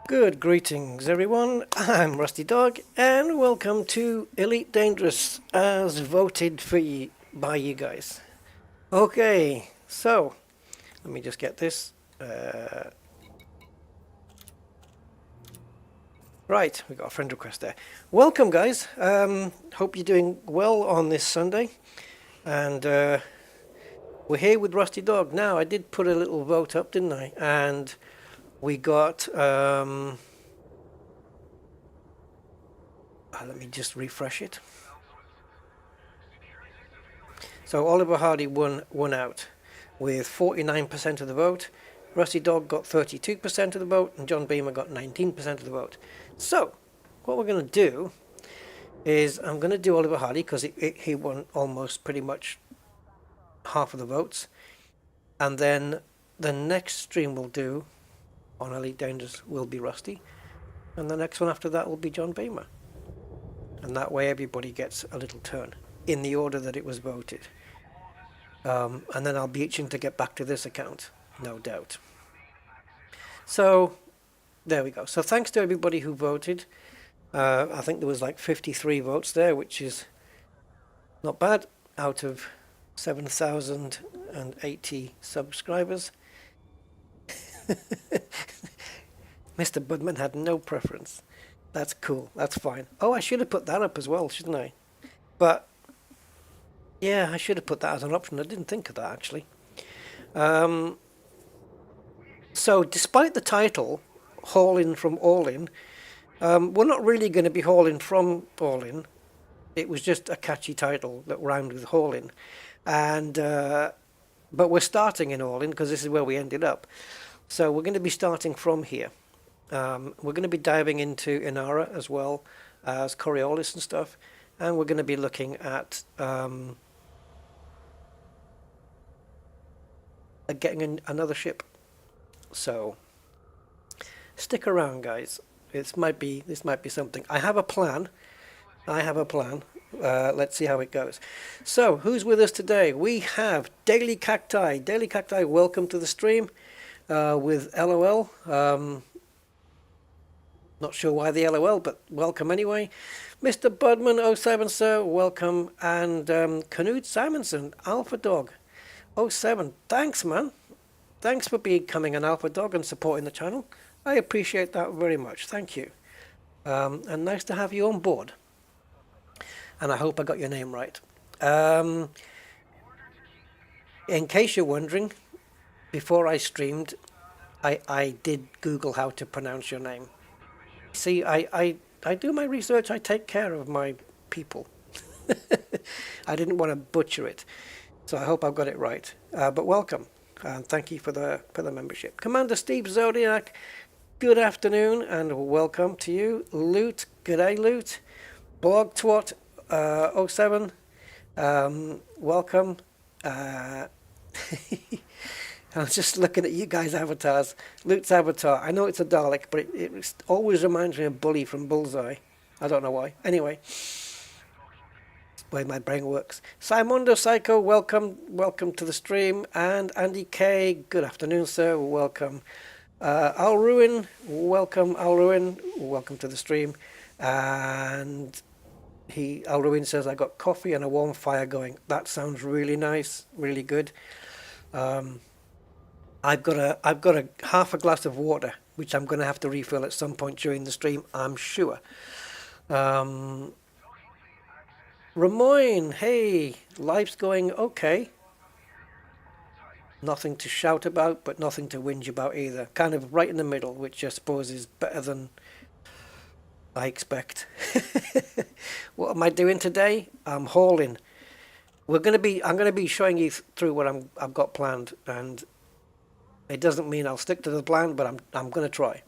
Good greetings everyone, I'm Rusty Dog and welcome to Elite Dangerous as voted for by you guys. Okay, so let me just get this. Right, we got a friend request there. Welcome guys, hope you're doing well on this Sunday. And we're here with Rusty Dog. Now, I did put a little vote up, didn't I? And we got... let me just refresh it. So Oliver Hardy won out with 49% of the vote. Rusty Dog got 32% of the vote, and John Beamer got 19% of the vote. So, what we're going to do is I'm going to do Oliver Hardy because he won almost pretty much half of the votes. And then the next stream we'll do on Elite Dangerous will be Rusty. And the next one after that will be John Beamer. And that way everybody gets a little turn in the order that it was voted. And then I'll be itching to get back to this account, no doubt. So, there we go. So thanks to everybody who voted. I think there was like 53 votes there, which is not bad, out of 7,080 subscribers. Mr. Budman had no preference. That's cool. That's fine. Oh, I should have put that up as well, shouldn't I? But, yeah, I should have put that as an option. I didn't think of that, actually. So, despite the title, Haul In from All In, we're not really going to be hauling from All In. It was just a catchy title that rhymed with Haul In. And, but we're starting in All In because this is where we ended up. So we're going to be starting from here. We're going to be diving into Inara as well as Coriolis and stuff. And we're going to be looking at getting another ship. So stick around, guys. This might be something. I have a plan. Let's see how it goes. So, who's with us today? We have Daily Cacti. Daily Cacti, welcome to the stream with LOL. Not sure why the LOL, but welcome anyway. Mr. Budman 07, sir, welcome. And Knut Simonson, Alpha Dog 07. Thanks, man. Thanks for becoming an Alpha Dog and supporting the channel. I appreciate that very much. Thank you. And nice to have you on board. And I hope I got your name right. In case you're wondering, before I streamed, I did Google how to pronounce your name. See, I do my research. I take care of my people. I didn't want to butcher it. So I hope I've got it right. But welcome. And thank you for the membership. Commander Steve Zodiac, good afternoon and welcome to you. Loot, g'day Loot. Blog Twat 07, welcome. I was just looking at you guys' avatars. Loot's avatar. I know it's a Dalek, but it always reminds me of Bully from Bullseye. I don't know why. Anyway. Way my brain works. Simondo Psycho, welcome to the stream. And Andy K, good afternoon, sir. Welcome. Al Ruin, welcome. Al Ruin, welcome to the stream. And Al Ruin says, I got coffee and a warm fire going. That sounds really nice, really good. I've got a half a glass of water, which I'm going to have to refill at some point during the stream, I'm sure. Ramoyne, hey, life's going okay. Nothing to shout about, but nothing to whinge about either. Kind of right in the middle, which I suppose is better than I expect. What am I doing today? I'm hauling. I'm going to be showing you through what I've got planned, and it doesn't mean I'll stick to the plan, but I'm going to try.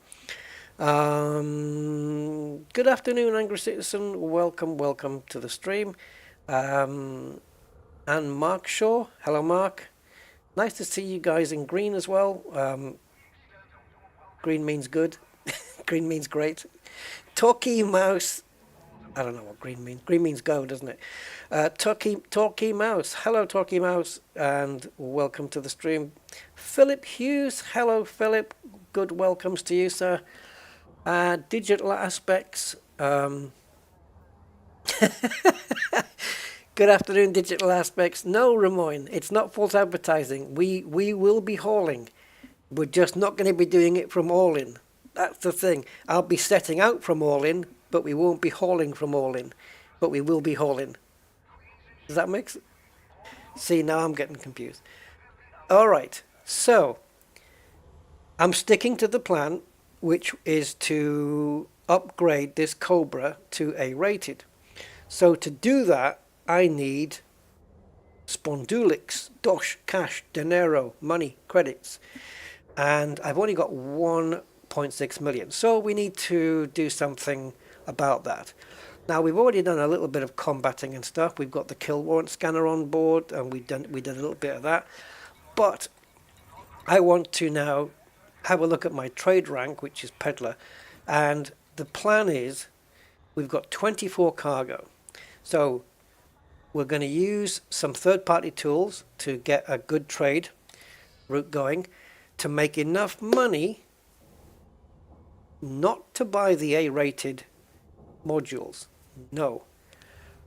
Good afternoon, Angry Citizen. Welcome to the stream. And Mark Shaw. Hello, Mark. Nice to see you guys in green as well. Green means good. Green means great. Talkie Mouse. I don't know what green means. Green means go, doesn't it? Talkie Mouse. Hello, Talkie Mouse, and welcome to the stream. Philip Hughes. Hello, Philip. Good welcomes to you, sir. Digital aspects. Good afternoon, digital aspects. No, Ramon, it's not false advertising. We will be hauling. We're just not going to be doing it from All In. That's the thing. I'll be setting out from All In, but we won't be hauling from All In. But we will be hauling. Does that make sense? See, now I'm getting confused. All right. So, I'm sticking to the plan, which is to upgrade this Cobra to A-rated. So to do that, I need Spondulix, Dosh, cash, dinero, money, credits. And I've only got 1.6 million. So we need to do something about that. Now we've already done a little bit of combating and stuff. We've got the kill warrant scanner on board, and we did a little bit of that. But I want to now have a look at my trade rank, which is peddler, and the plan is we've got 24 cargo. So we're going to use some third-party tools to get a good trade route going to make enough money not to buy the A-rated modules. No.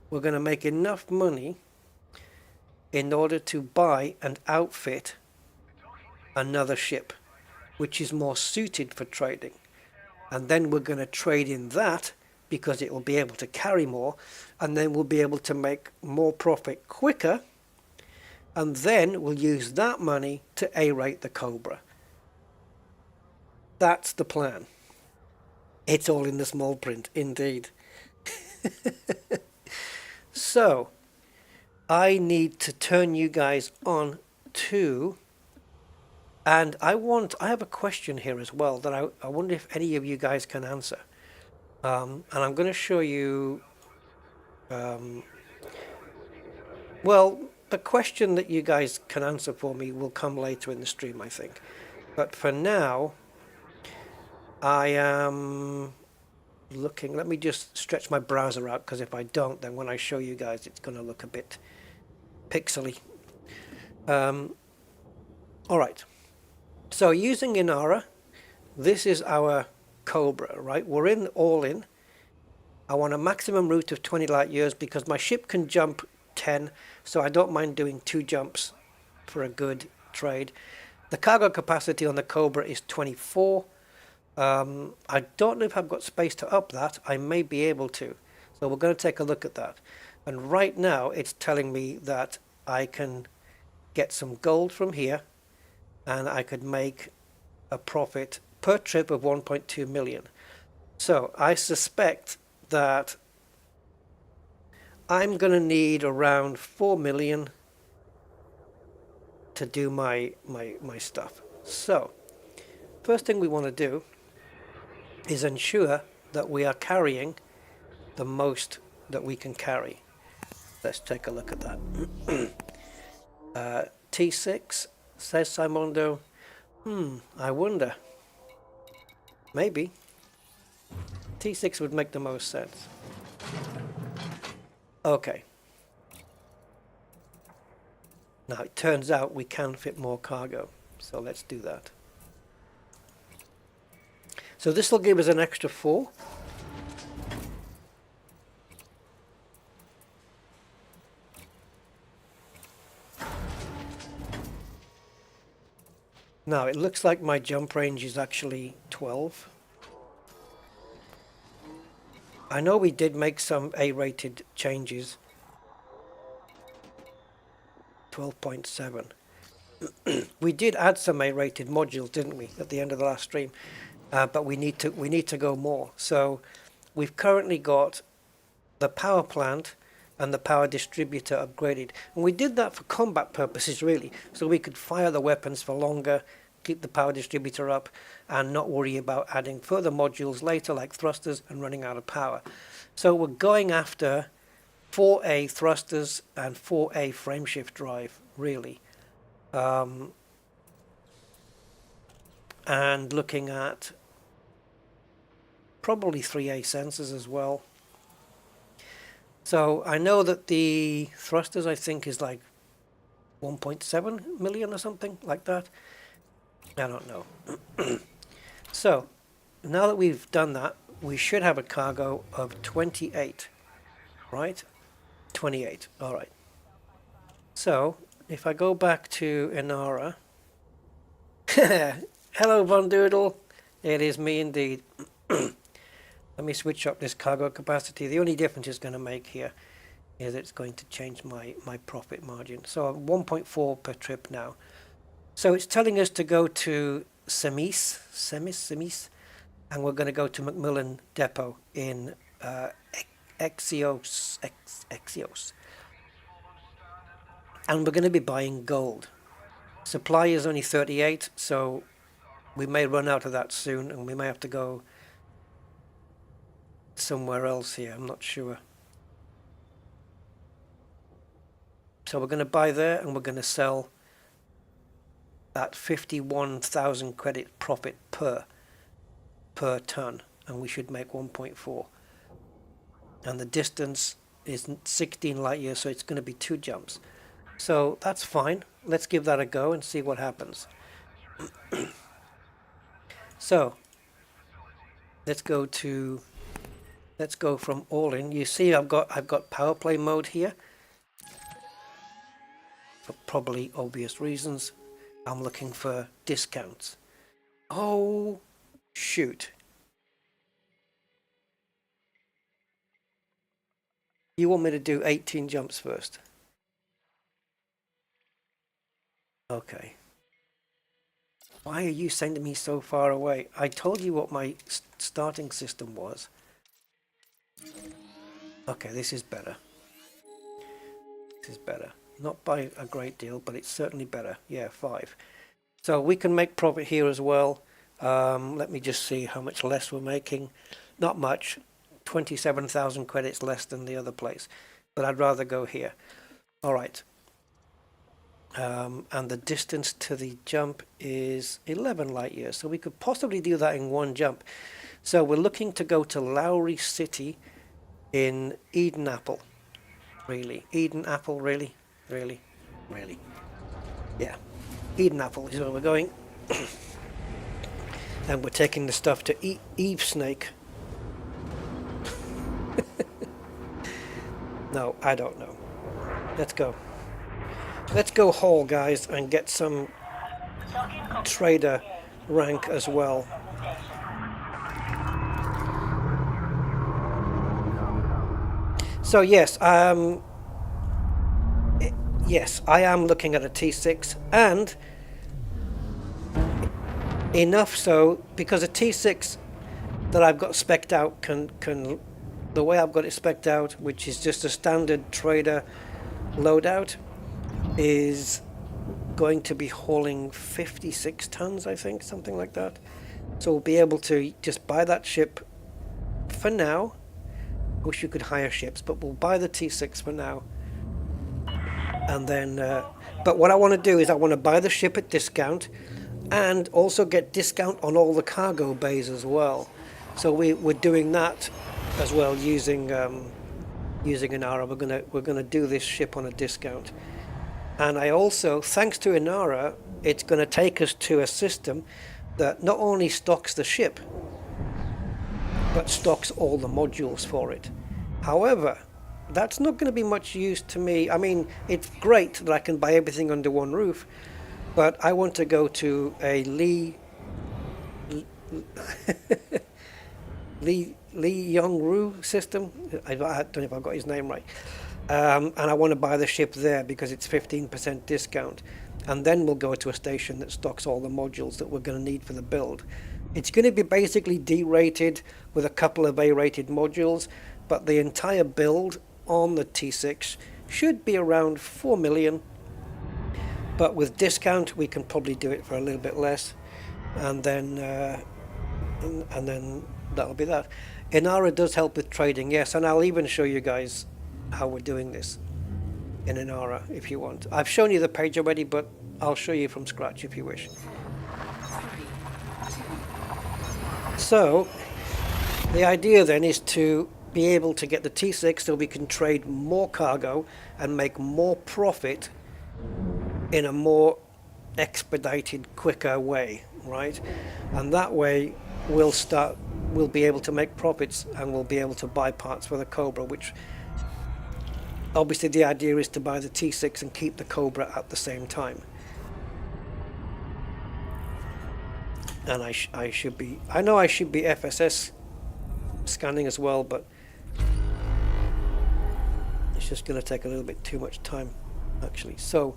We're going to make enough money in order to buy and outfit another ship, which is more suited for trading. And then we're going to trade in that because it will be able to carry more, and then we'll be able to make more profit quicker, and then we'll use that money to A-rate the Cobra. That's the plan. It's all in the small print, indeed. So, I need to turn you guys on to, and I have a question here as well that I wonder if any of you guys can answer. And I'm going to show you, well, the question that you guys can answer for me will come later in the stream, I think. But for now, I am looking, let me just stretch my browser out, because if I don't, then when I show you guys, it's going to look a bit pixely. Alright, so using Inara, this is our Cobra, right? We're in All In. I want a maximum route of 20 light years because my ship can jump 10, so I don't mind doing 2 jumps for a good trade. The cargo capacity on the Cobra is 24. I don't know if I've got space to up that. I may be able to. So we're going to take a look at that. And right now it's telling me that I can get some gold from here and I could make a profit per trip of 1.2 million. So I suspect that I'm going to need around 4 million to do my stuff. So first thing we want to do is ensure that we are carrying the most that we can carry. Let's take a look at that. T6, says Simondo. I wonder. Maybe. T6 would make the most sense. Okay. Now it turns out we can fit more cargo. So let's do that. So this will give us an extra 4. Now it looks like my jump range is actually 12. I know we did make some A-rated changes. 12.7. We did add some A-rated modules, didn't we, at the end of the last stream? But we need to go more. So we've currently got the power plant and the power distributor upgraded, and we did that for combat purposes really, so we could fire the weapons for longer, keep the power distributor up, and not worry about adding further modules later like thrusters and running out of power. So we're going after 4A thrusters and 4A frameshift drive really, and looking at probably 3A sensors as well. So I know that the thrusters I think is like 1.7 million or something like that. I don't know. So now that we've done that, we should have a cargo of 28, right? 28, all right. So if I go back to Inara, hello Von Doodle, it is me indeed. Let me switch up this cargo capacity. The only difference it's going to make here is it's going to change my profit margin. So 1.4 per trip now. So it's telling us to go to Semis, and we're going to go to Macmillan Depot in Axios. And we're going to be buying gold. Supply is only 38, so we may run out of that soon, and we may have to go somewhere else here. I'm not sure. So we're going to buy there, and we're going to sell at 51,000 credit profit per ton, and we should make 1.4. And the distance is 16 light years, so it's going to be 2 jumps. So that's fine. Let's give that a go and see what happens. So let's go from all in. You see I've got power play mode here. For probably obvious reasons. I'm looking for discounts. Oh shoot. You want me to do 18 jumps first? Okay. Why are you sending me so far away? I told you what my starting system was. Okay, this is better. This is better. Not by a great deal, but it's certainly better. Yeah, 5. So we can make profit here as well. Let me just see how much less we're making. Not much. 27,000 credits less than the other place. But I'd rather go here. All right. And the distance to the jump is 11 light years. So we could possibly do that in 1 jump. So we're looking to go to Lowry City in Eden Apple. Really? Eden Apple, really? Really? Really? Yeah. Eden Apple is where we're going. And we're taking the stuff to Eve Snake. No, I don't know. Let's go. Let's go haul, guys, and get some trader rank as well. So yes, yes, I am looking at a T6, and enough so because a T6 that I've got spec'd out can the way I've got it spec'd out, which is just a standard trader loadout, is going to be hauling 56 tons, I think, something like that. So we'll be able to just buy that ship for now. Wish you could hire ships, but we'll buy the T6 for now. And then, but what I want to do is I want to buy the ship at discount and also get discount on all the cargo bays as well. So we're doing that as well using Inara. We're gonna do this ship on a discount. And I also, thanks to Inara, it's going to take us to a system that not only stocks the ship, but stocks all the modules for it. However, that's not going to be much use to me. I mean, it's great that I can buy everything under one roof, but I want to go to a Lee Yong-Ru system. I don't know if I've got his name right. And I want to buy the ship there because it's 15% discount. And then we'll go to a station that stocks all the modules that we're going to need for the build. It's going to be basically D-rated with a couple of A-rated modules, but the entire build on the T6 should be around 4 million. But with discount, we can probably do it for a little bit less. And then that'll be that. Inara does help with trading, yes, and I'll even show you guys how we're doing this in Inara if you want. I've shown you the page already, but I'll show you from scratch if you wish. So the idea then is to be able to get the T6 so we can trade more cargo and make more profit in a more expedited, quicker way, right? And that way we'll be able to make profits, and we'll be able to buy parts for the Cobra, which obviously the idea is to buy the T6 and keep the Cobra at the same time. And I should be FSS scanning as well, but it's just going to take a little bit too much time actually. So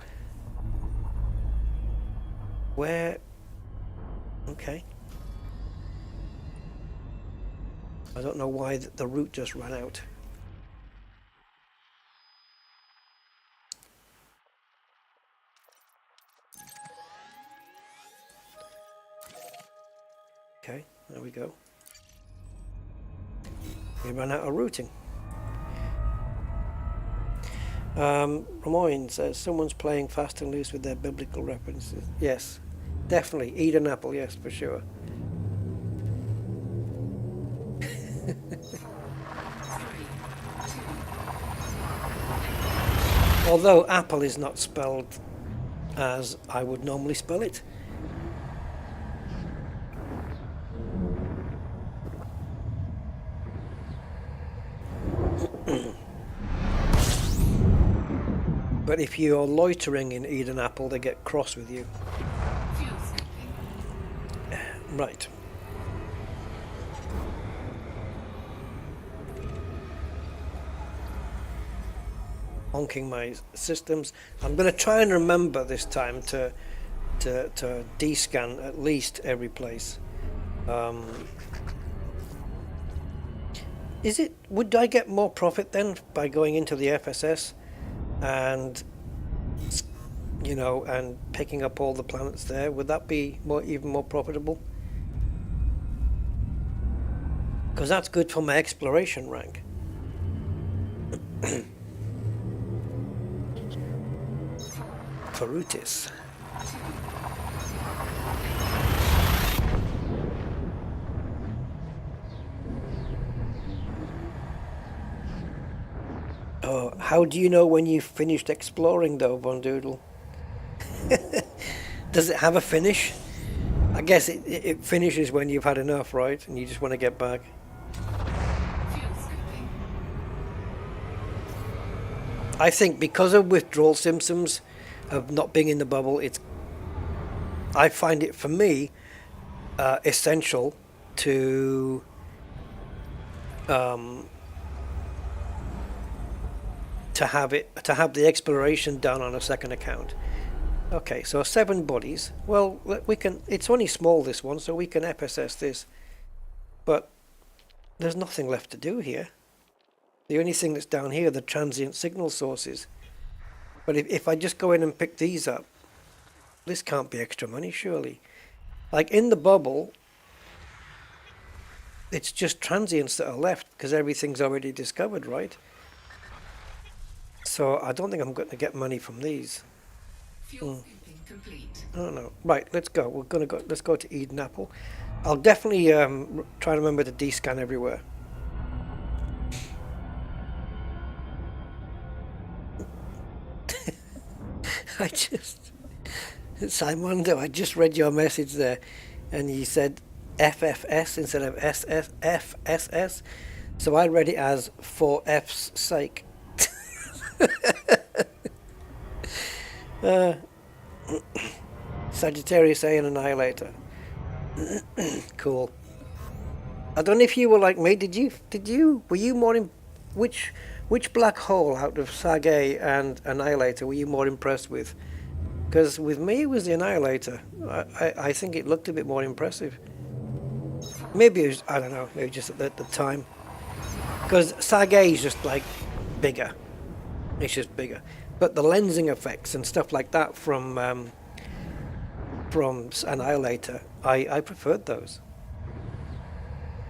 where, okay, I don't know why the route just ran out. Okay, there we go. We ran out of routing. Ramoyne says someone's playing fast and loose with their biblical references. Yes, definitely. Eat an apple, yes, for sure. Although apple is not spelled as I would normally spell it. But if you're loitering in Eden Apple, they get cross with you. Right. Honking my systems. I'm going to try and remember this time to descan at least every place. Would I get more profit then by going into the FSS and, you know, and picking up all the planets there? Would that be even more profitable? Because that's good for my exploration rank. Farutis. Oh, how do you know when you've finished exploring though, Von Doodle? Does it have a finish? I guess it finishes when you've had enough, right? And you just want to get back. I think because of withdrawal symptoms of not being in the bubble, I find it, for me, essential to have the exploration done on a second account. Okay, so 7 bodies. Well, we can. It's only small, this one, so we can FSS this. But there's nothing left to do here. The only thing that's down here are the transient signal sources. But if I just go in and pick these up, this can't be extra money, surely. Like in the bubble, it's just transients that are left because everything's already discovered, right? So I don't think I'm going to get money from these. Complete. I don't know. Right, let's go. Let's go to Eden Apple. I'll definitely try to remember to descan everywhere. Simondo, I just read your message there, and you said FFS instead of FSS, so I read it as for F's sake. Sagittarius A and Annihilator. Cool. I don't know if you were like me. Were you more in which black hole out of Sag A and Annihilator were you more impressed with? Because with me it was the Annihilator. I think it looked a bit more impressive. Maybe it was, I don't know, maybe just at the time. Because Sag A is just like bigger. It's just bigger. But the lensing effects and stuff like that from Annihilator, I preferred those.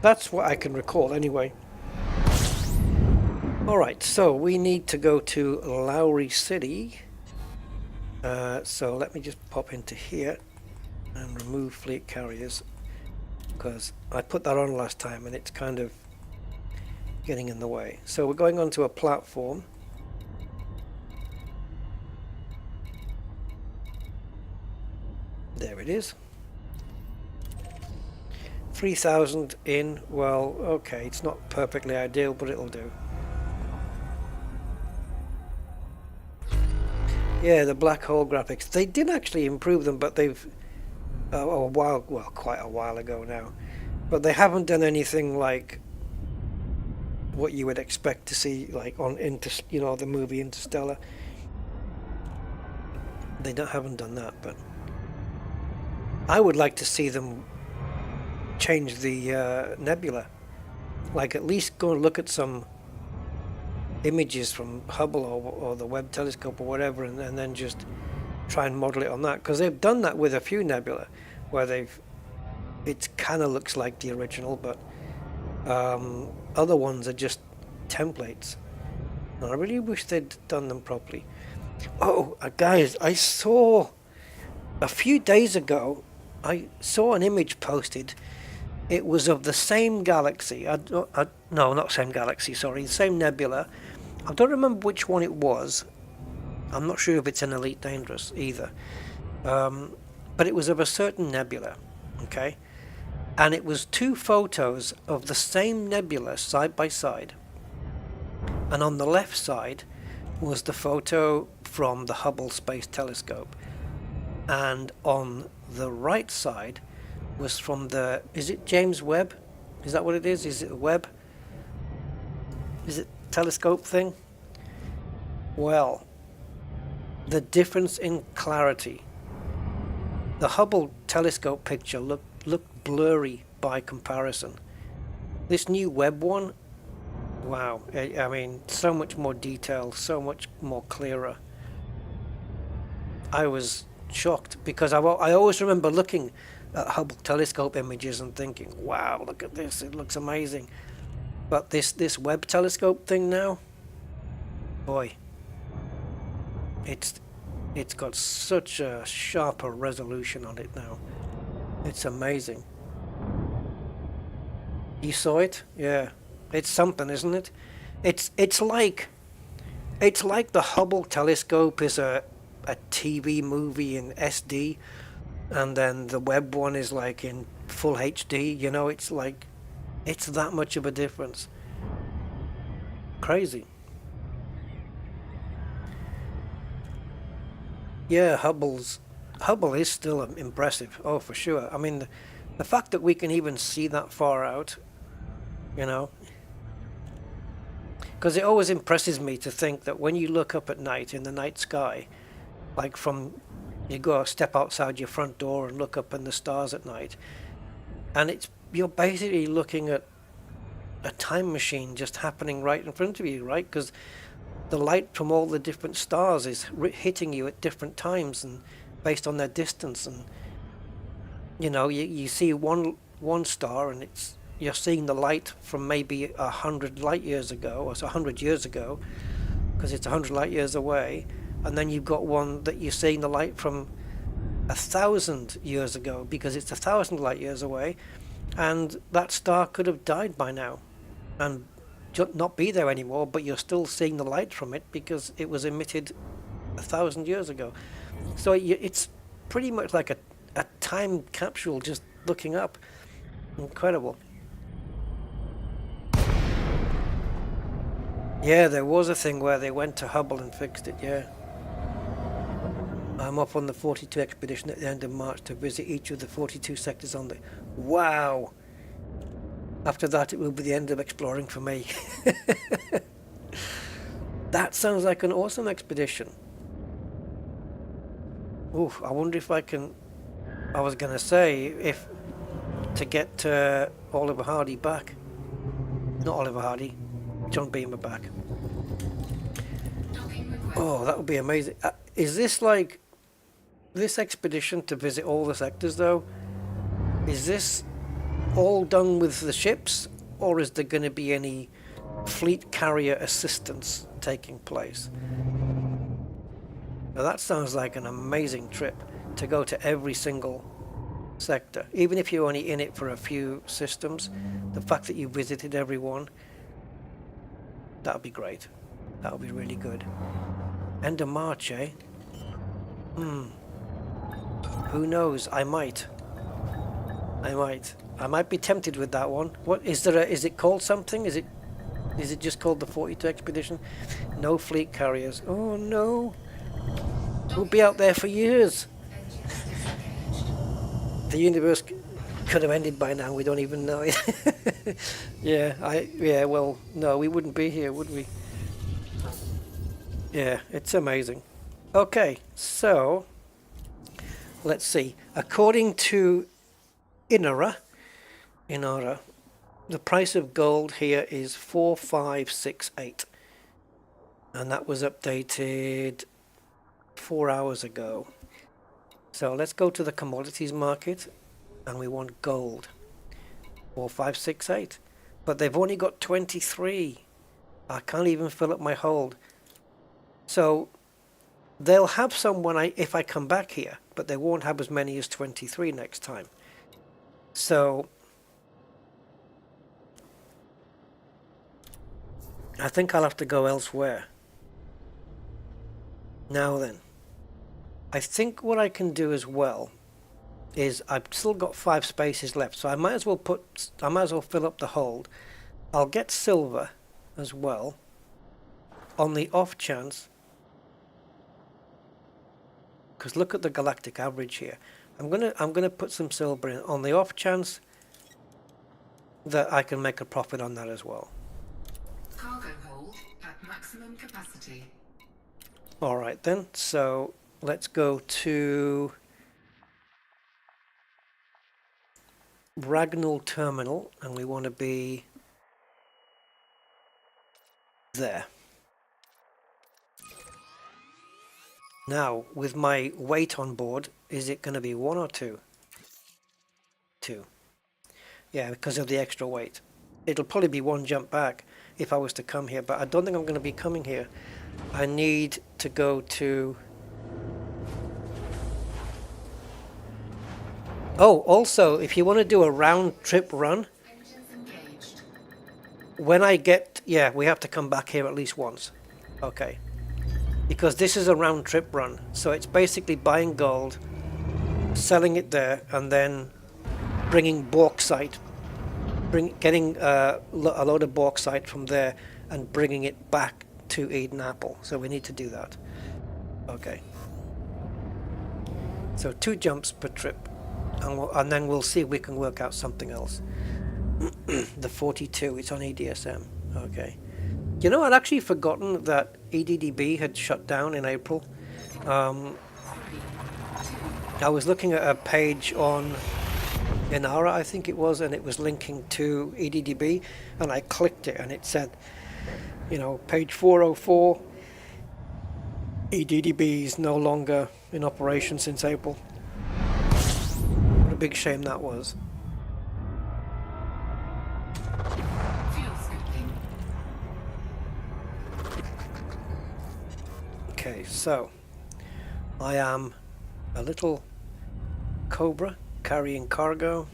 That's what I can recall anyway. Alright, so we need to go to Lowry City. So let me just pop into here and remove fleet carriers, because I put that on last time and it's kind of getting in the way. So we're going onto a platform. There it is. 3000 in, well, okay, it's not perfectly ideal, but it'll do. Yeah, the black hole graphics. They did actually improve them, but they've quite a while ago now. But they haven't done anything like what you would expect to see, like on the movie Interstellar. They haven't done that, but I would like to see them change the nebula. Like at least go and look at some images from Hubble or the Webb telescope or whatever, and then just try and model it on that, because they've done that with a few nebula where it kind of looks like the original, but other ones are just templates, and I really wish they'd done them properly. Oh, guys, I saw a few days ago, I saw an image posted. It was of the same galaxy. No, not same galaxy, sorry, the same nebula. I don't remember which one it was. I'm not sure if it's an Elite Dangerous either. But it was of a certain nebula, okay? And it was two photos of the same nebula side by side. And on the left side was the photo from the Hubble Space Telescope. And on the right side was from is it James Webb? Is that what it is? Is it a Webb? Is it telescope thing? Well, the difference in clarity. The Hubble telescope picture looked blurry by comparison. This new Webb one, wow, I mean, so much more detail, so much more clearer. I was shocked because I always remember looking at Hubble telescope images and thinking, wow, look at this, it looks amazing. But this Webb telescope thing now, boy, it's got such a sharper resolution on it now. It's amazing. You saw it? Yeah. It's something, isn't it? It's like the Hubble telescope is a TV movie in SD, and then the Webb one is like in full HD. You know, it's that much of a difference. Crazy. Yeah, Hubble is still impressive. Oh, for sure. I mean, the fact that we can even see that far out, you know, because it always impresses me to think that when you look up at night in the night sky, like you go step outside your front door and look up in the stars at night, and you're basically looking at a time machine just happening right in front of you, right? Because the light from all the different stars is hitting you at different times and based on their distance, and you know, you see one star and you're seeing the light from maybe 100 light years ago, or 100 years ago, because it's 100 light years away, and then you've got one that you're seeing the light from 1,000 years ago because it's 1,000 light years away, and that star could have died by now and not be there anymore, but you're still seeing the light from it because it was emitted 1,000 years ago. So it's pretty much like a time capsule just looking up. Incredible. Yeah, there was a thing where they went to Hubble and fixed it, yeah. I'm off on the 42 expedition at the end of March to visit each of the 42 sectors on the... Wow! After that, it will be the end of exploring for me. That sounds like an awesome expedition. Oof, I wonder if I can... I was going to say, to get Oliver Hardy back. Not Oliver Hardy, John Beamer back. Oh, that would be amazing. Is this like... This expedition to visit all the sectors, though, is this all done with the ships, or is there going to be any fleet carrier assistance taking place? Now that sounds like an amazing trip, to go to every single sector. Even if you're only in it for a few systems, the fact that you visited every one, that would be great. That would be really good. End of March, eh? Who knows? I might. I might be tempted with that one. What is there? Is it called something? Is it just called the 42 Expedition? No fleet carriers. Oh no! We'll be out there for years. The universe could have ended by now. We don't even know it. Yeah. Well, no, we wouldn't be here, would we? Yeah, it's amazing. Okay, so let's see. According to Inara, the price of gold here is 4568, and that was updated 4 hours ago. So let's go to the commodities market, and we want gold. 4568, but they've only got 23. I can't even fill up my hold. So they'll have some if I come back here, but they won't have as many as 23 next time. So I think I'll have to go elsewhere. Now then, I think what I can do as well is I've still got 5 spaces left, so I might as well fill up the hold. I'll get silver as well on the off chance, because look at the galactic average here. I'm gonna put some silver in on the off chance that I can make a profit on that as well. Cargo hold at maximum capacity. All right then, so let's go to Ragnall Terminal, and we want to be there. Now, with my weight on board, is it going to be 1 or 2? 2. Yeah, because of the extra weight. It'll probably be 1 jump back if I was to come here, but I don't think I'm going to be coming here. I need to go to... Oh, also, if you want to do a round trip run, when I get... Yeah, we have to come back here at least once. Okay. Because this is a round trip run, so it's basically buying gold, selling it there, and then bringing bauxite, getting a load of bauxite from there and bringing it back to Eden Apple. So we need to do that. Okay. So 2 jumps per trip, and then we'll see if we can work out something else. The 42, it's on EDSM. Okay. You know, I'd actually forgotten that EDDB had shut down in April. I was looking at a page on Inara, I think it was, and it was linking to EDDB, and I clicked it and it said, you know, page 404, EDDB is no longer in operation since April. What a big shame that was. Okay, so I am a little Cobra carrying cargo,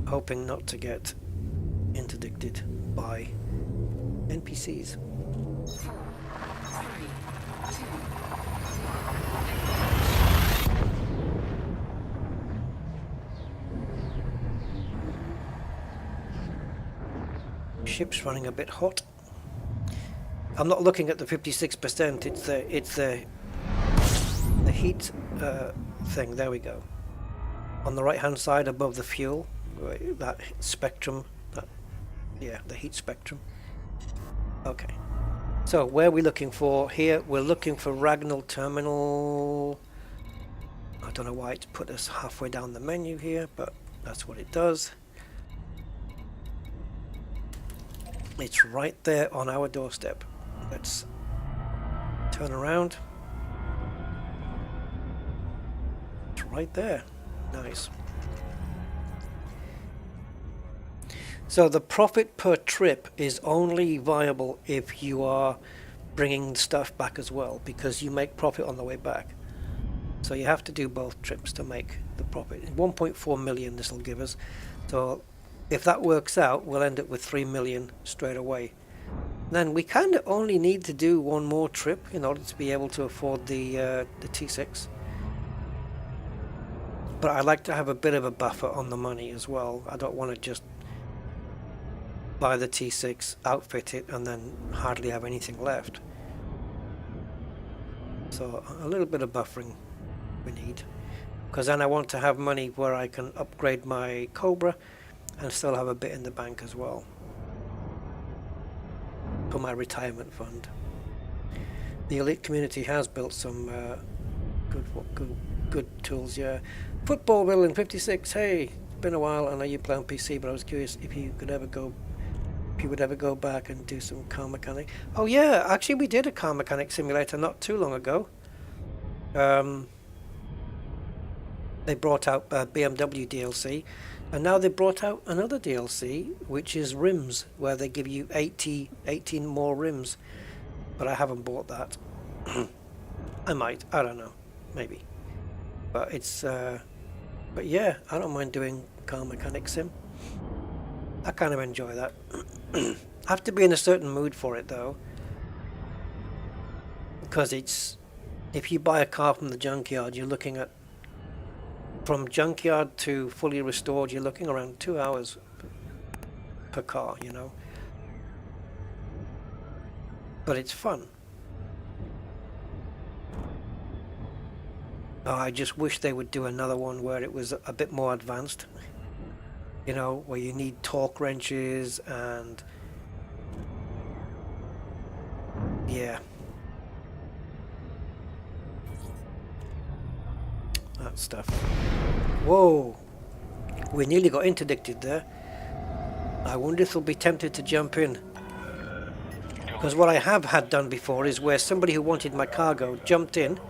hoping not to get interdicted by NPCs. 4, 3, 2. Ship's running a bit hot. I'm not looking at the 56%. It's the heat thing. There we go. On the right hand side above the fuel, that spectrum. Yeah, the heat spectrum. Okay. So where are we looking for here? We're looking for Ragnall Terminal. I don't know why it's put us halfway down the menu here, but that's what it does. It's right there on our doorstep. Let's turn around. It's right there. Nice. So the profit per trip is only viable if you are bringing stuff back as well, because you make profit on the way back. So you have to do both trips to make the profit. 1.4 million this will give us. So if that works out, we'll end up with 3 million straight away. Then we kind of only need to do 1 more trip in order to be able to afford the T6. But I like to have a bit of a buffer on the money as well. I don't want to just buy the T6, outfit it, and then hardly have anything left. So a little bit of buffering we need, because then I want to have money where I can upgrade my Cobra and still have a bit in the bank as well for my retirement fund. The Elite community has built some good tools. Yeah, Football Villain 56. Hey, it's been a while. I know you play on PC, but I was curious if you would ever go back and do some car mechanic. Oh yeah, actually we did a car mechanic simulator not too long ago. They brought out BMW DLC, and now they brought out another DLC, which is rims, where they give you 18 more rims. But I haven't bought that. I might, I don't know, maybe. But it's, but yeah, I don't mind doing car mechanic sim. I kind of enjoy that. I have to be in a certain mood for it though, because it's, if you buy a car from the junkyard, you're looking at, from junkyard to fully restored, you're looking around 2 hours per car, you know. But it's fun. Oh, I just wish they would do another one where it was a bit more advanced. You know, where you need torque wrenches and... yeah. That stuff. Whoa! We nearly got interdicted there. I wonder if we'll be tempted to jump in. Because what I have had done before is where somebody who wanted my cargo jumped in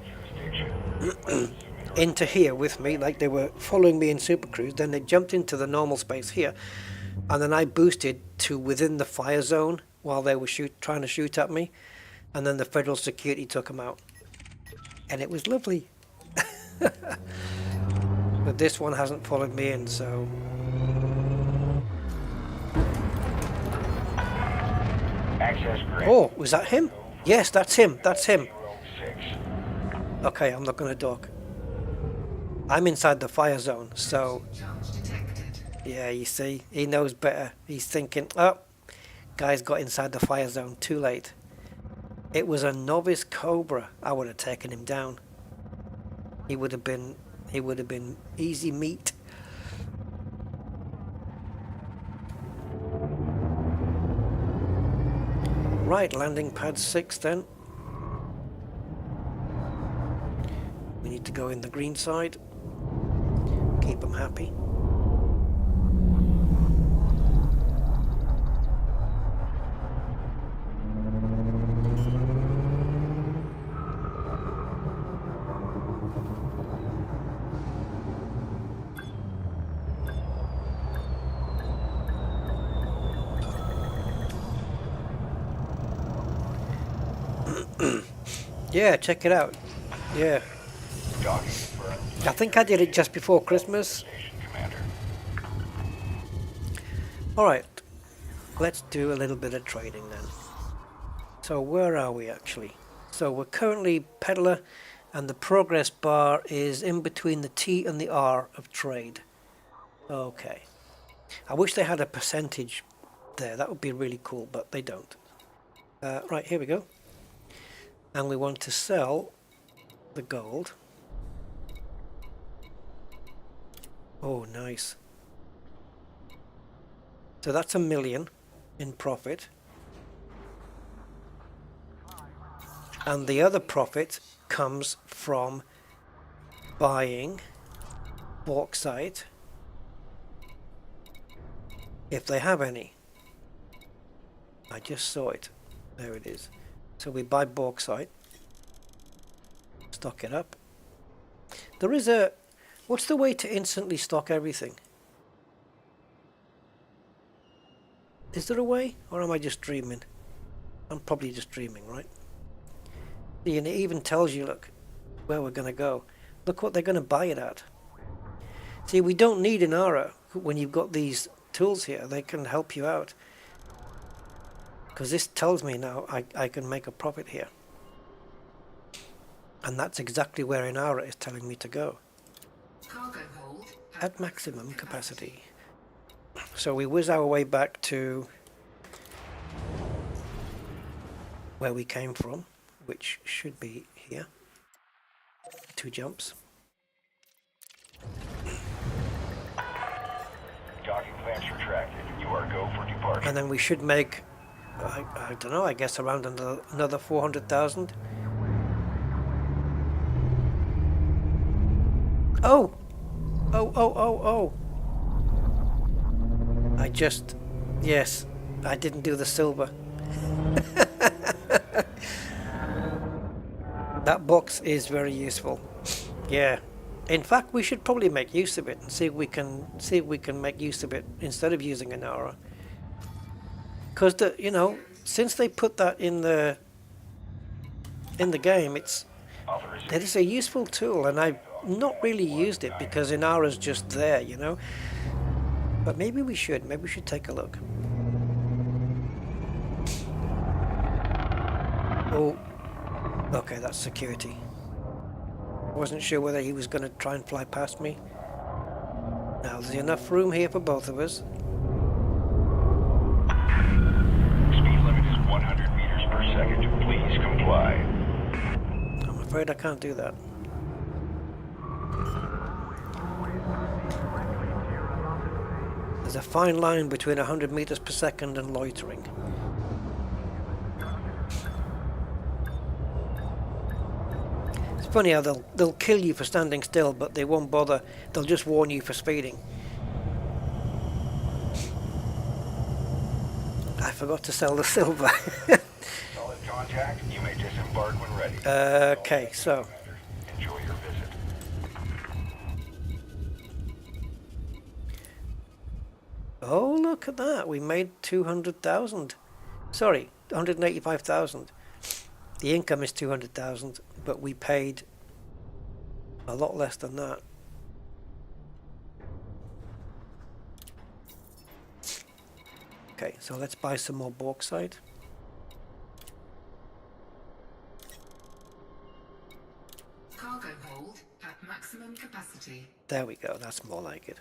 into here with me, like they were following me in Super Cruise, then they jumped into the normal space here, and then I boosted to within the fire zone while they were trying to shoot at me, and then the federal security took them out. And it was lovely. But this one hasn't followed me in, so... oh, was that him? Yes, that's him, that's him. Okay, I'm not going to dock. I'm inside the fire zone, so... yeah, you see, he knows better. He's thinking, oh, guy's got inside the fire zone, too late. It was a novice Cobra. I would have taken him down. He would have been easy meat. Right, landing pad 6 then. We need to go in the green side. Keep them happy. Yeah, check it out. Yeah. I think I did it just before Christmas. Alright, let's do a little bit of trading then. So where are we actually? So we're currently peddler, and the progress bar is in between the T and the R of trade. Okay. I wish they had a percentage there. That would be really cool, but they don't. Right, here we go. And we want to sell the gold. Oh, nice. So that's $1 million in profit. And the other profit comes from buying bauxite, if they have any. I just saw it. There it is. So we buy bauxite, stock it up. There is a... what's the way to instantly stock everything? Is there a way? Or am I just dreaming? I'm probably just dreaming, right? And it even tells you, look, where we're going to go. Look what they're going to buy it at. See, we don't need an ARA when you've got these tools here. They can help you out. Because this tells me now I can make a profit here. And that's exactly where Inara is telling me to go. Cargo hold at maximum capacity. So we whiz our way back to where we came from, which should be here. 2 jumps. Docking clamps retracted. You are go for departure. And then we should make, I don't know, I guess around another 400,000. Oh! Oh! I just, yes, I didn't do the silver. That box is very useful. Yeah. In fact, we should probably make use of it and see if we can make use of it instead of using an aura. Because you know, since they put that in the game, it is a useful tool, and I've not really used it because Inara's just there, you know. But maybe we should take a look. Oh, okay, that's security. Wasn't sure whether he was going to try and fly past me. Now there's enough room here for both of us. Speed limit is 100 meters per second. Please comply. I'm afraid I can't do that. There's a fine line between 100 meters per second and loitering. It's funny how they'll kill you for standing still, but they won't bother. They'll just warn you for speeding. I forgot to sell the silver. Solid contact. You may disembark when ready. Okay, so Enjoy your visit. oh, look at that. We made 200,000. Sorry, 185,000. The income is 200,000, but we paid a lot less than that. Okay, so let's buy some more bauxite. Cargo hold at maximum capacity. There we go, that's more like it.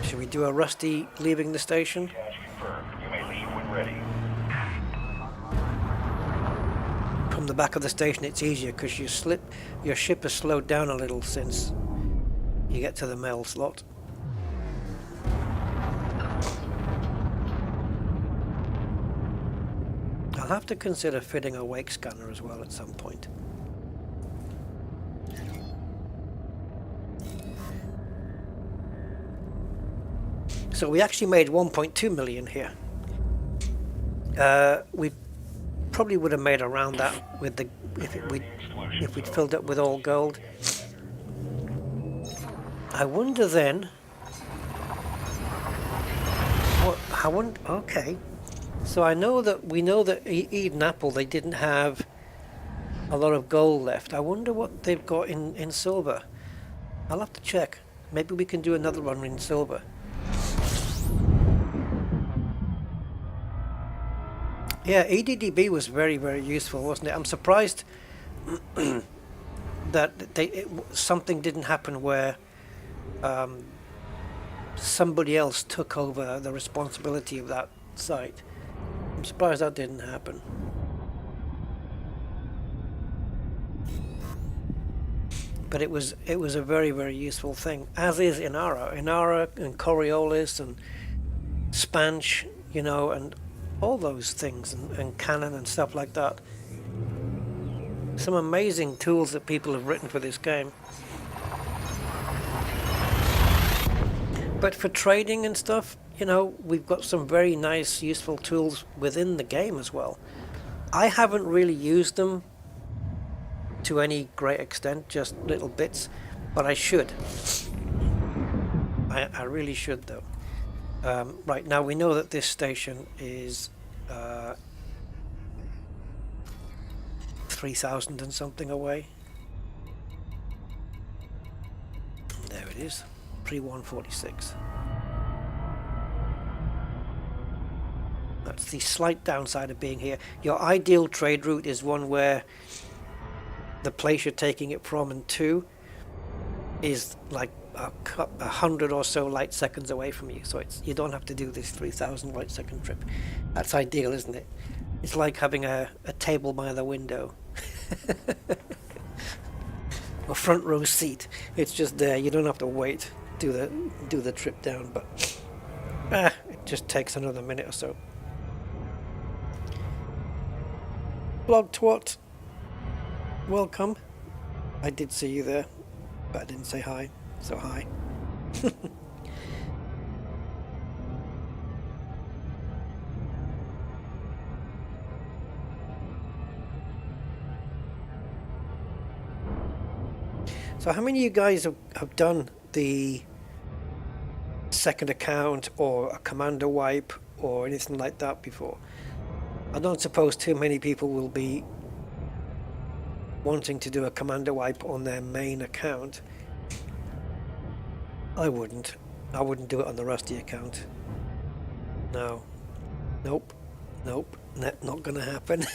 Should we do a Rusty leaving the station? Catch confirmed. You may leave when ready. From the back of the station it's easier because your ship has slowed down a little since you get to the mail slot. I'll have to consider fitting a wake scanner as well at some point. So we actually made 1.2 million here. We probably would have made around that with the if we'd filled up with all gold. I wonder then. Okay. So we know that Eden Apple, they didn't have a lot of gold left. I wonder what they've got in silver. I'll have to check. Maybe we can do another run in silver. Yeah, EDDB was very, very useful, wasn't it? I'm surprised that something didn't happen where somebody else took over the responsibility of that site. I'm surprised that didn't happen. But it was a very, very useful thing, as is Inara and Coriolis and Spanch, you know, and all those things, and Canon and stuff like that. Some amazing tools that people have written for this game. But for trading and stuff, you know, we've got some very nice, useful tools within the game as well. I haven't really used them to any great extent, just little bits, but I should. I really should, though. Right, now we know that this station is 3,000 and something away. There it is, pre-146. That's the slight downside of being here. Your ideal trade route is one where the place you're taking it from and to is like 100 or so light seconds away from you, so you don't have to do this 3,000 light second trip. That's ideal, isn't it? It's like having a table by the window. A front row seat. It's just there. You don't have to wait. Do the trip down, but it just takes another minute or so. Blog Twat, welcome. I did see you there, but I didn't say hi. So hi. So how many of you guys have done the second account or a commander wipe or anything like that before? I don't suppose too many people will be wanting to do a commander wipe on their main account. I wouldn't do it on the Rusty account. No. Nope. Not gonna happen.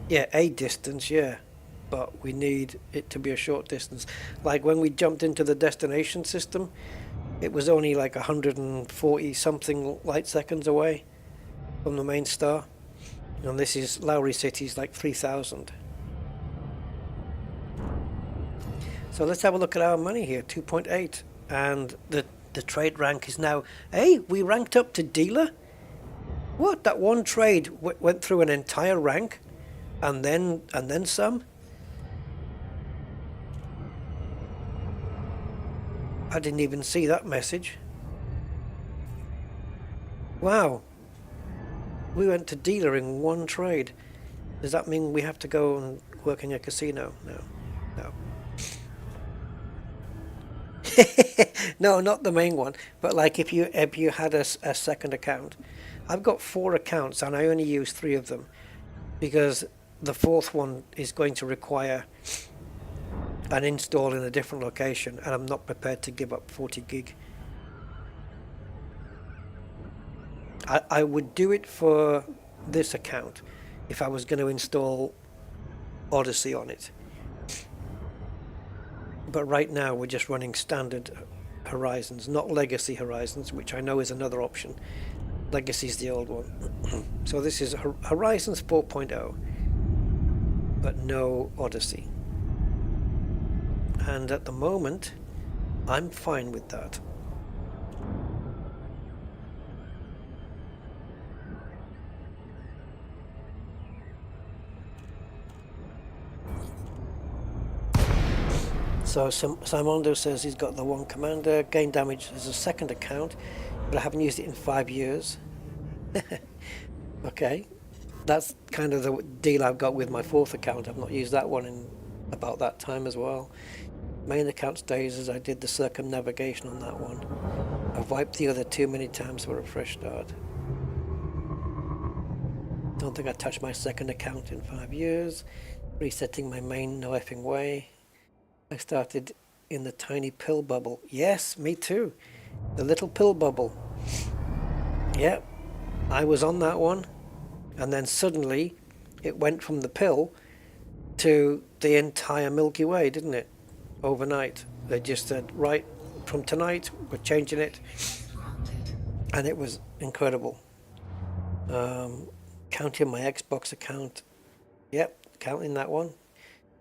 Yeah, a distance, yeah. But we need it to be a short distance. Like when we jumped into the destination system, it was only like 140 something light seconds away from the main star. And this is Lowry City's like 3,000. So let's have a look at our money here, 2.8. And the trade rank is now, hey, we ranked up to dealer? What, that one trade went through an entire rank? And then some? I didn't even see that message. Wow. We went to dealer in one trade. Does that mean we have to go and work in a casino? No. No, not the main one. But like if you had a second account. I've got 4 accounts and I only use 3 of them because the 4th one is going to require an install in a different location, and I'm not prepared to give up 40 gig. I would do it for this account if I was going to install Odyssey on it. But right now we're just running standard Horizons, not Legacy Horizons, which I know is another option. Legacy is the old one. So this is Horizons 4.0. But no Odyssey. And at the moment, I'm fine with that. So Simondo says he's got the one commander, gain damage as a second account, but I haven't used it in 5 years. Okay. That's kind of the deal I've got with my 4th account. I've not used that one in about that time as well. Main account stays as I did the circumnavigation on that one. I've wiped the other too many times for a fresh start. Don't think I touched my second account in 5 years. Resetting my main, no effing way. I started in the tiny pill bubble. Yes, me too. The little pill bubble. Yep, I was on that one. And then suddenly it went from the pill to the entire Milky Way, didn't it? Overnight. They just said, right, from tonight, we're changing it. And it was incredible. Counting my Xbox account. Yep, counting that one.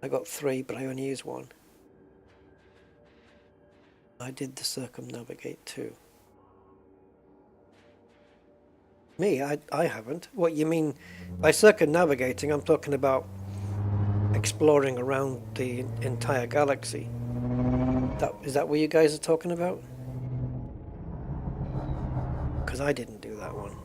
I got 3, but I only used 1. I did the circumnavigate too. Me? I haven't. What you mean by circumnavigating? I'm talking about exploring around the entire galaxy. Is that what you guys are talking about? Because I didn't do that one.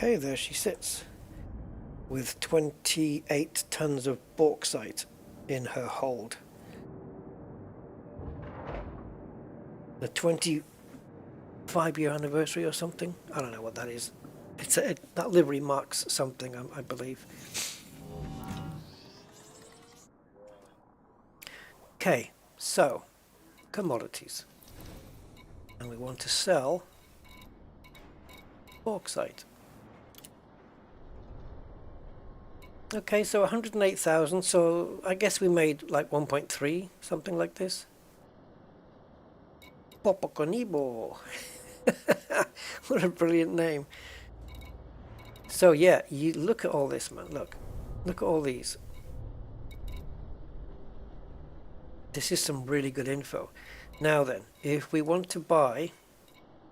Okay, there she sits with 28 tons of bauxite in her hold. The 25-year anniversary or something? I don't know what that is. That livery marks something, I believe. Okay, so commodities. And we want to sell bauxite. Okay, so 108,000, so I guess we made like 1.3, something like this. Popoconibo. What a brilliant name. So yeah, you look at all this, man. Look at all these. This is some really good info. Now then, if we want to buy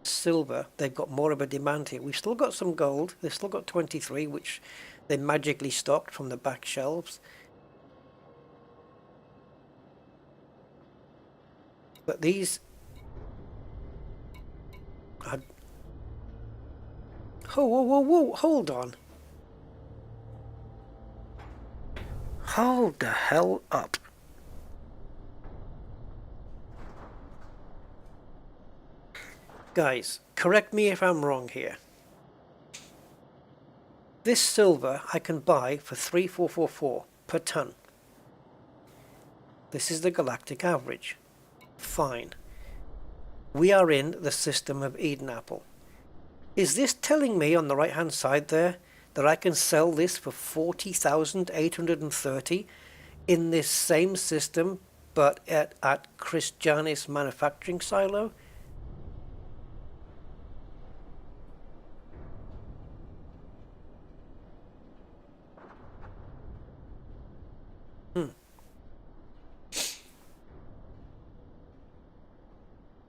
silver, they've got more of a demand here. We've still got some gold. They've still got 23, which they magically stocked from the back shelves. But these are... Oh, whoa, whoa, whoa, hold on. Hold the hell up. Guys, correct me if I'm wrong here. This silver I can buy for 3,444 per ton. This is the galactic average. Fine. We are in the system of Eden Apple. Is this telling me on the right hand side there that I can sell this for 40,830 in this same system but at Christianis manufacturing silo?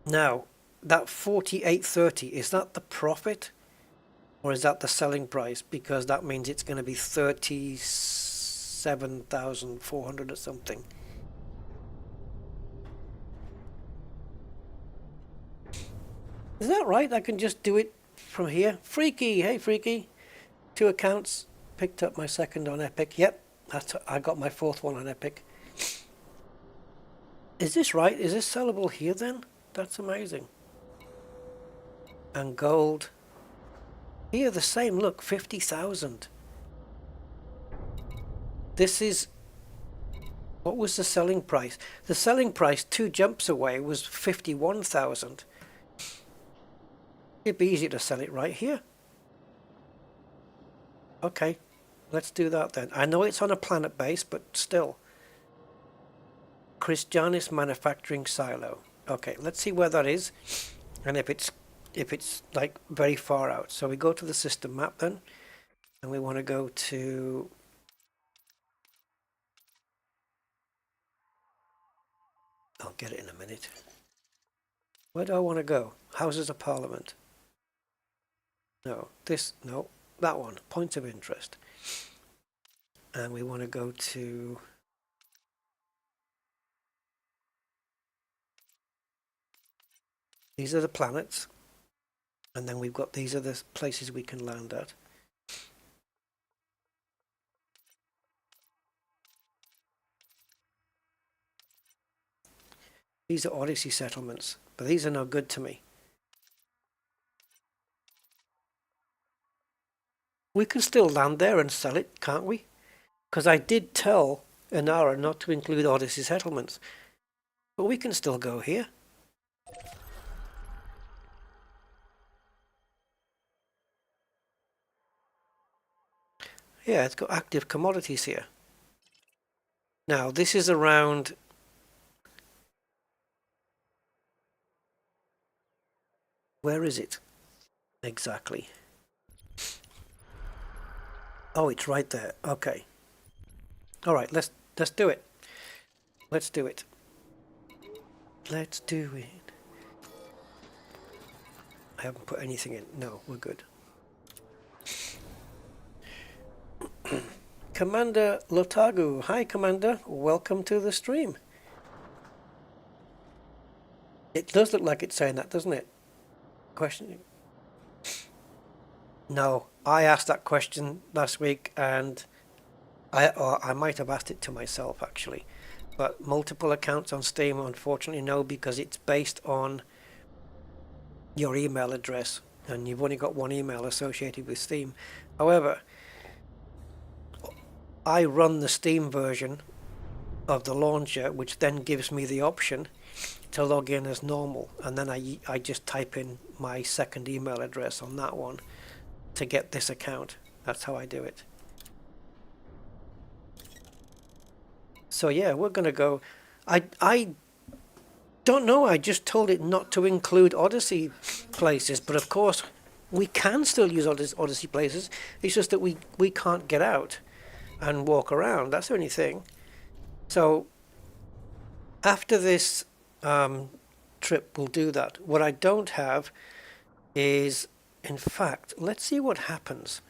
Now, that 4830, is that the profit or is that the selling price? Because that means it's going to be 37,400 or something. Is that right? I can just do it from here. Freaky, hey Freaky. 2 accounts, picked up my second on Epic. Yep, I got my 4th one on Epic. Is this right? Is this sellable here then? That's amazing. And gold. Here the same, look, 50,000. This is... What was the selling price? The selling price 2 jumps away was 51,000. It'd be easy to sell it right here. Okay, let's do that then. I know it's on a planet base, but still. Christianis manufacturing silo. Okay, let's see where that is, and if it's like very far out. So we go to the system map then, and we want to go to... I'll get it in a minute. Where do I want to go? Houses of Parliament. No, no, that one. Points of interest. And we want to go to... These are the planets, and then we've got these are the places we can land at. These are Odyssey settlements, but these are no good to me. We can still land there and sell it, can't we? Because I did tell Inara not to include Odyssey settlements, but we can still go here. Yeah, it's got active commodities here. Now, this is around... Where is it? Exactly. Oh, it's right there. Okay. All right, let's do it. Let's do it. Let's do it. I haven't put anything in. No, we're good. Commander Lotagu. Hi, Commander. Welcome to the stream. It does look like it's saying that, doesn't it? Questioning. No, I asked that question last week, and I might have asked it to myself actually, but multiple accounts on Steam, unfortunately no, because it's based on your email address, and you've only got one email associated with Steam. However, I run the Steam version of the launcher, which then gives me the option to log in as normal, and then I just type in my second email address on that one to get this account. That's how I do it. So yeah, we're gonna go. I don't know, I just told it not to include Odyssey places, but of course we can still use Odyssey places. It's just that we can't get out and walk around. That's the only thing. So after this trip, we'll do that. What I don't have is, in fact, let's see what happens.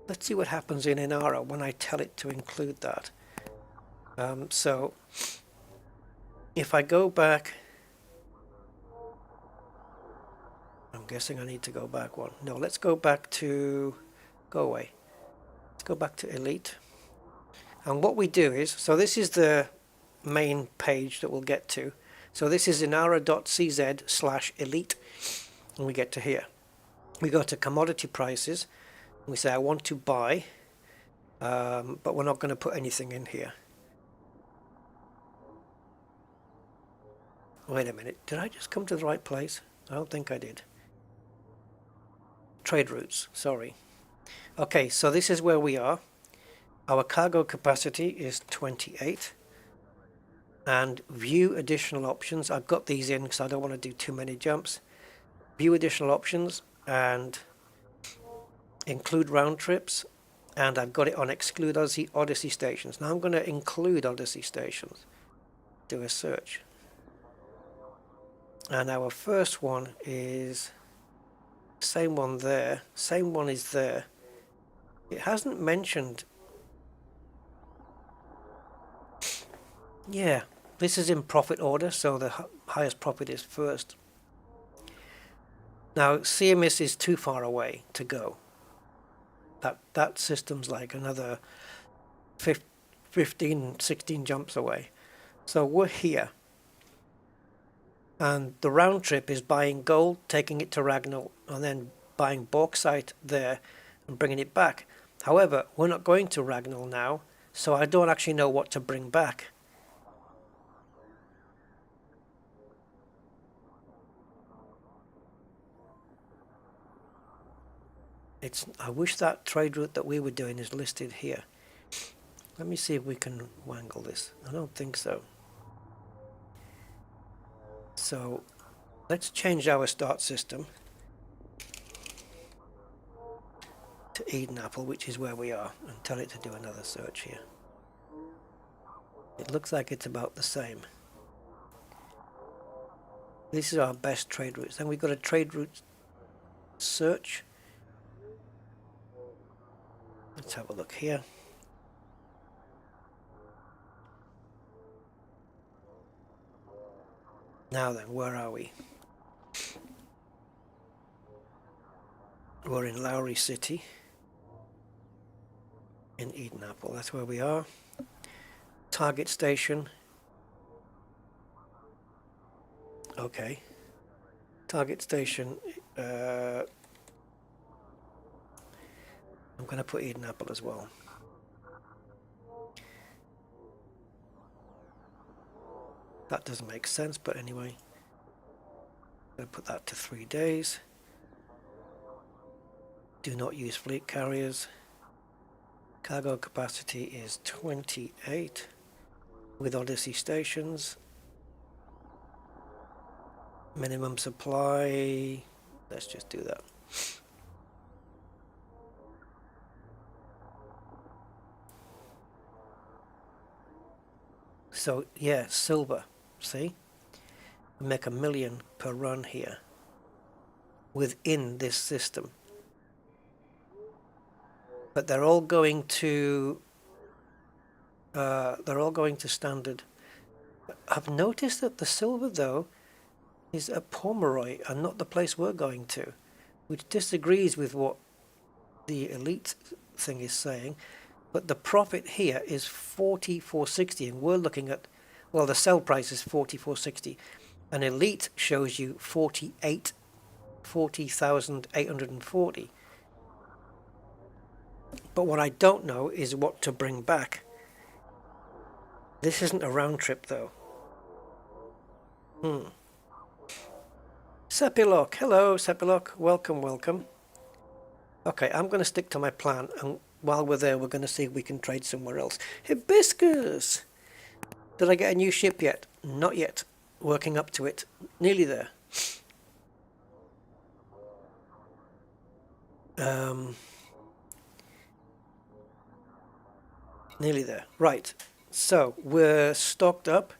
Let's see what happens in Inara when I tell it to include that. So if I go back, I'm guessing I need to go back one. No, let's go back to, go away. Let's go back to Elite. And what we do is, so this is the main page that we'll get to. So this is inara.cz/elite, and we get to here. We go to commodity prices, and we say I want to buy, but we're not going to put anything in here. Wait a minute, did I just come to the right place? I don't think I did. Trade routes, sorry. Okay, so this is where we are. Our cargo capacity is 28. And view additional options. I've got these in because I don't want to do too many jumps. View additional options and include round trips. And I've got it on exclude Odyssey stations. Now I'm going to include Odyssey stations. Do a search. And our first one is same one there. Same one is there. It hasn't mentioned. Yeah, this is in profit order, so the highest profit is first. Now, CMS is too far away to go. That system's like another 15, 16 jumps away. So we're here. And the round trip is buying gold, taking it to Ragnall, and then buying bauxite there and bringing it back. However, we're not going to Ragnall now, so I don't actually know what to bring back. I wish that trade route that we were doing is listed here. Let me see if we can wangle this. I don't think so. So let's change our start system to Eden Apple, which is where we are, and tell it to do another search here. It looks like it's about the same. This is our best trade routes. Then we've got a trade route search. Let's have a look here. Now then, where are we? We're in Lowry City, in Eden Apple. That's where we are. Target station. Okay. Target station. I'm going to put Eden Apple as well. That doesn't make sense, but anyway. I'm going to put that to 3 days. Do not use fleet carriers. Cargo capacity is 28 with Odyssey stations. Minimum supply. Let's just do that. So yeah, silver, see? We make $1 million per run here within this system. But they're all going to standard. I've noticed that the silver though is at Pomeroy and not the place we're going to, which disagrees with what the Elite thing is saying, but the profit here is 4460, and we're looking at, well, the sell price is 4460, and Elite shows you 40,840. But what I don't know is what to bring back. This isn't a round trip though. Sepilok, hello Sepilok, welcome, welcome. Okay, I'm going to stick to my plan, and while we're there, we're going to see if we can trade somewhere else. Hibiscus! Did I get a new ship yet? Not yet. Working up to it. Nearly there. Nearly there. Right. So, we're stocked up.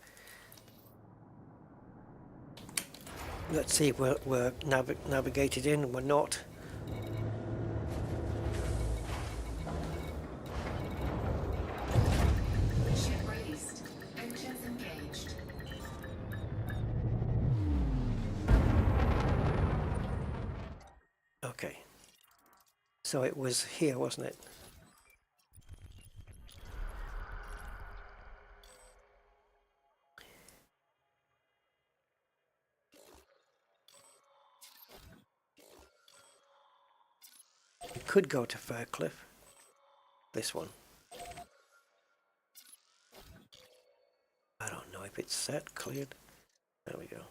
Let's see if we're navigated in. We're not. Ship released. Engines engaged. Okay. So it was here, wasn't it? We could go to Faircliff. This one. I don't know if it's set, cleared. There we go.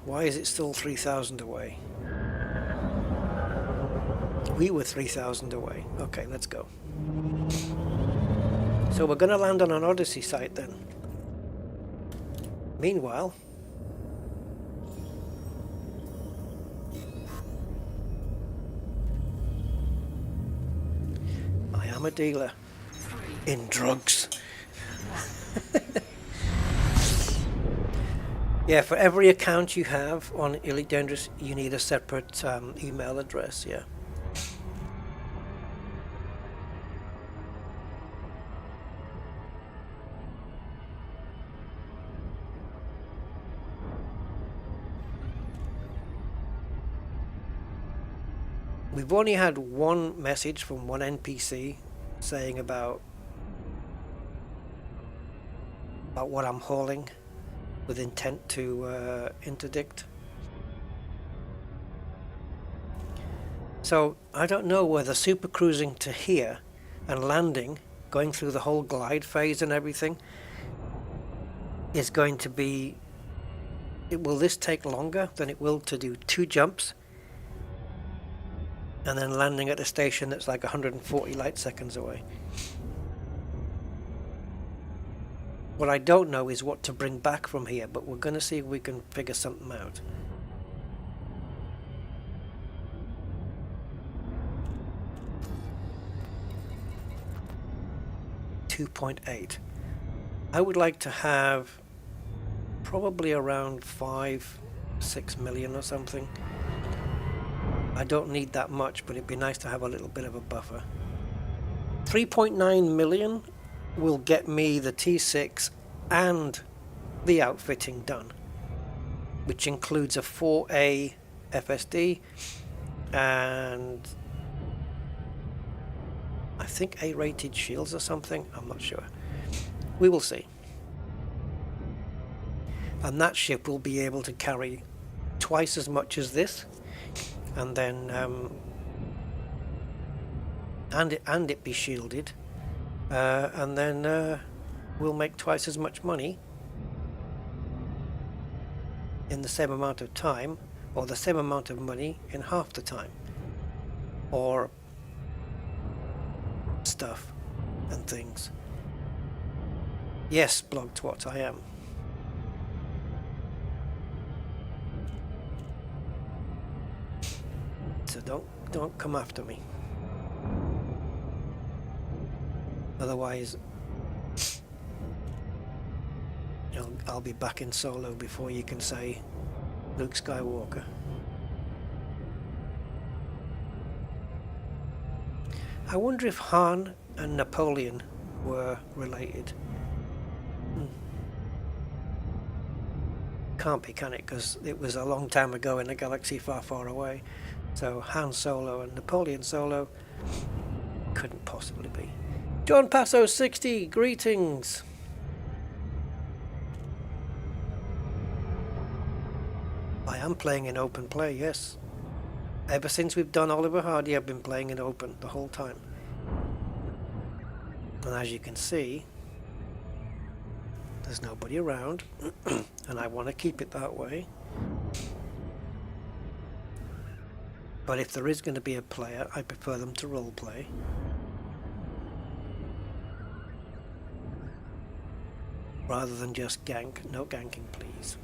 Why is it still 3,000 away? We were 3,000 away. Okay, let's go. So we're going to land on an Odyssey site then. Meanwhile, I am a dealer in drugs. Yeah, for every account you have on Elite Dangerous, you need a separate email address, yeah. We've only had one message from one NPC saying about what I'm hauling, with intent to interdict. So I don't know whether super cruising to here and landing, going through the whole glide phase and everything, is going to be, will this take longer than it will to do 2 jumps and then landing at a station that's like 140 light seconds away? What I don't know is what to bring back from here, but we're going to see if we can figure something out. $2.8. I would like to have probably around 5-6 million or something. I don't need that much, but it'd be nice to have a little bit of a buffer. 3.9 million will get me the T6 and the outfitting done, which includes a 4A FSD and I think A-rated shields or something. I'm not sure. We will see. And that ship will be able to carry twice as much as this, and then and it be shielded. And then we'll make twice as much money in the same amount of time, or the same amount of money in half the time, or stuff and things. Yes, blog twat, I am. So don't come after me. Otherwise, I'll be back in solo before you can say Luke Skywalker. I wonder if Han and Napoleon were related. can't be, can it? Because it was a long time ago in a galaxy far, far away. So Han Solo and Napoleon Solo couldn't possibly be. John Passo 60, greetings. I am playing in open play, yes. Ever since we've done Oliver Hardy, I've been playing in open the whole time. And as you can see, there's nobody around, and I want to keep it that way. But if there is going to be a player, I prefer them to role play. Rather than just gank. No ganking, please.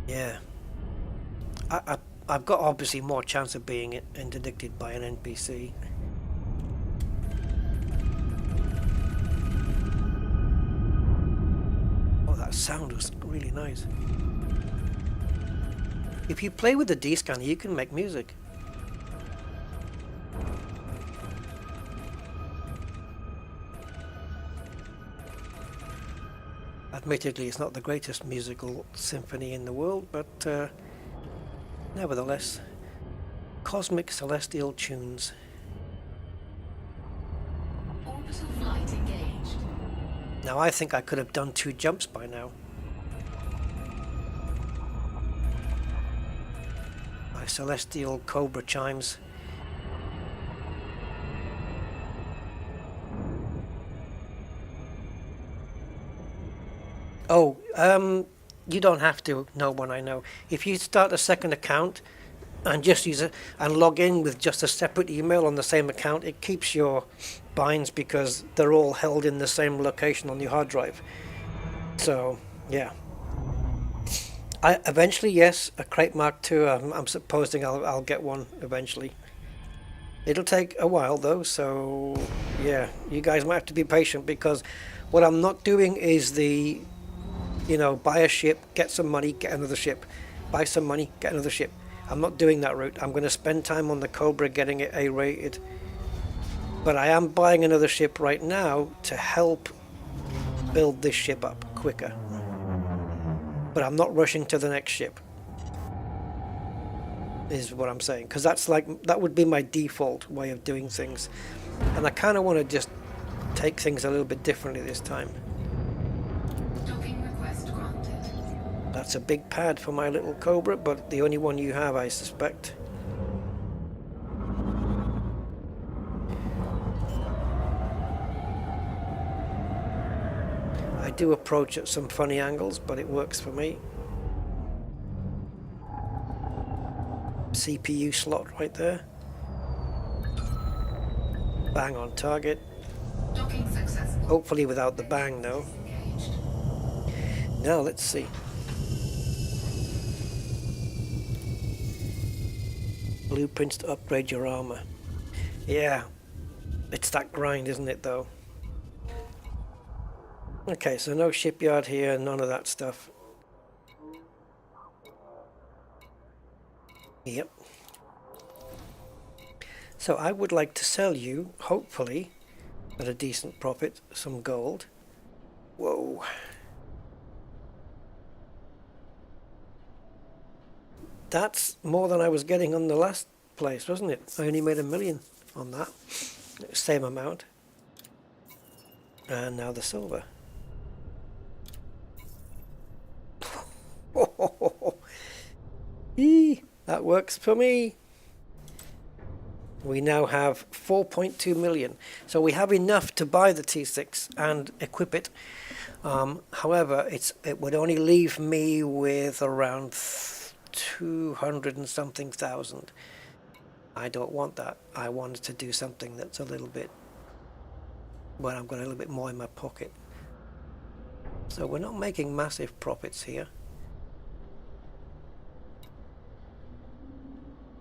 Yeah. I've got obviously more chance of being interdicted by an NPC. Oh, that sound was really nice. If you play with the D-scanner, you can make music. Admittedly, it's not the greatest musical symphony in the world, but nevertheless, cosmic celestial tunes. Orbital flight engaged. Now I think I could have done 2 jumps by now. My celestial Cobra chimes. Oh, you don't have to know what I know. If you start a second account and just use it and log in with just a separate email on the same account, it keeps your binds because they're all held in the same location on your hard drive. So, yeah. Eventually, yes, a Crate Mark II. I'm supposing I'll get one eventually. It'll take a while though, so yeah, you guys might have to be patient because what I'm not doing is the, you know, buy a ship, get some money, get another ship, buy some money, get another ship. I'm not doing that route. I'm going to spend time on the Cobra getting it A-rated. But I am buying another ship right now to help build this ship up quicker. But I'm not rushing to the next ship, is what I'm saying. Because that would be my default way of doing things. And I kind of want to just take things a little bit differently this time. Docking request granted. That's a big pad for my little Cobra, but the only one you have, I suspect. I do approach at some funny angles, but it works for me. CPU slot right there. Bang on target. Docking successful. Hopefully without the bang, though. Engaged. Now let's see. Blueprints to upgrade your armor. Yeah, it's that grind, isn't it, though? Okay, so no shipyard here, none of that stuff. Yep. So I would like to sell you, hopefully, at a decent profit, some gold. Whoa. That's more than I was getting on the last place, wasn't it? I only made $1 million on that. Same amount. And now the silver. That works for me. We now have 4.2 million. So we have enough to buy the T6 and equip it. However, it would only leave me with around 200 and something thousand. I don't want that. I wanted to do something that's a little bit, well, I've got a little bit more in my pocket. So we're not making massive profits here.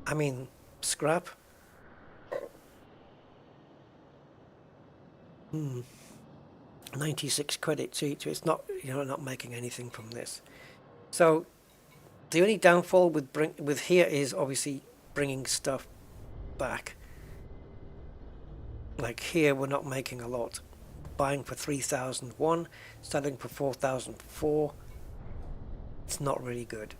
I mean, scrap. 96 credits each. It's not, you're not making anything from this. So the only downfall with here is obviously bringing stuff back. Like here, we're not making a lot. Buying for 3,001, selling for 4,004. It's not really good.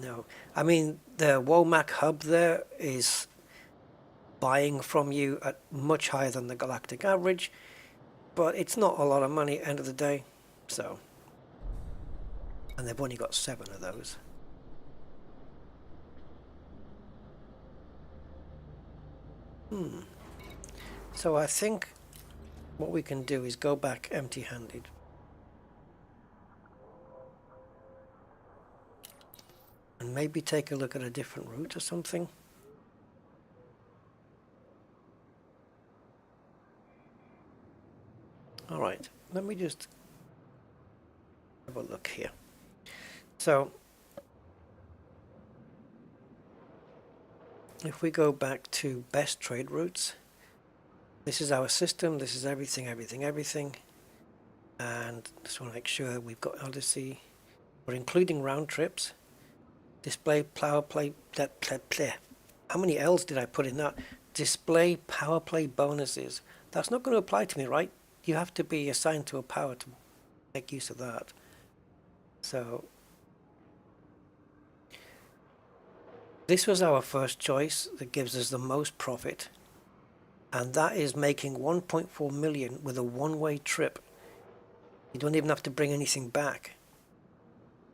No, I mean the Womack hub there is buying from you at much higher than the galactic average, but it's not a lot of money at the end of the day. So, and they've only got 7 of those. So I think what we can do is go back empty-handed. And maybe take a look at a different route or something. Alright, let me just have a look here. So, if we go back to best trade routes, this is our system, this is everything, and just want to make sure we've got Odyssey. We're including round trips, display, power play, how many L's did I put in that? Display power play bonuses. That's not going to apply to me, right? You have to be assigned to a power to make use of that. So this was our first choice that gives us the most profit, and that is making 1.4 million with a one-way trip. You don't even have to bring anything back.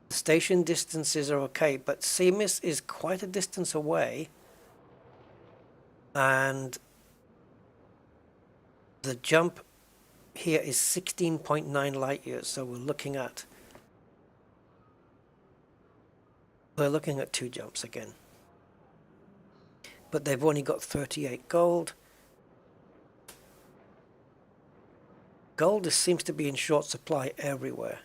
The station distances are okay, but CMIS is quite a distance away, and the jump here is 16.9 light years, so we're looking at 2 jumps again. But they've only got 38 gold. Gold seems to be in short supply everywhere.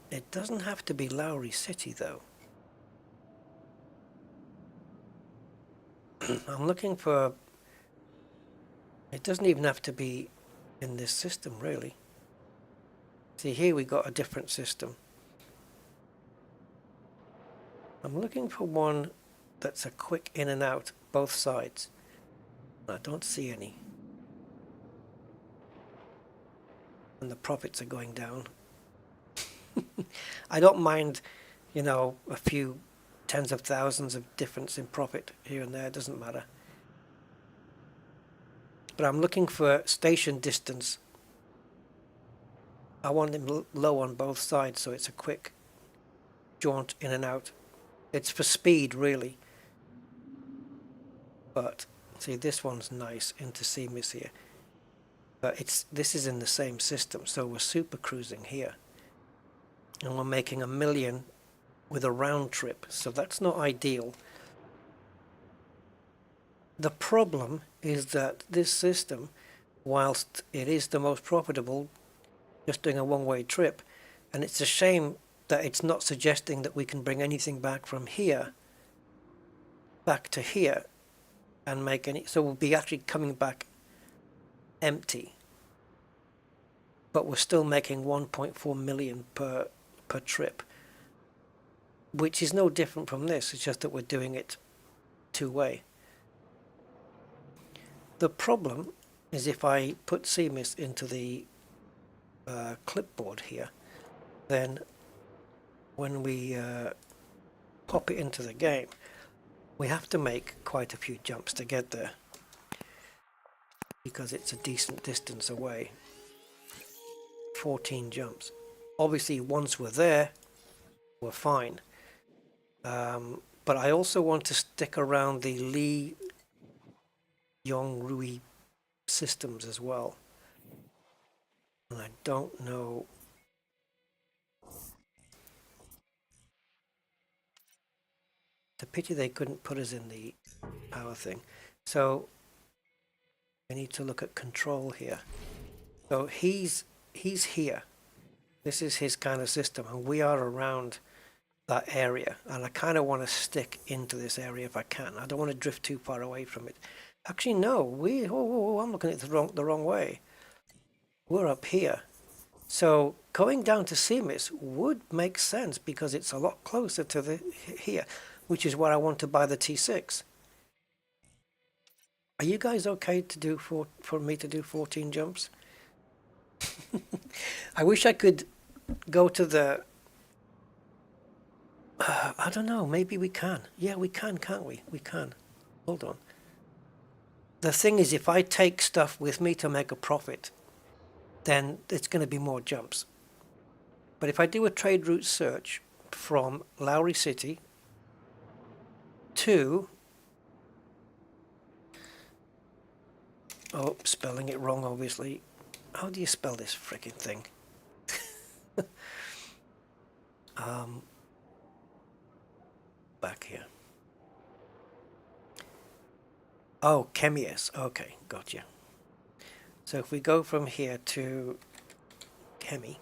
It doesn't have to be Lowry City though. I'm looking for... It doesn't even have to be in this system really. See, here we got a different system. I'm looking for one that's a quick in and out both sides. I don't see any. And the profits are going down. I don't mind, you know, a few tens of thousands of difference in profit here and there, it doesn't matter. But I'm looking for station distance. I want them low on both sides, so it's a quick jaunt in and out. It's for speed, really. But, see, this one's nice into CMIS here. But this is in the same system, so we're super cruising here. And we're making 1 million with a round trip, so that's not ideal. The problem is that this system, whilst it is the most profitable, just doing a one-way trip, and it's a shame that it's not suggesting that we can bring anything back from here back to here and make any, so we'll be actually coming back empty, but we're still making 1.4 million per trip, which is no different from this. It's just that we're doing it two-way. The problem is if I put CMIS into the clipboard here, then when we pop it into the game, we have to make quite a few jumps to get there because it's a decent distance away. 14 jumps. Obviously once we're there, we're fine. But I also want to stick around the Li Yongrui systems as well. And I don't know. It's a pity they couldn't put us in the power thing. So I need to look at control here. So he's here. This is his kind of system, and we are around that area, and I kind of want to stick into this area if I can. I don't want to drift too far away from it. Actually, no, I'm looking at it the wrong way. We're up here, So going down to CMIS would make sense because it's a lot closer to the here, which is where I want to buy the T6. Are you guys okay to do for me to do 14 jumps? I wish I could go to the I don't know, maybe we can. Yeah, we can, can't we? We can. Hold on. The thing is, if I take stuff with me to make a profit, then it's going to be more jumps. But if I do a trade route search from Lowry City to... Oh, spelling it wrong, obviously. How do you spell this freaking thing? Back here. Oh, Chemius. Okay, gotcha. So if we go from here to Chemi,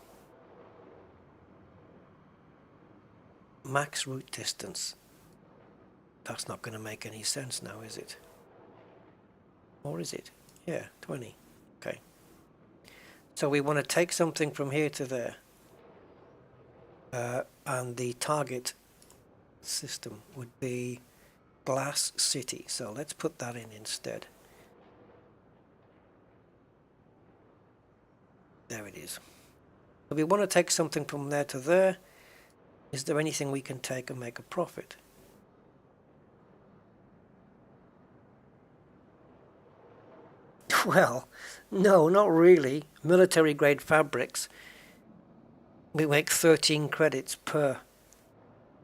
max route distance. That's not going to make any sense now, is it? Or is it? Yeah, 20. Okay. So we want to take something from here to there. And the target system would be Glass City. So let's put that in instead. There it is. So we want to take something from there to there. Is there anything we can take and make a profit? Well, no, not really. Military grade fabrics. We make 13 credits per.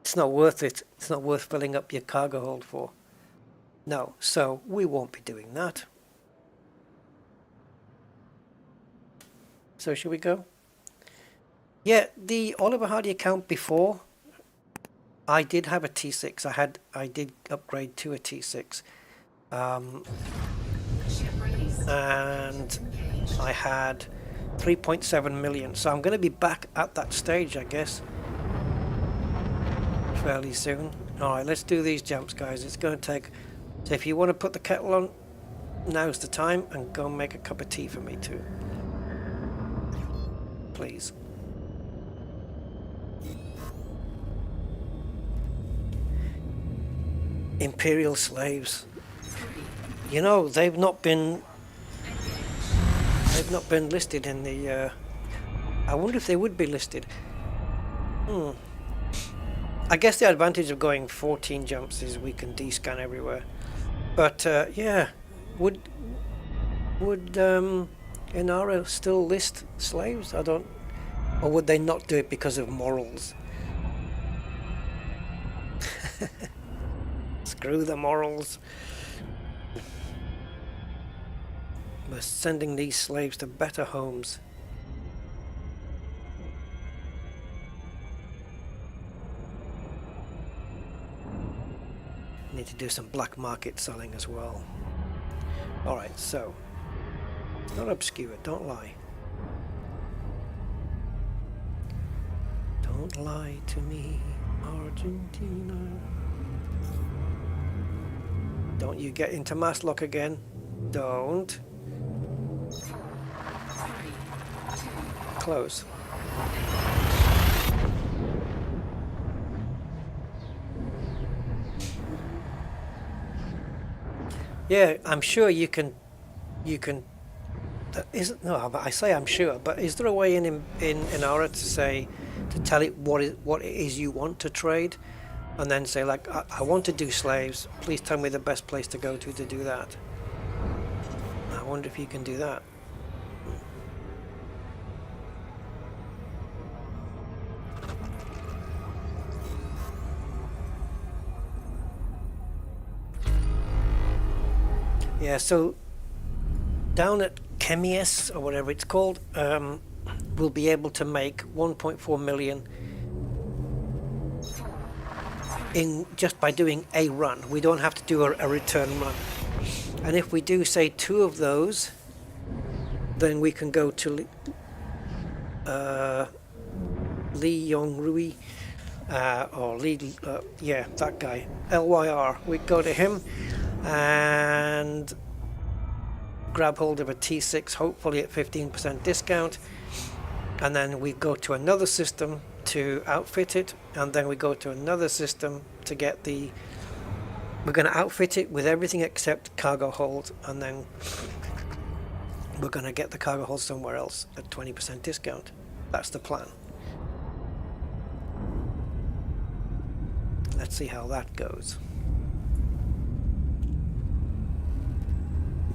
It's not worth it. It's not worth filling up your cargo hold for. No, so we won't be doing that. So should we go? Yeah, the Oliver Hardy account before, I did have a T6. I did upgrade to a T6. And I had 3.7 million. So I'm going to be back at that stage, I guess, fairly soon. Alright, let's do these jumps, guys. It's going to take... So if you want to put the kettle on, now's the time, and go make a cup of tea for me too. Please. Imperial slaves. You know, they've not been listed in the I wonder if they would be listed. I guess the advantage of going 14 jumps is we can descan everywhere. But yeah, would Inara still list slaves? I don't, or would they not do it because of morals? Screw the morals. We're sending these slaves to better homes. Need to do some black market selling as well. Alright, so not obscure, don't lie. Don't lie to me, Argentina. Don't you get into mass lock again. Don't. Close. Yeah, I'm sure you can. No, I say I'm sure, but is there a way in Inara to say, to tell it what it is you want to trade, and then say like, I want to do slaves. Please tell me the best place to go to do that. I wonder if you can do that. Yeah, so down at Chemius, or whatever it's called, we'll be able to make 1.4 million in just by doing a run. We don't have to do a return run. And if we do, say, 2 of those, then we can go to Lee Yong-Rui, or Lee, yeah, that guy, LYR. We go to him and grab hold of a T6, hopefully at 15% discount, and then we go to another system to outfit it, and then we go to another system to get the... We're going to outfit it with everything except cargo hold, and then we're going to get the cargo hold somewhere else at 20% discount. That's the plan. Let's see how that goes.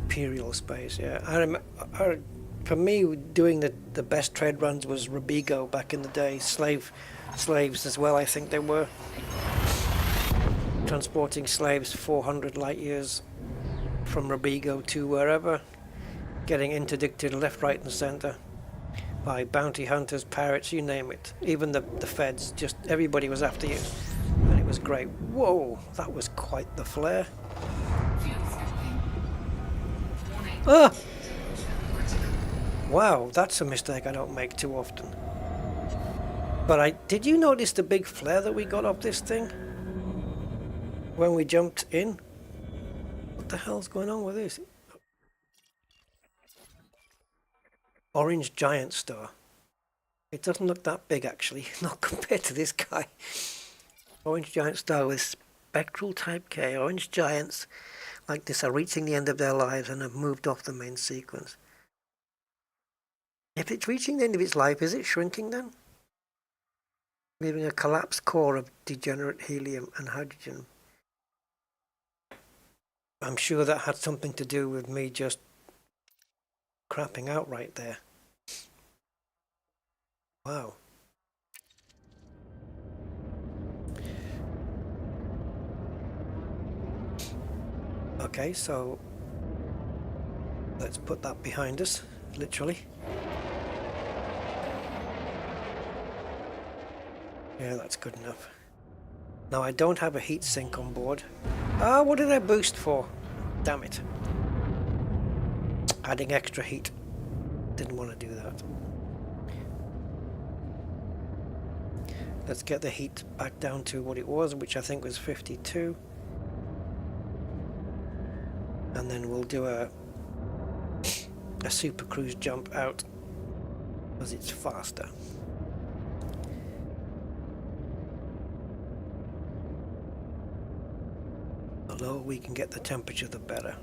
Imperial space, yeah. For me, doing the best trade runs was Robigo back in the day. Slaves as well, I think they were. Transporting slaves 400 light years from Robigo to wherever. Getting interdicted left, right and centre by bounty hunters, pirates, you name it. Even the feds, just everybody was after you. And it was great. Whoa, that was quite the flare. Ah! Wow, that's a mistake I don't make too often. But did you notice the big flare that we got off this thing? When we jumped in? What the hell's going on with this? Orange giant star. It doesn't look that big actually, not compared to this guy. Orange giant star with spectral type K. Orange giants like this are reaching the end of their lives and have moved off the main sequence. If it's reaching the end of its life, is it shrinking then? Leaving a collapsed core of degenerate helium and hydrogen. I'm sure that had something to do with me just crapping out right there. Wow. Okay, so let's put that behind us, literally. Yeah, that's good enough. Now I don't have a heat sink on board. Ah, what did I boost for? Damn it. Adding extra heat. Didn't want to do that. Let's get the heat back down to what it was, which I think was 52. And then we'll do a super cruise jump out because it's faster. The lower we can get the temperature, the better.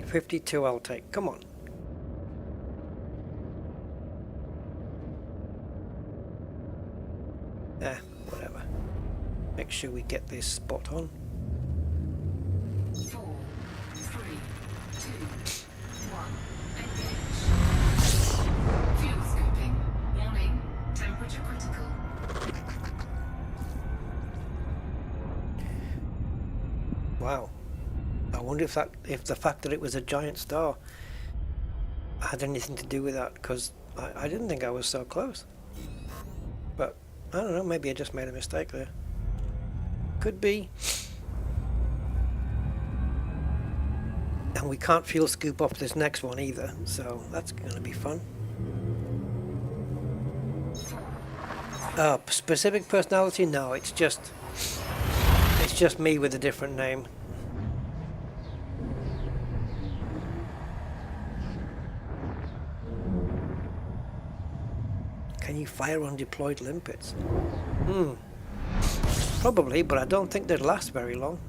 52 I'll take. Come on. Whatever. Make sure we get this spot on. 4, 3, 2, 1, engage. Fuel scooping. Warning, temperature critical. Wow. I wonder if the fact that it was a giant star had anything to do with that, because I didn't think I was so close. But I don't know, maybe I just made a mistake there. Could be. And we can't fuel scoop off this next one either, so that's going to be fun. Specific personality? No, it's just me with a different name. Can you fire on deployed limpets? Probably, but I don't think they'd last very long.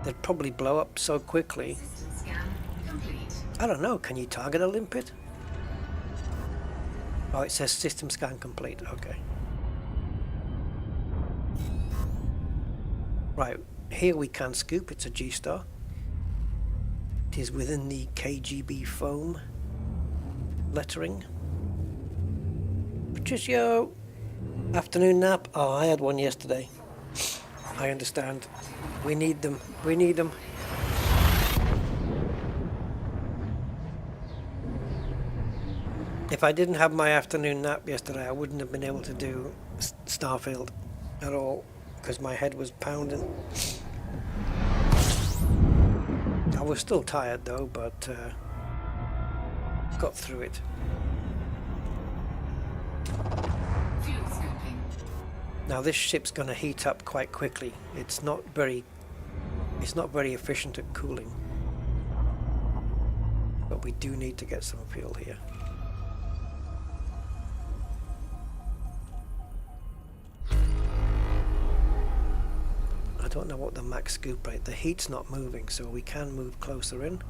They'd probably blow up so quickly. Scan complete. I don't know, can you target a limpet? Oh, it says system scan complete, okay. Right, here we can scoop, it's a G-star. It is within the KGB foam lettering. Patricio! Afternoon nap? Oh, I had one yesterday. I understand. We need them. We need them. If I didn't have my afternoon nap yesterday, I wouldn't have been able to do Starfield at all, because my head was pounding. I was still tired though, but got through it. Fuel scooping. Now this ship's going to heat up quite quickly. It's not very efficient at cooling. But we do need to get some fuel here. Don't know what the max scoop rate. The heat's not moving, so we can move closer in.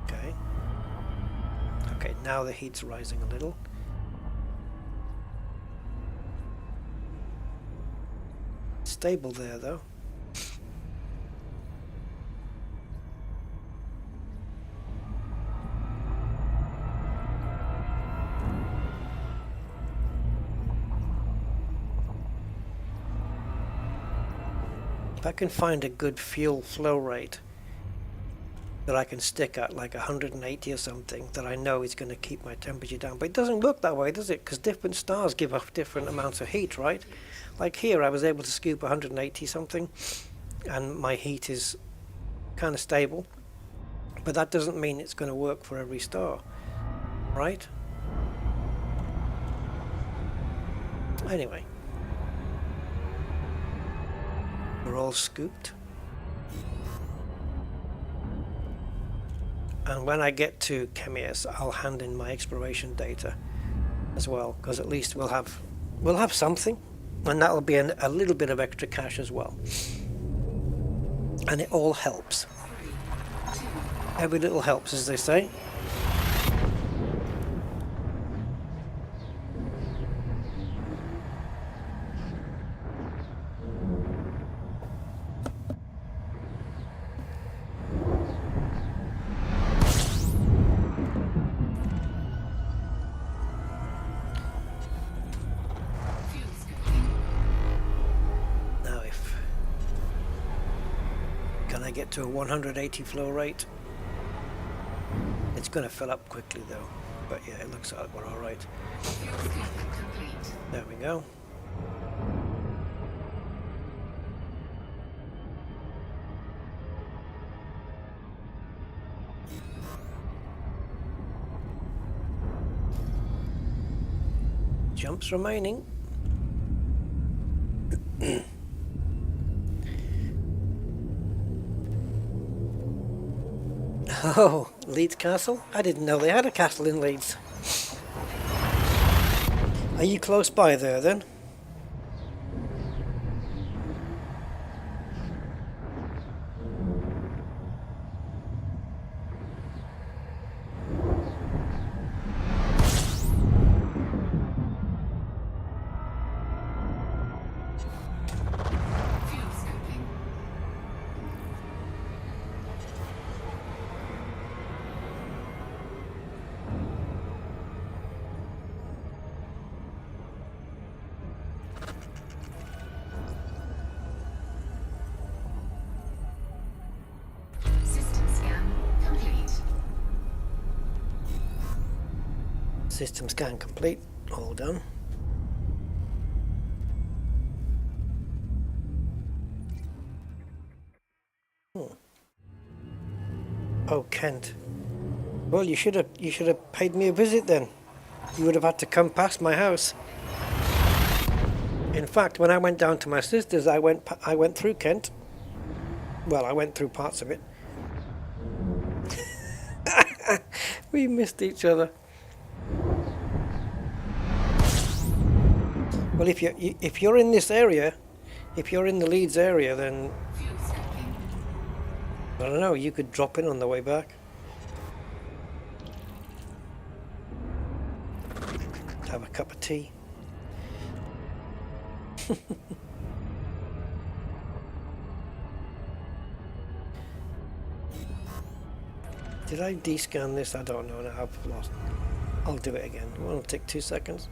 Okay. Okay, now the heat's rising a little. Stable there though. If I can find a good fuel flow rate that I can stick at, like 180 or something, that I know is going to keep my temperature down. But it doesn't work that way, does it? Because different stars give off different amounts of heat, right? Like here, I was able to scoop 180 something, and my heat is kind of stable. But that doesn't mean it's going to work for every star, right? Anyway. We're all scooped. And when I get to Chemius, I'll hand in my exploration data as well, because at least we'll have something, and that'll be a little bit of extra cash as well. And it all helps. Every little helps, as they say. Get to a 180 flow rate. It's going to fill up quickly though, but yeah, it looks like we're all right. There we go. Jumps remaining. Oh, Leeds Castle? I didn't know they had a castle in Leeds. Are you close by there then? System scan complete, all done. Oh, Kent. Well, you should have paid me a visit then. You would have had to come past my house. In fact, when I went down to my sister's, I went through Kent. Well, I went through parts of it. We missed each other. Well, if you're in this area, if you're in the Leeds area, then I don't know. You could drop in on the way back. Have a cup of tea. Did I descan this? I don't know. Now I've lost. I'll do it again. It won't take 2 seconds.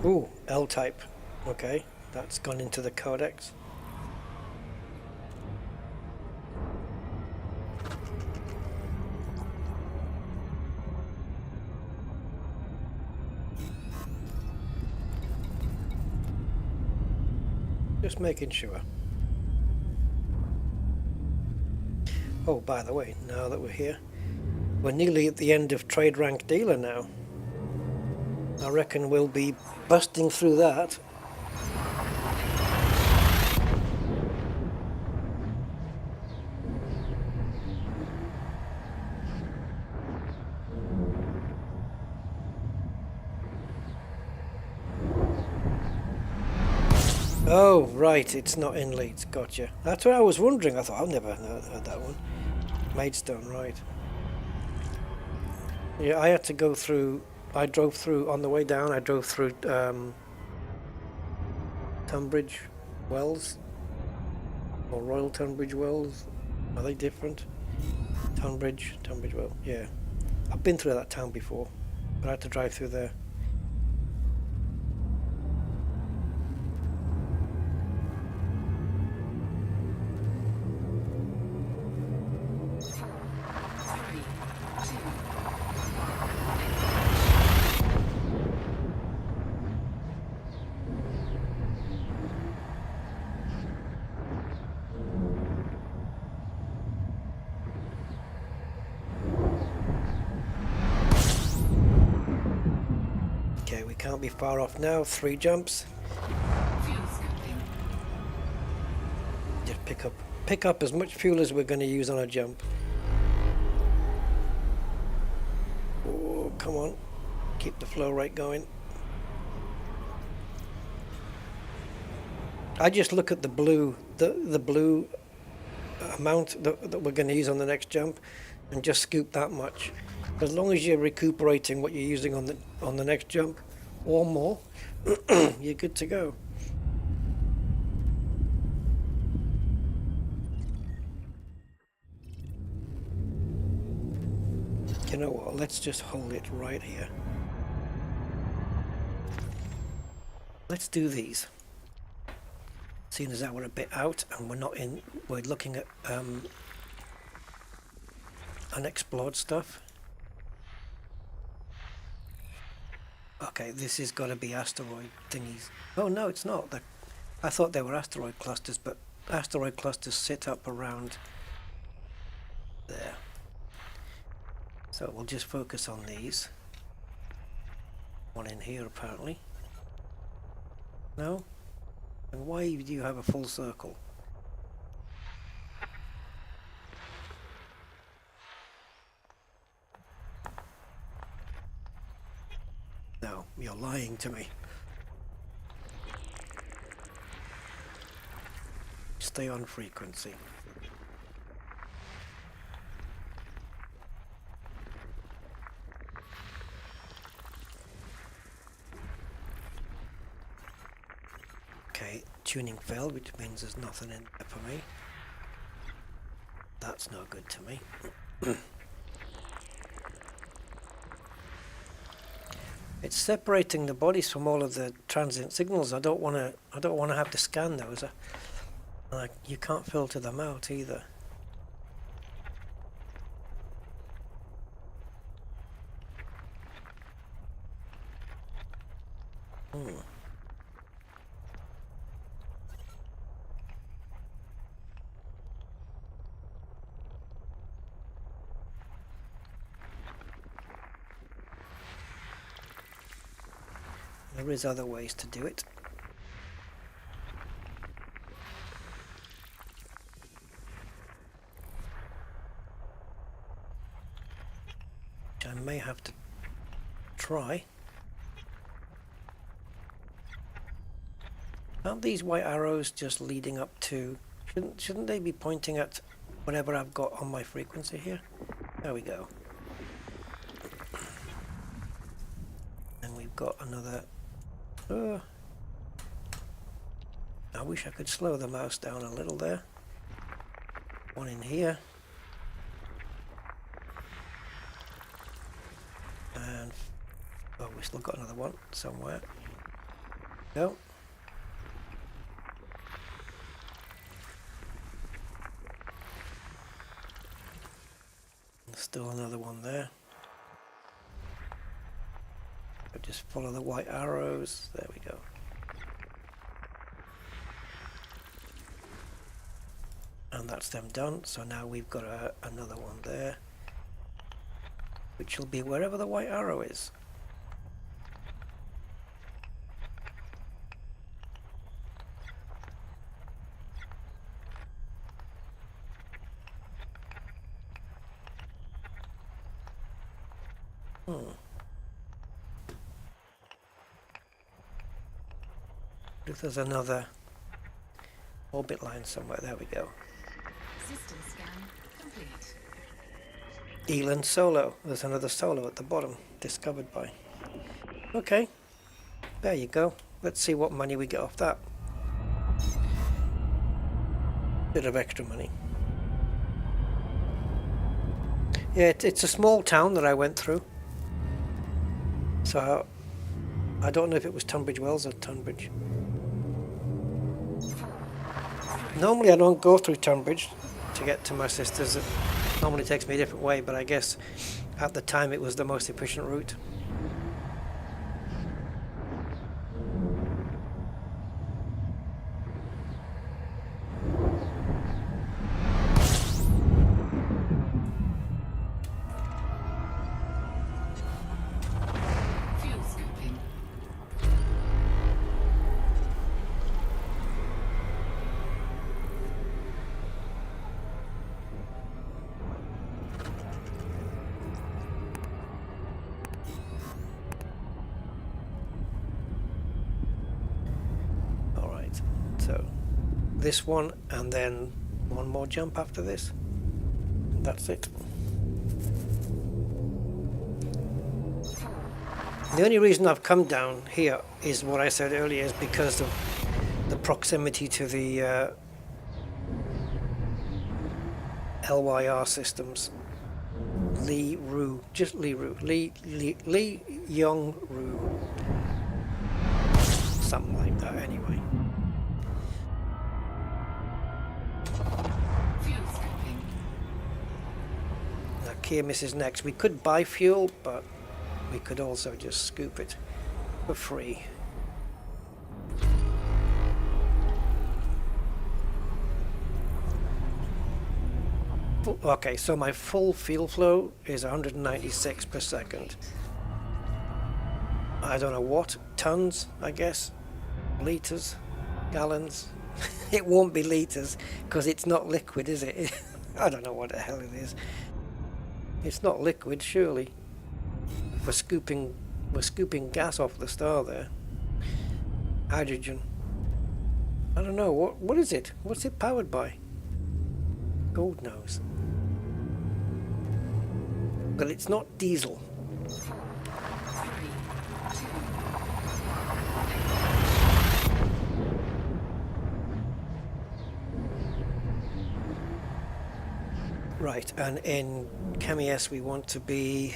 Ooh, L type. Okay, that's gone into the codecs. Just making sure. Oh, by the way, now that we're here, we're nearly at the end of trade rank dealer now. I reckon we'll be busting through that. Oh, right, it's not in Leeds, gotcha. That's what I was wondering. I thought, I've never heard that one. Maidstone, right. Yeah, I had to go through, I drove through, on the way down, I drove through Tunbridge Wells, or Royal Tunbridge Wells. Are they different? Tunbridge Wells, yeah. I've been through that town before, but I had to drive through there. Okay, we can't be far off now. 3 jumps. Just pick up as much fuel as we're going to use on a jump. Oh, come on. Keep the flow rate going. I just look at the blue amount that we're going to use on the next jump and just scoop that much. As long as you're recuperating what you're using on the next jump or more, you're good to go. You know what, let's just hold it right here. Let's do these. Seeing as that we're a bit out and we're looking at unexplored stuff. Okay, this has got to be asteroid thingies. Oh no, it's not. I thought they were asteroid clusters, but asteroid clusters sit up around there. So we'll just focus on these. One in here apparently. No? And why do you have a full circle? No, you're lying to me. Stay on frequency. Okay, tuning failed, which means there's nothing in there for me. That's no good to me. It's separating the bodies from all of the transient signals. I don't want to have to scan those. You can't filter them out either. There is other ways to do it. Which I may have to try. Aren't these white arrows just leading up to... Shouldn't they be pointing at whatever I've got on my frequency here? There we go. And we've got another... I wish I could slow the mouse down a little there. One in here. And oh, we still got another one somewhere. No. Still another one there. But just follow the white arrows. There we go. And that's them done. So now we've got another one there, which will be wherever the white arrow is. If there's another orbit line somewhere, there we go. System scan complete. Eland Solo. There's another Solo at the bottom, discovered by. Okay, there you go. Let's see what money we get off that. Bit of extra money. Yeah, it's a small town that I went through. So I don't know if it was Tunbridge Wells or Tunbridge. Normally I don't go through Tunbridge to get to my sister's. It normally takes me a different way, but I guess at the time it was the most efficient route. Fuel scooping. So this one and then one more jump after this. That's it. The only reason I've come down here is what I said earlier, is because of the proximity to the LYR systems. Lee Young Rue. Something like that anyway. Fuel scooping. Now Kearmis is next. We could buy fuel, but we could also just scoop it for free. Okay, so my full fuel flow is 196 per second. I don't know what, tons, I guess, litres, gallons. It won't be litres because it's not liquid, is it? I don't know what the hell it is. It's not liquid, surely. We're scooping gas off the star there. Hydrogen. I don't know, what is it? What's it powered by? God knows. But it's not diesel. 4, 3, 2. Right, and in ChemES we want to be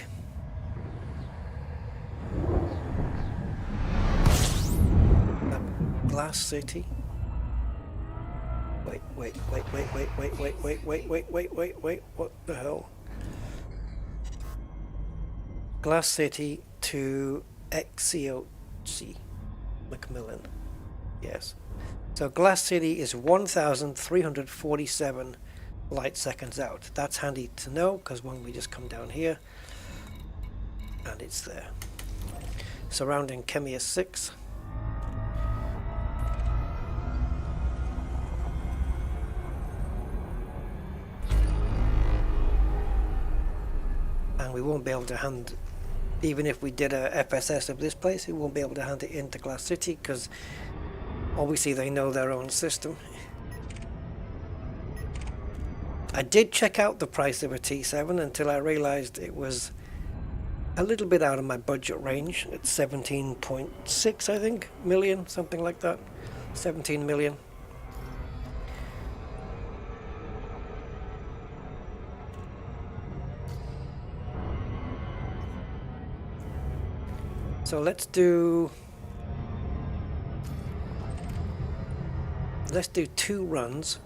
Glass City. Wait, what the hell? Glass City to XCOC Macmillan. Yes. So Glass City is 1,347 light seconds out. That's handy to know because when we just come down here and it's there. Surrounding ChemES 6. And we won't be able to hand, even if we did a FSS of this place, we won't be able to hand it into Glass City because obviously they know their own system. I did check out the price of a T7 until I realized it was a little bit out of my budget range. It's 17.6, I think, million, something like that. 17 million. So let's do let's do 2 runs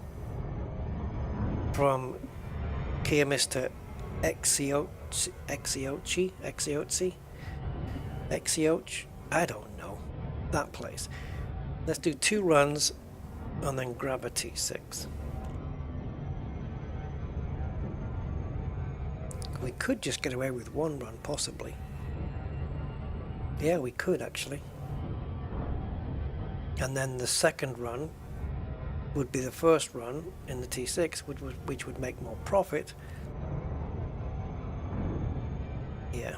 from Kiamis to Exiochi, I don't know, that place. Let's do 2 runs and then grab a T6. We could just get away with 1 run, possibly. Yeah, we could actually. And then the second run would be the first run in the T6, which would make more profit. Yeah.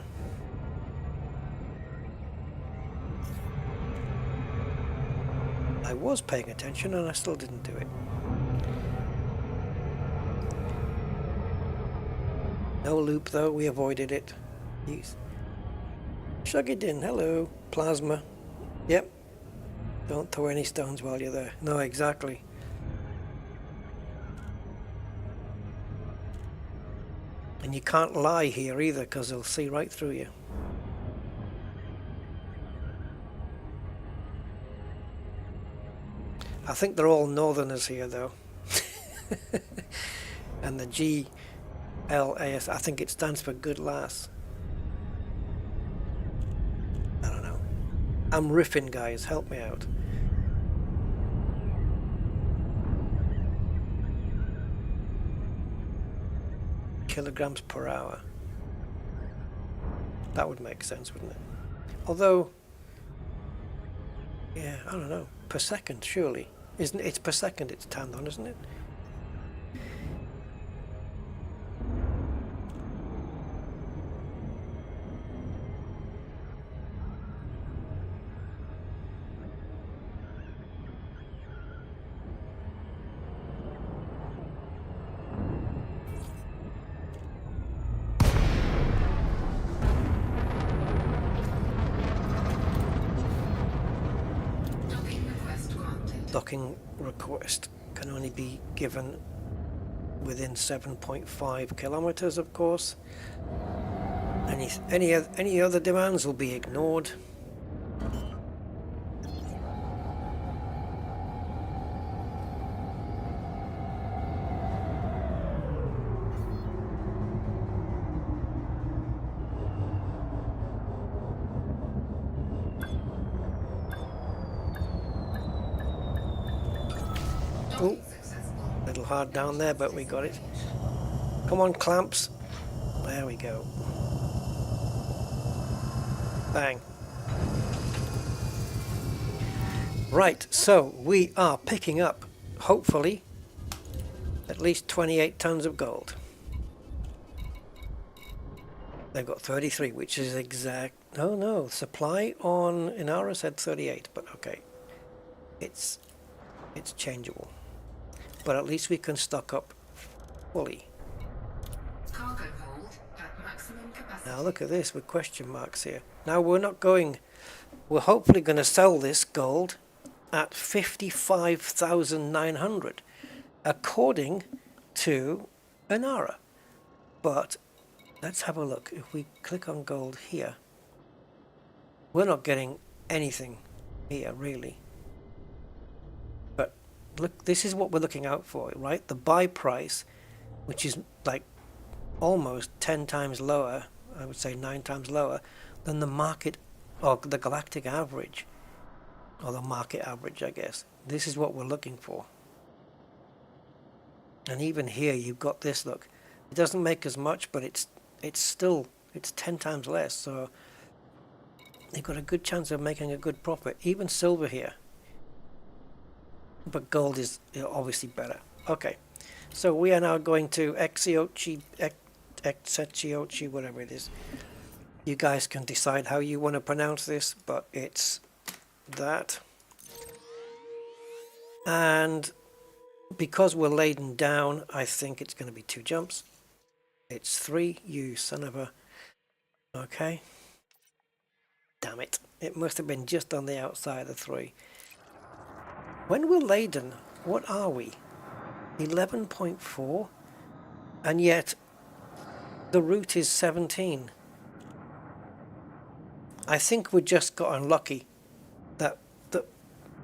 I was paying attention and I still didn't do it. No loop though, we avoided it. Shug it in, hello, plasma. Yep. Don't throw any stones while you're there. No, exactly. And you can't lie here either, because they'll see right through you. I think they're all northerners here though. And the GLAS, I think it stands for good lass. I don't know. I'm riffing, guys, help me out. Kilograms per hour. That would make sense, wouldn't it? Although, yeah, I don't know. Per second, surely. Isn't it? It's per second it's turned on, isn't it? Docking request can only be given within 7.5 kilometers, of course. Any other demands will be ignored. Oh, a little hard down there, but we got it. Come on, clamps. There we go. Bang. Right, so we are picking up, hopefully, at least 28 tons of gold. They've got 33, which is exact. No, supply on Inara said 38, but okay. It's changeable. But at least we can stock up fully. Cargo hold at maximum capacity. Now look at this with question marks here. Now we're hopefully going to sell this gold at 55,900 according to Inara. But let's have a look. If we click on gold here, we're not getting anything here really. But look, this is what we're looking out for, right? The buy price, which is like almost 10 times lower, I would say 9 times lower than the market or the galactic average, or the market average, I guess. This is what we're looking for. And even here you've got this, look. It doesn't make as much, but it's 10 times less, so you've got a good chance of making a good profit. Even silver here. But gold is obviously better. Okay, so we are now going to Exiochi, whatever it is. You guys can decide how you want to pronounce this, but it's that. And because we're laden down, I think it's going to be 2 jumps. It's 3, you son of a... Okay. Damn it. It must have been just on the outside of 3. When we're laden, what are we? 11.4? And yet, the route is 17. I think we just got unlucky that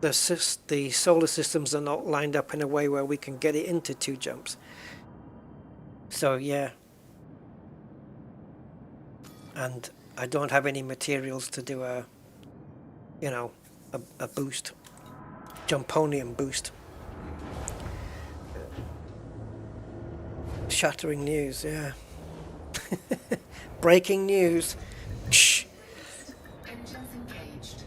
the solar systems are not lined up in a way where we can get it into 2 jumps. So yeah, and I don't have any materials to do a, you know, a boost, jumponium boost. Shattering news, yeah. Breaking news. Shh. Engines engaged.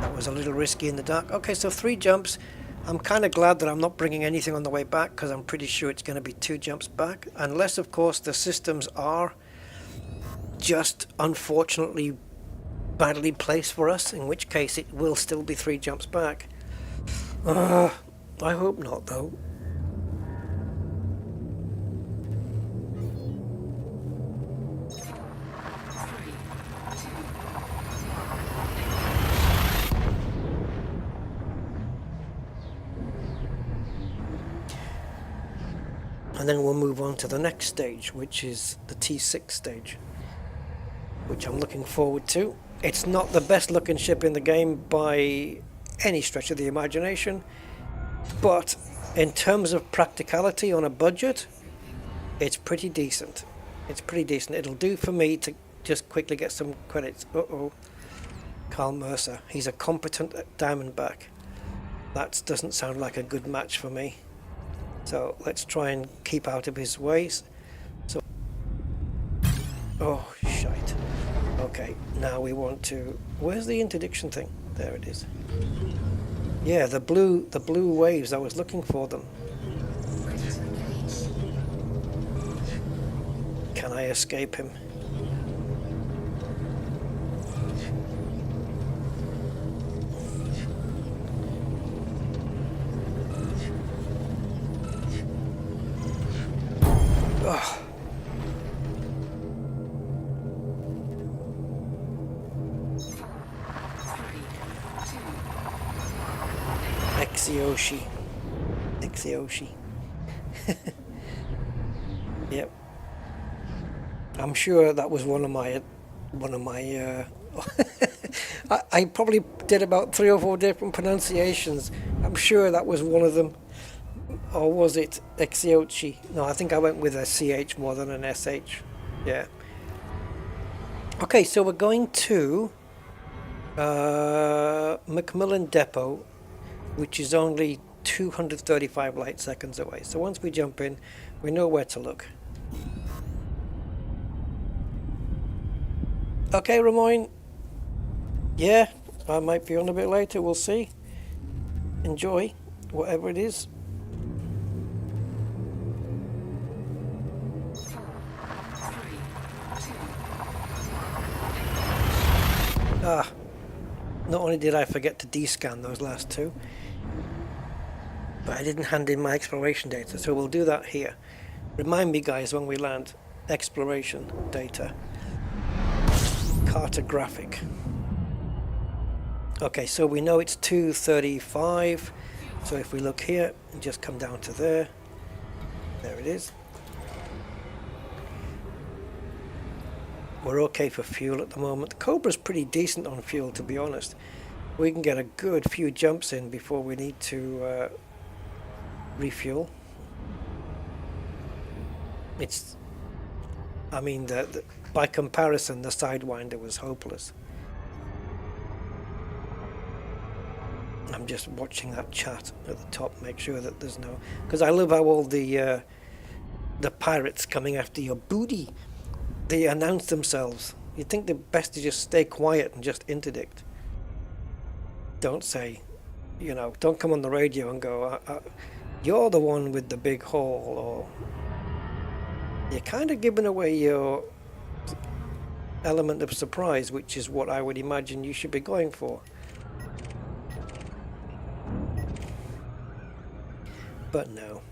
That was a little risky in the dark. Okay, so 3 jumps. I'm kind of glad that I'm not bringing anything on the way back, because I'm pretty sure it's going to be 2 jumps back. Unless, of course, the systems are just unfortunately badly placed for us, in which case it will still be 3 jumps back. I hope not, though. And then we'll move on to the next stage, which is the T6 stage, which I'm looking forward to. It's not the best looking ship in the game by any stretch of the imagination, but in terms of practicality on a budget, it's pretty decent. It's pretty decent. It'll do for me to just quickly get some credits. Carl Mercer. He's a competent Diamondback. That doesn't sound like a good match for me. So let's try and keep out of his ways. So, oh shite. Okay, now we want to. Where's the interdiction thing? There it is. Yeah, the blue waves. I was looking for them. Can I escape him? Oh. Exioshi. Yep. I'm sure that was one of my I probably did about 3 or 4 different pronunciations. I'm sure that was one of them. Or was it Exiochi? No, I think I went with a CH more than an SH. Yeah. Okay, so we're going to Macmillan Depot, which is only 235 light seconds away. So once we jump in, we know where to look. Okay, Ramoyne. Yeah, I might be on a bit later, we'll see. Enjoy, whatever it is. Not only did I forget to descan those last 2, but I didn't hand in my exploration data, so we'll do that here. Remind me, guys, when we land. Exploration data. Cartographic. Okay, so we know it's 235, so if we look here and just come down to there it is. We're okay for fuel at the moment. The Cobra's pretty decent on fuel, to be honest. We can get a good few jumps in before we need to refuel. It's, I mean, by comparison, the Sidewinder was hopeless. I'm just watching that chat at the top, make sure that there's no, because I love how all the pirates coming after your booty, they announce themselves. You'd think the best to just stay quiet and just interdict. Don't say, you know, don't come on the radio and go, you're the one with the big haul, or you're kind of giving away your element of surprise, which is what I would imagine you should be going for. But no.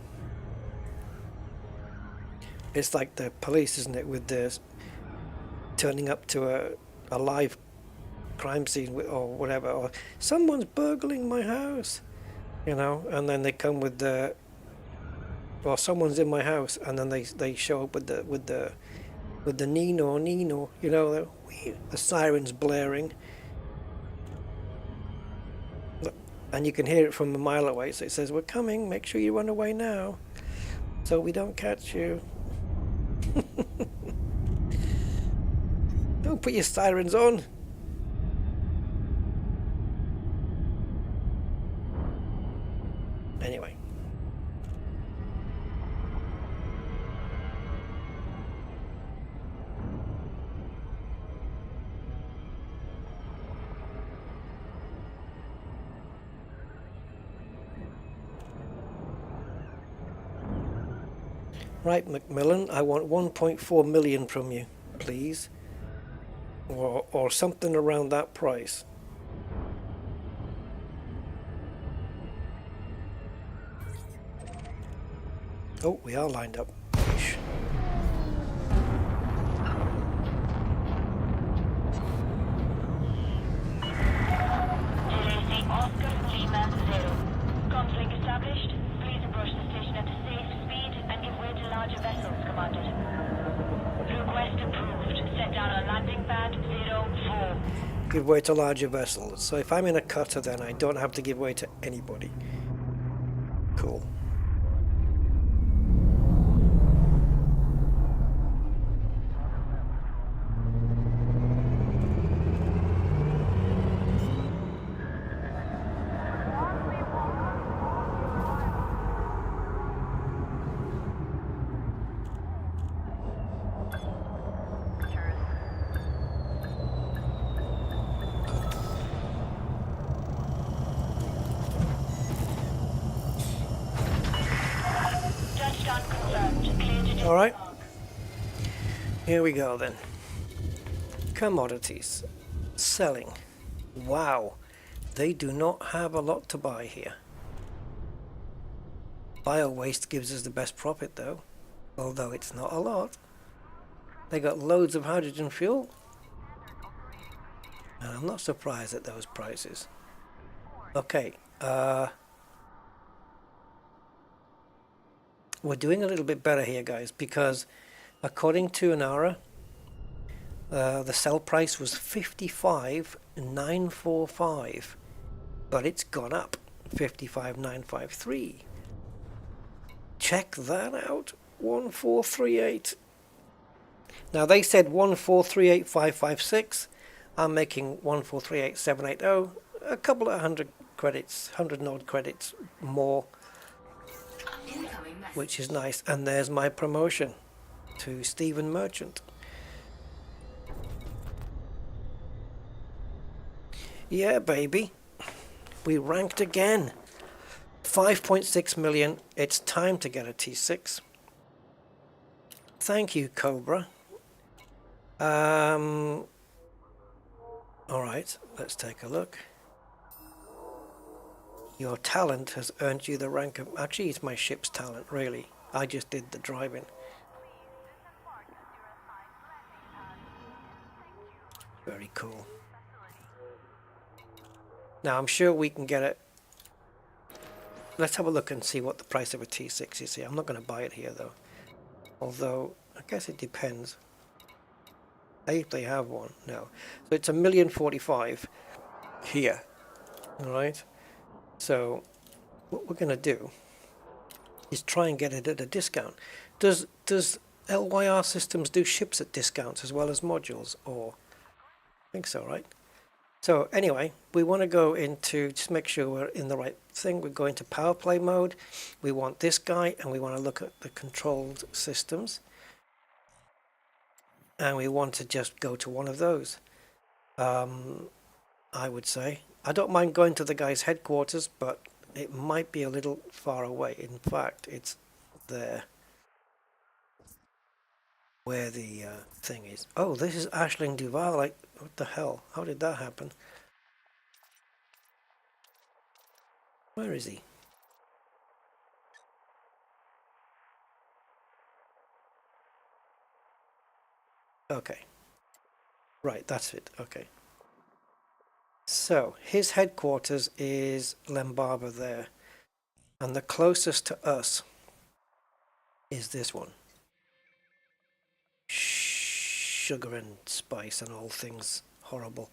It's like the police, isn't it, with the turning up to a live crime scene or whatever, or someone's burgling my house, you know, and then they come with the or someone's in my house, and then they show up with the Nino, you know, the sirens blaring, and you can hear it from a mile away. So it says, "We're coming. Make sure you run away now, so we don't catch you." Don't put your sirens on. Anyway. Right, Macmillan, I want 1.4 million from you, please. Or something around that price. Oh, we are lined up. Ish. LAC Oscar Lima 0. Conflict established. Please approach the station at a safe speed and give way to larger vessels, Commander. Request approved. Set down on landing pad 04. Give way to larger vessels. So if I'm in a cutter, then I don't have to give way to anybody. Cool. All right, here we go then. Commodities, selling. Wow, they do not have a lot to buy here. Bio waste gives us the best profit though, although it's not a lot. They got loads of hydrogen fuel, and I'm not surprised at those prices. Okay, we're doing a little bit better here, guys, because according to Anara, the sell price was 55,945, but it's gone up 55,953. Check that out, 1438. Now they said 1438556. I'm making 1438780. A couple of 100 credits, 100 odd credits more, which is nice. And there's my promotion to Stephen Merchant. Yeah, baby, we ranked again. 5.6 million. It's time to get a T6. Thank you, Cobra. All right, let's take a look. Your talent has earned you the rank of... Actually, it's my ship's talent, really. I just did the driving. Very cool. Now, I'm sure we can get it. Let's have a look and see what the price of a T6 is here. I'm not going to buy it here, though. Although, I guess it depends. If they have one. No. So it's 1,045,000 here. Alright. So what we're going to do is try and get it at a discount. Does LYR Systems do ships at discounts as well as modules? Or I think so, right? So anyway, we want to go into, just make sure we're in the right thing. We're going to power play mode. We want this guy, and we want to look at the controlled systems. And we want to just go to one of those. I would say. I don't mind going to the guy's headquarters, but it might be a little far away. In fact, it's there. Where the thing is. Oh, this is Aisling Duval. Like, what the hell? How did that happen? Where is he? Okay. Right, that's it. Okay. So, his headquarters is Lembaba there. And the closest to us is this one. Sugar and spice and all things horrible.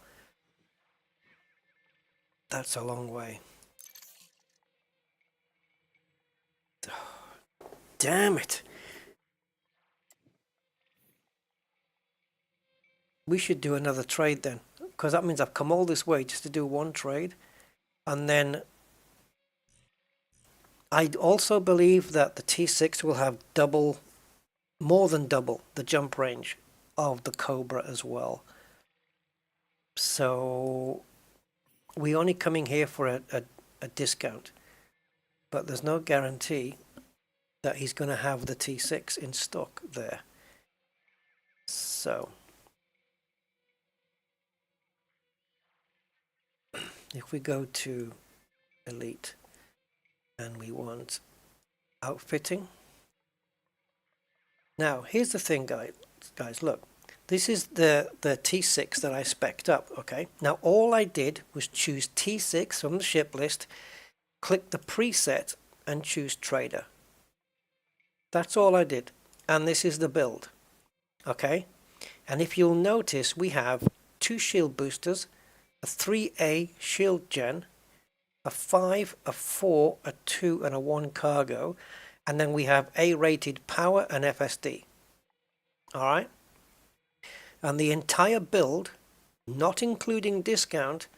That's a long way. Damn it. We should do another trade then, because that means I've come all this way just to do one trade. And then I also believe that the T6 will have more than double the jump range of the Cobra as well. So we're only coming here for a discount, but there's no guarantee that he's going to have the T6 in stock there. So if we go to Elite and we want outfitting. Now here's the thing, guys, look, this is the T6 that I spec'd up. Okay, now all I did was choose T6 from the ship list, click the preset and choose trader. That's all I did, and this is the build. Okay, and if you'll notice, we have 2 shield boosters, a 3A shield gen, a 5, a 4, a 2 and a 1 cargo, and then we have A rated power and FSD. Alright, and the entire build, not including discount,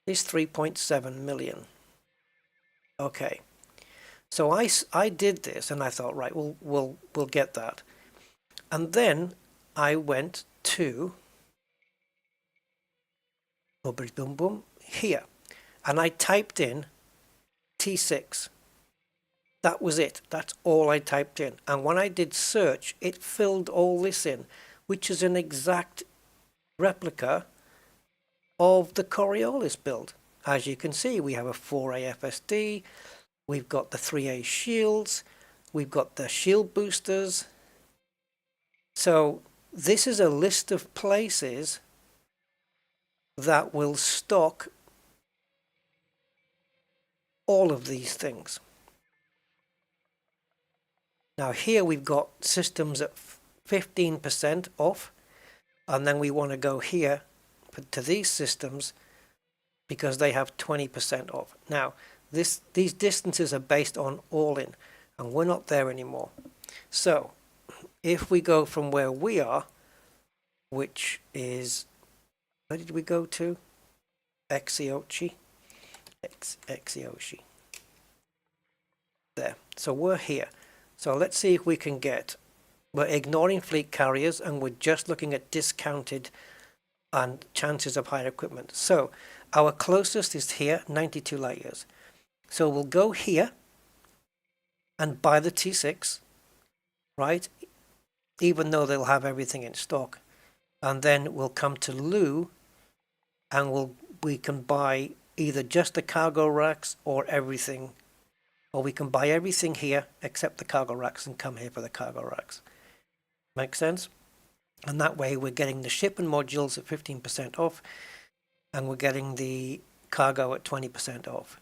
is 3.7 million. Okay, so I did this and I thought, right, we'll get that. And then I went to boom boom here, and I typed in T6. That was it. That's all I typed in. And when I did search, it filled all this in, which is an exact replica of the Coriolis build. As you can see, we have a 4A FSD, we've got the 3A shields, we've got the shield boosters. So this is a list of places that will stock all of these things. Now here we've got systems at 15% off, and then we want to go here to these systems because they have 20% off. Now these distances are based on all-in, and we're not there anymore. So if we go from where we are, which is, where did we go to? Exiochi. Exiochi. There. So we're here. So let's see if we can get, we're ignoring fleet carriers and we're just looking at discounted and chances of higher equipment. So our closest is here, 92 light years. So we'll go here and buy the T6, right? Even though they'll have everything in stock. And then we'll come to Lou and we can buy either just the cargo racks or everything. Or we can buy everything here except the cargo racks and come here for the cargo racks. Make sense? And that way we're getting the ship and modules at 15% off, and we're getting the cargo at 20% off.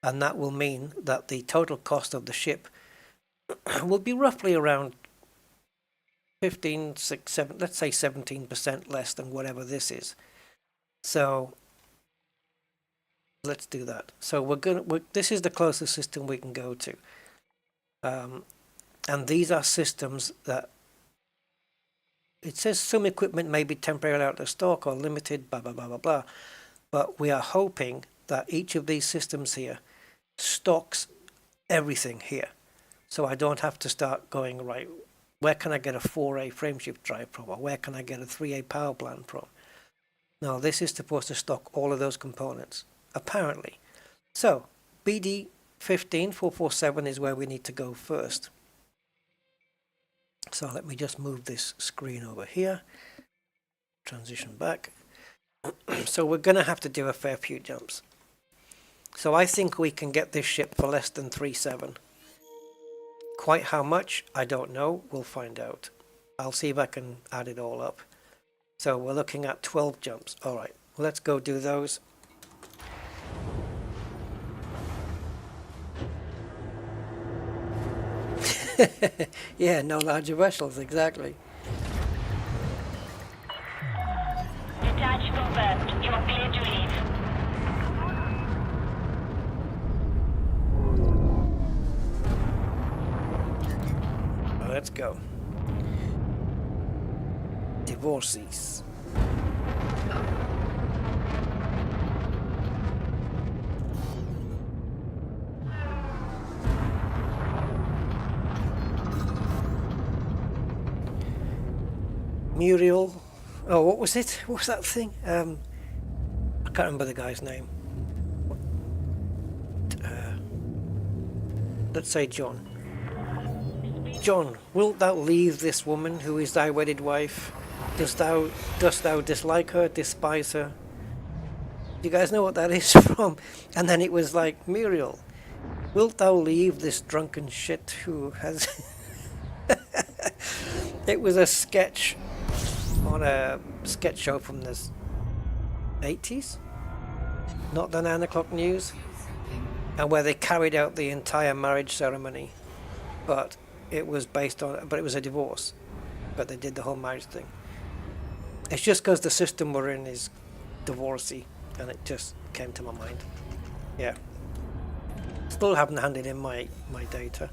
And that will mean that the total cost of the ship will be roughly around 15, 6, 7, let's say 17% less than whatever this is. So let's do that. So this is the closest system we can go to. And these are systems that, it says some equipment may be temporarily out of stock or limited, blah, blah, blah, blah, blah. But we are hoping that each of these systems here stocks everything here. So I don't have to start going, right, where can I get a 4A frameshift drive from? Or where can I get a 3A power plant from? No, this is supposed to stock all of those components, apparently. So BD 15447 is where we need to go first. So let me just move this screen over here, transition back. So we're going to have to do a fair few jumps. So I think we can get this ship for less than 3.7. Quite how much, I don't know. We'll find out. I'll see if I can add it all up. So we're looking at 12 jumps. All right, let's go do those. Yeah, no larger vessels, exactly. Detach confirmed. You are cleared to leave. Well, let's go. Divorcees. Muriel. Oh, what was it? What was that thing? I can't remember the guy's name. Let's say John. John, wilt thou leave this woman who is thy wedded wife? Dost thou dislike her, despise her? Do you guys know what that is from? And then it was like, Muriel, wilt thou leave this drunken shit who has... It was a sketch on a sketch show from the 80s, not the 9 o'clock news, and where they carried out the entire marriage ceremony, but it was it was a divorce, but they did the whole marriage thing. It's just because the system we're in is divorcey, and it just came to my mind. Yeah. Still haven't handed in my data.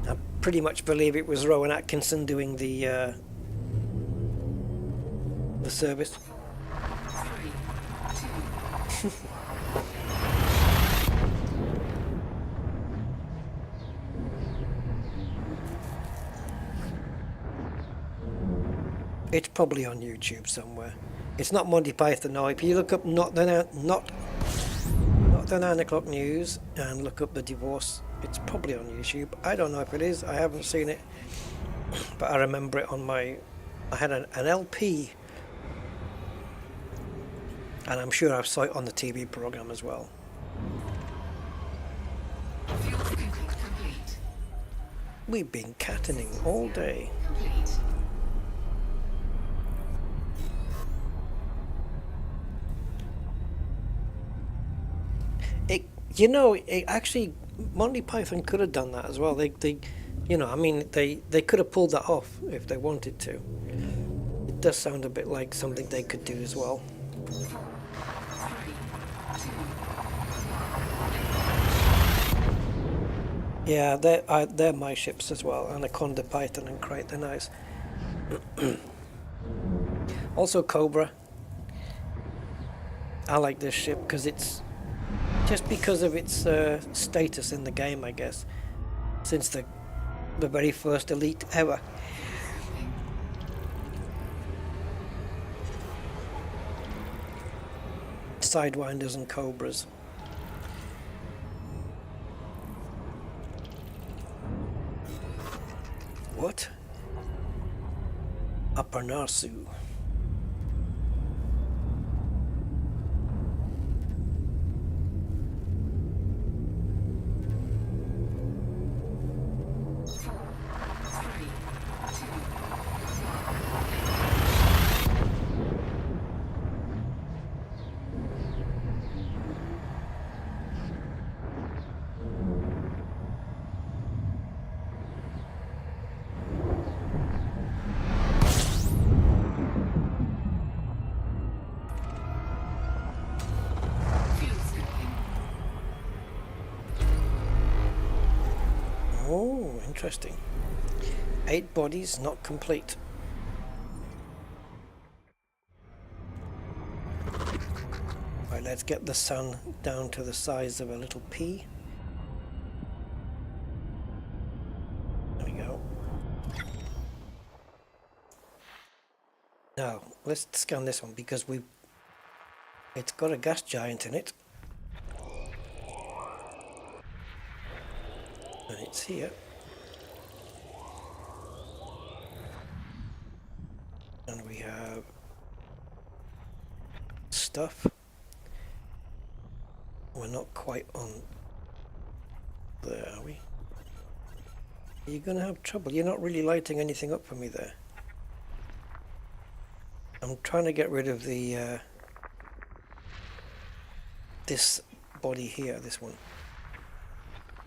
I pretty much believe it was Rowan Atkinson doing the service. It's probably on YouTube somewhere. It's not Monty Python. No, if you look up not the 9 o'clock news and look up the divorce, it's probably on YouTube. I don't know if it is. I haven't seen it, but I remember it on my. I had an LP, and I'm sure I saw it on the TV program as well. Fuel complete. We've been cattening all day. Complete. You know, actually, Monty Python could have done that as well. They you know, I mean, they could have pulled that off if they wanted to. It does sound a bit like something they could do as well. Yeah, they're my ships as well. Anaconda, Python, and Crate. They're nice. Also, Cobra. I like this ship because it's. Just because of its status in the game, I guess, since the very first Elite ever. Sidewinders and Cobras. What? Upper Narsu. Oh, interesting. 8 bodies, not complete. Right, let's get the sun down to the size of a little pea. There we go. Now, let's scan this one because it's got a gas giant in it. And it's here. And we have stuff. We're not quite on there, are we? You're going to have trouble. You're not really lighting anything up for me there. I'm trying to get rid of the this body here, this one.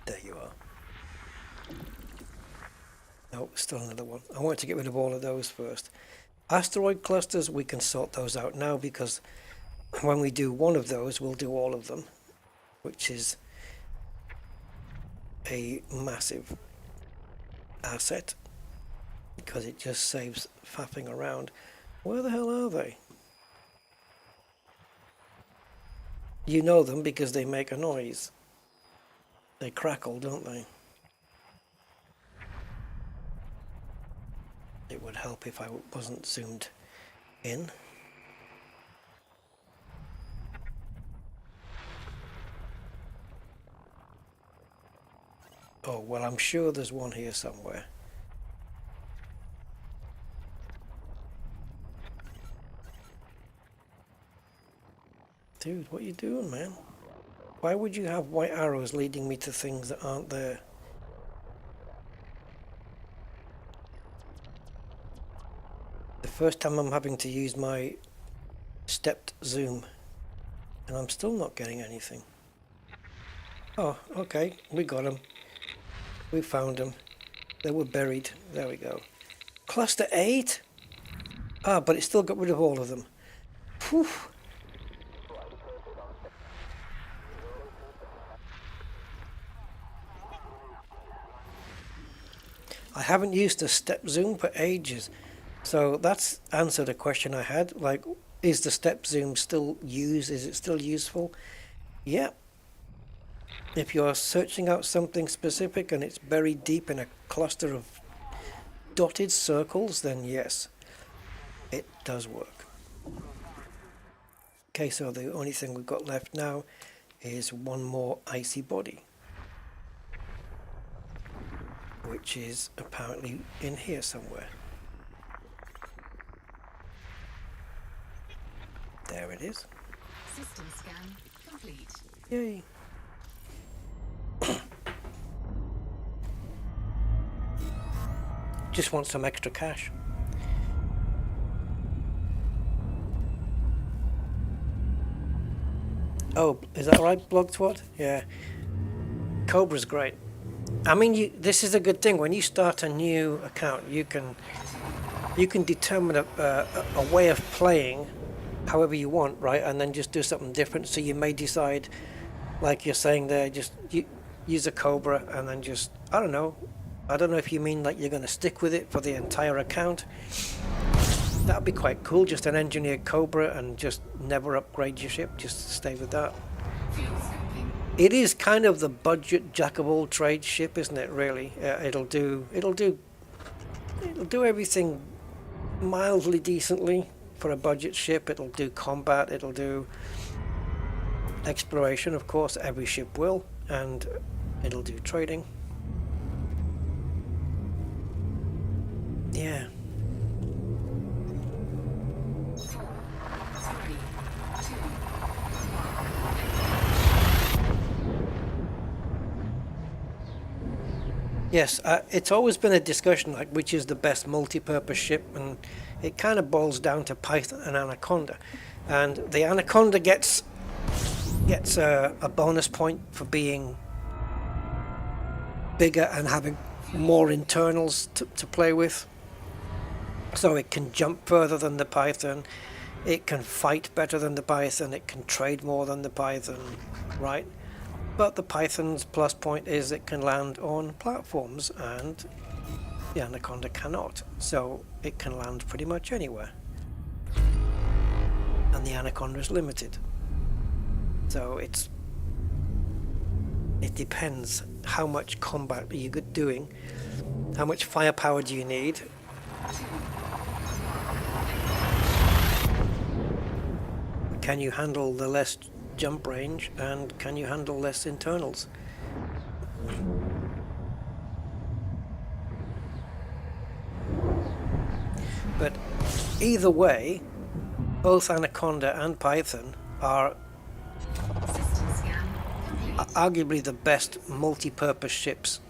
There you are. No, still another one. I want to get rid of all of those first. Asteroid clusters, we can sort those out now, because when we do one of those, we'll do all of them, which is a massive asset, because it just saves faffing around. Where the hell are they? You know them because they make a noise. They crackle, don't they? It would help if I wasn't zoomed in. Oh, well, I'm sure there's one here somewhere. Dude, what are you doing, man? Why would you have white arrows leading me to things that aren't there? The first time I'm having to use my stepped zoom, and I'm still not getting anything. Oh, okay, we got them. We found them. They were buried. There we go. Cluster 8? Ah, but it still got rid of all of them. Whew. I haven't used a step zoom for ages, so that's answered a question I had. Like, is the step zoom still used? Is it still useful? Yeah. If you're searching out something specific and it's buried deep in a cluster of dotted circles, then yes, it does work. Okay, so the only thing we've got left now is one more icy body, which is apparently in here somewhere. There it is. System scan complete. Yay. Just want some extra cash. Oh, is that right, Blogtwad? Yeah. Cobra's great. I mean, this is a good thing. When you start a new account, you can determine a way of playing however you want, right? And then just do something different. So you may decide, like you're saying there, just use a Cobra and then just, I don't know if you mean like you're going to stick with it for the entire account. That'd be quite cool, just an engineered Cobra and just never upgrade your ship, just stay with that. Fuel scoping. It is kind of the budget jack of all trades ship, isn't it, really? It'll do everything mildly decently for a budget ship. It'll do combat, it'll do exploration, of course, every ship will, and it'll do trading. Yeah. 4, 3, 2, 1. Yes, it's always been a discussion, like which is the best multi-purpose ship, and it kind of boils down to Python and Anaconda. And the Anaconda gets a bonus point for being bigger and having more internals to play with. So it can jump further than the Python, it can fight better than the Python, it can trade more than the Python, right? But the Python's plus point is it can land on platforms, and the Anaconda cannot. So it can land pretty much anywhere. And the Anaconda is limited. So it depends how much combat are you doing, how much firepower do you need. Can you handle the less jump range, and can you handle less internals? But either way, both Anaconda and Python are System scan complete. arguably the best multi-purpose ships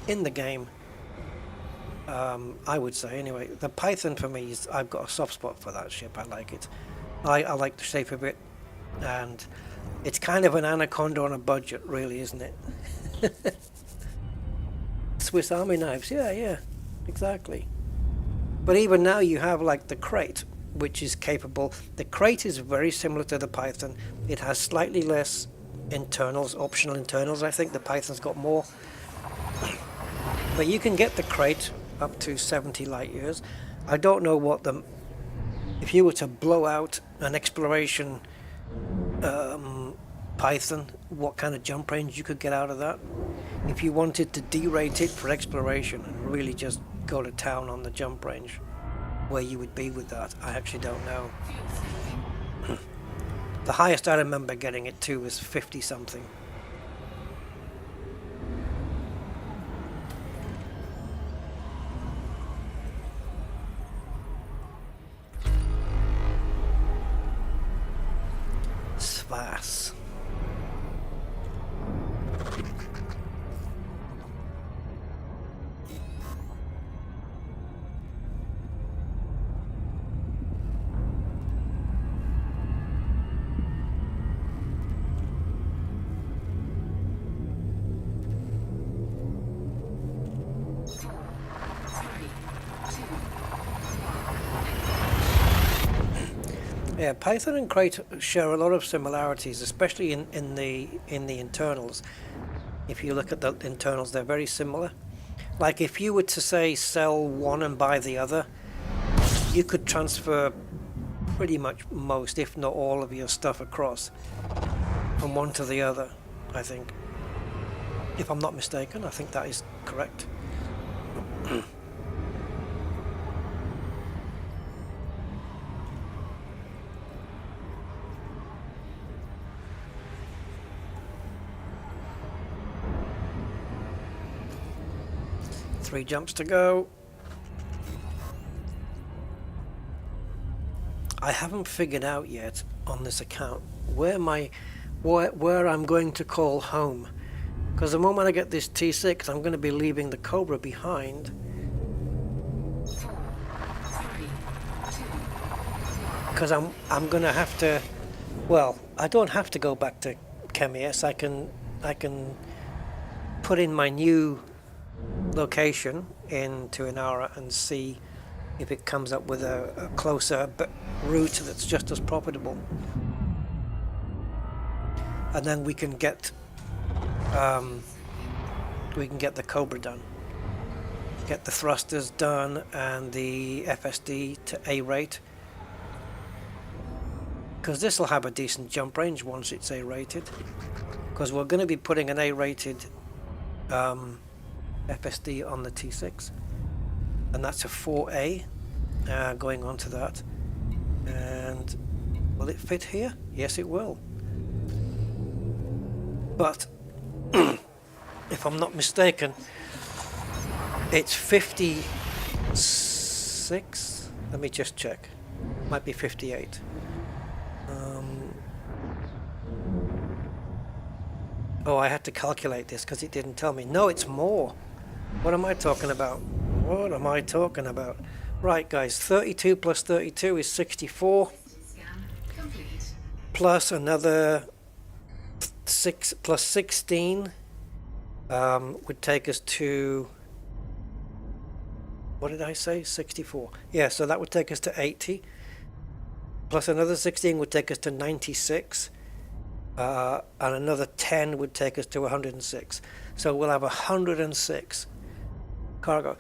in the game. I would say anyway. The Python for me is, I've got a soft spot for that ship. I like it. I like the shape of it, and It's kind of an anaconda on a budget, really, isn't it? Swiss Army knives, yeah, exactly. But even now you have like the crate, which is capable. The crate is very similar to the Python. It has slightly less internals, optional internals. I think the Python's got more. But you can get the crate up to 70 light years. I don't know what the... If you were to blow out an exploration Python, what kind of jump range you could get out of that. If you wanted to derate it for exploration and really just go to town on the jump range, where you would be with that, I actually don't know. The highest I remember getting it to was 50 something. Svas. Yeah, Python and Crate share a lot of similarities, especially in the internals. If you look at the internals, they're very similar. Like if you were to say sell one and buy the other, you could transfer pretty much most, if not all, of your stuff across from one to the other, I think. If I'm not mistaken, I think that is correct. 3 jumps to go. I haven't figured out yet on this account where I'm going to call home, because the moment I get this T6, I'm going to be leaving the Cobra behind. Because I'm going to have to, well, I don't have to go back to ChemES. I can put in my new location into an hour and see if it comes up with a closer route that's just as profitable, and then we can get the Cobra done, get the thrusters done and the FSD to A rate, because this will have a decent jump range once it's A rated, because we're going to be putting an A rated FSD on the T6, and that's a 4A going on to that. And will it fit here? Yes, it will. But if I'm not mistaken, it's 56. Let me just check. Might be 58. Oh, I had to calculate this because it didn't tell me. No, it's more. What am I talking about? What am I talking about? Right, guys, 32 plus 32 is 64. Plus another 6 plus 16 would take us to, what did I say? 64. Yeah, so that would take us to 80. Plus another 16 would take us to 96. And another 10 would take us to 106. So we'll have 106 cargo.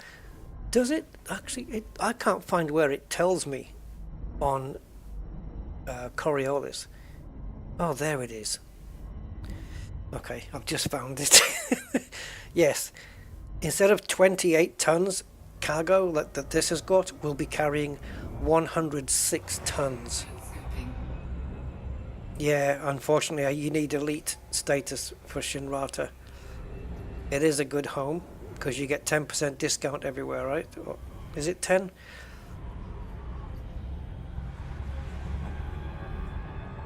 Does it actually? I can't find where it tells me on Coriolis. Oh, there it is. Okay, I've just found it. Yes, instead of 28 tons cargo that this has got, we'll be carrying 106 tons. Yeah, unfortunately, you need elite status for Shinrata. It is a good home, because you get 10% discount everywhere, right? Or is it 10?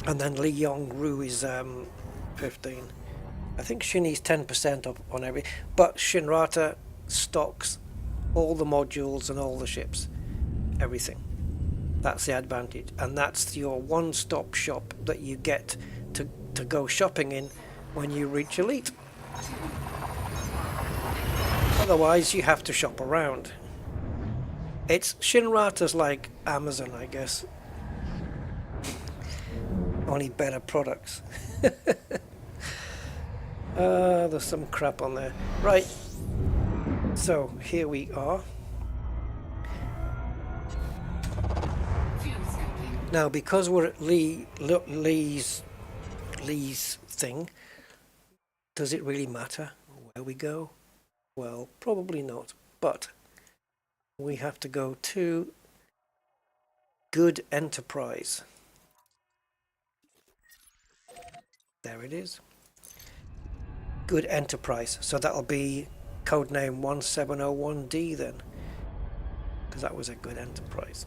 And then Li Yong-Ru is 15. I think Shinny's 10% on every, but Shinrata stocks all the modules and all the ships, everything. That's the advantage, and that's your one-stop shop that you get to to go shopping in when you reach Elite. Otherwise, you have to shop around. It's Shinrata's like Amazon, I guess. Only better products. There's some crap on there. Right. So, here we are. Fuel scoping. Now, because we're at Lee's thing, does it really matter where we go? Well, probably not. But we have to go to Good Enterprise. There it is. Good Enterprise. So that'll be codename 1701D then, because that was a good enterprise.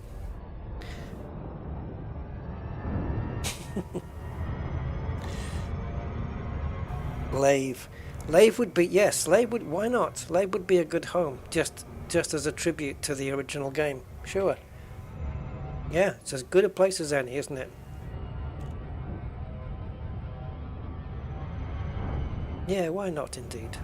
Lave would be, yes, Lave would, why not? Lave would be a good home, just as a tribute to the original game. Sure. Yeah, it's as good a place as any, isn't it? Yeah, why not indeed?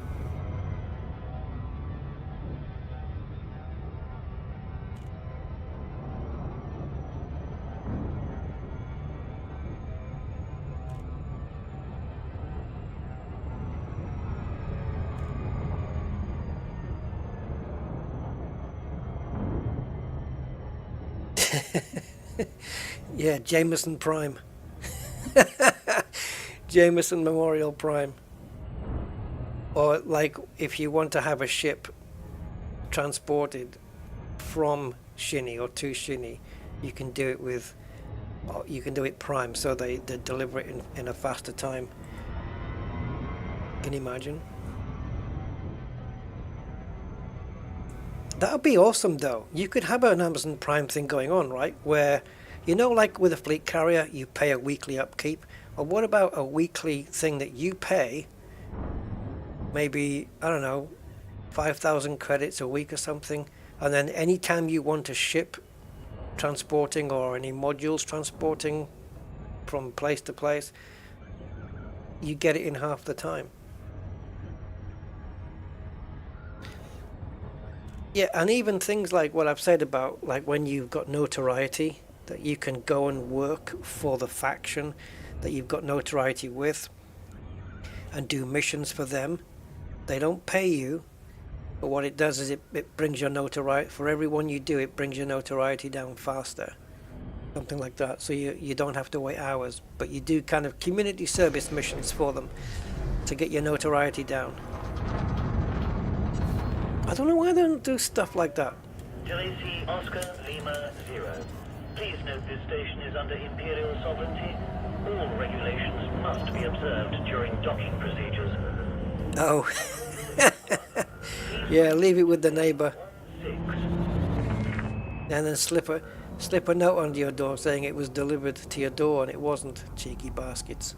Yeah, Jameson Prime. Jameson Memorial Prime. Or like if you want to have a ship transported from Shinny or to Shinny, you can do it with, or you can do it prime, so they deliver it in a faster time. Can you imagine? That would be awesome though. You could have an Amazon Prime thing going on, right? Where, you know, like with a fleet carrier, you pay a weekly upkeep. Or what about a weekly thing that you pay, maybe, I don't know, 5,000 credits a week or something, and then anytime you want a ship transporting or any modules transporting from place to place, you get it in half the time. Yeah, and even things like what I've said about, like when you've got notoriety, that you can go and work for the faction that you've got notoriety with and do missions for them. They don't pay you, but what it does is it brings your notoriety, for everyone you do, it brings your notoriety down faster. Something like that. So you don't have to wait hours, but you do kind of community service missions for them to get your notoriety down. I don't know why they don't do stuff like that. JC Oscar Lima 0. Please note this station is under Imperial sovereignty. All regulations must be observed during docking procedures. Oh. Yeah, leave it with the neighbour. 6. And then slip a note under your door saying it was delivered to your door and it wasn't. Cheeky baskets.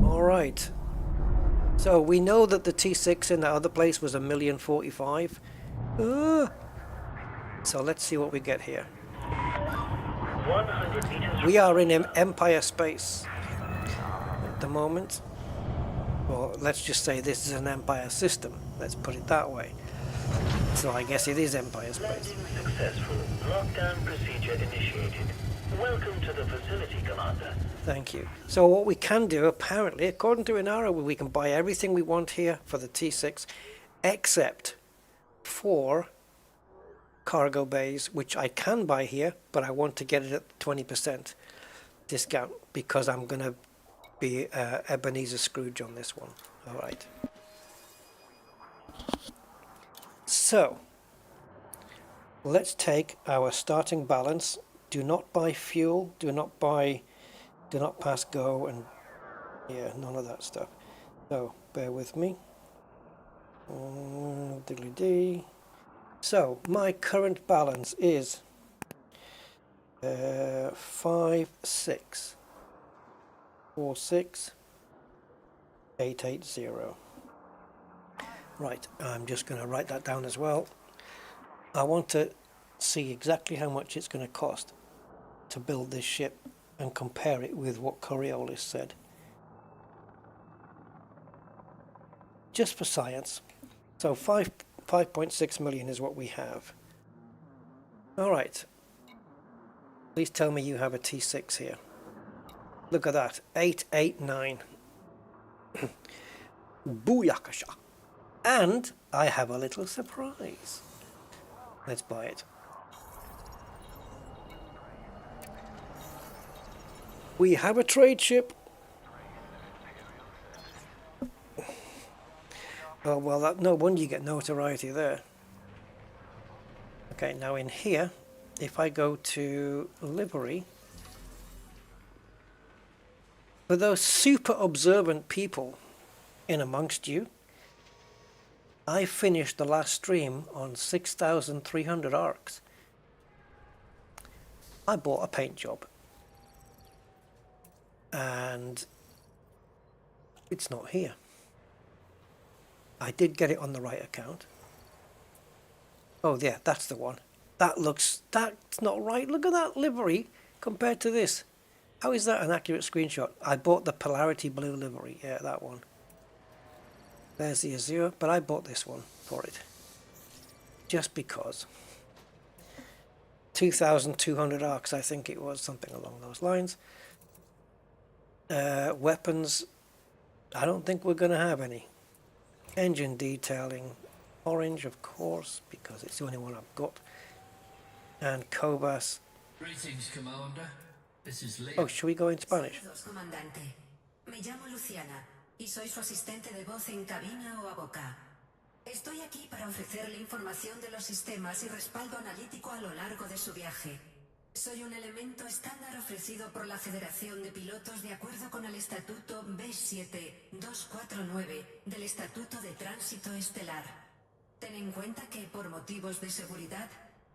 Alright. So we know that the T6 in that other place was 1,045,000. So let's see what we get here. 100 meters. We are in Empire space at the moment. Well, let's just say this is an Empire system. Let's put it that way. So I guess it is Empire space. Landing successful. Lockdown procedure initiated. Welcome to the facility, Commander. Thank you. So what we can do, apparently, according to Inara, we can buy everything we want here for the T6, except for cargo bays, which I can buy here, but I want to get it at 20% discount because I'm going to be Ebenezer Scrooge on this one. All right. So let's take our starting balance. Do not buy fuel. Do not pass go, and yeah, none of that stuff. So bear with me. Diddly-dee. So my current balance is 5646,880. Right, I'm just going to write that down as well. I want to see exactly how much it's going to cost to build this ship and compare it with what Coriolis said. Just for science. So 5.6 million is what we have. Alright. Please tell me you have a T6 here. Look at that. 889. Booyakasha. And I have a little surprise. Let's buy it. We have a trade ship. Oh, well, that, no wonder you get notoriety there. Okay, now in here, if I go to livery, for those super observant people in amongst you, I finished the last stream on 6,300 arcs. I bought a paint job. And it's not here. I did get it on the right account. Oh yeah, that's the one. That's not right. Look at that livery compared to this. How is that an accurate screenshot? I bought the Polarity Blue livery. Yeah, that one. There's the Azure, but I bought this one for it. Just because. 2,200 arcs, I think it was, something along those lines. Weapons, I don't think we're going to have any. Engine detailing, orange of course, because it's the only one I've got. And Cobas. Greetings, Commander. This is Leo. Oh, should we go in Spanish? Saludos, comandante. Me llamo Luciana y soy su asistente de voz en cabina o a boca. Estoy aquí para ofrecerle información de los sistemas y respaldo analítico a lo largo de su viaje. Soy un elemento estándar ofrecido por la Federación de Pilotos de acuerdo con el Estatuto B7249 del Estatuto de Tránsito Estelar. Ten en cuenta que por motivos de seguridad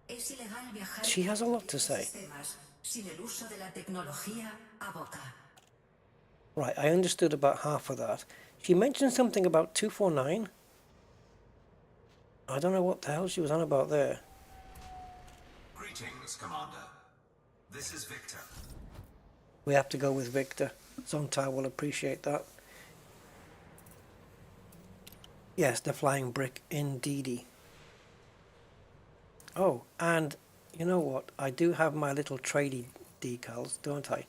es ilegal viajar She has a lot to say. sistemas sin el uso de la tecnología a boca. Right, I understood about half of that. She mentioned something about 249. I don't know what the hell she was on about there. Greetings, Commander. This is Victor. We have to go with Victor. Zontar will appreciate that. Yes, the flying brick indeedy. Oh, and you know what? I do have my little tradie decals, don't I?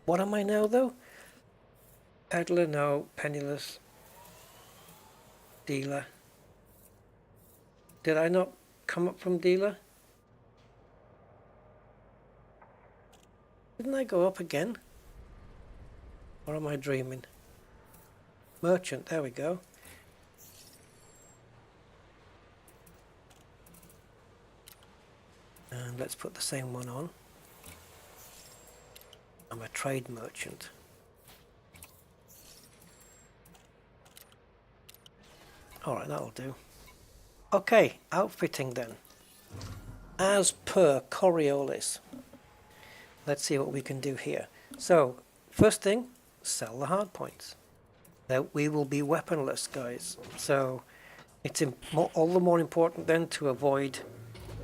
What am I now, though? Peddler, no. Penniless. Dealer. Did I not come up from dealer? Didn't I go up again? Or am I dreaming? Merchant, there we go. And let's put the same one on. I'm a trade merchant. Alright, that'll do. Okay, outfitting then. As per Coriolis. Let's see what we can do here. So, first thing, sell the hard points. Now, we will be weaponless, guys. So, it's all the more important then to avoid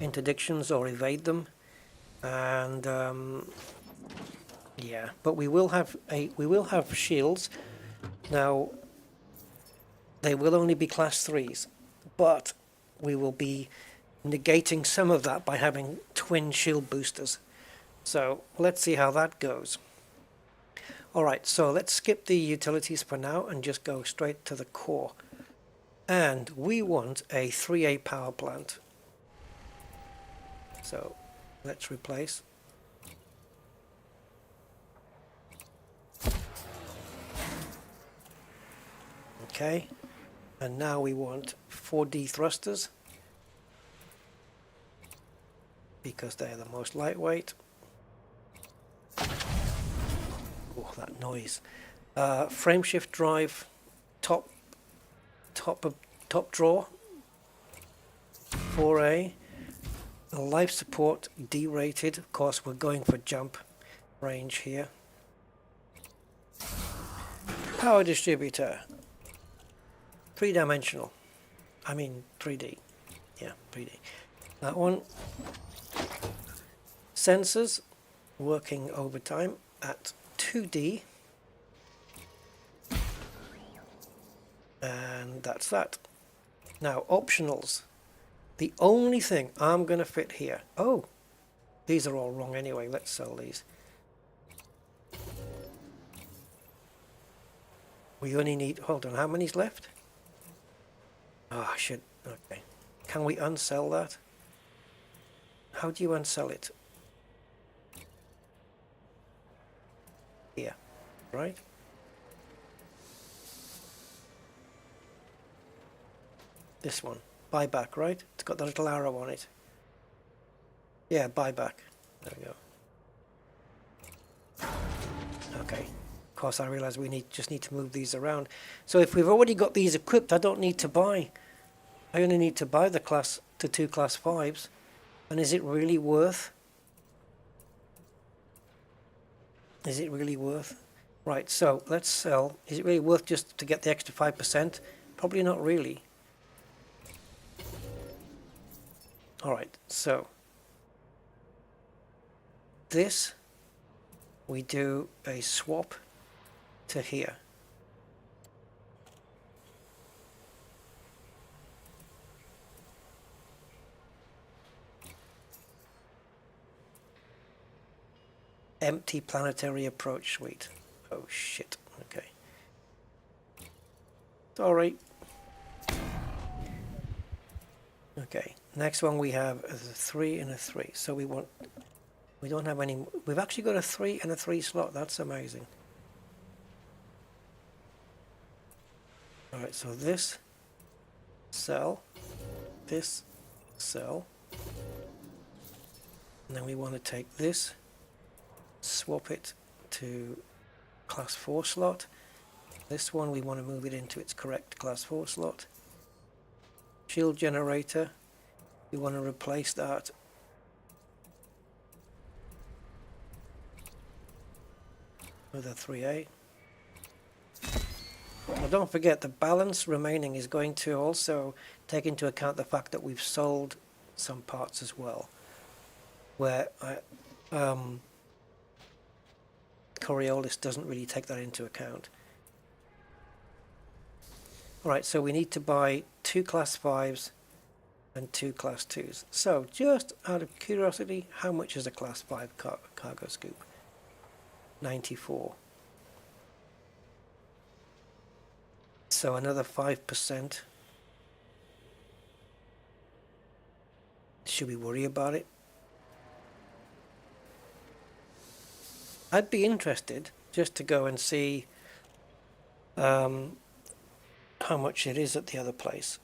interdictions or evade them. And yeah, but we will have shields. Now, they will only be class 3s, but we will be negating some of that by having twin shield boosters. So let's see how that goes. Alright, so let's skip the utilities for now and just go straight to the core. And we want a 3A power plant. So let's replace. Okay, and now we want 4D thrusters because they're the most lightweight. Oh, that noise. Frame shift drive, top drawer, 4A. Life support D-rated. Of course, we're going for jump range here. Power distributor. 3-dimensional. I mean 3D. Yeah, 3D. That one. Sensors. working overtime at 2D. And that's that. Now, optionals. The only thing I'm going to fit here. Oh, these are all wrong anyway. Let's sell these. We only need, hold on, how many's left? Oh, I should, okay. Can we unsell that? How do you unsell it? Here, right? This one, buyback, right? It's got the little arrow on it. Yeah, buyback. There we go. Okay. Of course, I realize we just need to move these around. So if we've already got these equipped, I don't need to buy. I only need to buy the two class 5s. And is it really worth? Is it really worth? Right, so let's sell. Is it really worth just to get the extra 5%? Probably not really. Alright, so this, we do a swap to here. Empty planetary approach suite. Oh shit, okay. Sorry. Okay, next one we have is a 3 and a 3. So we don't have any, we've actually got a 3 and a 3 slot. That's amazing. Alright, so this cell, this cell, and then we want to take this, swap it to class 4 slot. This one we want to move it into its correct class 4 slot. Shield generator, we want to replace that with a 3A. Now don't forget, the balance remaining is going to also take into account the fact that we've sold some parts as well, where Coriolis doesn't really take that into account. Alright, so we need to buy 2 class 5s and 2 class 2s. So, just out of curiosity, how much is a class 5 cargo scoop? 94. So another 5%. Should we worry about it? I'd be interested just to go and see how much it is at the other place,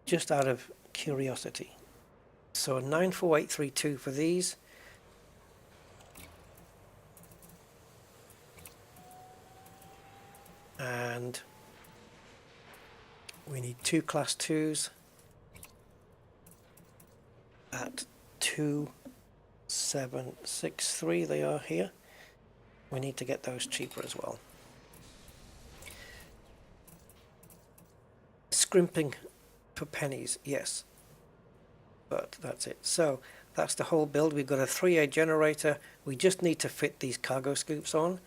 just out of curiosity. So 94832 for these. And we need 2 class 2s at 2763. They are here. We need to get those cheaper as well. Scrimping for pennies, yes, but that's it. So that's the whole build. We've got a 3A generator. We just need to fit these cargo scoops on.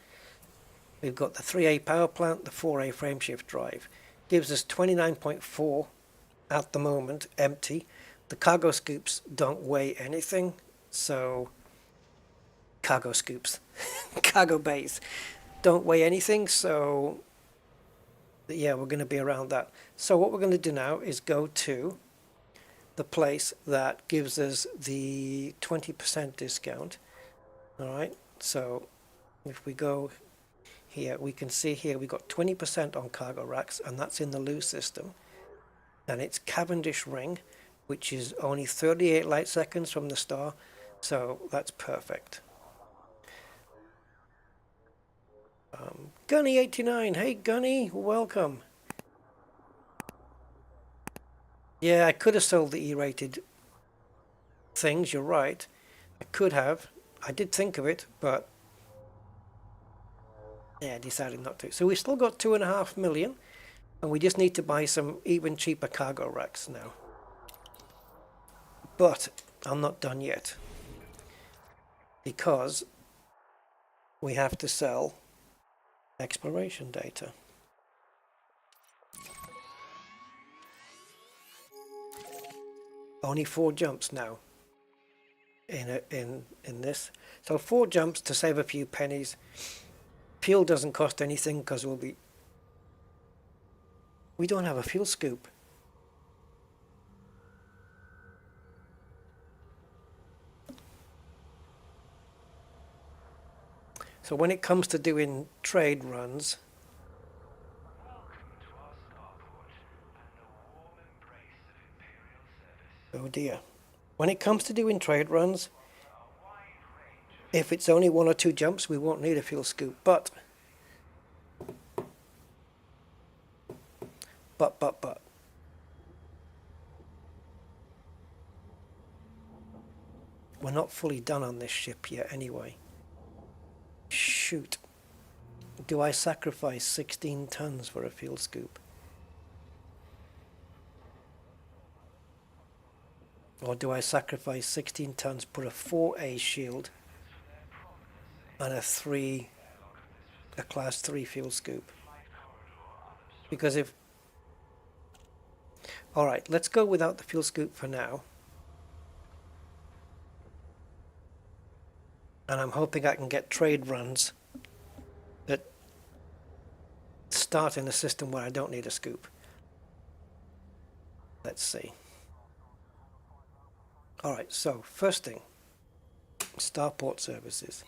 We've got the 3A power plant, the 4A frameshift drive. Gives us 29.4 at the moment, empty. The cargo scoops don't weigh anything, so cargo scoops, cargo bays don't weigh anything, so yeah, we're going to be around that. So what we're going to do now is go to the place that gives us the 20% discount. Alright, so if we go here, we can see here we got 20% on cargo racks, and that's in the loose system. And it's Cavendish ring, which is only 38 light seconds from the star, so that's perfect. Gunny89, hey Gunny, welcome. Yeah, I could have sold the E-rated things, you're right. I could have. I did think of it, but yeah, I decided not to. So we've still got 2.5 million, and we just need to buy some even cheaper cargo racks now. But I'm not done yet. because we have to sell exploration data. Only 4 jumps now in this. So 4 jumps to save a few pennies. Fuel doesn't cost anything because we don't have a fuel scoop. So when it comes to doing trade runs, oh dear. When it comes to doing trade runs, if it's only 1 or 2 jumps, we won't need a fuel scoop. But we're not fully done on this ship yet anyway. Shoot. Do I sacrifice 16 tons for a fuel scoop? Or do I sacrifice 16 tons, put a 4A shield and a class 3 fuel scoop? Because if... Alright, let's go without the fuel scoop for now. And I'm hoping I can get trade runs that start in a system where I don't need a scoop. Let's see. Alright, so first thing, starport services.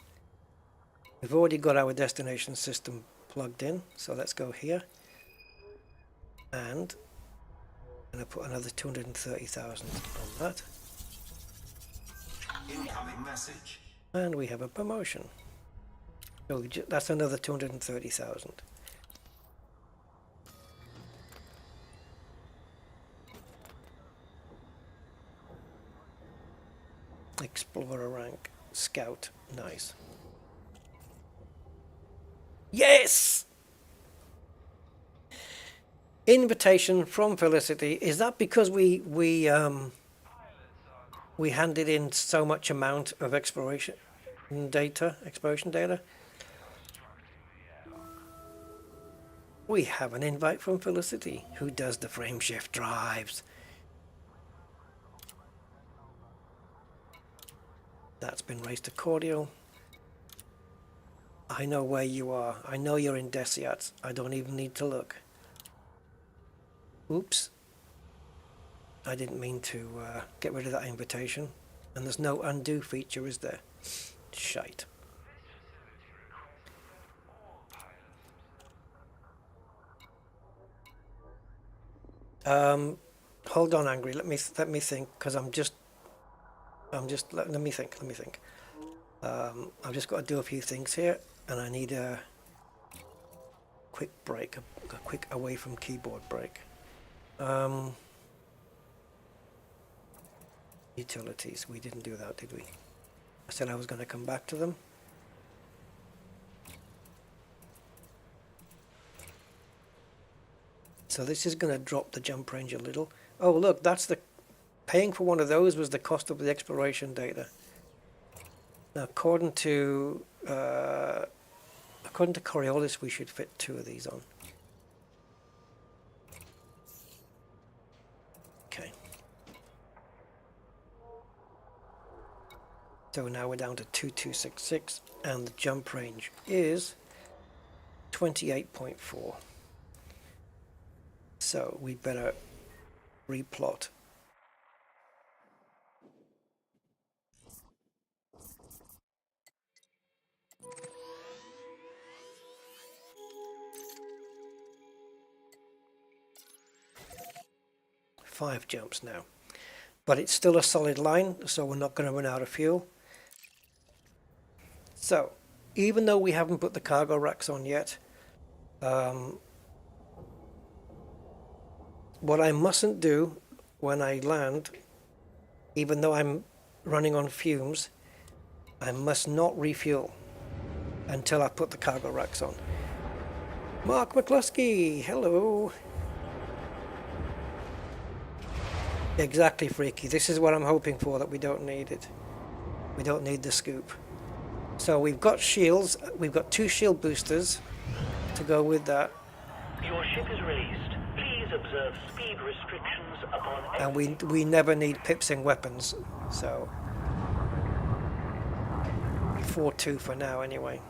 We've already got our destination system plugged in, so let's go here. And I'm going to put another 230,000 on that. Incoming message. And we have a promotion. So that's another 230,000. Explorer rank, scout, nice. Yes! Invitation from Felicity. Is that because we handed in so much amount of exploration data? We have an invite from Felicity, who does the frame shift drives. That's been raised to cordial. I know where you are. I know you're in Desiat. I don't even need to look. Oops. I didn't mean to get rid of that invitation. And there's no undo feature, is there? Shite. Hold on, Angry. Let me think, because let me think. I've just got to do a few things here, and I need a quick break, a quick away from keyboard break. Utilities, we didn't do that, did we? I said I was going to come back to them. So this is going to drop the jump range a little. Oh look, that's the paying for one of those was the cost of the exploration data. Now according to Coriolis, we should fit 2 of these on. Okay. So now we're down to 2266 and the jump range is 28.4. So we better replot. Five jumps now, but it's still a solid line, so we're not going to run out of fuel. So even though we haven't put the cargo racks on yet, what I mustn't do when I land, even though I'm running on fumes, I must not refuel until I put the cargo racks on. Mark McCluskey, hello. Exactly, Freaky. This is what I'm hoping for, that we don't need it. We don't need the scoop. So we've got shields. We've got 2 shield boosters to go with that. Your ship is released. Please observe speed restrictions upon And we never need pips in weapons, so 4-2 for now anyway.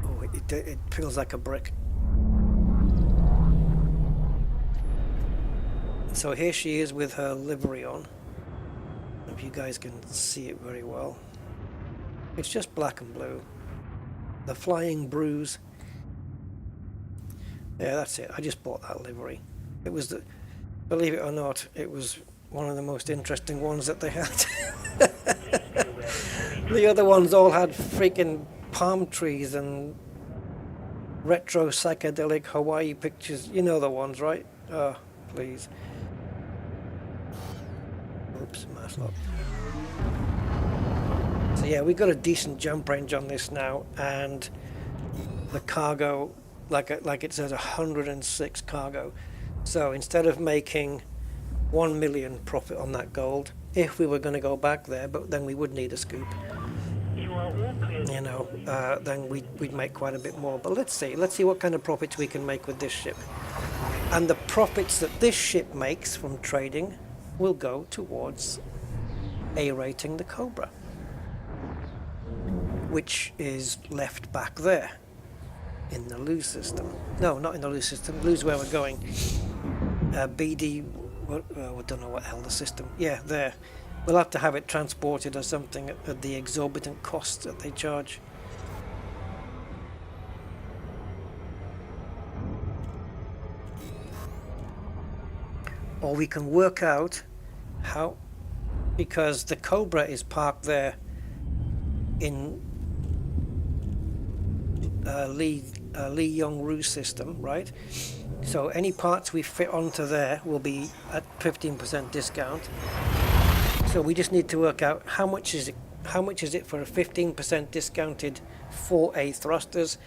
Oh, it feels like a brick. So here she is with her livery on. If you guys can see it very well. It's just black and blue. The Flying Bruise. Yeah, that's it. I just bought that livery. It was the, believe it or not, it was one of the most interesting ones that they had. The other ones all had freaking palm trees and retro psychedelic Hawaii pictures. You know the ones, right? Oh, please. Oops, mask lock. So yeah, we got a decent jump range on this now, and the cargo, like it says, 106 cargo. So instead of making 1 million profit on that gold, if we were going to go back there, but then we would need a scoop, you know, then we'd make quite a bit more. But let's see what kind of profits we can make with this ship. And the profits that this ship makes from trading will go towards A-rating the Cobra, which is left back there in the lose system. No, not in the lose system. Lose where we're going. BD, I don't know what the hell the system. Yeah, there. We'll have to have it transported or something at the exorbitant costs that they charge. Or we can work out how, because the Cobra is parked there in Lee Yong-Ru system, right? So any parts we fit onto there will be at 15% discount. So we just need to work out how much is it for a 15% discounted 4A thrusters,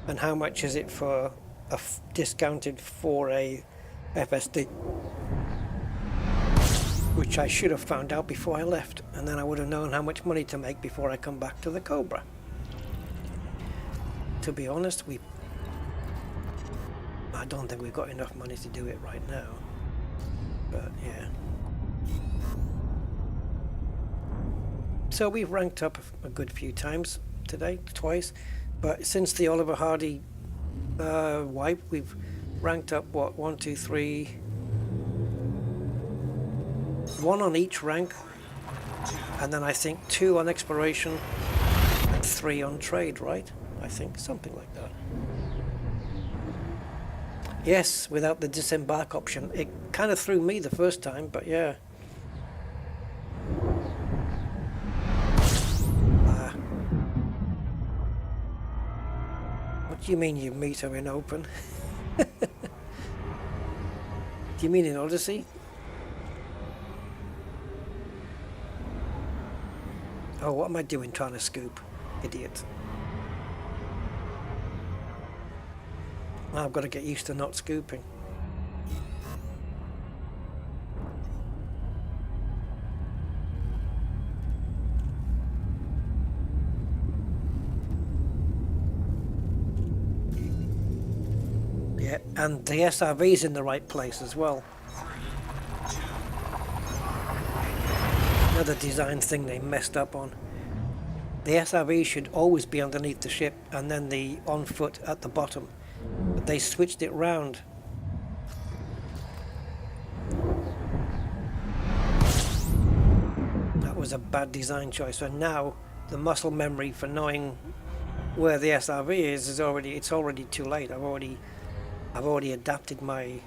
and how much is it for a discounted 4A FSD, which I should have found out before I left, and then I would have known how much money to make before I come back to the Cobra. To be honest, I don't think we've got enough money to do it right now, but yeah. So we've ranked up a good few times today, twice, but since the Oliver Hardy wipe, we've ranked up, what, 1, 2, 3, 1 on each rank, and then I think 2 on exploration and 3 on trade, right? I think something like that. Yes, without the disembark option. It kind of threw me the first time, but yeah. What do you mean you meet her in open? Do you mean in Odyssey? Oh, what am I doing trying to scoop? Idiot. I've got to get used to not scooping. Yeah, and the SRV's in the right place as well. Another design thing they messed up on. The SRV should always be underneath the ship, and then the on foot at the bottom. But they switched it round. That was a bad design choice. So now the muscle memory for knowing where the SRV is already too late. I've already adapted my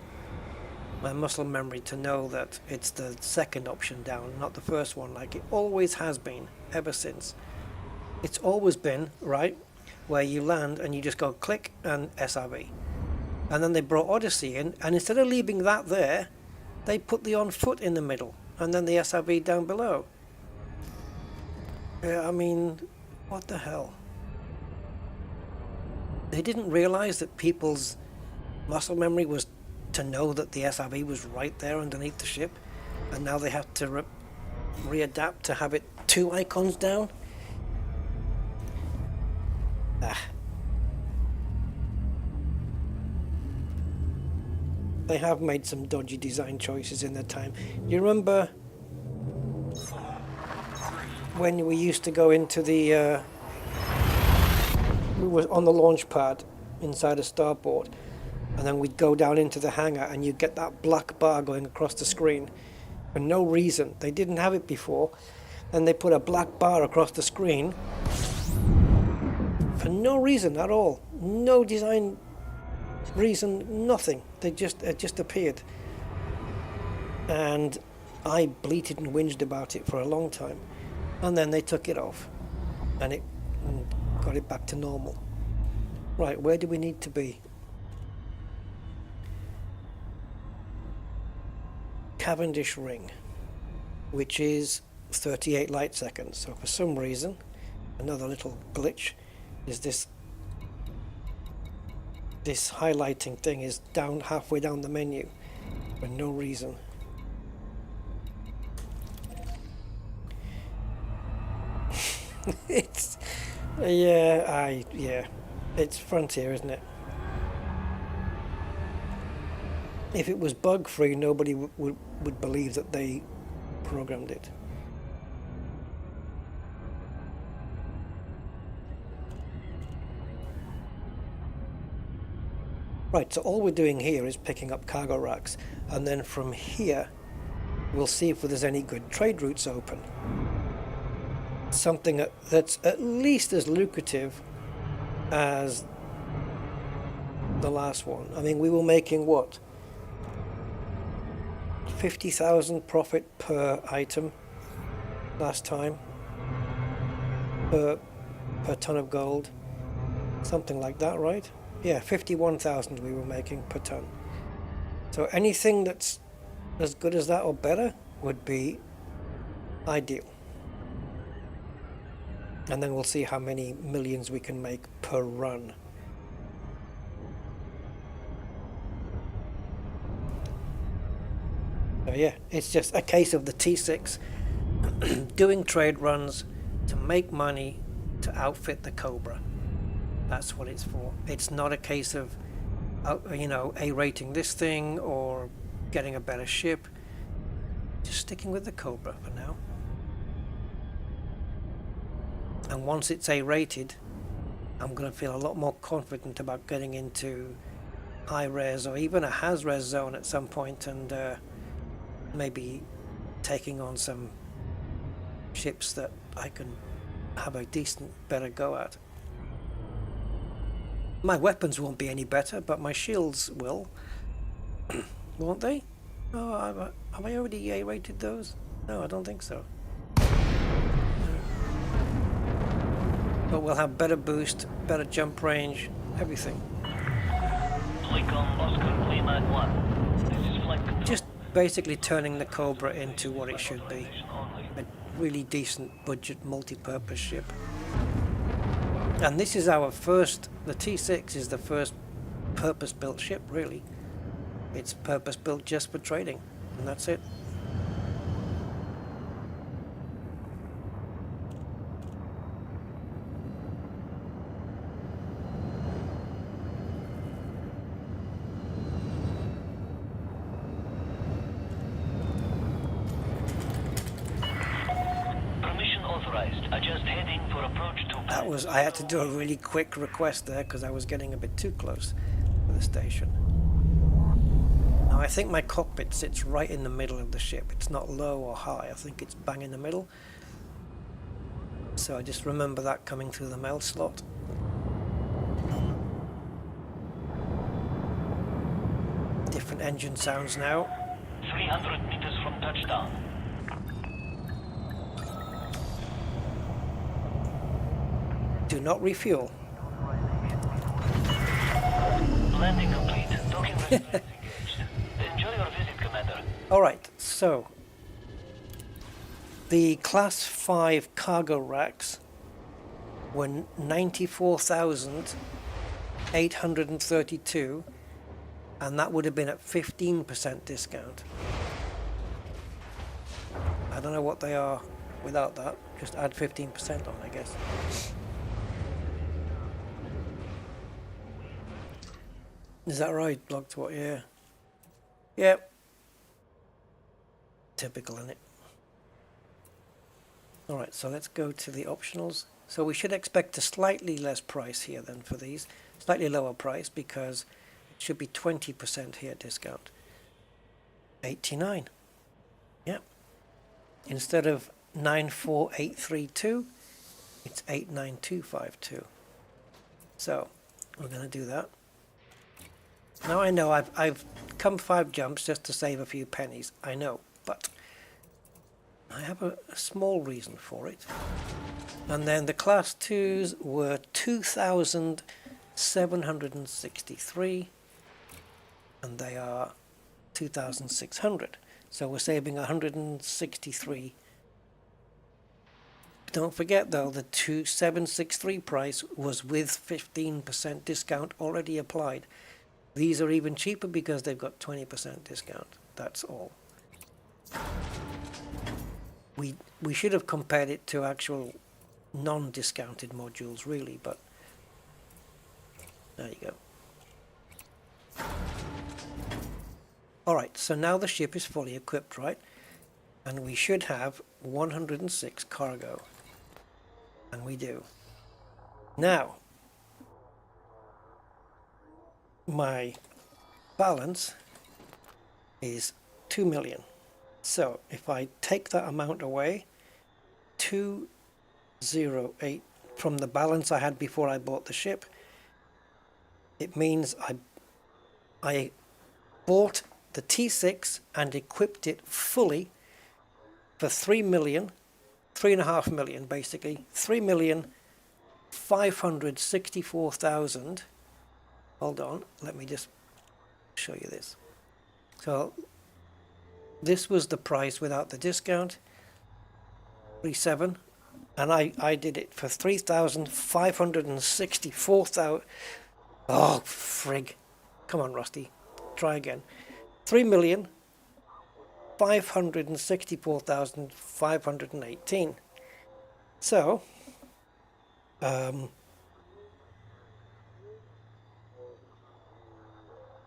muscle memory to know that it's the second option down, not the first one, like it always has been ever since. It's always been, right, where you land and you just go click and SRV. And then they brought Odyssey in, and instead of leaving that there, they put the on foot in the middle and then the SRV down below. I mean, what the hell? They didn't realize that people's muscle memory was to know that the SRV was right there underneath the ship, and now they have to readapt to have it 2 icons down. They have made some dodgy design choices in their time. You remember when we used to go into the we were on the launch pad inside a starboard, and then we'd go down into the hangar and you'd get that black bar going across the screen for no reason. They didn't have it before, and they put a black bar across the screen for no reason at all. No design reason, nothing. It just appeared, and I bleated and whinged about it for a long time, and then they took it off and got it back to normal. Right, where do we need to be? Cavendish ring, which is 38 light seconds. So for some reason, another little glitch is this highlighting thing is down halfway down the menu for no reason. It's it's Frontier, isn't it? If it was bug free, nobody would believe that they programmed it. Right, so all we're doing here is picking up cargo racks, and then from here we'll see if there's any good trade routes open. Something that's at least as lucrative as the last one. I mean, we were making what? 50,000 profit per item last time, per ton of gold, something like that, right? Yeah, 51,000 we were making per ton. So anything that's as good as that or better would be ideal. And then we'll see how many millions we can make per run. So yeah, it's just a case of the T6 doing trade runs to make money to outfit the Cobra. That's what it's for. It's not a case of, A-rating this thing or getting a better ship. Just sticking with the Cobra for now. And once it's A-rated, I'm going to feel a lot more confident about getting into high-res or even a has-res zone at some point, and maybe taking on some ships that I can have a decent, better go at. My weapons won't be any better, but my shields will. Won't they? Oh, have I already A-rated those? No, I don't think so. But we'll have better boost, better jump range, everything. Just basically turning the Cobra into what it should be. A really decent budget multi-purpose ship. And this is our first, the T6 is the first purpose-built ship, really. It's purpose-built just for trading, and that's it. I had to do a really quick request there because I was getting a bit too close to the station. Now I think my cockpit sits right in the middle of the ship. It's not low or high. I think it's bang in the middle. So I just remember that coming through the mail slot. Different engine sounds now. 300 meters from touchdown. Do not refuel. Landing complete. Docking engaged. Enjoy your visit, Commander. Alright, so the Class 5 cargo racks were 94,832, and that would have been at 15% discount. I don't know what they are without that. Just add 15% on, I guess. Is that right, Blogspot? Yeah. Yep. Typical, isn't it? Alright, so let's go to the optionals. So we should expect a slightly less price here than for these. Slightly lower price because it should be 20% here discount. 89. Yep. Instead of 94832, it's 89252. So we're going to do that. Now I know I've come 5 jumps just to save a few pennies. I know, but I have a small reason for it. And then the class 2s were 2,763, and they are 2,600. So we're saving 163. Don't forget though, the 2763 price was with 15% discount already applied. These are even cheaper because they've got 20% discount. That's all. We should have compared it to actual non-discounted modules really, but there you go. Alright, so now the ship is fully equipped, right? And we should have 106 cargo. And we do. Now, my balance is 2 million. So if I take that amount away, 208 from the balance I had before I bought the ship, it means I bought the T6 and equipped it fully for 3.5 million basically, 3,564,000. Hold on, let me just show you this. So this was the price without the discount, 3.7, and I did it for 3,564,000. Oh frig! Come on, Rusty, try again. 3,564,518. So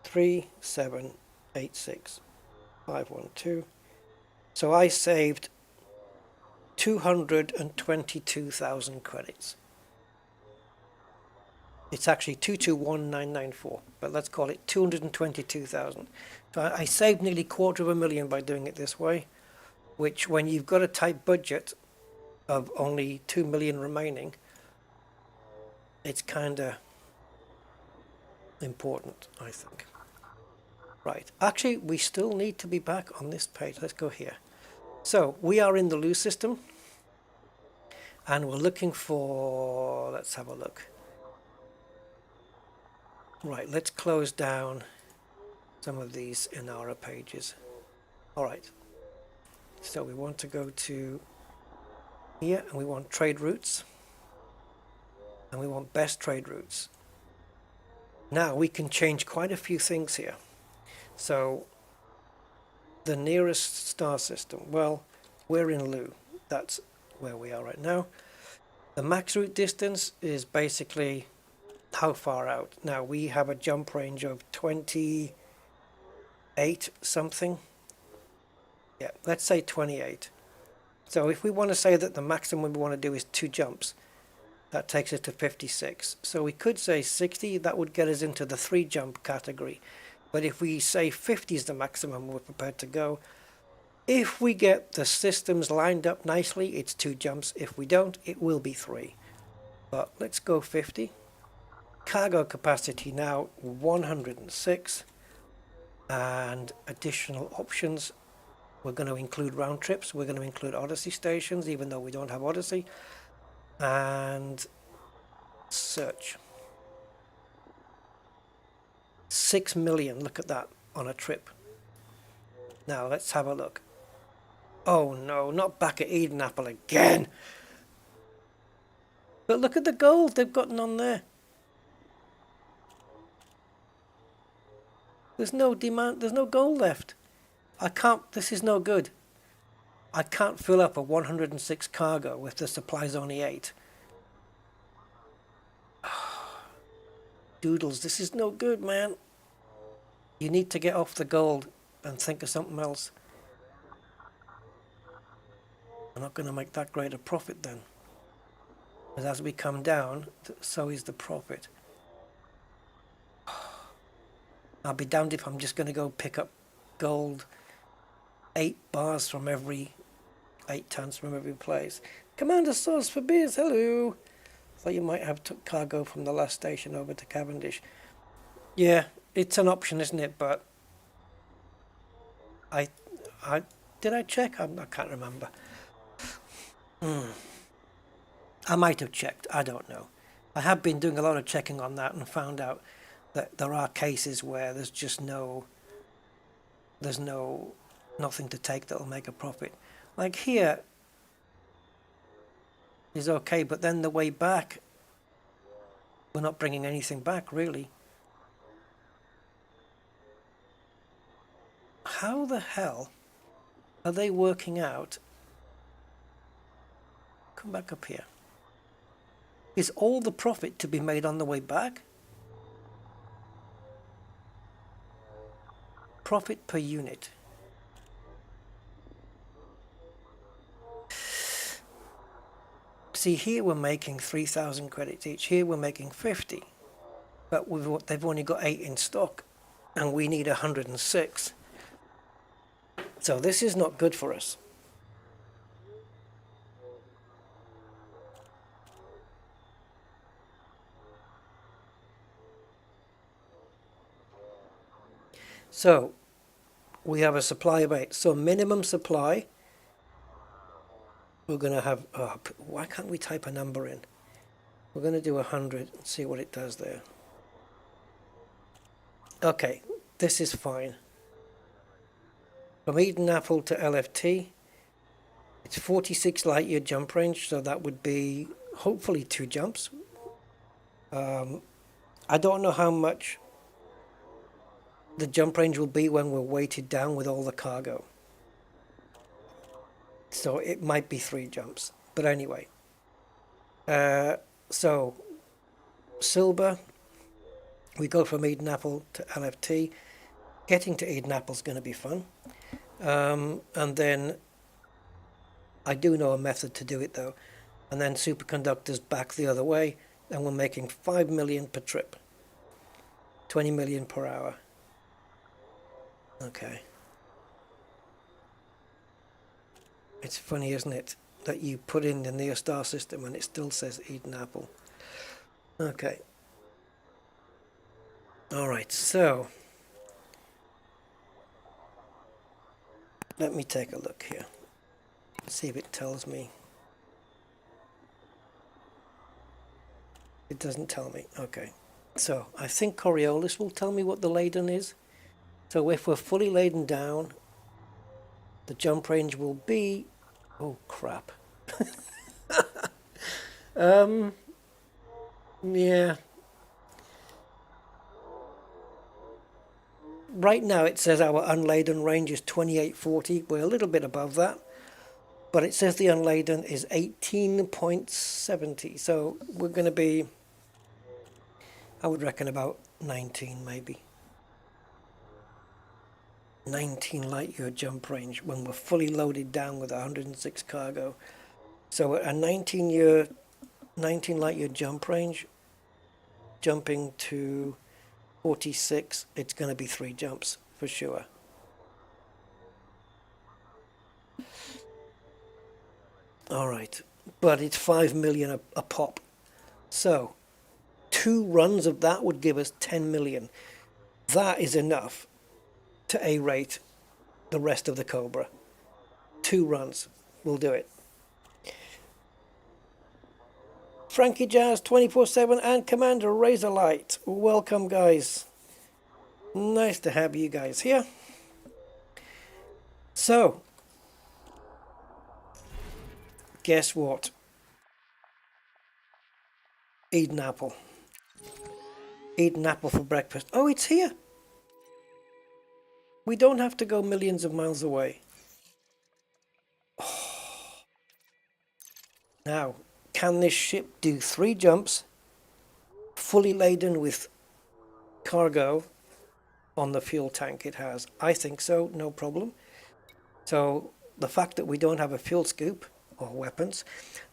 3,786,512. So I saved 222,000 credits. It's actually 221,994, but let's call it 222,000. So I saved nearly $250,000 by doing it this way, which when you've got a tight budget of only 2 million remaining, it's kind of important, I think. Right, actually we still need to be back on this page. Let's go here. So we are in the loose system and we're looking for, let's have a look. Right, let's close down some of these Inara pages. Alright, so we want to go to here and we want trade routes and we want best trade routes. Now we can change quite a few things here. So the nearest star system, well, we're in Lu. That's where we are right now. The max route distance is basically how far out. Now we have a jump range of 28 something. Yeah, let's say 28. So if we want to say that the maximum we want to do is 2 jumps, that takes us to 56. So we could say 60, that would get us into the 3 jump category. But if we say 50 is the maximum we're prepared to go, if we get the systems lined up nicely, it's 2 jumps. If we don't, it will be 3. But let's go 50. Cargo capacity now 106. And additional options. We're going to include round trips. We're going to include Odyssey stations, even though we don't have Odyssey. And search. 6 million, look at that, on a trip. Now let's have a look. Oh no, not back at Eden Apple again. But look at the gold they've gotten on there. There's no demand, there's no gold left. I can't, this is no good. I can't fill up a 106 cargo if the supply's only 8. Doodles, this is no good, man. You need to get off the gold and think of something else. I'm not going to make that great a profit then. Because as we come down, so is the profit. I'll be damned if I'm just going to go pick up gold 8 bars from every 8 tons from every place. Commander Sauce for beers, hello. Thought you might have took cargo from the last station over to Cavendish. Yeah, it's an option, isn't it? But I did I check? I can't remember. I might have checked. I don't know. I have been doing a lot of checking on that and found out that there are cases where there's just nothing to take that'll make a profit. Like here is okay, but then the way back, we're not bringing anything back really. How the hell are they working out? Come back up here. Is all the profit to be made on the way back? Profit per unit. See, here we're making 3,000 credits each. Here we're making 50. But they've only got 8 in stock. And we need 106. So this is not good for us. So we have a supply of 8. So minimum supply, we're going to have, why can't we type a number in? We're going to do 100 and see what it does there. Okay, this is fine. From Eden Apple to LFT, it's 46 light year jump range, so that would be hopefully 2 jumps. I don't know how much the jump range will be when we're weighted down with all the cargo. So it might be 3 jumps. But anyway. So silver, we go from Eden Apple to LFT. Getting to Eden Apple is going to be fun. And then I do know a method to do it though. And then superconductors back the other way. And we're making 5 million per trip. 20 million per hour. Okay. It's funny, isn't it, that you put in the near star system and it still says Eden Apple. Okay. Alright, so let me take a look here. See if it tells me. It doesn't tell me. Okay. So I think Coriolis will tell me what the laden is. So if we're fully laden down, the jump range will be, oh crap. Yeah. Right now it says our unladen range is 2840. We're a little bit above that. But it says the unladen is 18.70. So we're going to be, I would reckon about 19 maybe. 19 light year jump range when we're fully loaded down with 106 cargo. So a 19 light year jump range, jumping to 46, it's going to be 3 jumps for sure. All right, but it's 5 million a pop. So 2 runs of that would give us 10 million. That is enough to A-rate the rest of the Cobra. 2 runs will do it. Frankie Jazz 24/7 and Commander Razorlight. Welcome guys. Nice to have you guys here. So, guess what? Eden Apple. Eden Apple for breakfast. Oh, it's here. We don't have to go millions of miles away. Now, can this ship do 3 jumps fully laden with cargo on the fuel tank it has? I think so, no problem. So the fact that we don't have a fuel scoop or weapons,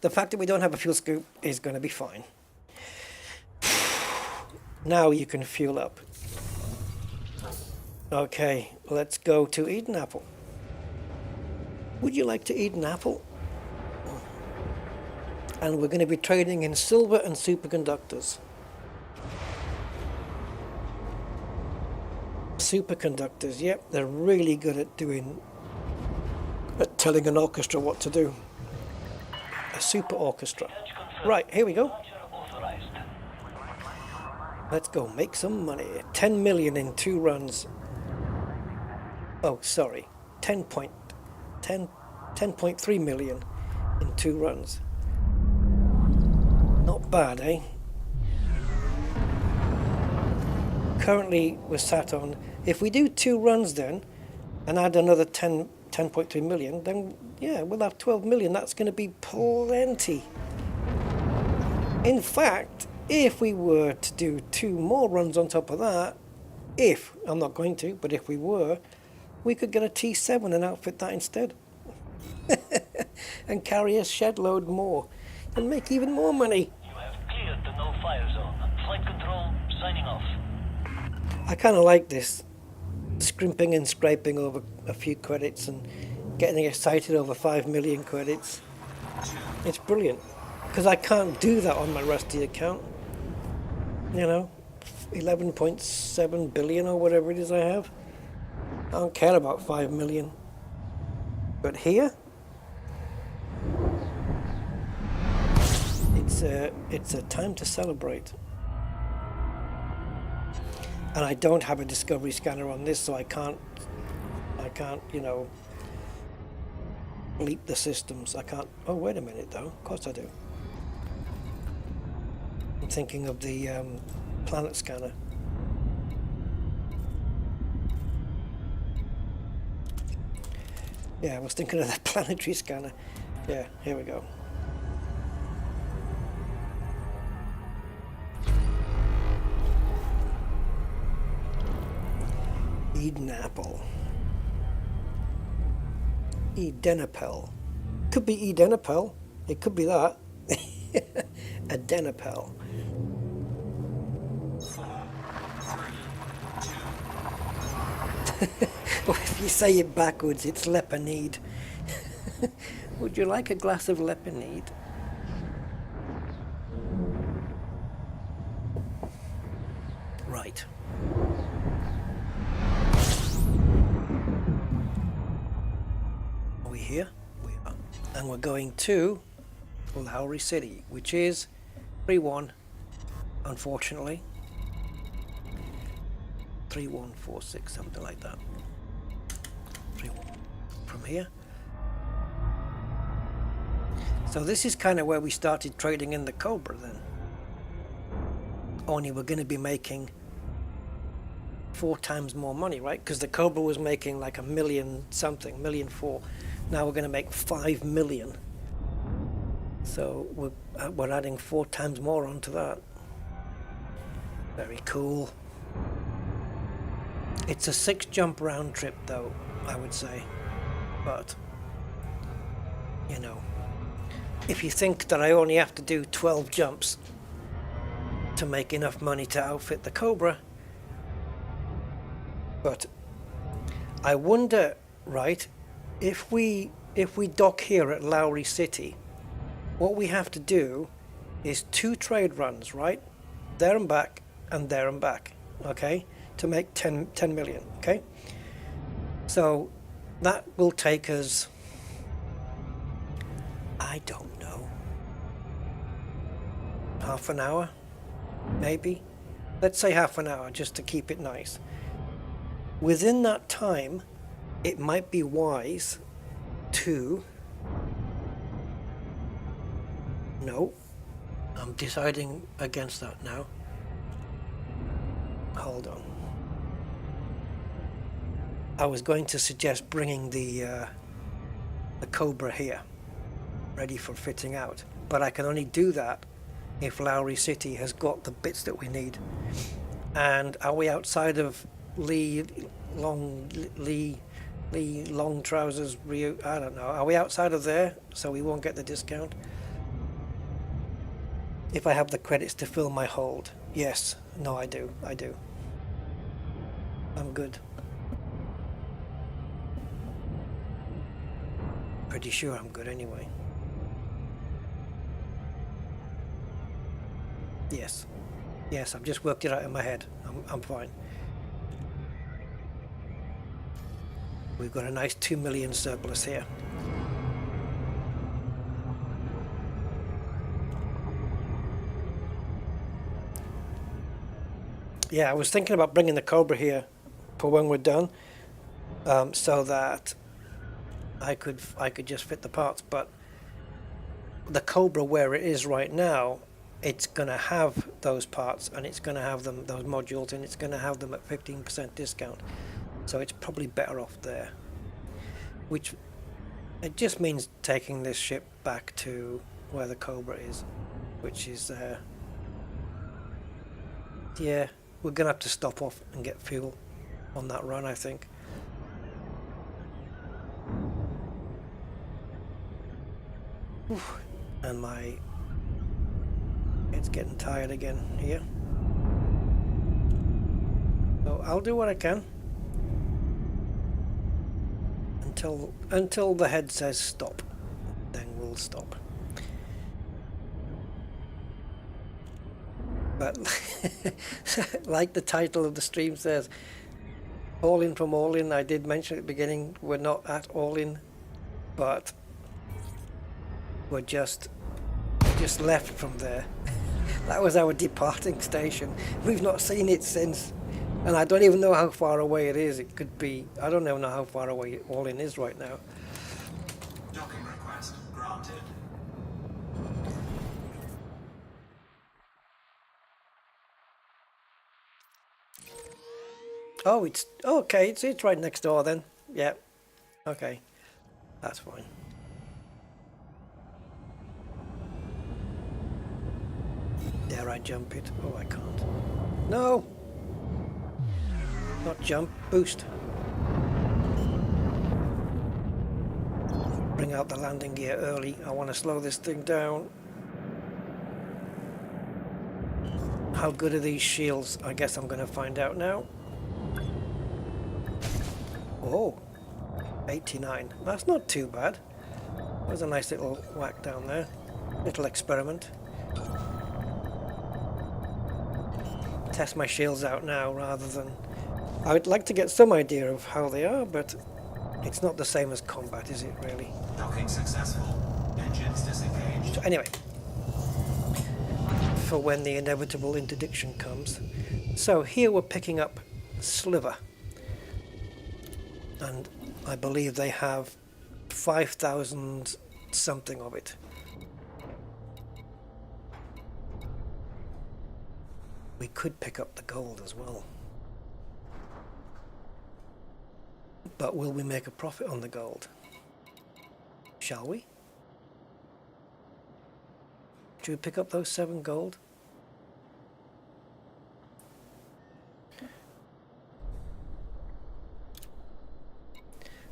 the fact that we don't have a fuel scoop is going to be fine. Now you can fuel up. Okay, let's go to Eden Apple. Would you like to eat an apple? And we're going to be trading in silver and superconductors. Superconductors, yep, they're really good at telling an orchestra what to do. A super orchestra. Right, here we go. Let's go make some money. 10 million in 2 runs. Oh, sorry. 10.3 million in 2 runs. Not bad, eh? Currently we're sat on, if we do 2 runs then and add another 10.3 million, then yeah, we'll have 12 million. That's going to be plenty. In fact, if we were to do 2 more runs on top of that, I'm not going to, but if we were, we could get a T7 and outfit that instead. And carry a shed load more and make even more money. You have cleared the no-fire zone. Flight control signing off. I kind of like this scrimping and scraping over a few credits and getting excited over 5 million credits. It's brilliant because I can't do that on my Rusty account. You know, 11.7 billion or whatever it is I have. I don't care about 5 million. But here, it's a time to celebrate. And I don't have a discovery scanner on this, so I can't, you know, leap the systems. I can't. Oh, wait a minute, though. Of course I do. I'm thinking of the planet scanner. Yeah, I was thinking of the planetary scanner. Yeah, here we go. Eden Apple. Edenapel. Could be Edenapel. It could be that. Edenapel. Well, if you say it backwards, it's lemonade. Would you like a glass of lemonade? Right. Are we here? We are. And we're going to Lowry City, which is 3-1, unfortunately. 3146, something like that. 3-1 from here. So this is kind of where we started trading in the Cobra then. Only we're going to be making 4 times more money, right? Because the Cobra was making like $1 million something, $1.4 million. Now we're going to make 5 million. So we're adding 4 times more onto that. Very cool. It's a 6 jump round trip though, I would say. But, you know, if you think that I only have to do 12 jumps to make enough money to outfit the Cobra. But I wonder, right, if we dock here at Lowry City, what we have to do is 2 trade runs, right? There and back, and there and back, okay? To make 10 million, okay? So that will take us, I don't know, half an hour, maybe? Let's say half an hour, just to keep it nice. Within that time, it might be wise to... No, I'm deciding against that now. Hold on. I was going to suggest bringing the Cobra here, ready for fitting out. but I can only do that if Lowry City has got the bits that we need. And are we outside of Lee long trousers? I don't know. Are we outside of there so we won't get the discount? If I have the credits to fill my hold. Yes. No, I do. I'm good. Pretty sure I'm good anyway. Yes. Yes, I've just worked it out in my head. I'm fine. We've got a nice 2 million surplus here. Yeah, I was thinking about bringing the Cobra here for when we're done, so that I could just fit the parts. But the Cobra, where it is right now, it's gonna have those parts, and it's gonna have them, those modules, and it's gonna have them at 15% discount. So it's probably better off there. Which it just means taking this ship back to where the Cobra is, which is yeah. We're going to have to stop off and get fuel on that run, I think. Oof. And it's getting tired again here. So I'll do what I can until the head says stop. Then we'll stop. But like the title of the stream says, all in from all in. I did mention at the beginning we're not at all in, but we're just left from there. That was our departing station. We've not seen it since, and I don't even know how far away it is. It could be, I don't even know how far away all in is right now. Docking request granted. Oh, it's okay. It's right next door then. Yeah. Okay, that's fine. Dare I jump it? Oh, I can't. No. Not jump. Boost. Bring out the landing gear early. I want to slow this thing down. How good are these shields? I guess I'm going to find out now. Oh, 89. That's not too bad. That was a nice little whack down there. Little experiment. Test my shields out now rather than... I would like to get some idea of how they are, but it's not the same as combat, is it really? Docking successful. Engines disengaged. So anyway, for when the inevitable interdiction comes. So here we're picking up Sliver. And I believe they have 5,000 something of it. We could pick up the gold as well. But will we make a profit on the gold? Shall we? Should we pick up those 7 gold?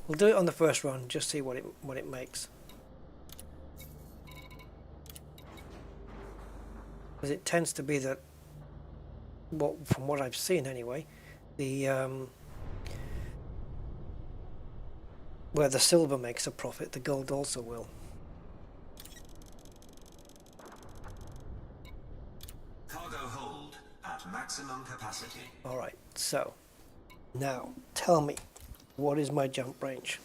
We'll do it on the first run, just see what it makes. Because it tends to be that, from what I've seen anyway, the where the silver makes a profit, the gold also will. Cargo hold at maximum capacity. All right, so now tell me, what is my jump range?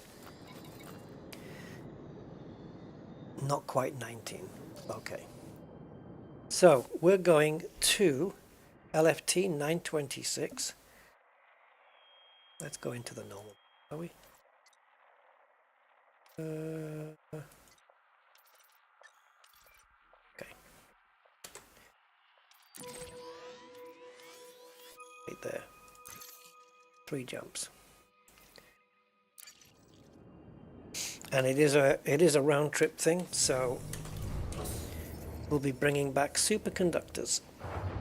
Not quite 19. Okay. So we're going to LFT 926. Let's go into the normal, are we? Okay. Right there. 3 jumps. And it is a round trip thing, so will be bringing back superconductors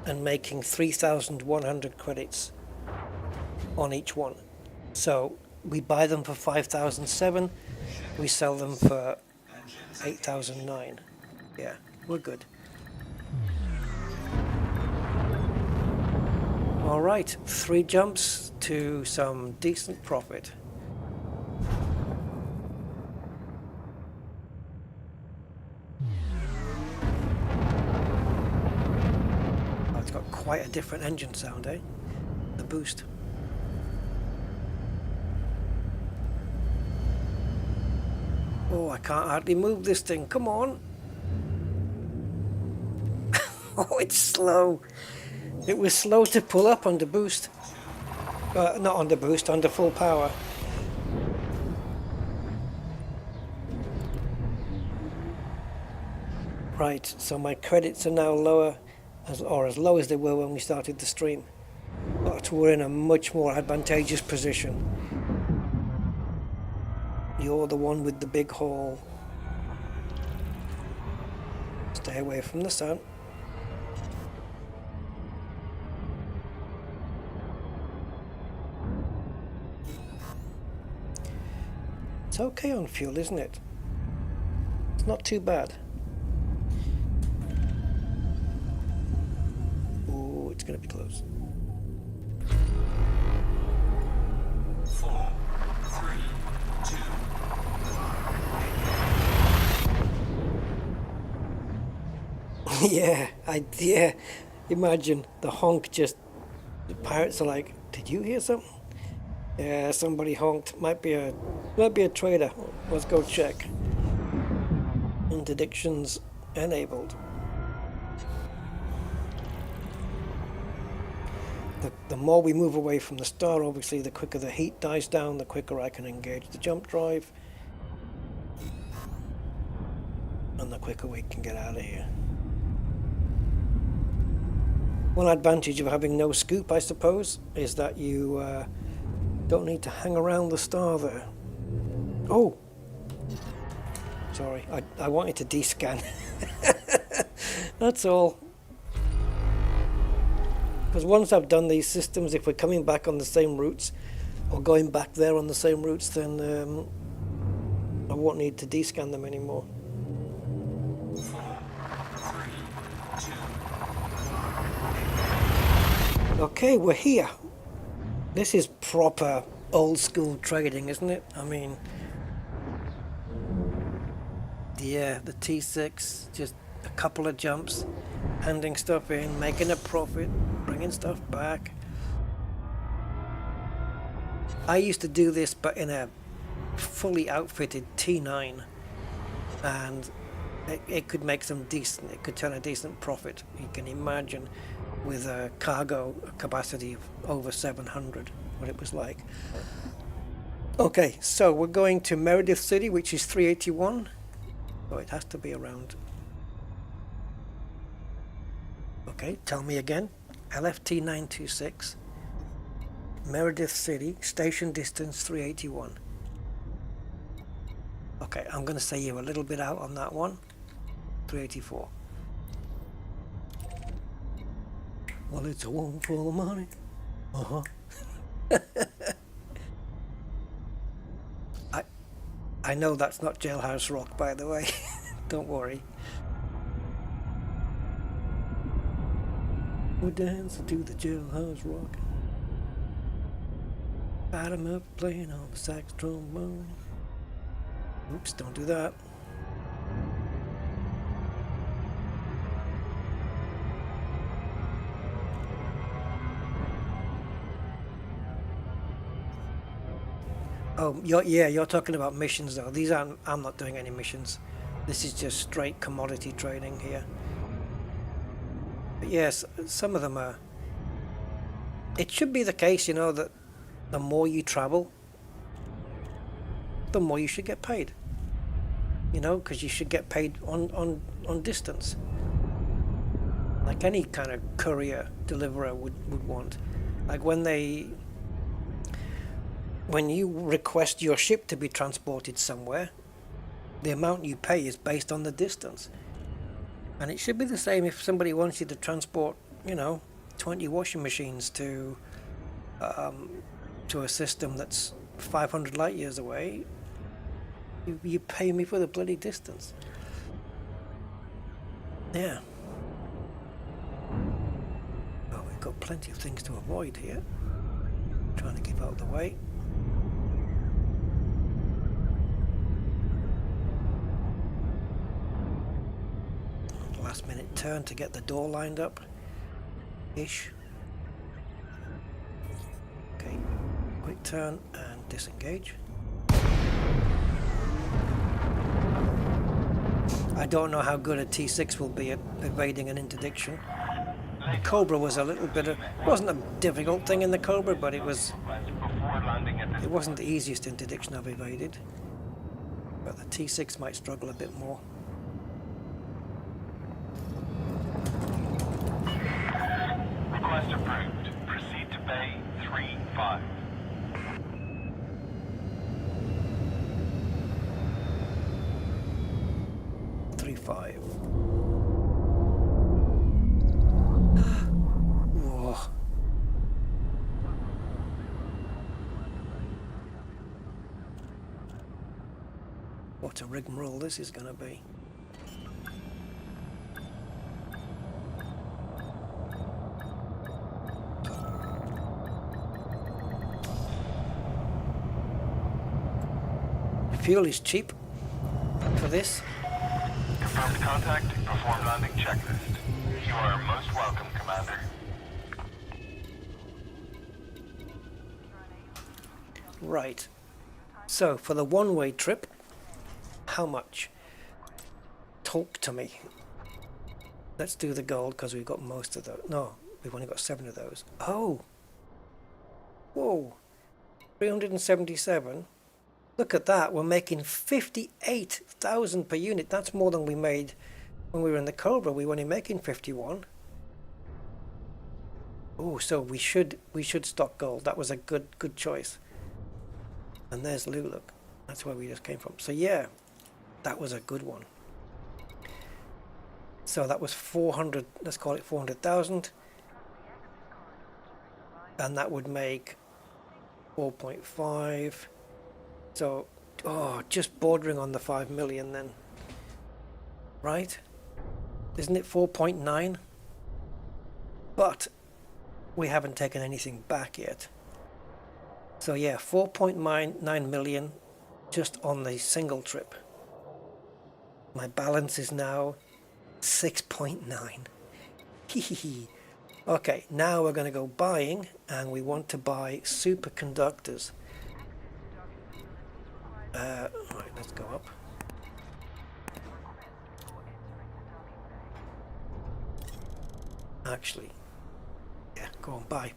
and making 3,100 credits on each one. So we buy them for 5,007, we sell them for 8,009. Yeah, we're good. All right, 3 jumps to some decent profit. Oh, it's got quite a different engine sound, eh? The boost. Oh, I can't hardly move this thing. Come on. Oh, it's slow. It was slow to pull up under boost. Not under boost, under full power. Right, so my credits are now lower, or as low as they were when we started the stream. But we're in a much more advantageous position. You're the one with the big haul. Stay away from the sun. It's okay on fuel, isn't it? It's not too bad. Oh, it's going to be close. 4, 3, 2, 1. Yeah. Imagine the honk just. The pirates are like, "Did you hear something?" Yeah, somebody honked. Might be a trader. Let's go check. Interdictions enabled. The more we move away from the star, obviously, the quicker the heat dies down, the quicker I can engage the jump drive, and the quicker we can get out of here. One advantage of having no scoop, I suppose, is that you don't need to hang around the star there. Oh! Sorry, I wanted to descan. That's all. Because once I've done these systems, if we're coming back on the same routes, or going back there on the same routes, then I won't need to descan them anymore. 4, 3, 2. Okay, we're here. This is proper old school trading, isn't it? I mean, yeah, the T6, just a couple of jumps, handing stuff in, making a profit, bringing stuff back. I used to do this, but in a fully outfitted T9, and it could make some decent, it could turn a decent profit. You can imagine with a cargo capacity of over 700, what it was like. Okay, so we're going to Meredith City, which is 381. Oh, it has to be around. Okay, tell me again. LFT 926, Meredith City, station distance 381. Okay, I'm going to say you're a little bit out on that one. 384. Well, it's a one for the money. I know that's not Jailhouse Rock, by the way. Don't worry. We're dancing to the Jailhouse Rock. Got 'em up playing on the sax trombone. Oops, don't do that. Oh, you're talking about missions though. These aren't. I'm not doing any missions. This is just straight commodity trading here. But yes, some of them are. It should be the case, you know, that the more you travel, the more you should get paid. You know, because you should get paid on distance, like any kind of courier deliverer would want. Like when you request your ship to be transported somewhere, the amount you pay is based on the distance. And it should be the same if somebody wants you to transport, you know, 20 washing machines to a system that's 500 light years away. You pay me for the bloody distance. Yeah. Well, we've got plenty of things to avoid here. Trying to keep out of the way. Last minute turn to get the door lined up. Ish. Okay. Quick turn and disengage. I don't know how good a T6 will be at evading an interdiction. Cobra was a little bit of... It wasn't a difficult thing in the Cobra, but it wasn't the easiest interdiction I've evaded. But the T6 might struggle a bit more. Request approved. Proceed to Bay 3-5. Whoa. What a rigmarole this is going to be. Fuel is cheap for this. Confirmed contact. Perform landing checklist. You are most welcome, Commander. Right. So for the one-way trip, how much? Talk to me. Let's do the gold because we've got most of those. No, we've only got 7 of those. Oh. Whoa. 377. Look at that. We're making 58,000 per unit. That's more than we made when we were in the Cobra. We were only making 51. Oh, so we should stock gold. That was a good choice. And there's Lou, look. That's where we just came from. So yeah, that was a good one. So that was 400, let's call it 400,000. And that would make 4.5. So, oh, just bordering on the 5 million then. Right? Isn't it 4.9? But we haven't taken anything back yet. So yeah, 4.9 million just on the single trip. My balance is now 6.9. Okay, now we're going to go buying, and we want to buy superconductors. Right, let's go up. Actually, yeah, go on, buy.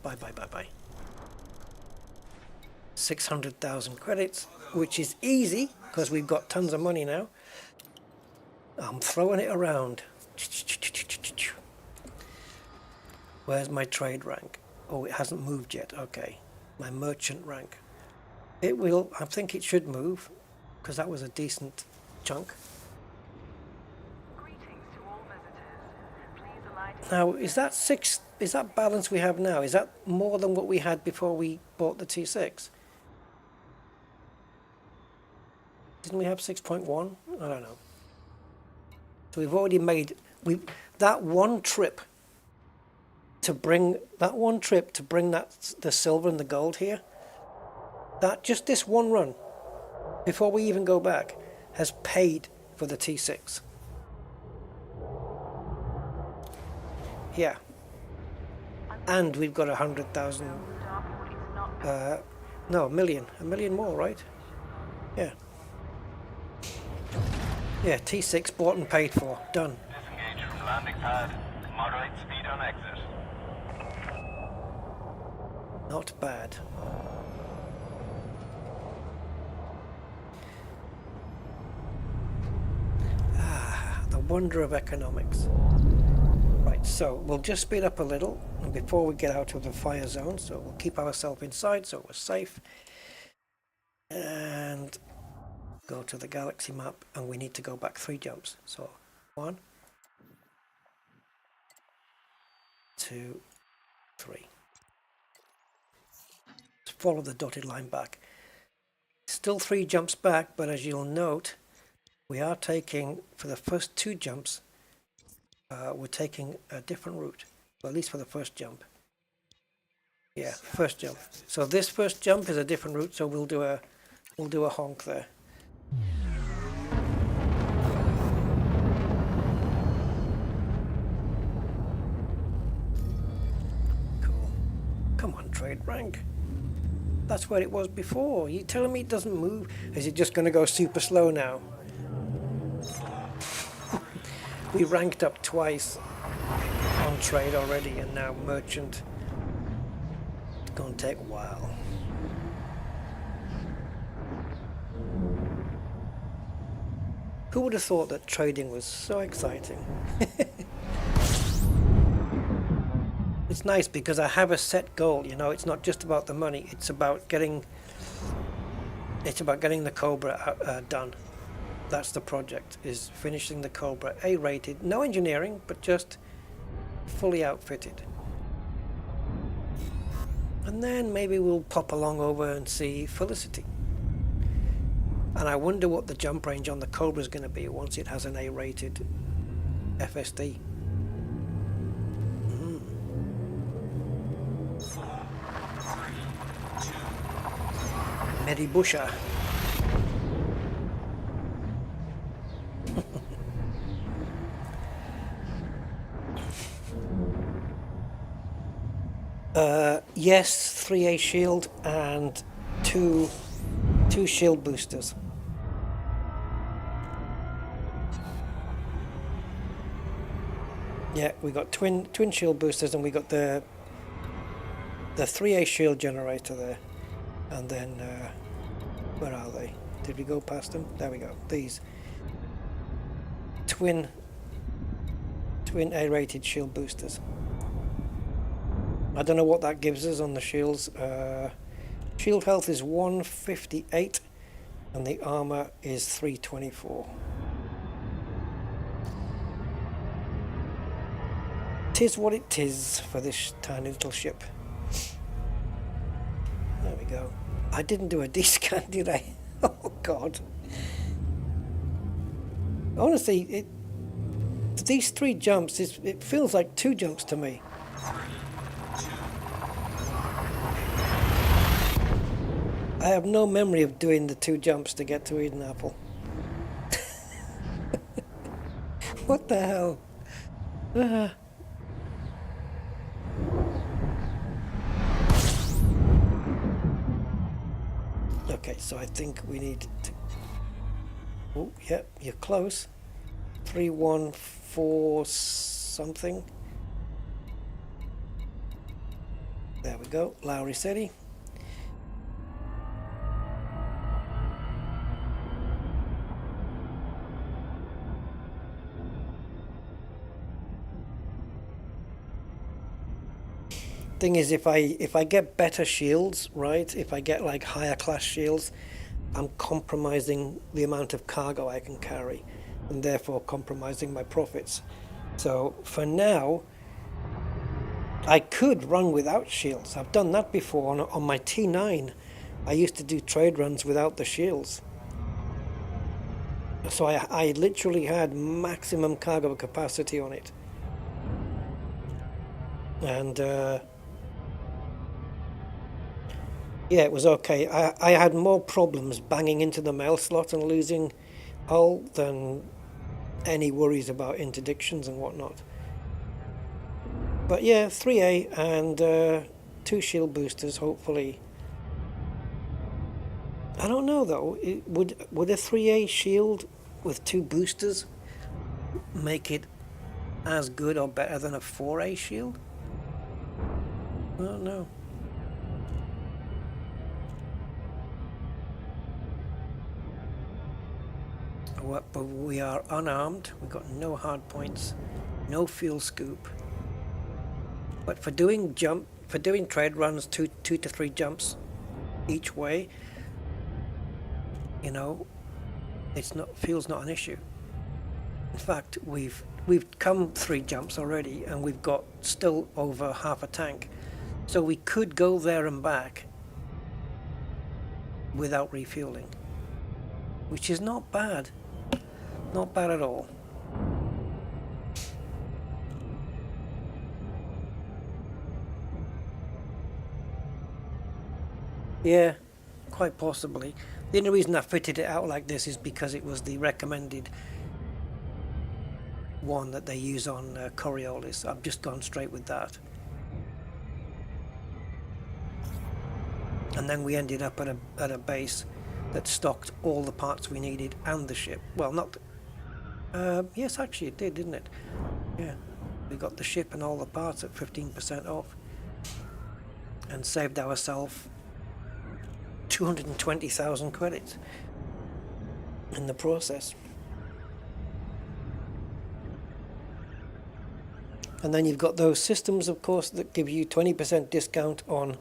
600,000 credits, which is easy because we've got tons of money now. I'm throwing it around. Where's my trade rank? Oh, it hasn't moved yet. Okay, my merchant rank. It will, I think it should move because that was a decent chunk. Now, is that balance we have now, is that more than what we had before we bought the T6? Didn't we have 6.1? I don't know. So we've already made that one trip to bring the silver and the gold here. That just this one run before we even go back has paid for the T6. Yeah. And we've got 100,000 no, a million more, right? Yeah. Yeah, T6 bought and paid for. Done. Disengage from landing pad. Moderate speed on exit. Not bad. The wonder of economics. Right, so we'll just speed up a little before we get out of the fire zone, so we'll keep ourselves inside so we're safe. And go to the galaxy map, and we need to go back 3 jumps. So 1, 2, 3. Just follow the dotted line back. Still 3 jumps back, but as you'll note, we are taking, for the first 2 jumps, we're taking a different route, well, at least for the first jump. Yeah, first jump. So this first jump is a different route, so we'll do a honk there. Cool. Come on, trade rank. That's where it was before. You telling me it doesn't move? Is it just going to go super slow now? We ranked up twice on trade already, and now merchant. It's going to take a while. Who would have thought that trading was so exciting? It's nice because I have a set goal, you know, it's not just about the money, it's about getting the Cobra done. That's the project, is finishing the Cobra A-rated, no engineering, but just fully outfitted. And then maybe we'll pop along over and see Felicity. And I wonder what the jump range on the Cobra is going to be once it has an A-rated FSD. Medibusha. Yes, 3A shield and two shield boosters. Yeah, we got twin shield boosters, and we got the 3A shield generator there. And then, where are they? Did we go past them? There we go. These twin A-rated shield boosters. I don't know what that gives us on the shields. Shield health is 158, and the armor is 324. Tis what it is for this tiny little ship. There we go. I didn't do a D-scan, did I? Oh, God. Honestly, these 3 jumps, it feels like 2 jumps to me. I have no memory of doing the 2 jumps to get to Eden Apple. What the hell? Okay, so I think we need to... Oh, yeah, you're close. 314 something. There we go, Lowry City. Thing is, if I get better shields, right, if I get like higher class shields, I'm compromising the amount of cargo I can carry, and therefore compromising my profits. So for now, I could run without shields. I've done that before on my T9. I used to do trade runs without the shields. So I literally had maximum cargo capacity on it. And yeah, it was okay. I had more problems banging into the mail slot and losing hull than any worries about interdictions and whatnot. But yeah, 3A and 2 shield boosters, hopefully. I don't know though, would a 3A shield with 2 boosters make it as good or better than a 4A shield? I don't know. But we are unarmed, we've got no hard points, no fuel scoop. But for doing trade runs, two to 3 jumps each way, you know, fuel's not an issue. In fact, we've we've come 3 jumps already, and we've got still over half a tank. So we could go there and back without refueling, which is not bad. Not bad at all. Yeah, quite possibly. The only reason I fitted it out like this is because it was the recommended one that they use on Coriolis. I've just gone straight with that. And then we ended up at a base that stocked all the parts we needed and the ship. Well, not the, yes, actually it did, didn't it? Yeah, we got the ship and all the parts at 15% off, and saved ourselves 220,000 credits in the process. And then you've got those systems, of course, that give you 20% discount on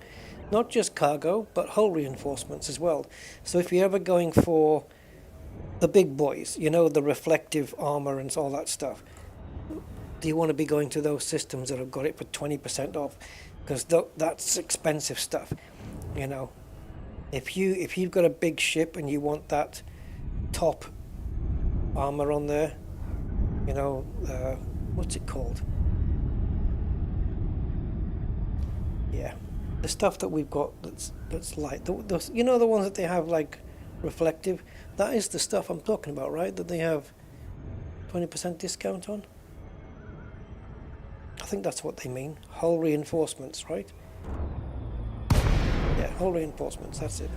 not just cargo, but hull reinforcements as well. So if you're ever going for the big boys, you know, the reflective armor and all that stuff, do you want to be going to those systems that have got it for 20% off? Because that's expensive stuff, you know. If you've got a big ship and you want that top armor on there, you know, what's it called? Yeah, the stuff that we've got that's light. You know, the ones that they have like reflective. That is the stuff I'm talking about, right? That they have 20% discount on. I think that's what they mean. Hull reinforcements, right? Yeah, hull reinforcements, that's it.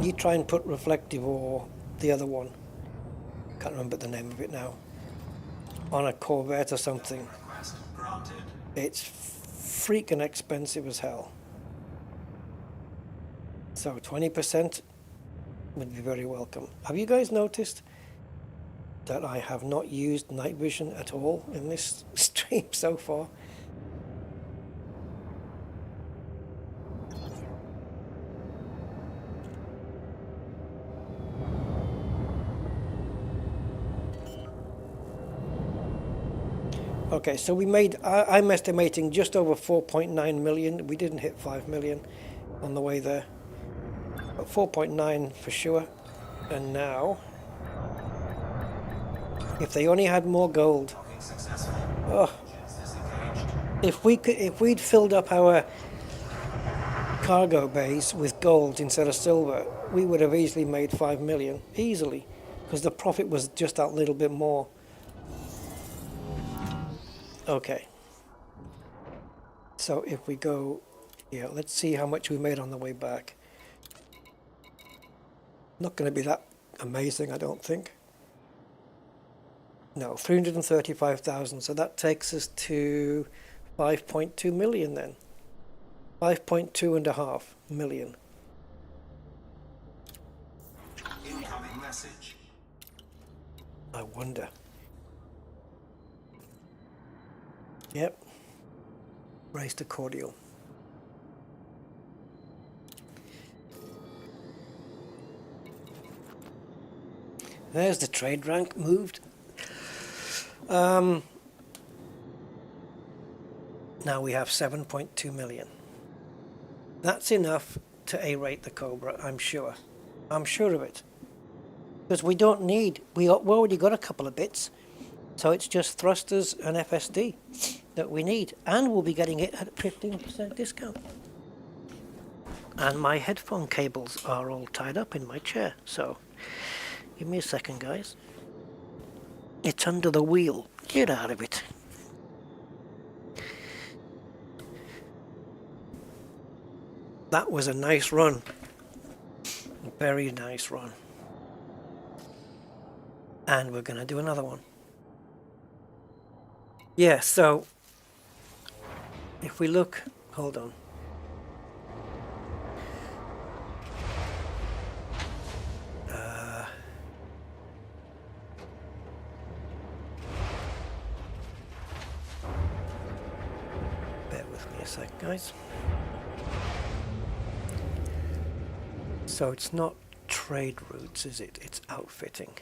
You try and put reflective or the other one, can't remember the name of it now, on a Corvette or something. It's freaking expensive as hell. So 20% would be very welcome. Have you guys noticed that I have not used night vision at all in this stream so far? Okay, so we made, I'm estimating just over 4.9 million. We didn't hit 5 million on the way there, but 4.9 for sure. And now, if they only had more gold, oh, if we'd filled up our cargo bays with gold instead of silver, we would have easily made 5 million, easily, because the profit was just that little bit more. Okay, so if we go, yeah, let's see how much we made on the way back. Not going to be that amazing, I don't think. No, 335,000, so that takes us to 5.2 million then. 5.2.5 million. Incoming message. I wonder. Yep. Race to cordial. There's the trade rank moved. Now we have 7.2 million. That's enough to A-rate the Cobra, I'm sure. I'm sure of it. Because we don't need, we already got a couple of bits. So it's just thrusters and FSD that we need, and we'll be getting it at 15% discount. And my headphone cables are all tied up in my chair, so give me a second, guys. It's under the wheel. Get out of it. That was a nice run. A very nice run. And we're going to do another one. Yeah, so if we look, hold on. Bear with me a sec, guys. So it's not trade routes, is it? It's outfitting.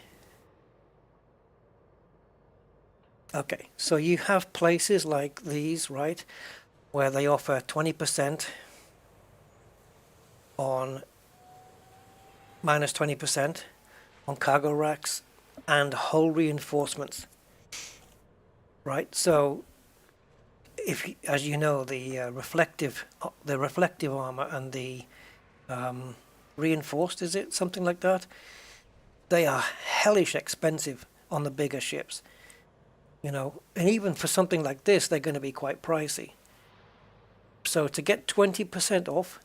Okay, so you have places like these, right, where they offer 20% on minus 20% on cargo racks and hull reinforcements, right? So if, as you know, the reflective armor and the reinforced, is it something like that? They are hellish expensive on the bigger ships, you know, and even for something like this, they're going to be quite pricey. So to get 20% off,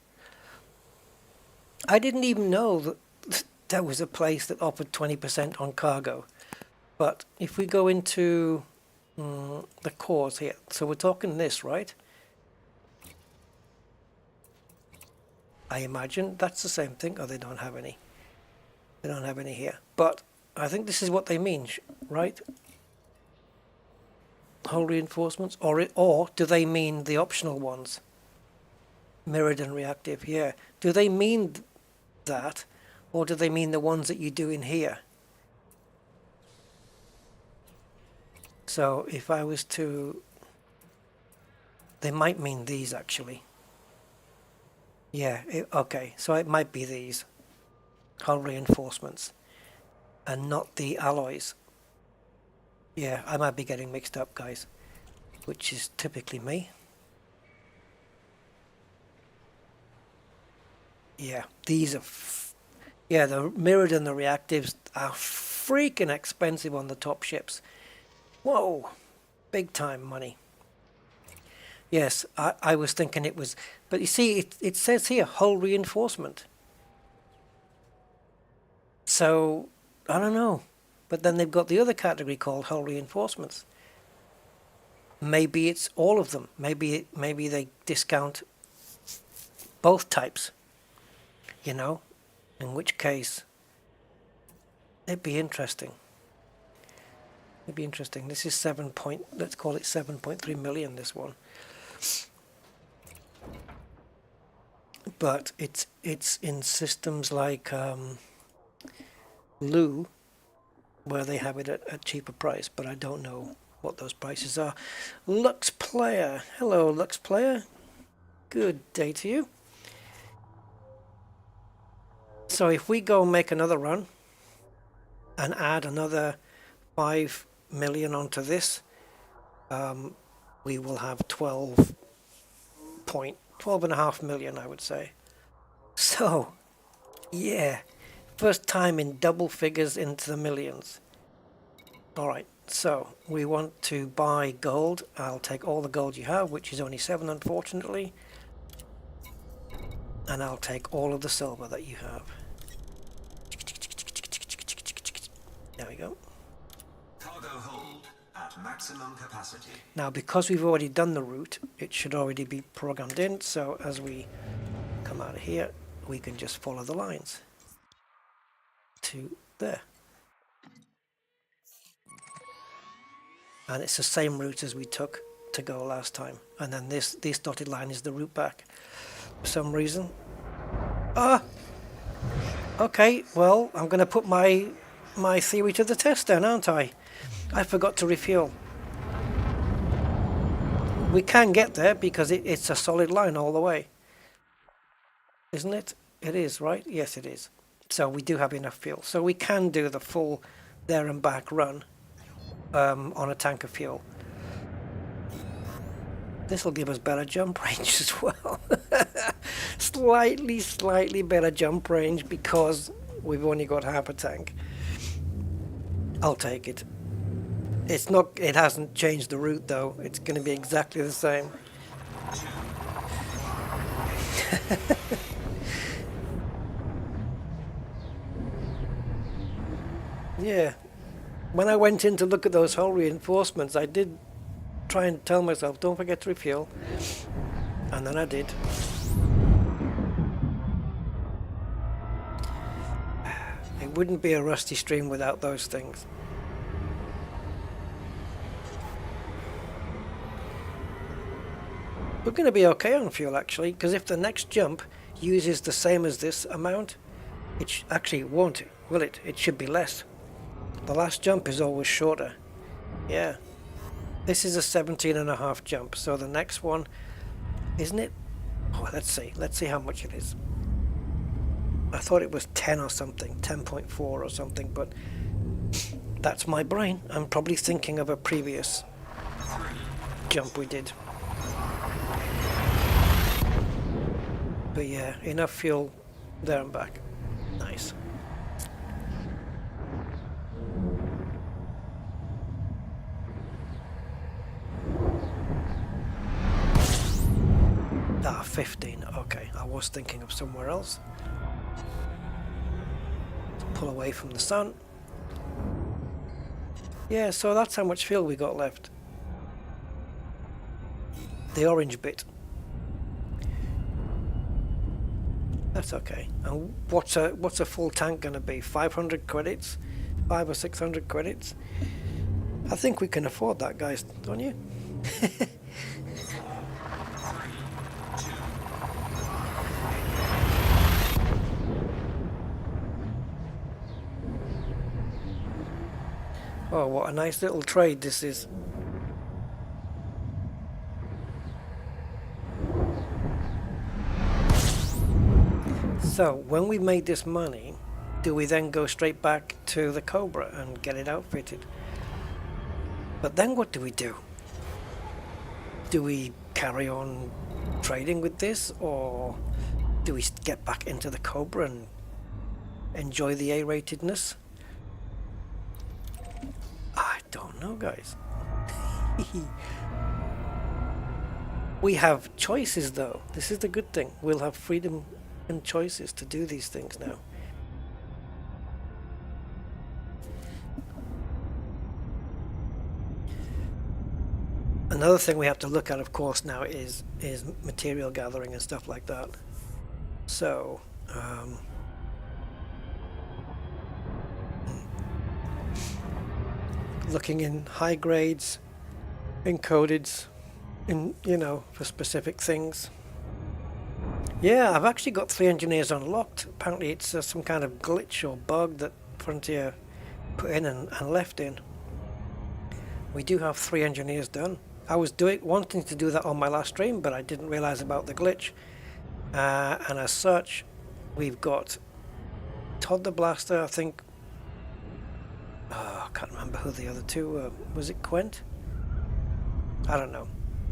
I didn't even know that there was a place that offered 20% on cargo. But if we go into the cores here, so we're talking this, right? I imagine that's the same thing. Oh, they don't have any. They don't have any here. But I think this is what they mean, right? Hull reinforcements, or do they mean the optional ones? Mirrored and reactive, yeah. Do they mean that, or do they mean the ones that you do in here? So if I was to, they might mean these actually. Yeah, okay, so it might be these hull reinforcements and not the alloys. Yeah, I might be getting mixed up, guys, which is typically me. Yeah, these are, yeah, the mirrored and the reactives are freaking expensive on the top ships. Whoa, big time money. Yes, I was thinking it was, but you see, it says here, hull reinforcement. So, I don't know. But then they've got the other category called hull reinforcements. Maybe it's all of them. Maybe they discount both types. You know, in which case, it'd be interesting. It'd be interesting. This is let's call it 7.3 million, this one. But it's in systems like Lou, where they have it at a cheaper price, but I don't know what those prices are. Lux Player. Hello, Lux Player. Good day to you. So if we go make another run and add another 5 million onto this, we will have 12.5 million, I would say. So, yeah, first time in double figures into the millions. Alright, so we want to buy gold. I'll take all the gold you have, which is only 7, unfortunately. And I'll take all of the silver that you have. There we go. Cargo hold at maximum capacity. Now, because we've already done the route, it should already be programmed in. So as we come out of here, we can just follow the lines to there. And it's the same route as we took to go last time. And then this dotted line is the route back. For some reason. Okay, well, I'm going to put my theory to the test then, aren't I? I forgot to refuel. We can get there because it's a solid line all the way. Isn't it? It is, right? Yes, it is. So we do have enough fuel. So we can do the full there and back run on a tank of fuel. This will give us better jump range as well. Slightly better jump range because we've only got half a tank. I'll take it. It hasn't changed the route though. It's going to be exactly the same. Yeah. When I went in to look at those hull reinforcements, I did try and tell myself, don't forget to refuel. And then I did. It wouldn't be a rusty stream without those things. We're going to be okay on fuel actually, because if the next jump uses the same as this amount, it actually won't, will it? It should be less. The last jump is always shorter. Yeah. This is a 17.5 jump, so the next one, isn't it? Oh, let's see how much it is. I thought it was 10 or something, 10.4 or something, but that's my brain. I'm probably thinking of a previous jump we did. But yeah, enough fuel there and back. Nice. Ah, 15. Okay, I was thinking of somewhere else. Pull away from the sun. Yeah, so that's how much fuel we got left. The orange bit. That's okay. And what's a full tank gonna be? 500 credits? 500 or 600 credits? I think we can afford that, guys, don't you? Oh, what a nice little trade this is. So, when we made this money, do we then go straight back to the Cobra and get it outfitted? But then what do we do? Do we carry on trading with this, or do we get back into the Cobra and enjoy the A-ratedness? I don't know, guys. We have choices, though. This is the good thing. We'll have freedom and choices to do these things now. Another thing we have to look at, of course, now is material gathering and stuff like that. So, looking in high grades, encodeds, for specific things. Yeah, I've actually got 3 engineers unlocked. Apparently it's some kind of glitch or bug that Frontier put in and left in. We do have 3 engineers done. I was wanting to do that on my last stream, but I didn't realize about the glitch. And as such, we've got Todd the Blaster, I think. I can't remember who the other two were. Was it Quent? I don't know.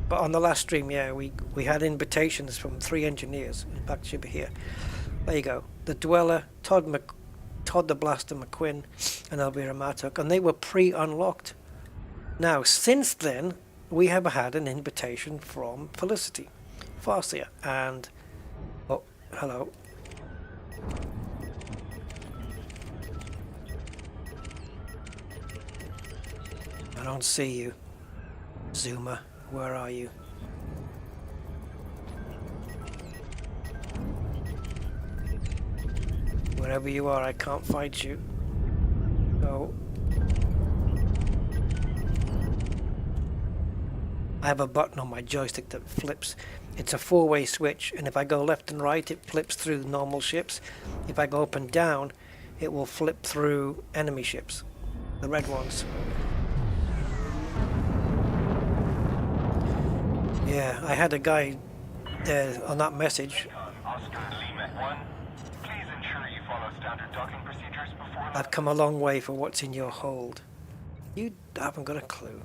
But on the last stream, yeah, we had invitations from 3 engineers. In fact, it should be here. There you go. The Dweller, Todd the Blaster McQuinn, and Elvira Martok, and they were pre-unlocked. Now, since then, we have had an invitation from Felicity, Farsia, and oh, hello. I don't see you, Zoomer. Where are you? Wherever you are, I can't find you. So I have a button on my joystick that flips. It's a 4-way switch, and if I go left and right, it flips through normal ships. If I go up and down, it will flip through enemy ships, the red ones. Yeah, I had a guy there on that message. Oscar Lima 1, please ensure you follow standard docking procedures before... I've come a long way for what's in your hold. You haven't got a clue.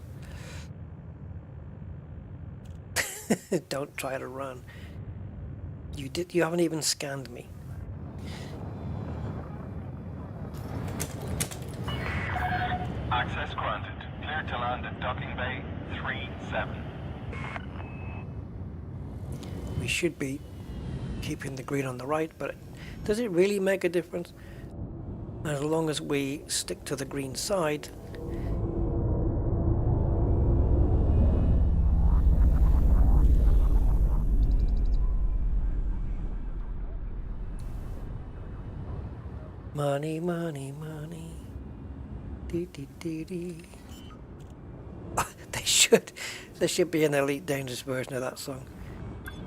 Don't try to run. You haven't even scanned me. Access granted. Clear to land at docking bay 37. We should be keeping the green on the right, but does it really make a difference? As long as we stick to the green side. Money, money, money. Dee, dee, dee, dee. There should be an Elite Dangerous version of that song.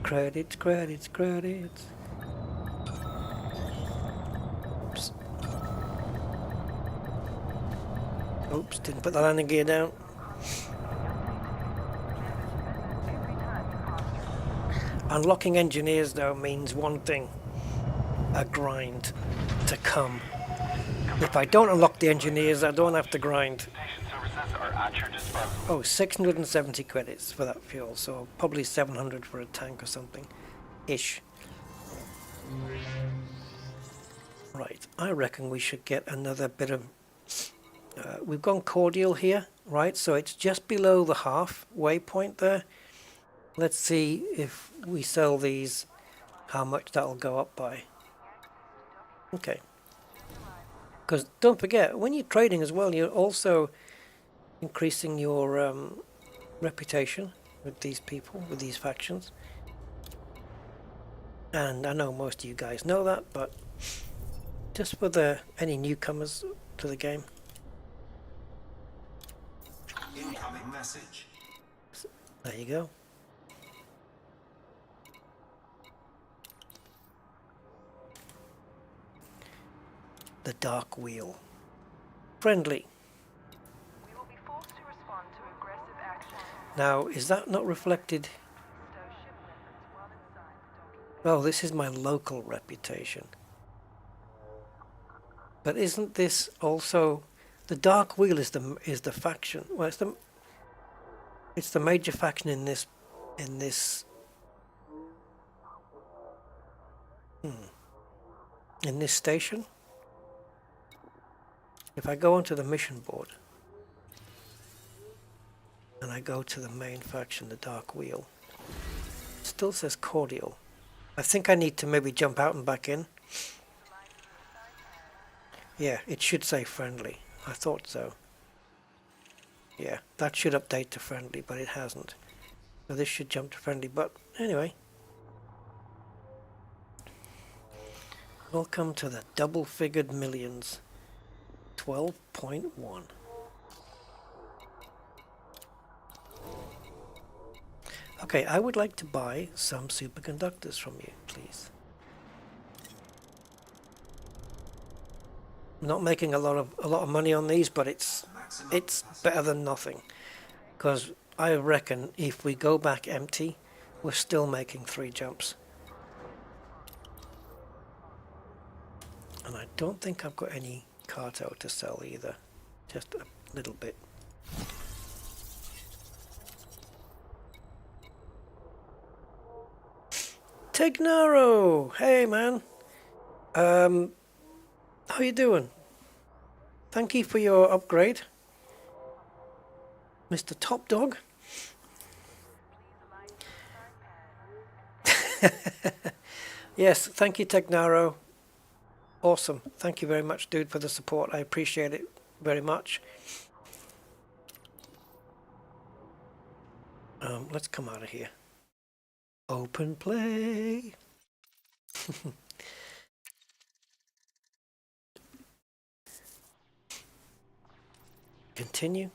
Credits, credits, credits. Oops. Oops, didn't put the landing gear down. Unlocking engineers, though, means one thing. A grind to come. If I don't unlock the engineers, I don't have to grind. Station services are at your disposal. Oh, 670 credits for that fuel, so probably 700 for a tank or something. Ish. Right, I reckon we should get another bit of... we've gone cordial here, right? So it's just below the halfway point there. Let's see if we sell these, how much that'll go up by. Okay. Because don't forget, when you're trading as well, you're also increasing your reputation with these people, with these factions. And I know most of you guys know that, but just for any newcomers to the game. Incoming message. There you go. The Dark Wheel. Friendly. We will be forced to respond to aggressive action. Now, is that not reflected? Stow ship weapons while inside the docking. Oh, this is my local reputation. But isn't this also the Dark Wheel is the faction? Well, it's the major faction in this in this station. If I go onto the mission board and I go to the main faction, the Dark Wheel, it still says cordial. I think I need to maybe jump out and back in. Yeah, it should say friendly. I thought so. Yeah, that should update to friendly, but it hasn't. So this should jump to friendly, but anyway. Welcome to the double-figured millions. 12.1. Okay, I would like to buy some superconductors from you, please. I'm not making a lot of money on these, but it's better than nothing. Because I reckon if we go back empty, we're still making 3 jumps. And I don't think I've got any carto to sell either. Just a little bit. Tegnaro! Hey man! How you doing? Thank you for your upgrade. Mr. Top Dog. Yes, thank you Tegnaro. Awesome. Thank you very much, dude, for the support. I appreciate it very much. Let's come out of here. Open play. Continue.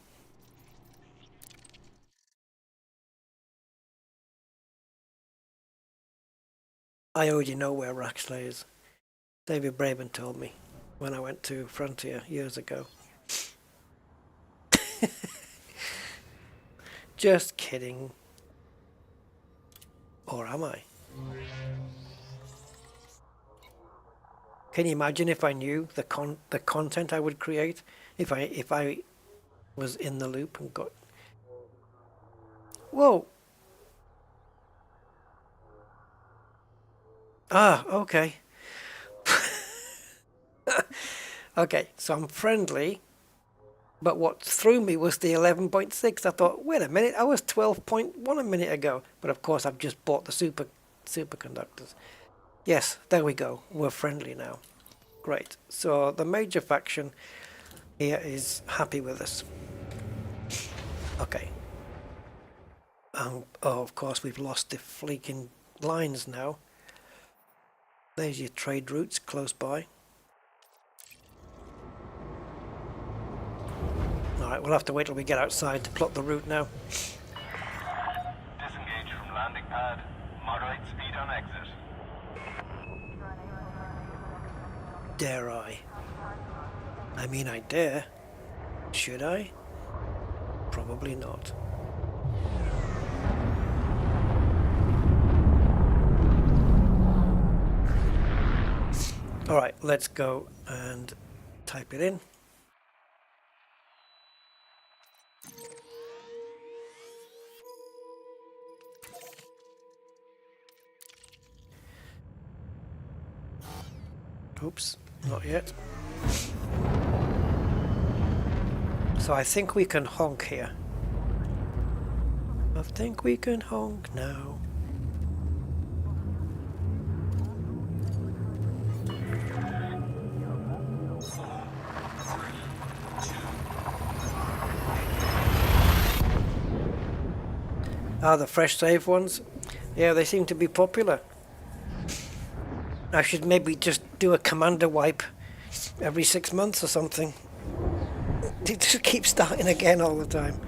I already know where Raxley is. David Braben told me when I went to Frontier years ago. Just kidding. Or am I? Can you imagine if I knew the content I would create if I was in the loop and got... Whoa! Ah, okay. Okay, so I'm friendly, but what threw me was the 11.6. I thought, wait a minute, I was 12.1 a minute ago. But of course, I've just bought the superconductors. Yes, there we go. We're friendly now. Great. So the major faction here is happy with us. Okay. Oh, of course, we've lost the fleeking lines now. There's your trade routes close by. Alright, we'll have to wait till we get outside to plot the route now. Disengage from landing pad. Moderate speed on exit. Dare I? I mean, I dare. Should I? Probably not. Alright, let's go and type it in. Oops, not yet. So I think we can honk here. I think we can honk now. Ah, the fresh save ones? Yeah, they seem to be popular. I should maybe just do a commander wipe every 6 months or something. It just keeps starting again all the time.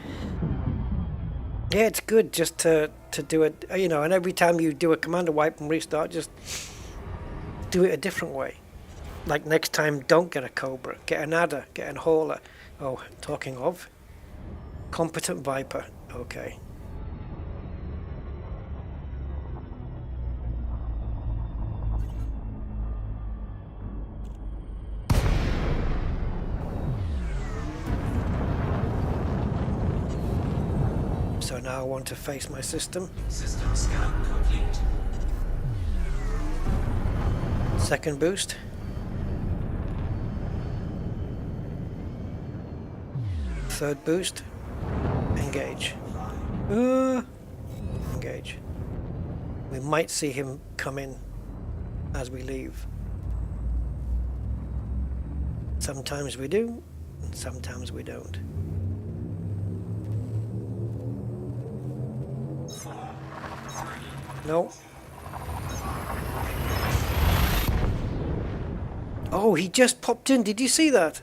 Yeah, it's good just to do it, you know, and every time you do a commander wipe and restart, just do it a different way. Like next time, don't get a Cobra, get an adder, get an hauler. Oh, talking of, competent Viper, okay. So now I want to face my system. System scan complete. Second boost. Third boost. Engage. Engage. We might see him come in as we leave. Sometimes we do, and sometimes we don't. No. Oh, he just popped in. Did you see that?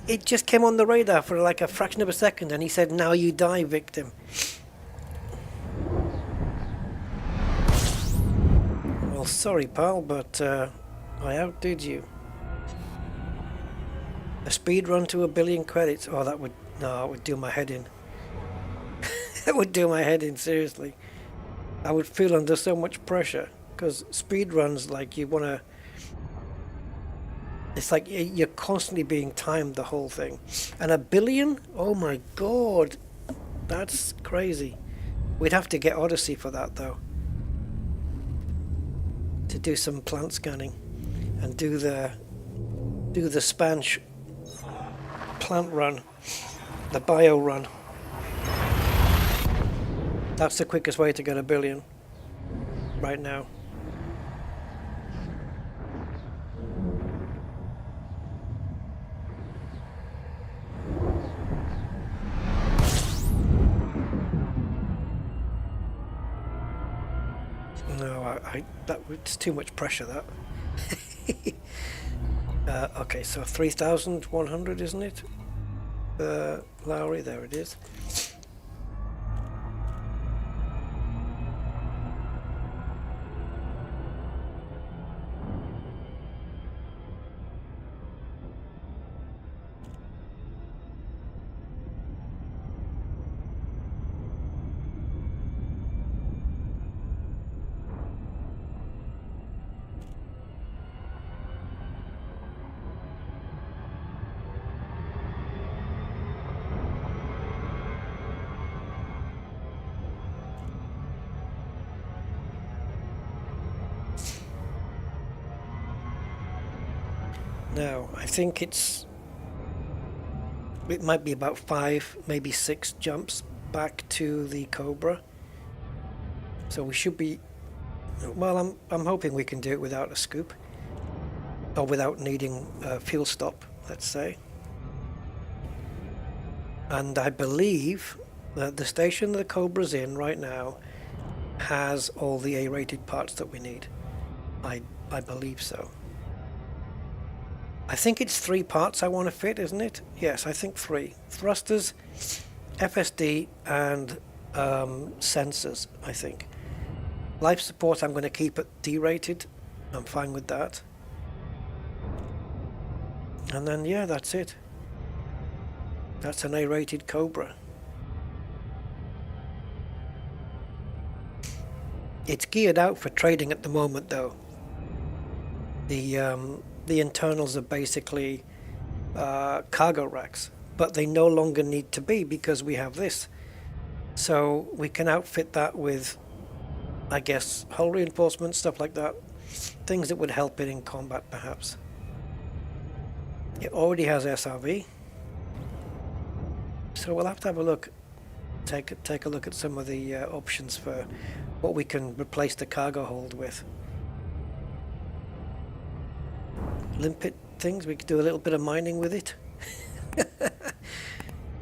It just came on the radar for like a fraction of a second and he said, "Now you die, victim." Well, sorry, pal, but I outdid you. A speed run to 1 billion credits. Oh, that would... No, it would do my head in. That would do my head in, seriously. I would feel under so much pressure because speed runs, like, you want to... It's like you're constantly being timed the whole thing. And 1 billion? Oh my god. That's crazy. We'd have to get Odyssey for that, though. To do some plant scanning and do the Spanch plant run, the bio run. That's the quickest way to get 1 billion right now. No, it's too much pressure, that. Okay, so 3,100, isn't it? Lowry, there it is. Now, I think it might be about 5, maybe 6 jumps back to the Cobra. So we should be, well, I'm hoping we can do it without a scoop, or without needing a fuel stop, let's say. And I believe that the station the Cobra's in right now has all the A-rated parts that we need. I believe so. I think it's 3 parts I want to fit, isn't it? Yes, I think 3. Thrusters, FSD, and sensors, I think. Life support I'm going to keep at D-rated. I'm fine with that. And then, yeah, that's it. That's an A-rated Cobra. It's geared out for trading at the moment, though. the internals are basically cargo racks, but they no longer need to be because we have this. So we can outfit that with, I guess, hull reinforcement, stuff like that. Things that would help it in combat, perhaps. It already has SRV. So we'll have to have a look, take a look at some of the options for what we can replace the cargo hold with. Limpet things, we could do a little bit of mining with it.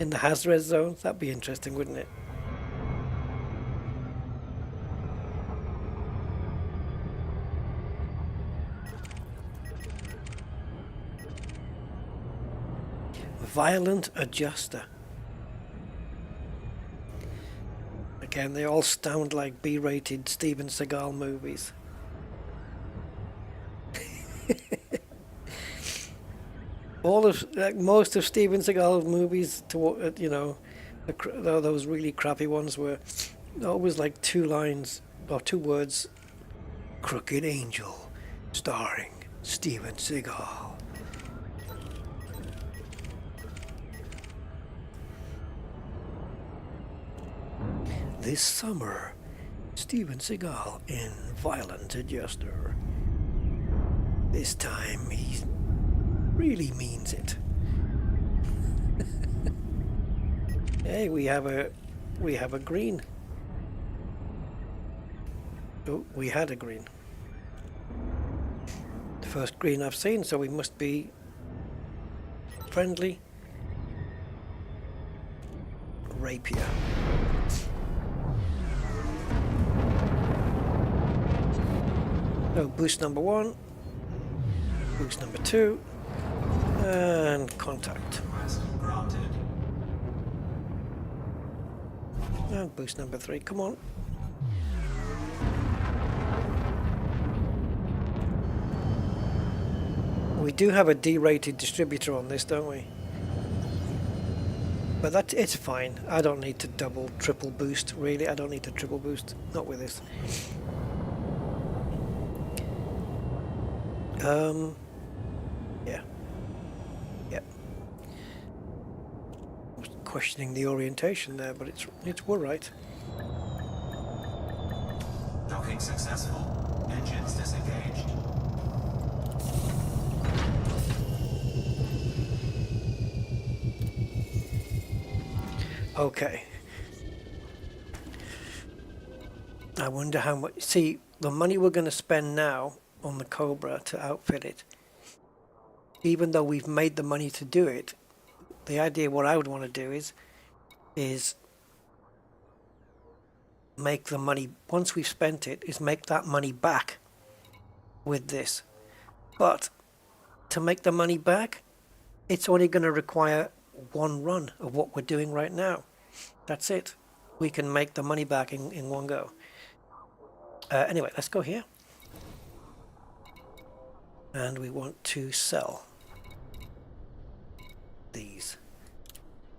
In the Hazres zone, that'd be interesting, wouldn't it? Violent adjuster. Again, they all sound like B-rated Steven Seagal movies. Most of Steven Seagal's movies, you know, those really crappy ones were always like 2 lines or 2 words. Crooked Angel, starring Steven Seagal. This summer, Steven Seagal in Violent Adjuster. This time he really means it. Hey, we have a green. Oh, we had a green. The first green I've seen, so we must be friendly. Rapier. So boost number 1, boost number 2, and contact. And boost number 3, come on. We do have a D-rated distributor on this, don't we? But it's fine. I don't need to double, triple boost, really. I don't need to triple boost. Not with this. Yeah. Yeah. I was questioning the orientation there, but we're right. Docking successful. Engines disengaged. Okay. I wonder how much... See, the money we're going to spend now on the Cobra to outfit it, even though we've made the money to do it, the idea what I would want to do is make the money, once we've spent it, is make that money back with this. But to make the money back, it's only going to require 1 run of what we're doing right now. That's it. We can make the money back in one go. Anyway, let's go here. And we want to sell these.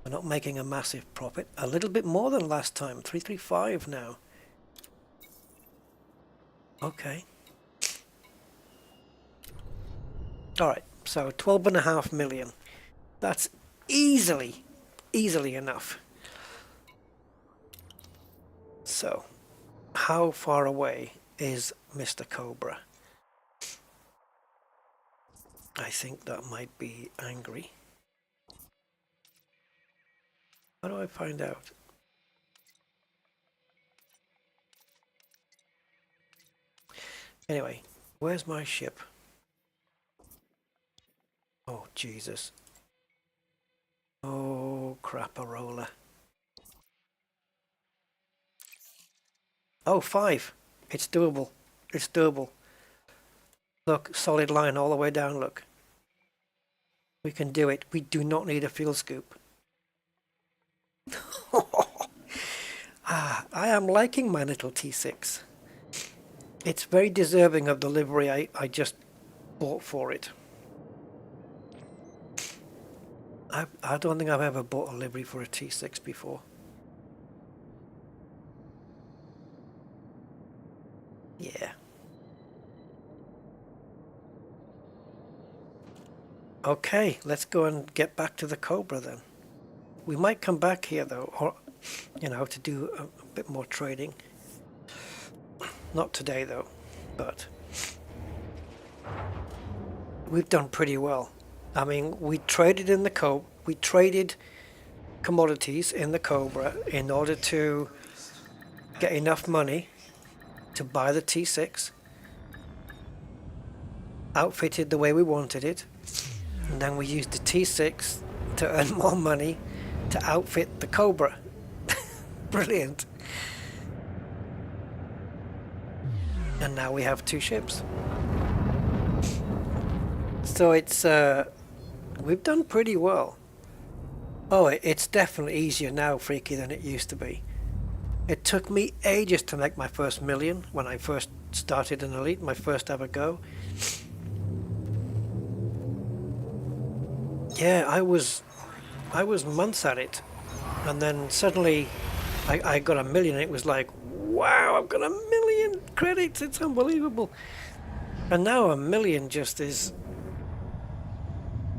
We're not making a massive profit. A little bit more than last time. 335 now. Okay. Alright, so 12.5 million. That's easily enough. So, how far away is Mr. Cobra? I think that might be angry. How do I find out? Anyway, where's my ship? Oh, Jesus. Oh, crap-a-roller. Oh, 5. It's doable. It's doable. Look, solid line all the way down, look. We can do it. We do not need a fuel scoop. I am liking my little T6. It's very deserving of the livery I just bought for it. I don't think I've ever bought a livery for a T6 before. Yeah. Okay, let's go and get back to the Cobra then. We might come back here though, or to do a bit more trading. Not today though, but we've done pretty well. I mean, we traded in the Cobra. We traded commodities in the Cobra in order to get enough money to buy the T6, outfitted the way we wanted it, and then we used the T6 to earn more money to outfit the Cobra. Brilliant. And now we have 2 ships. So it's we've done pretty well. Oh, it's definitely easier now, Freaky, than it used to be. It took me ages to make my first million when I first started in Elite, my first ever go. Yeah, I was months at it, and then suddenly I got a million. It was like, wow, I've got 1 million credits, it's unbelievable. And now 1 million just is,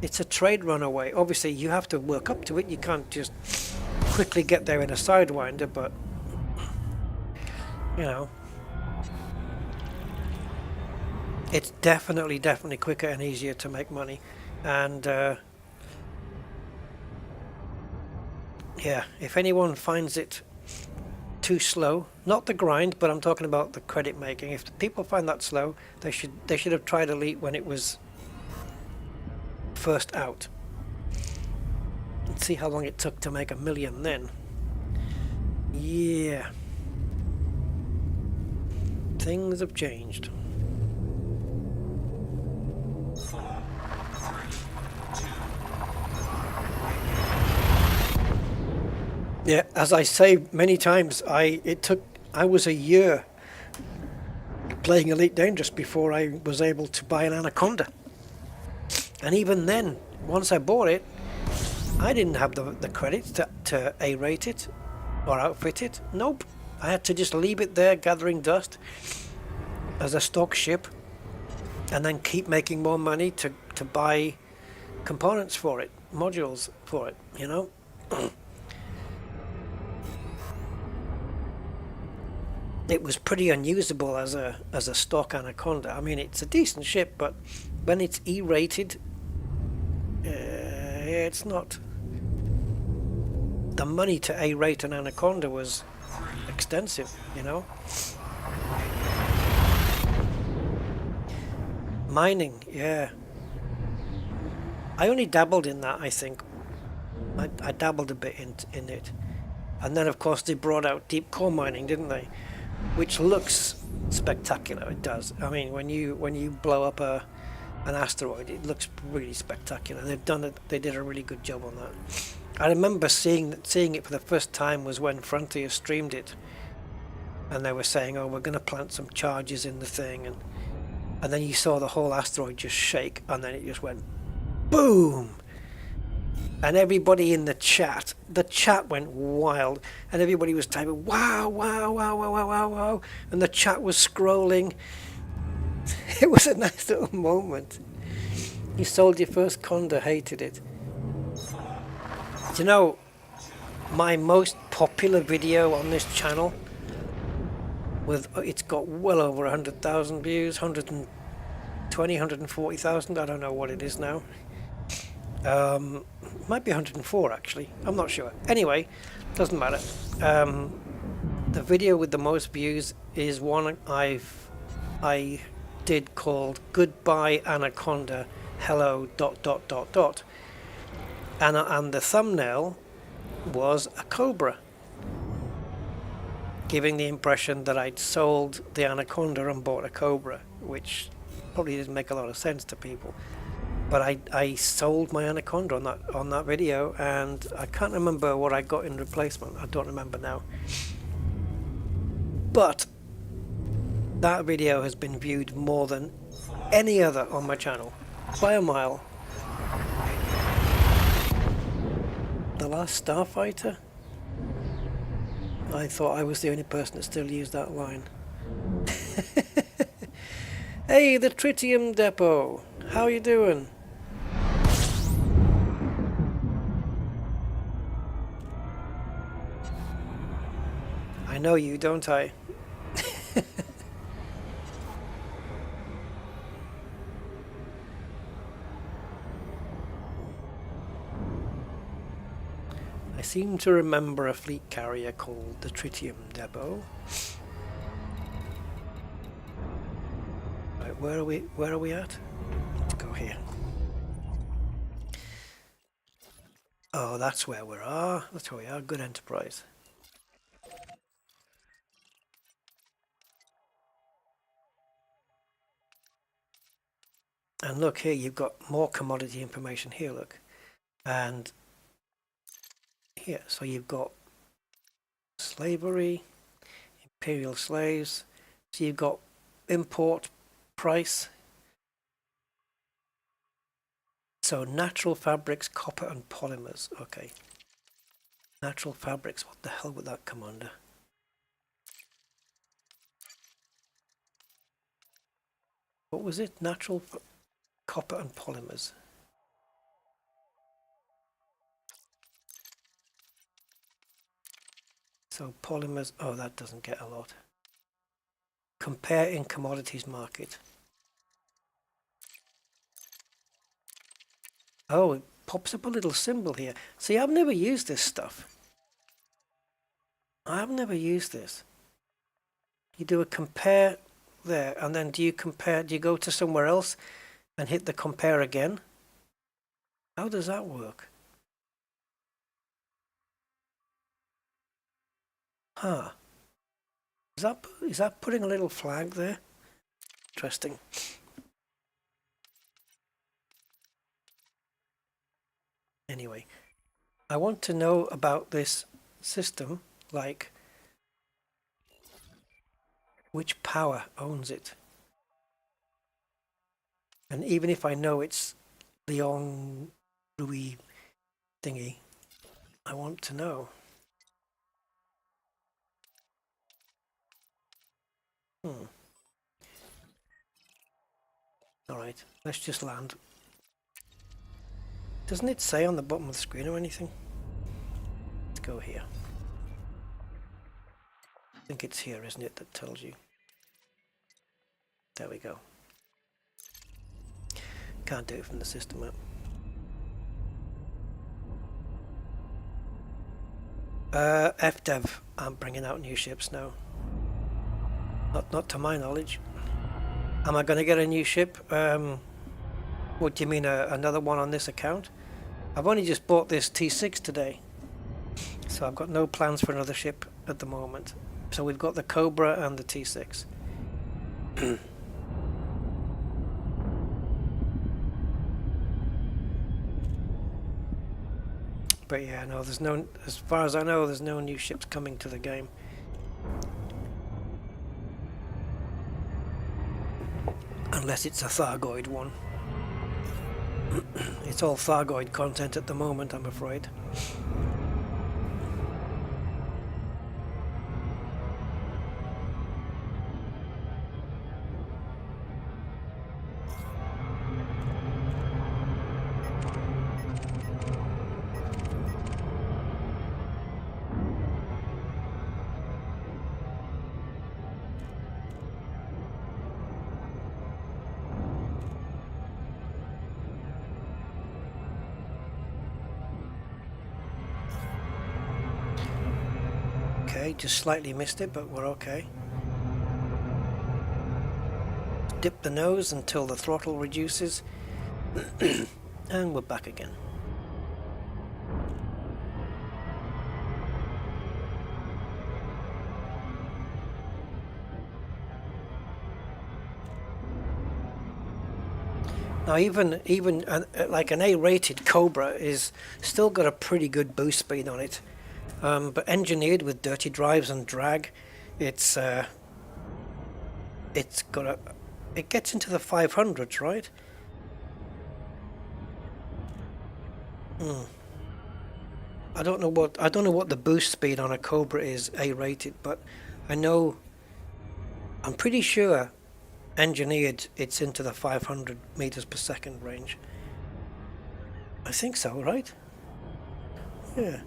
it's a trade run away. Obviously you have to work up to it, you can't just quickly get there in a Sidewinder, but it's definitely quicker and easier to make money. And yeah, if anyone finds it too slow, not the grind, but I'm talking about the credit making, if people find that slow, they should have tried Elite when it was first out and see how long it took to make 1 million then. Yeah, things have changed. 4, 3, 2. Yeah, as I say many times, I was a year playing Elite Dangerous before I was able to buy an Anaconda. And even then, once I bought it, I didn't have the credits to A-rate it or outfit it. Nope. I had to just leave it there gathering dust as a stock ship and then keep making more money to buy components for it, modules for it, It was pretty unusable as a stock Anaconda. I mean, it's a decent ship, but when it's E-rated, it's not. The money to A-rate an Anaconda was extensive, Mining, yeah. I only dabbled in that, I think. I dabbled a bit in it. And then, of course, they brought out deep core mining, didn't they? Which looks spectacular. It does. I mean, when you blow up an asteroid, it looks really spectacular. They did a really good job on that. I remember seeing it for the first time was when Frontier streamed it, and they were saying, "Oh, we're going to plant some charges in the thing," and then you saw the whole asteroid just shake, and then it just went boom. And everybody in the chat went wild, and everybody was typing, wow, wow, wow, wow, wow, wow, wow, and the chat was scrolling. It was a nice little moment. You sold your first Conda, hated it. Do you know, my most popular video on this channel, it's got well over 100,000 views, 120, 140,000, I don't know what it is now. Might be 104 actually, I'm not sure. Anyway, doesn't matter. The video with the most views is one I did called Goodbye Anaconda, Hello ... And the thumbnail was a Cobra, giving the impression that I'd sold the Anaconda and bought a Cobra, which probably didn't make a lot of sense to people. But I sold my Anaconda on that video, and I can't remember what I got in replacement. I don't remember now. But that video has been viewed more than any other on my channel, by a mile. The Last Starfighter? I thought I was the only person that still used that line. Hey, the Tritium Depot! How you doing? know you, don't I? I seem to remember a fleet carrier called the Tritium Depot. Right, where are we at? Let's go here. Oh, that's where we are. That's where we are. Good enterprise. And look here, you've got more commodity information here, look. And here, so you've got slavery, imperial slaves, so you've got import price, so natural fabrics, copper and polymers. Okay, natural fabrics, what the hell would that come under? What was it? Natural copper and polymers. So polymers, oh, that doesn't get a lot. Compare in commodities market. Oh, it pops up a little symbol here. See, I've never used this stuff. I've never used this. You do a compare there, and then do you go to somewhere else and hit the compare again? How does that work? Huh. Is that putting a little flag there? Interesting. Anyway, I want to know about this system, like which power owns it. And even if I know it's Leon Louis thingy, I want to know. Alright, let's just land. Doesn't it say on the bottom of the screen or anything? Let's go here. I think it's here, isn't it, that tells you. There we go. Can't do it from the system app. FDev aren't bringing out new ships now. Not to my knowledge. Am I going to get a new ship? What do you mean, another one on this account? I've only just bought this T6 today, so I've got no plans for another ship at the moment. So we've got the Cobra and the T6. But yeah, no, there's no, as far as I know, there's no new ships coming to the game. Unless it's a Thargoid one. It's all Thargoid content at the moment, I'm afraid. Okay, just slightly missed it, but we're okay. Dip the nose until the throttle reduces, and we're back again. Now even like an A-rated Cobra is still got a pretty good boost speed on it. But engineered with dirty drives and drag, it gets into the 500s, right? I don't know what the boost speed on a Cobra is A-rated, but I'm pretty sure engineered it's into the 500 meters per second range. I think so, right? Yeah.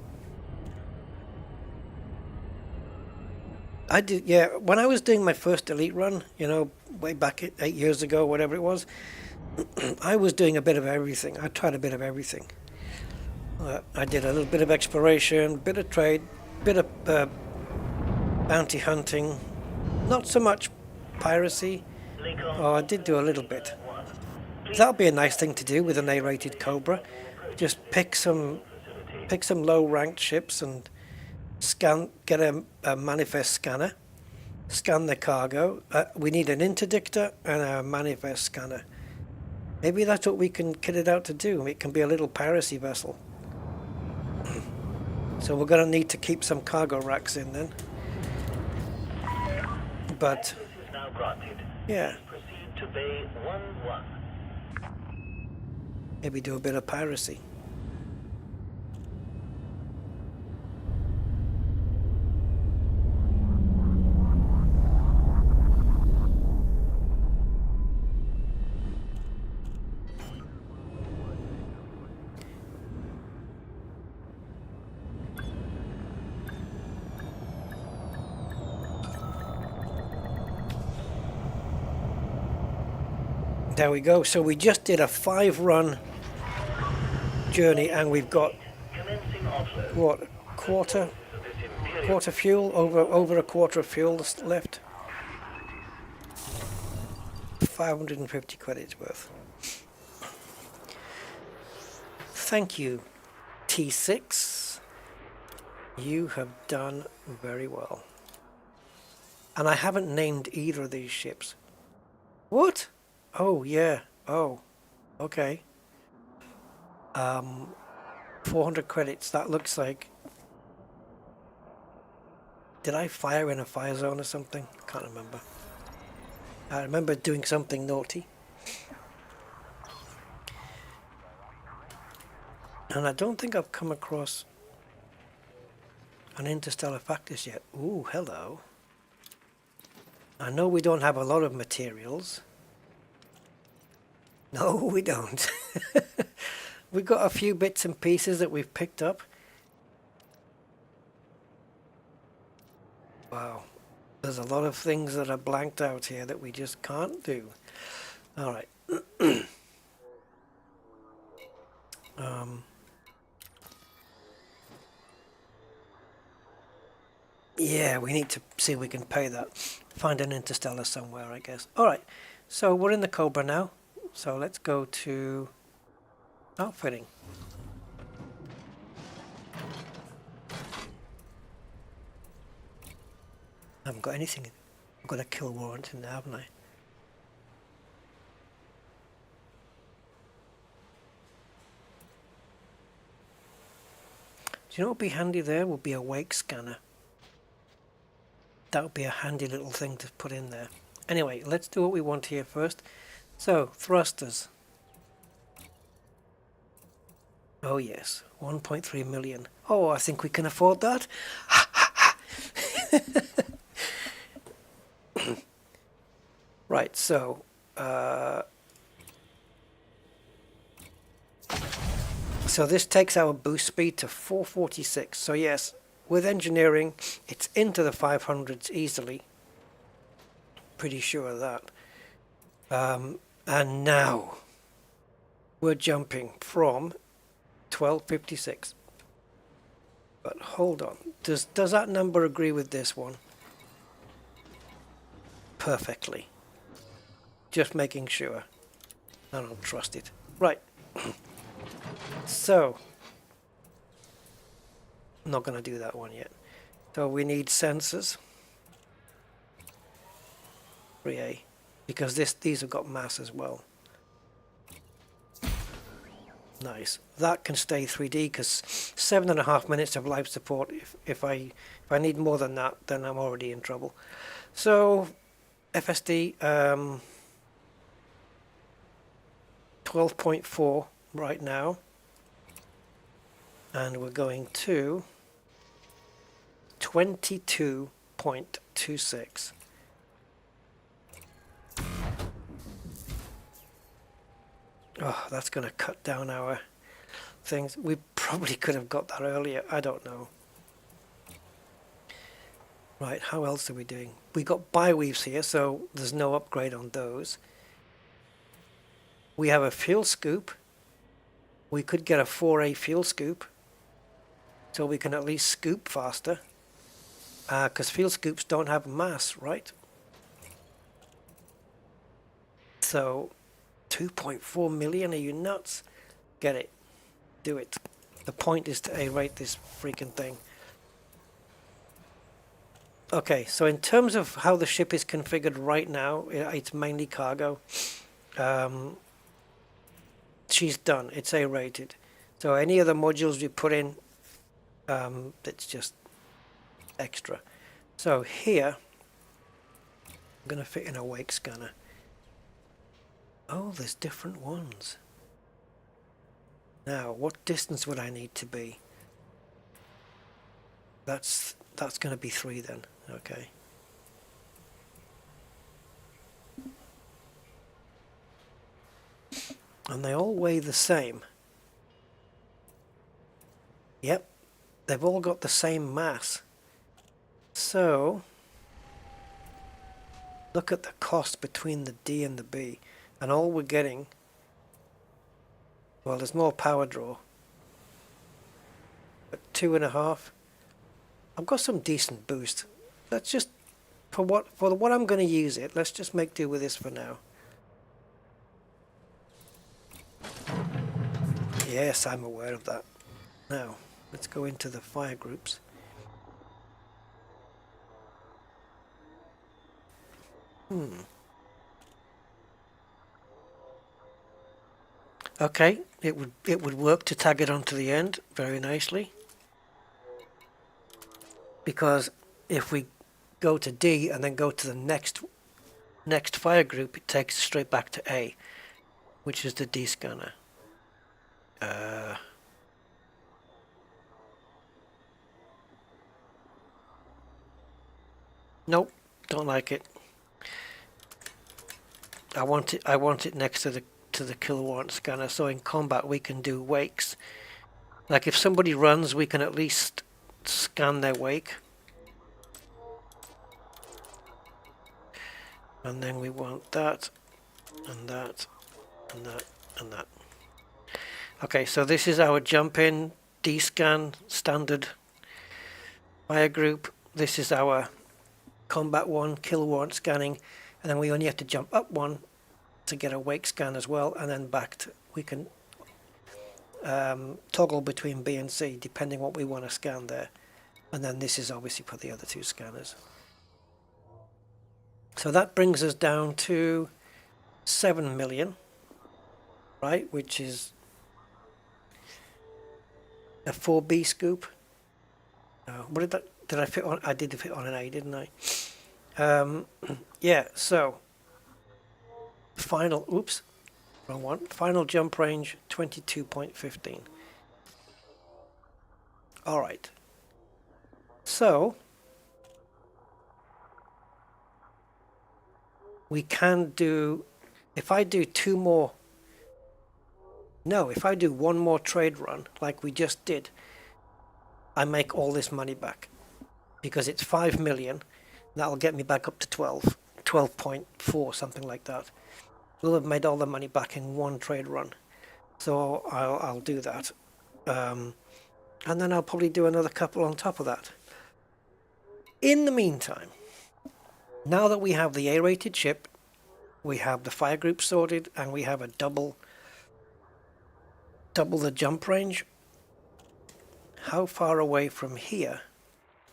I did, yeah. When I was doing my first Elite run, you know, way back 8 years ago, whatever it was, I was doing a bit of everything. I tried a bit of everything. I did a little bit of exploration, bit of trade, bit of bounty hunting, not so much piracy. Oh, I did do a little bit. That'll be a nice thing to do with an A-rated Cobra. Just pick some low-ranked ships and get a manifest scanner, scan the cargo. We need an interdictor and a manifest scanner. Maybe that's what we can kit it out to do. It can be a little piracy vessel. So we're going to need to keep some cargo racks in then. But yeah, Proceed to Bay 1-1. maybe do a bit of piracy. There we go. So we just did a 5-run journey, and we've got what, quarter fuel, over a quarter of fuel left. 550 credits worth. Thank you, T6. You have done very well. And I haven't named either of these ships. What? Oh, yeah. Oh, okay. 400 credits. That looks like... Did I fire in a fire zone or something? Can't remember. I remember doing something naughty. And I don't think I've come across an interstellar factors yet. Ooh, hello. I know we don't have a lot of materials. No, we don't. We've got a few bits and pieces that we've picked up. Wow. There's a lot of things that are blanked out here that we just can't do. All right. Yeah, we need to see if we can pay that. Find an interstellar somewhere, I guess. All right. So we're in the Cobra now. So let's go to outfitting. I haven't got anything. I've got a kill warrant in there, haven't I? Do you know what would be handy there? Would be a wake scanner. That would be a handy little thing to put in there. Anyway, let's do what we want here first. So, thrusters. Oh yes, 1.3 million. Oh, I think we can afford that. Right, so... so this takes our boost speed to 446. So yes, with engineering, it's into the 500s easily. Pretty sure of that. And now we're jumping from 1256. But hold on, does that number agree with this one? Perfectly. Just making sure. I don't trust it. Right. So I'm not going to do that one yet. So we need sensors. 3A. Because these have got mass as well. Nice. That can stay 3D because 7.5 minutes of life support. If I need more than that, then I'm already in trouble. So FSD 12.4 right now, and we're going to 22.26. Oh, that's going to cut down our things. We probably could have got that earlier. I don't know. Right, how else are we doing? We got bi-weaves here, so there's no upgrade on those. We have a fuel scoop. We could get a 4A fuel scoop, so we can at least scoop faster. Because fuel scoops don't have mass, right? So, 2.4 million, are you nuts? Get it. Do it. The point is to A-rate this freaking thing. Okay, so in terms of how the ship is configured right now, it's mainly cargo. She's done. It's A-rated. So any other modules we put in, it's just extra. So here, I'm going to fit in a wake scanner. Oh, there's different ones. Now, what distance would I need to be? That's going to be 3 then. Okay. And they all weigh the same. Yep, they've all got the same mass. So, look at the cost between the D and the B. And all we're getting, well, there's more power draw. But 2.5. I've got some decent boost. Let's just, for what I'm going to use it, let's just make do with this for now. Yes, I'm aware of that. Now, let's go into the fire groups. Okay, it would work to tag it onto the end very nicely. Because if we go to D and then go to the next fire group, it takes us straight back to A, which is the D scanner. Nope, don't like it. I want it next to the kilowatt scanner, so in combat we can do wakes. Like if somebody runs, we can at least scan their wake. And then we want that, and that, and that, and that. Okay, so this is our jump in, D-scan, standard fire group. This is our combat 1, kilowatt scanning, and then we only have to jump up 1 to get a wake scan as well, and then back to, we can toggle between B and C depending what we want to scan there. And then this is obviously for the other 2 scanners. So that brings us down to 7 million, right, which is a 4B scoop. What did I fit on? I did fit on an A, didn't I? Yeah, so final, oops, wrong one. Final jump range 22.15. All right. So we can do, if I do 2 more, no, if I do 1 more trade run like we just did, I make all this money back because it's 5 million. That'll get me back up to 12.4, something like that. We'll have made all the money back in 1 trade run. So I'll do that. And then I'll probably do another couple on top of that. In the meantime, now that we have the A-rated ship, we have the fire group sorted, and we have a double the jump range. How far away from here?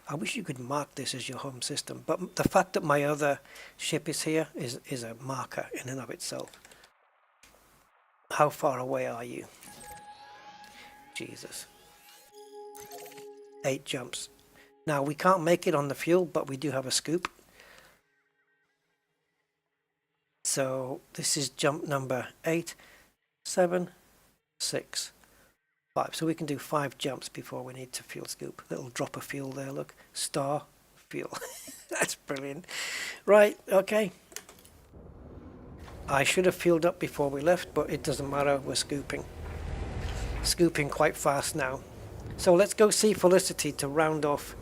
I wish you could mark this as your home system, but the fact that my other ship is here is a marker in and of itself. How far away are you? Jesus. 8 jumps. Now we can't make it on the fuel, but we do have a scoop. So this is jump number 8, 7, 6, 5. So we can do 5 jumps before we need to fuel scoop. Little drop of fuel there, look. Star fuel. That's brilliant. Right, okay. I should have fueled up before we left, but it doesn't matter. We're scooping. Scooping quite fast now. So let's go see Felicity to round off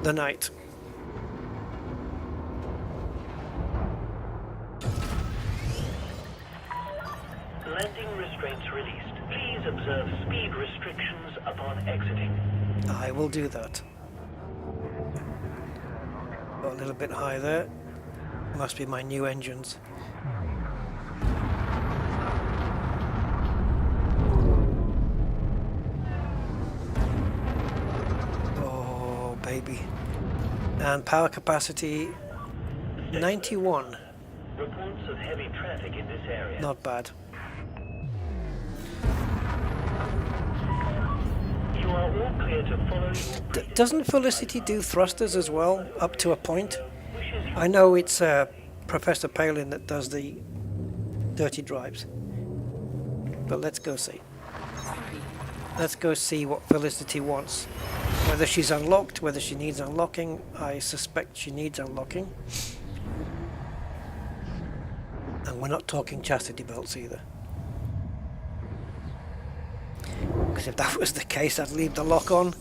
the night. Landing restraints released. Please observe speed restrictions upon exiting. I will do that. Got a little bit high there. Must be my new engines. Oh, baby. And power capacity 91. Reports of heavy traffic in this area. Not bad. You are all clear to follow your Doesn't Felicity do thrusters as well, up to a point? I know it's Professor Palin that does the dirty drives. But let's go see. Let's go see what Felicity wants. Whether she's unlocked, whether she needs unlocking. I suspect she needs unlocking. And we're not talking chastity belts either. Because if that was the case, I'd leave the lock on.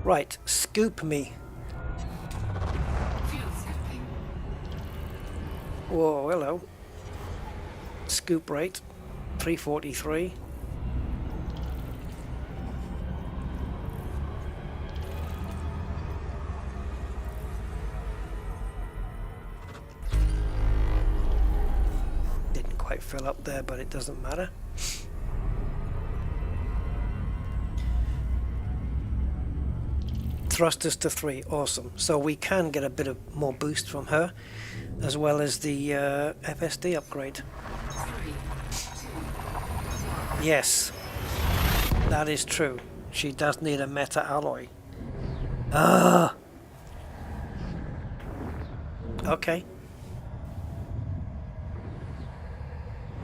Right, scoop me. Whoa, hello. Scoop rate, 343. Didn't quite fill up there, but it doesn't matter. Thrusters to 3, awesome. So we can get a bit of more boost from her, as well as the FSD upgrade. Yes, that is true. She does need a meta alloy. Ah. Okay.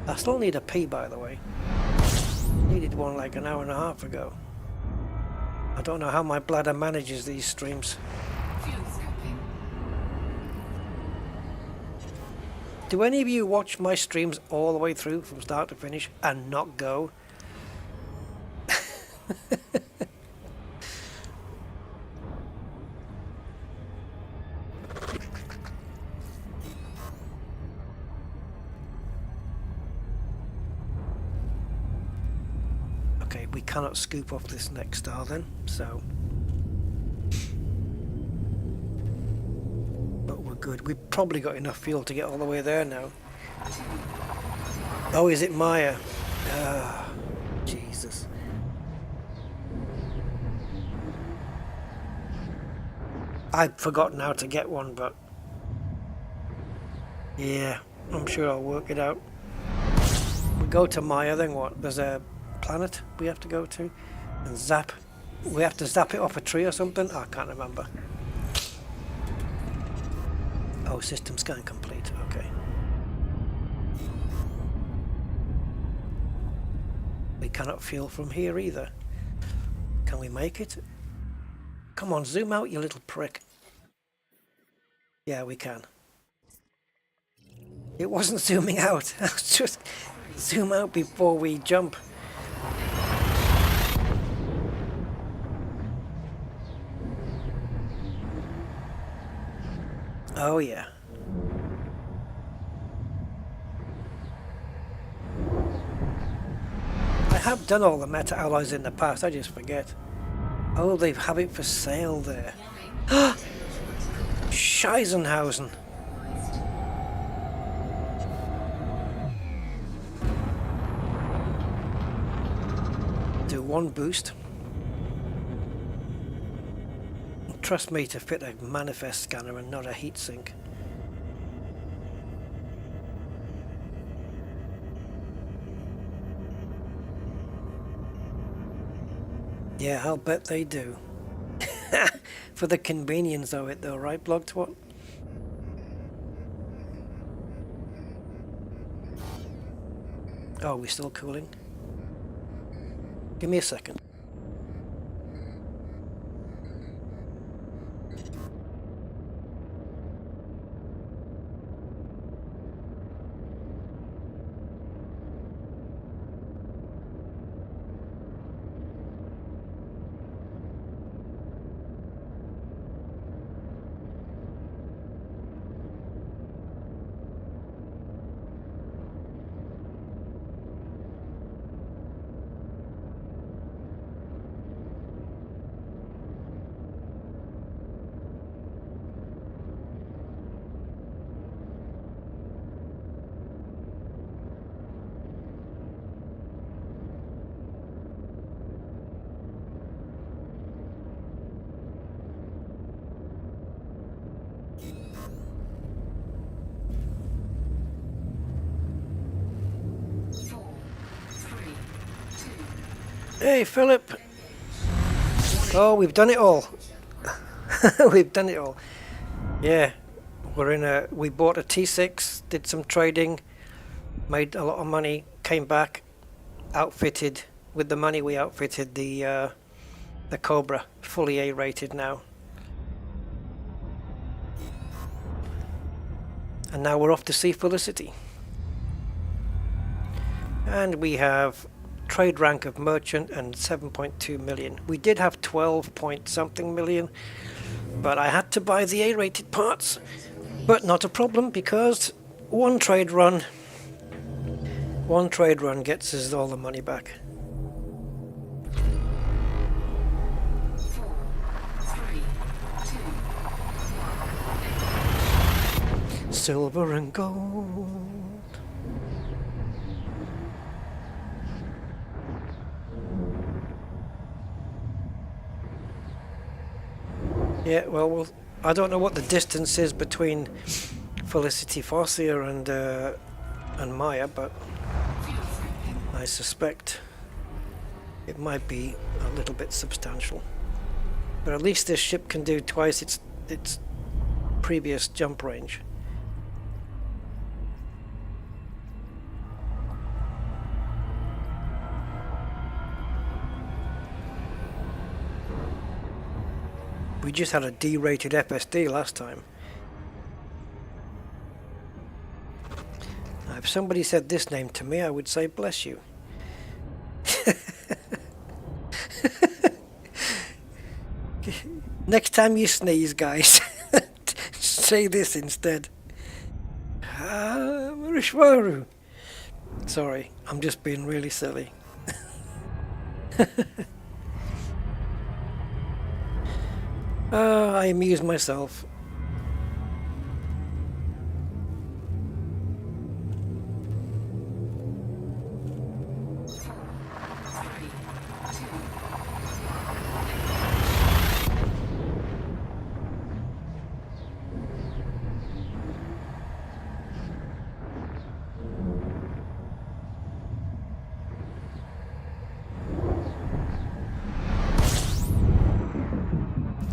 I still need a P, by the way. Needed one like an hour and a half ago. I don't know how my bladder manages these streams. Do any of you watch my streams all the way through from start to finish and not go? Okay, we cannot scoop off this next star then, so... But we're good. We've probably got enough fuel to get all the way there now. Oh, is it Maya? Ah, Jesus. I'd forgotten how to get one, but... Yeah, I'm sure I'll work it out. We go to Maya, then what? There's a planet we have to go to and zap. We have to zap it off a tree or something. I can't remember. Oh, system scan complete. Okay. We cannot fuel from here either. Can we make it? Come on, zoom out, you little prick. Yeah, we can. It wasn't zooming out. I was just zoom out before we jump. Oh yeah. I have done all the meta alloys in the past, I just forget. Oh, they have it for sale there. Scheisenhausen. Do one boost. Trust me to fit a manifest scanner and not a heatsink. Yeah, I'll bet they do. For the convenience of it though, right, Blog Twat? Oh, we're still cooling? Give me a second. Hey, Philip. Oh, we've done it all. We've done it all. Yeah, we bought a T6, did some trading, made a lot of money, came back, outfitted, with the money we outfitted the Cobra, fully A-rated now. And now we're off to see Felicity. And we have trade rank of merchant and 7.2 million. We did have 12 point something million, but I had to buy the A-rated parts. But not a problem, because one trade run gets us all the money back. 4, 3, 2. Silver and gold. Yeah, well, I don't know what the distance is between Felicity Farcia and Maya, but I suspect it might be a little bit substantial. But at least this ship can do twice its previous jump range. We just had a D-rated FSD last time. Now, if somebody said this name to me, I would say bless you. Next time you sneeze, guys, say this instead. Rishwaru. Sorry, I'm just being really silly. I amuse myself.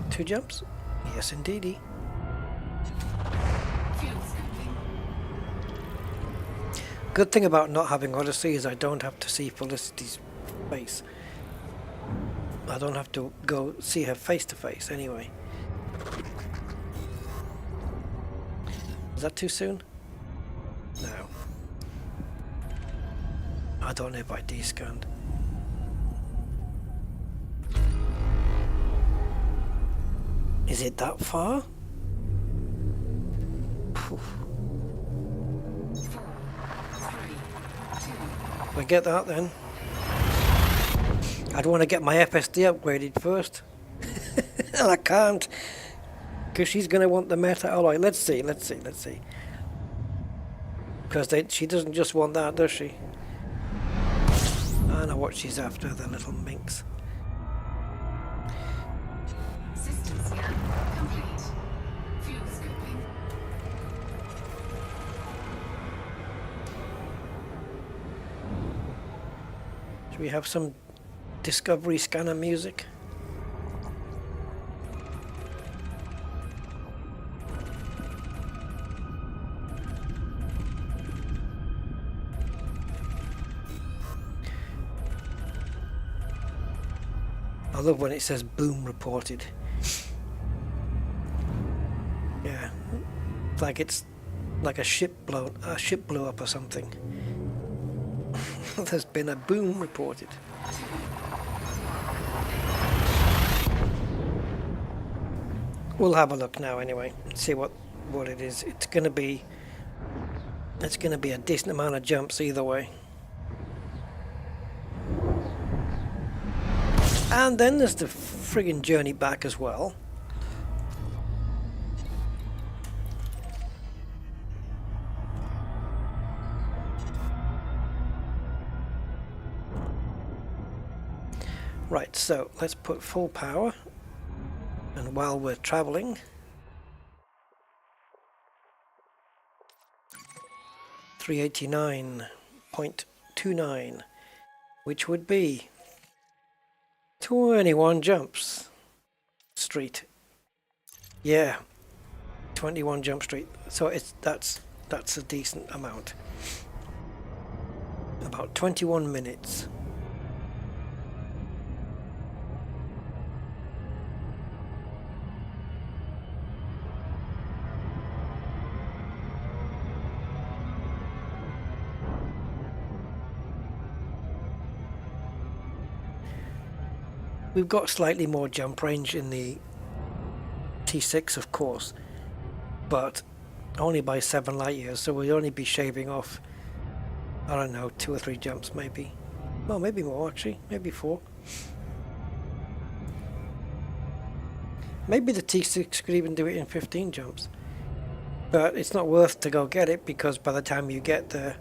Two jumps? Yes, indeedy. Good thing about not having Odyssey is I don't have to see Felicity's face. I don't have to go see her face to face anyway. Is that too soon? No. I don't know if I descanned. Is it that far? Phew. If I get that then. I'd want to get my FSD upgraded first. And I can't. Because she's going to want the meta alloy. Let's see. Because she doesn't just want that, does she? I know what she's after, the little minx. Should we have some Discovery Scanner music? I love when it says boom reported. Yeah, it's like a ship blew up or something. There's been a boom reported. We'll have a look now anyway, see what it is. It's gonna be a decent amount of jumps either way. And then there's the friggin' journey back as well. Right, so let's put full power, and while we're traveling, 389.29, which would be 21 jumps. Street. Yeah. 21 jump street. So that's a decent amount. About 21 minutes. We've got slightly more jump range in the T6, of course, but only by 7 light years, so we'll only be shaving off, I don't know, 2 or 3 jumps maybe. Well, maybe more actually, maybe 4. Maybe the T6 could even do it in 15 jumps. But it's not worth to go get it, because by the time you get there,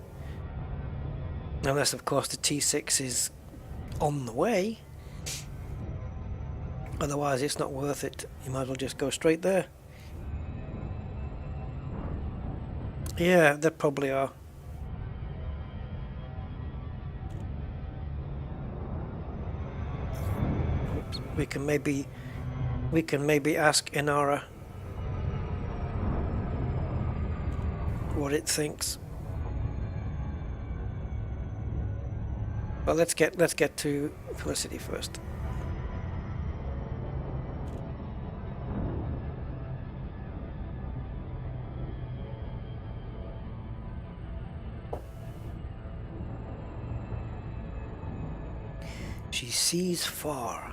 unless of course the T6 is on the way, otherwise it's not worth it. You might as well just go straight there. Yeah, there probably are. Oops. We can maybe ask Inara what it thinks. Well, let's get to Felicity first. She sees far.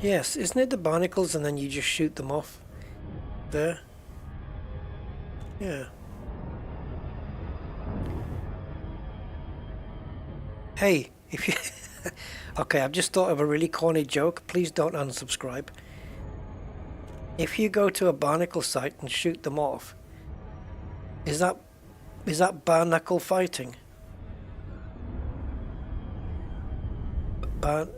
Yes, isn't it the barnacles and then you just shoot them off there? Yeah. Hey, if you... Okay, I've just thought of a really corny joke. Please don't unsubscribe. If you go to a barnacle site and shoot them off, is that barnacle fighting? No.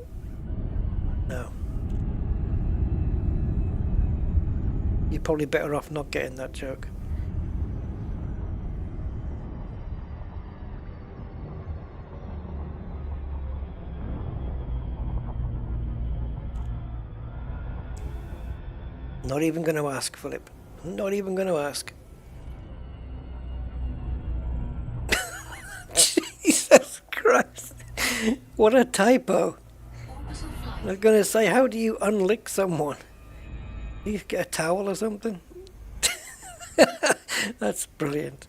You're probably better off not getting that joke. Not even going to ask, Philip. Not even going to ask. Jesus Christ. What a typo. I was going to say, how do you unlick someone? You get a towel or something? That's brilliant.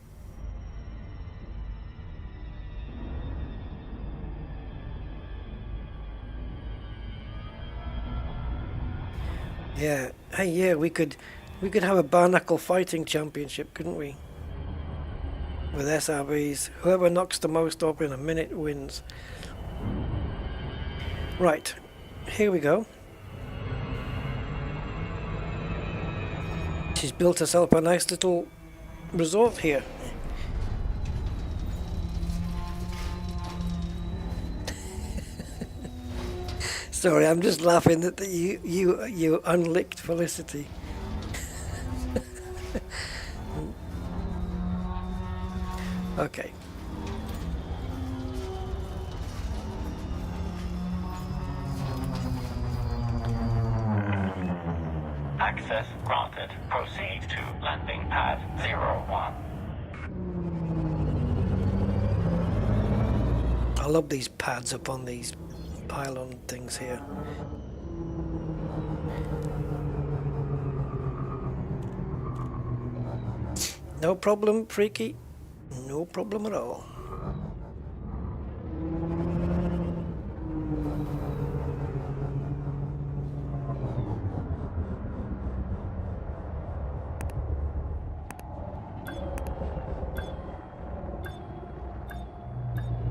Yeah. Hey, yeah, we could have a barnacle fighting championship, couldn't we? With SRBs. Whoever knocks the most up in a minute wins. Right. Here we go. She's built herself a nice little resort here. Sorry, I'm just laughing that you unlicked Felicity. Okay. Access granted. Proceed to landing pad 01. I love these pads up on these pylon things here. No problem, Freaky. No problem at all.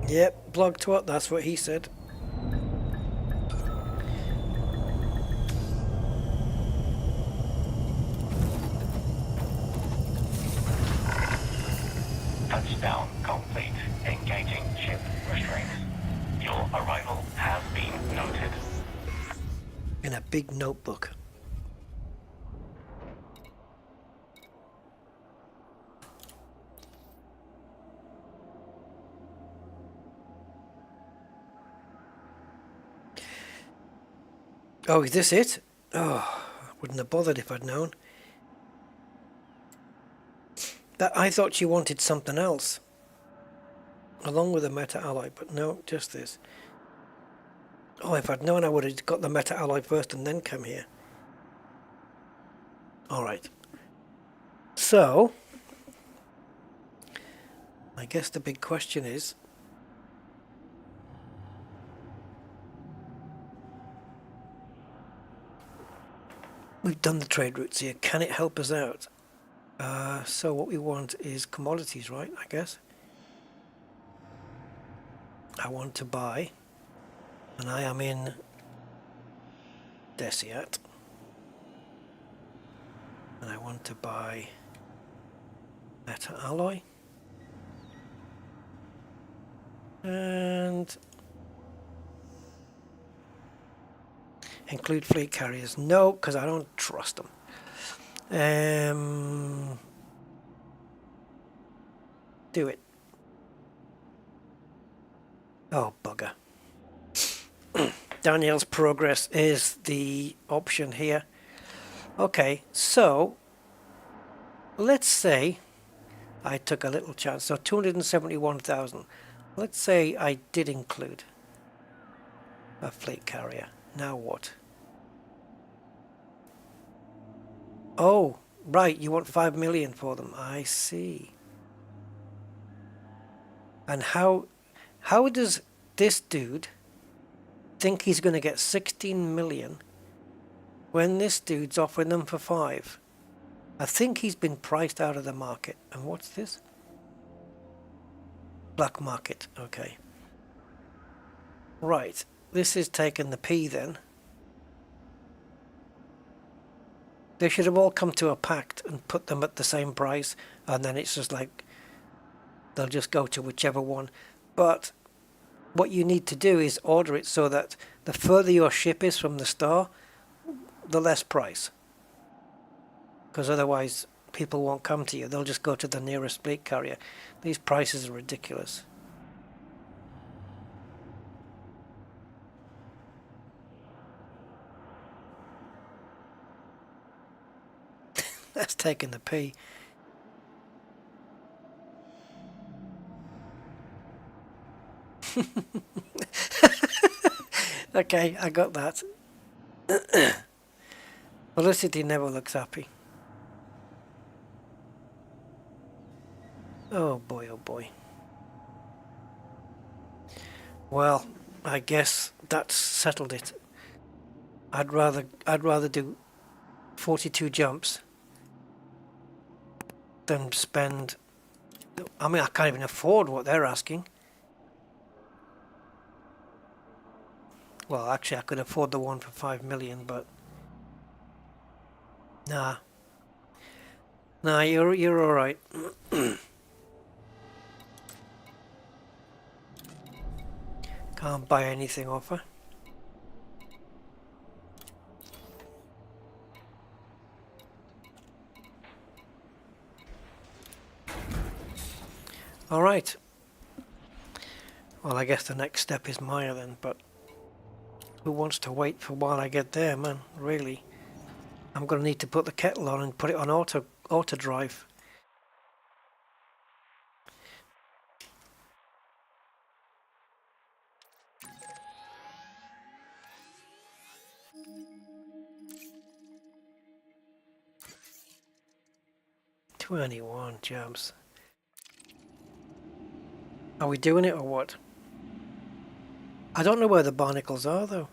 Yep, blog twat, that's what he said. big notebook. Oh, is this it? Oh, wouldn't have bothered if I'd known. That I thought she wanted something else, along with the Meta Alloy, but no, just this. Oh, if I'd known, I would have got the Meta Alloy first and then come here. Alright. So, I guess the big question is, we've done the trade routes here. Can it help us out? So what we want is commodities, right? I guess. I want to buy, and I am in Desiat, and I want to buy Meta Alloy, and include fleet carriers. No, because I don't trust them. Do it. Oh, bugger. Daniel's progress is the option here. Okay, so let's say I took a little chance. So 271,000. Let's say I did include a fleet carrier. Now what? Oh, right, you want 5 million for them. I see. And how does this dude think he's going to get 16 million when this dude's offering them for 5? I think he's been priced out of the market. And what's this? Black market. Okay. Right. This is taking the P then. They should have all come to a pact and put them at the same price, and then it's just like they'll just go to whichever one. But what you need to do is order it so that the further your ship is from the store, the less price. Because otherwise people won't come to you. They'll just go to the nearest fleet carrier. These prices are ridiculous. That's taking the P. Okay, I got that. Felicity never looks happy. Oh boy, oh boy. Well, I guess that's settled it. I'd rather do 42 jumps than spend. I mean, I can't even afford what they're asking. Well, actually, I could afford the one for 5 million, but nah, you're all right. Can't buy anything off her. All right. Well, I guess the next step is Maya then, but who wants to wait for while I get there, man? Really? I'm going to need to put the kettle on and put it on auto drive. $21 jumps. Are we doing it or what? I don't know where the barnacles are though.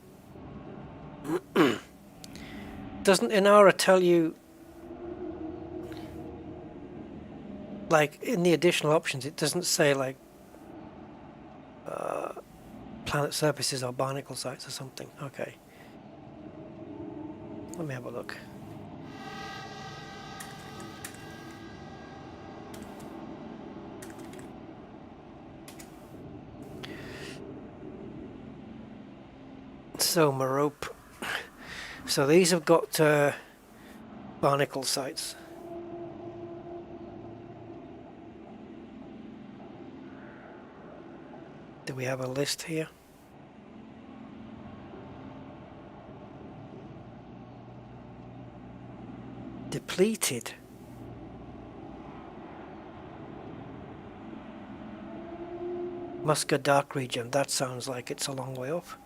Doesn't Inara tell you, like in the additional options, it doesn't say like planet surfaces or barnacle sites or something? Okay. Let me have a look. So Marope, So these have got barnacle sights. Do we have a list here? Depleted. Musca Dark region, that sounds like it's a long way off.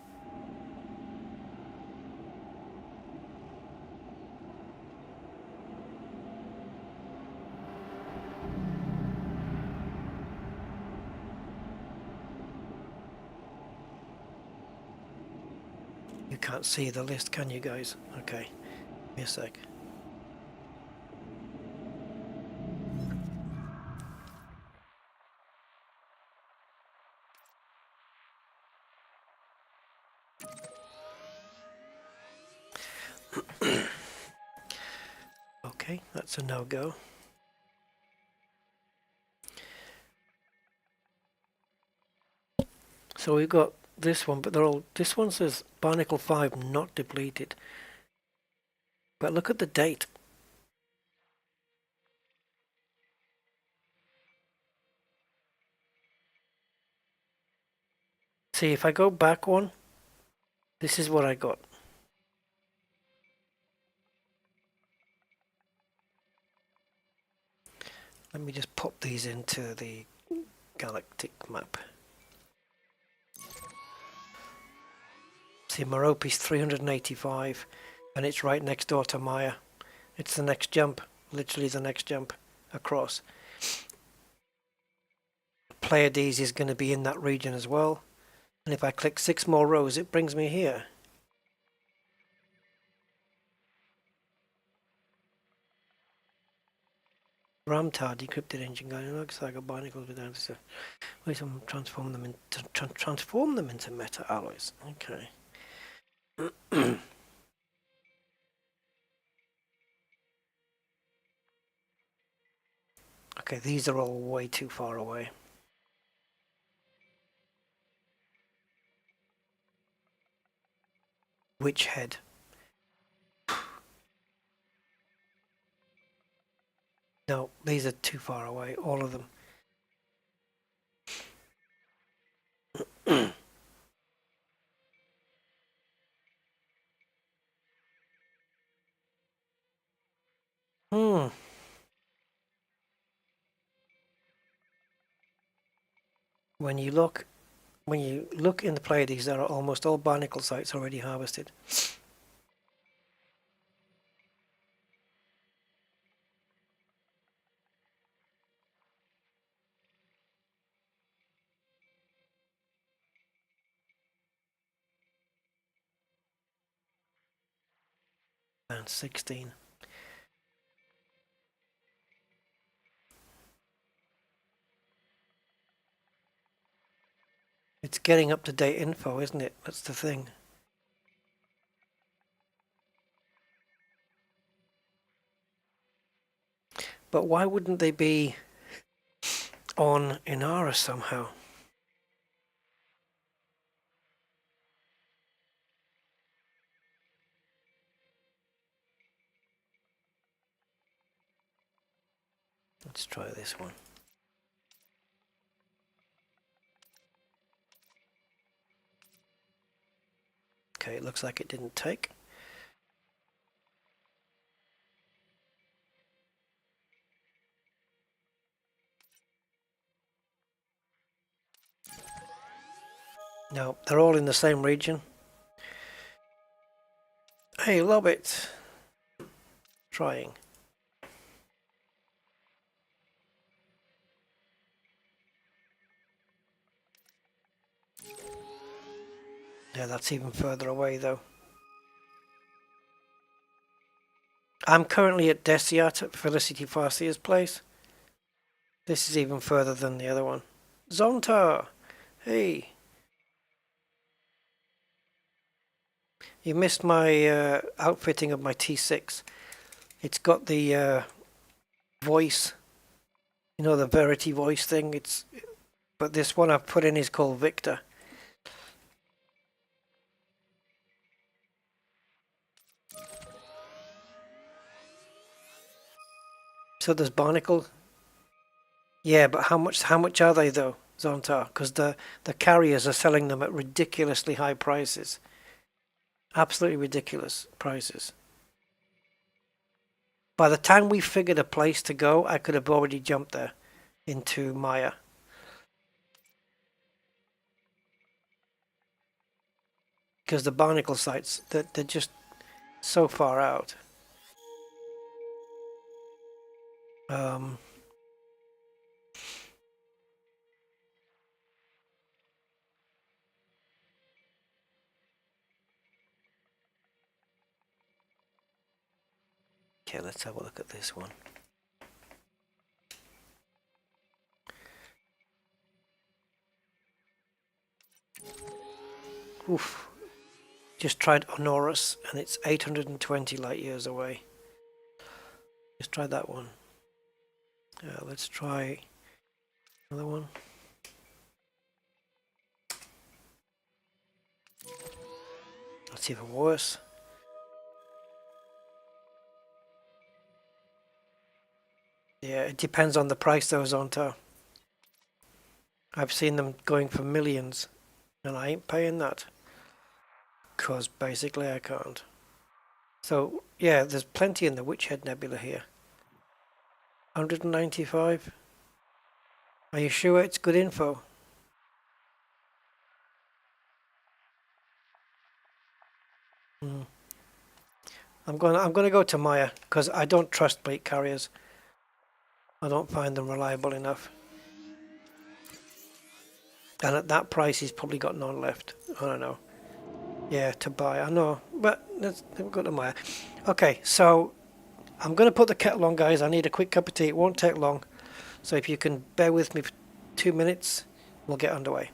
You can't see the list, can you guys? Okay, give me a sec. Okay, that's a no-go. So we've got this one, but they're all, this one says Barnacle 5 not depleted. But look at the date. See, if I go back one, this is what I got. Let me just pop these into the galactic map. See, Merope's 385, and it's right next door to Maya. It's the next jump, literally the next jump across. Pleiades is going to be in that region as well. And if I click 6 more rows, it brings me here. Ramtar decrypted engine guide. It looks like a barnacles with answer. Wait, some transform them into meta alloys. Okay. Okay, these are all way too far away. Witch head. No, these are too far away, all of them. When you look in the Pleiades, there are almost all barnacle sites already harvested. And 16. It's getting up-to-date info, isn't it? That's the thing. But why wouldn't they be on Inara somehow? Let's try this one. Okay, it looks like it didn't take. No, they're all in the same region. Hey, Lobbit. Trying. Yeah, that's even further away though. I'm currently at Desiat at Felicity Farsia's place. This is even further than the other one. Zontar! Hey! You missed my outfitting of my T6. It's got the voice, you know, the Verity voice thing. But this one I've put in is called Victor. So there's barnacle. Yeah, but how much are they though, Zontar? Because the carriers are selling them at ridiculously high prices. Absolutely ridiculous prices. By the time we figured a place to go, I could have already jumped there into Maya. Because the barnacle sites, they're just so far out. Okay, let's have a look at this one. Oof. Just tried Honoris and it's 820 light years away. Just try that one. Let's try another one. That's even worse. Yeah, it depends on the price though, Zonta. I've seen them going for millions and I ain't paying that. Because basically I can't. So, yeah, there's plenty in the Witchhead Nebula here. 195. Are you sure it's good info? I'm gonna go to Maya because I don't trust plate carriers. I don't find them reliable enough. And at that price, he's probably got none left. I don't know. Yeah, to buy. I know, but let's go to Maya. Okay, so I'm gonna put the kettle on, guys. I need a quick cup of tea. It won't take long. So if you can bear with me for 2 minutes, we'll get underway.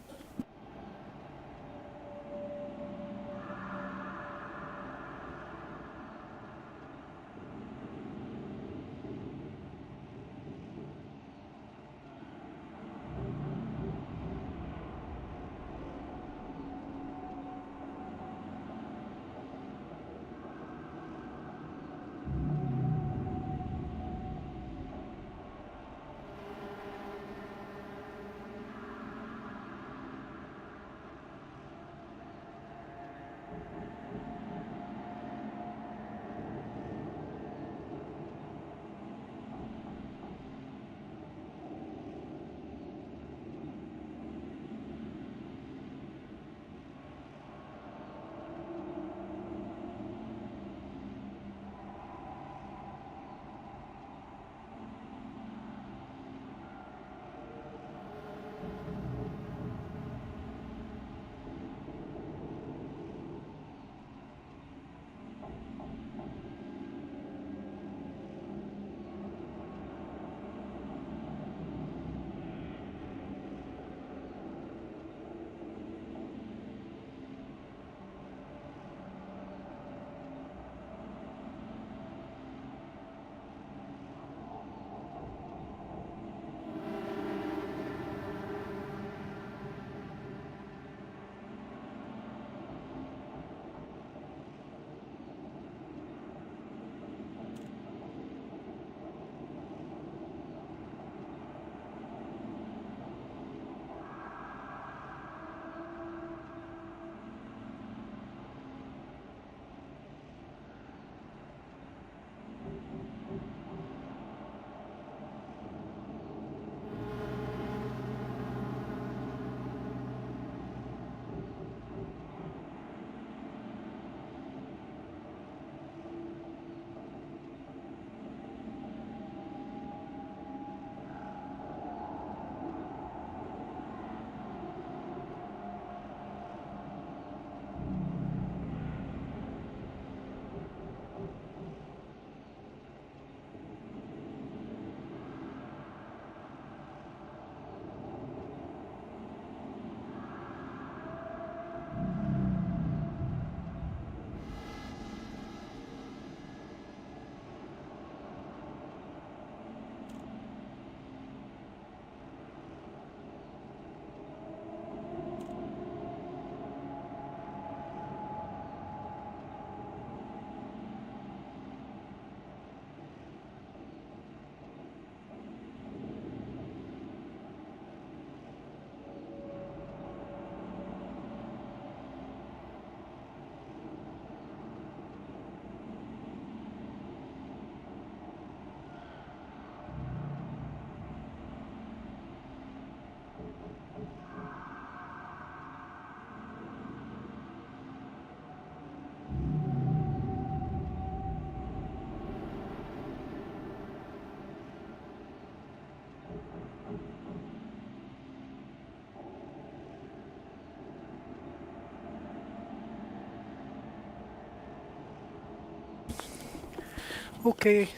Okay,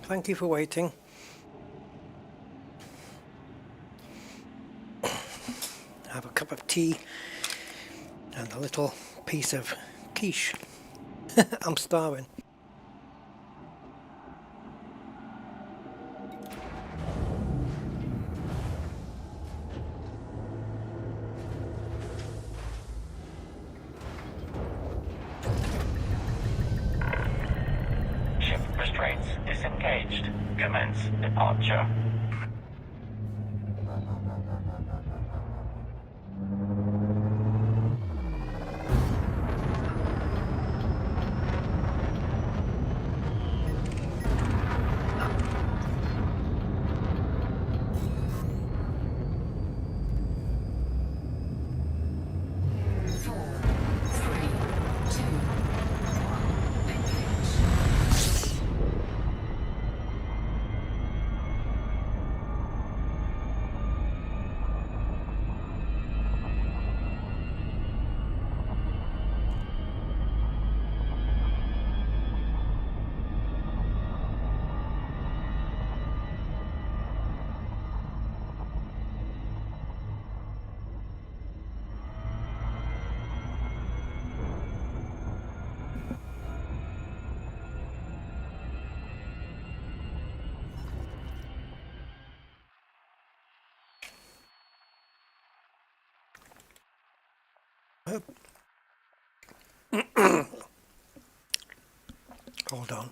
thank you for waiting. Have a cup of tea and a little piece of quiche. I'm starving. Ship restraints disengaged. Commence departure. Hold on.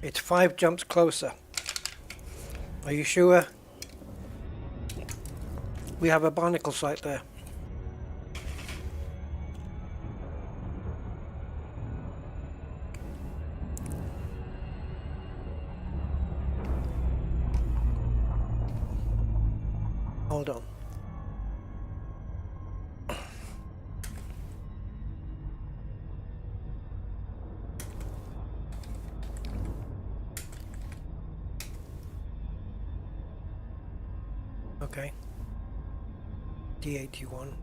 It's 5 jumps closer. Are you sure? We have a barnacle site there. Hold on. Okay. D81.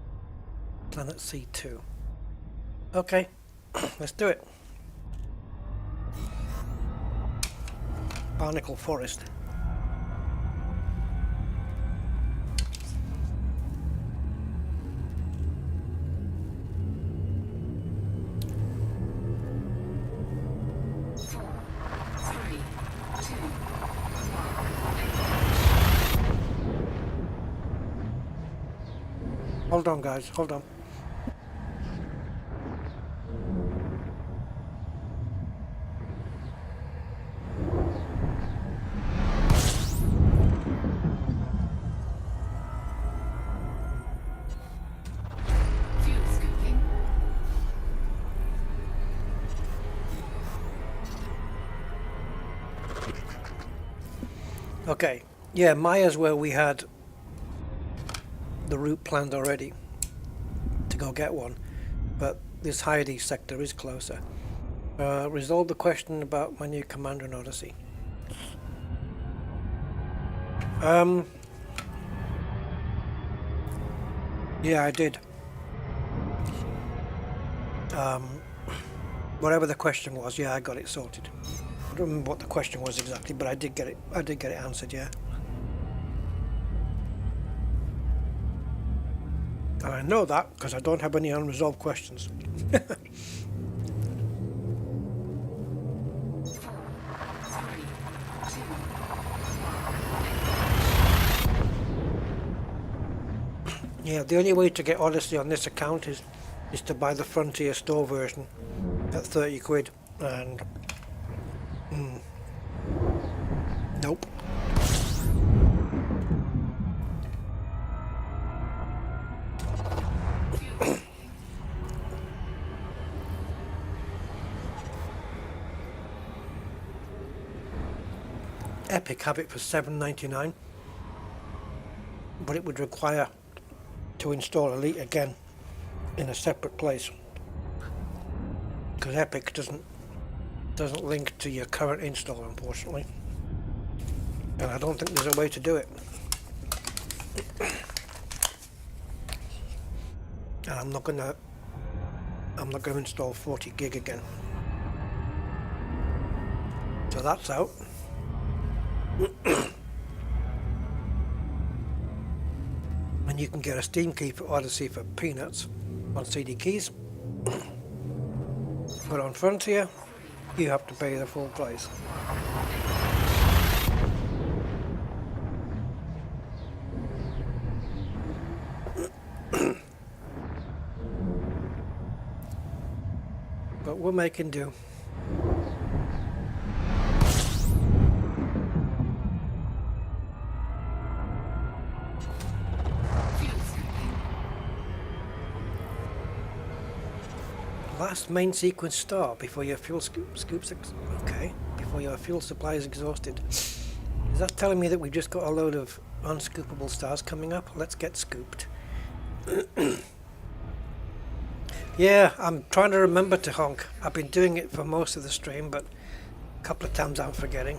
Planet C2. Okay. Let's do it. Barnacle Forest. Hold on, guys, hold on. Okay, yeah, Maya's where we had the route planned already to go get one, but this Heidi sector is closer. Resolve the question about my new commander in Odyssey. Yeah, I did. Whatever the question was, yeah, I got it sorted. I don't remember what the question was exactly, but I did get it answered, yeah. And I know that because I don't have any unresolved questions. Yeah, the only way to get Odyssey on this account is to buy the Frontier Store version at 30 quid, and nope. Epic have it for $7.99, but it would require to install Elite again, in a separate place, because Epic doesn't link to your current install, unfortunately, and I don't think there's a way to do it. And I'm not gonna install 40 gig again. So that's out. And you can get a Steam key for Odyssey for peanuts on CD keys. But on Frontier, you have to pay the full price. But we're making do. Last main sequence star before your fuel before your fuel supply is exhausted. Is that telling me that we've just got a load of unscoopable stars coming up? Let's get scooped. Yeah, I'm trying to remember to honk. I've been doing it for most of the stream, but a couple of times I'm forgetting.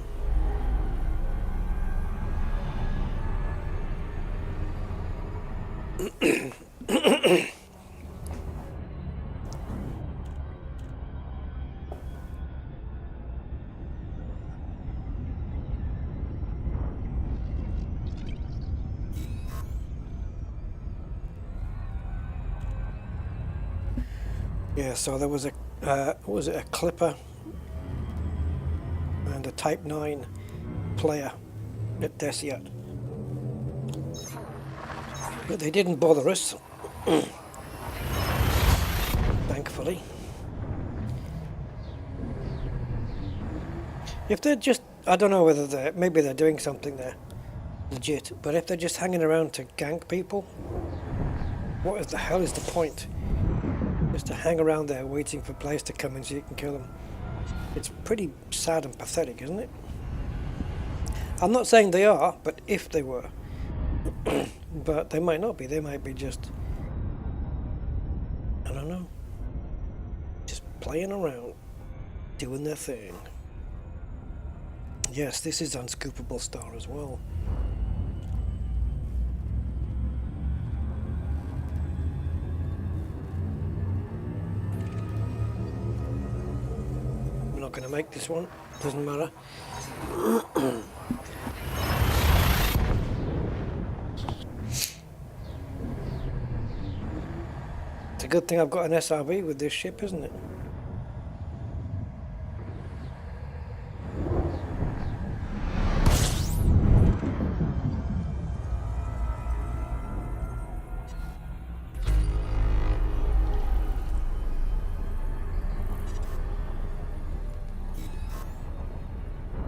Yeah, so there was a what was it, a Clipper and a Type 9 player at Desiat, but they didn't bother us, thankfully. If they're just, I don't know whether maybe they're doing something there legit, but if they're just hanging around to gank people, what the hell is the point? Just to hang around there waiting for players to come in so you can kill them. It's pretty sad and pathetic, isn't it? I'm not saying they are, but if they were. But they might not be. They might be just, I don't know, just playing around, doing their thing. Yes, this is unscoopable star as well. Going to make this one, doesn't matter. It's a good thing I've got an SRV with this ship, isn't it?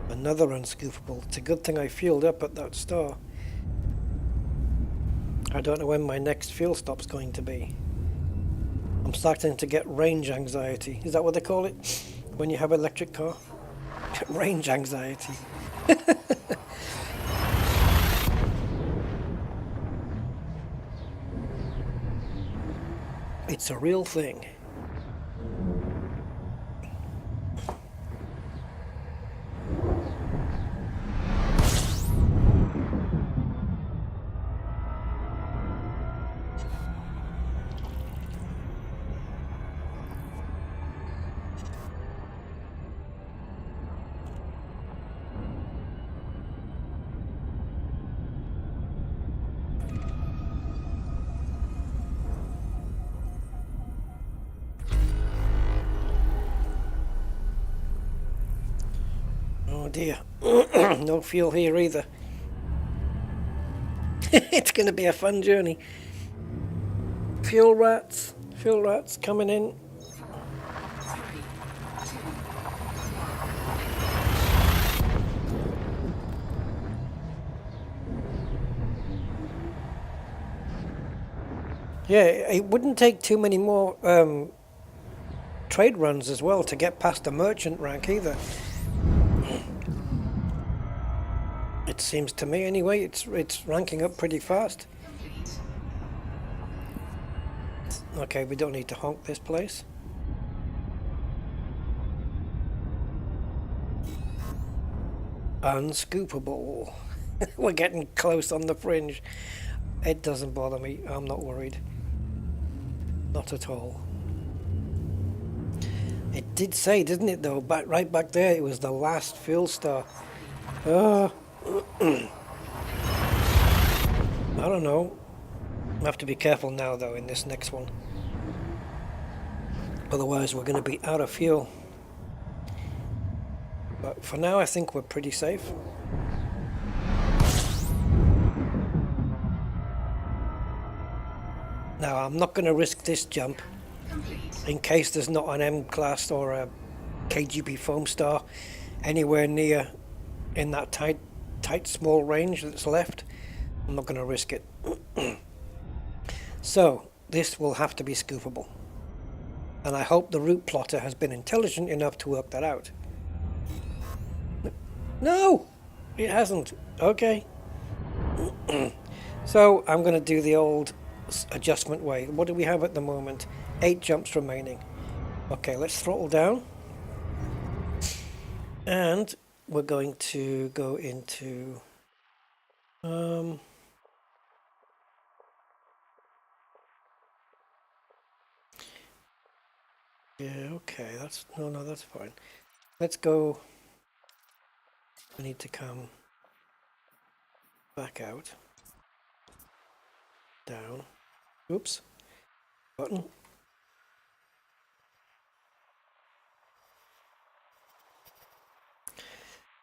Another unscoopable. It's a good thing I fueled up at that star. I don't know when my next fuel stop's going to be. I'm starting to get range anxiety. Is that what they call it? When you have an electric car? Range anxiety. It's a real thing. Oh dear, no fuel here either. It's going to be a fun journey. Fuel rats coming in. Yeah, it wouldn't take too many more trade runs as well to get past the merchant rank either. It seems to me anyway, it's ranking up pretty fast. Okay, we don't need to honk this place. Unscoopable. We're getting close on the fringe. It doesn't bother me. I'm not worried. Not at all. It did say, didn't it, though? Right back there, it was the last fuel star. I don't know. I have to be careful now, though, in this next one. Otherwise, we're going to be out of fuel. But for now, I think we're pretty safe. Now, I'm not going to risk this jump in case there's not an M-class or a KGB foam star anywhere near in that tight small range that's left. I'm not going to risk it. So, this will have to be scoopable. And I hope the route plotter has been intelligent enough to work that out. No! It hasn't. Okay. So, I'm going to do the old adjustment way. What do we have at the moment? 8 jumps remaining. Okay, let's throttle down. And we're going to go into... yeah, okay, that's... No, that's fine. Let's go... I need to come back out. Down. Oops. Button.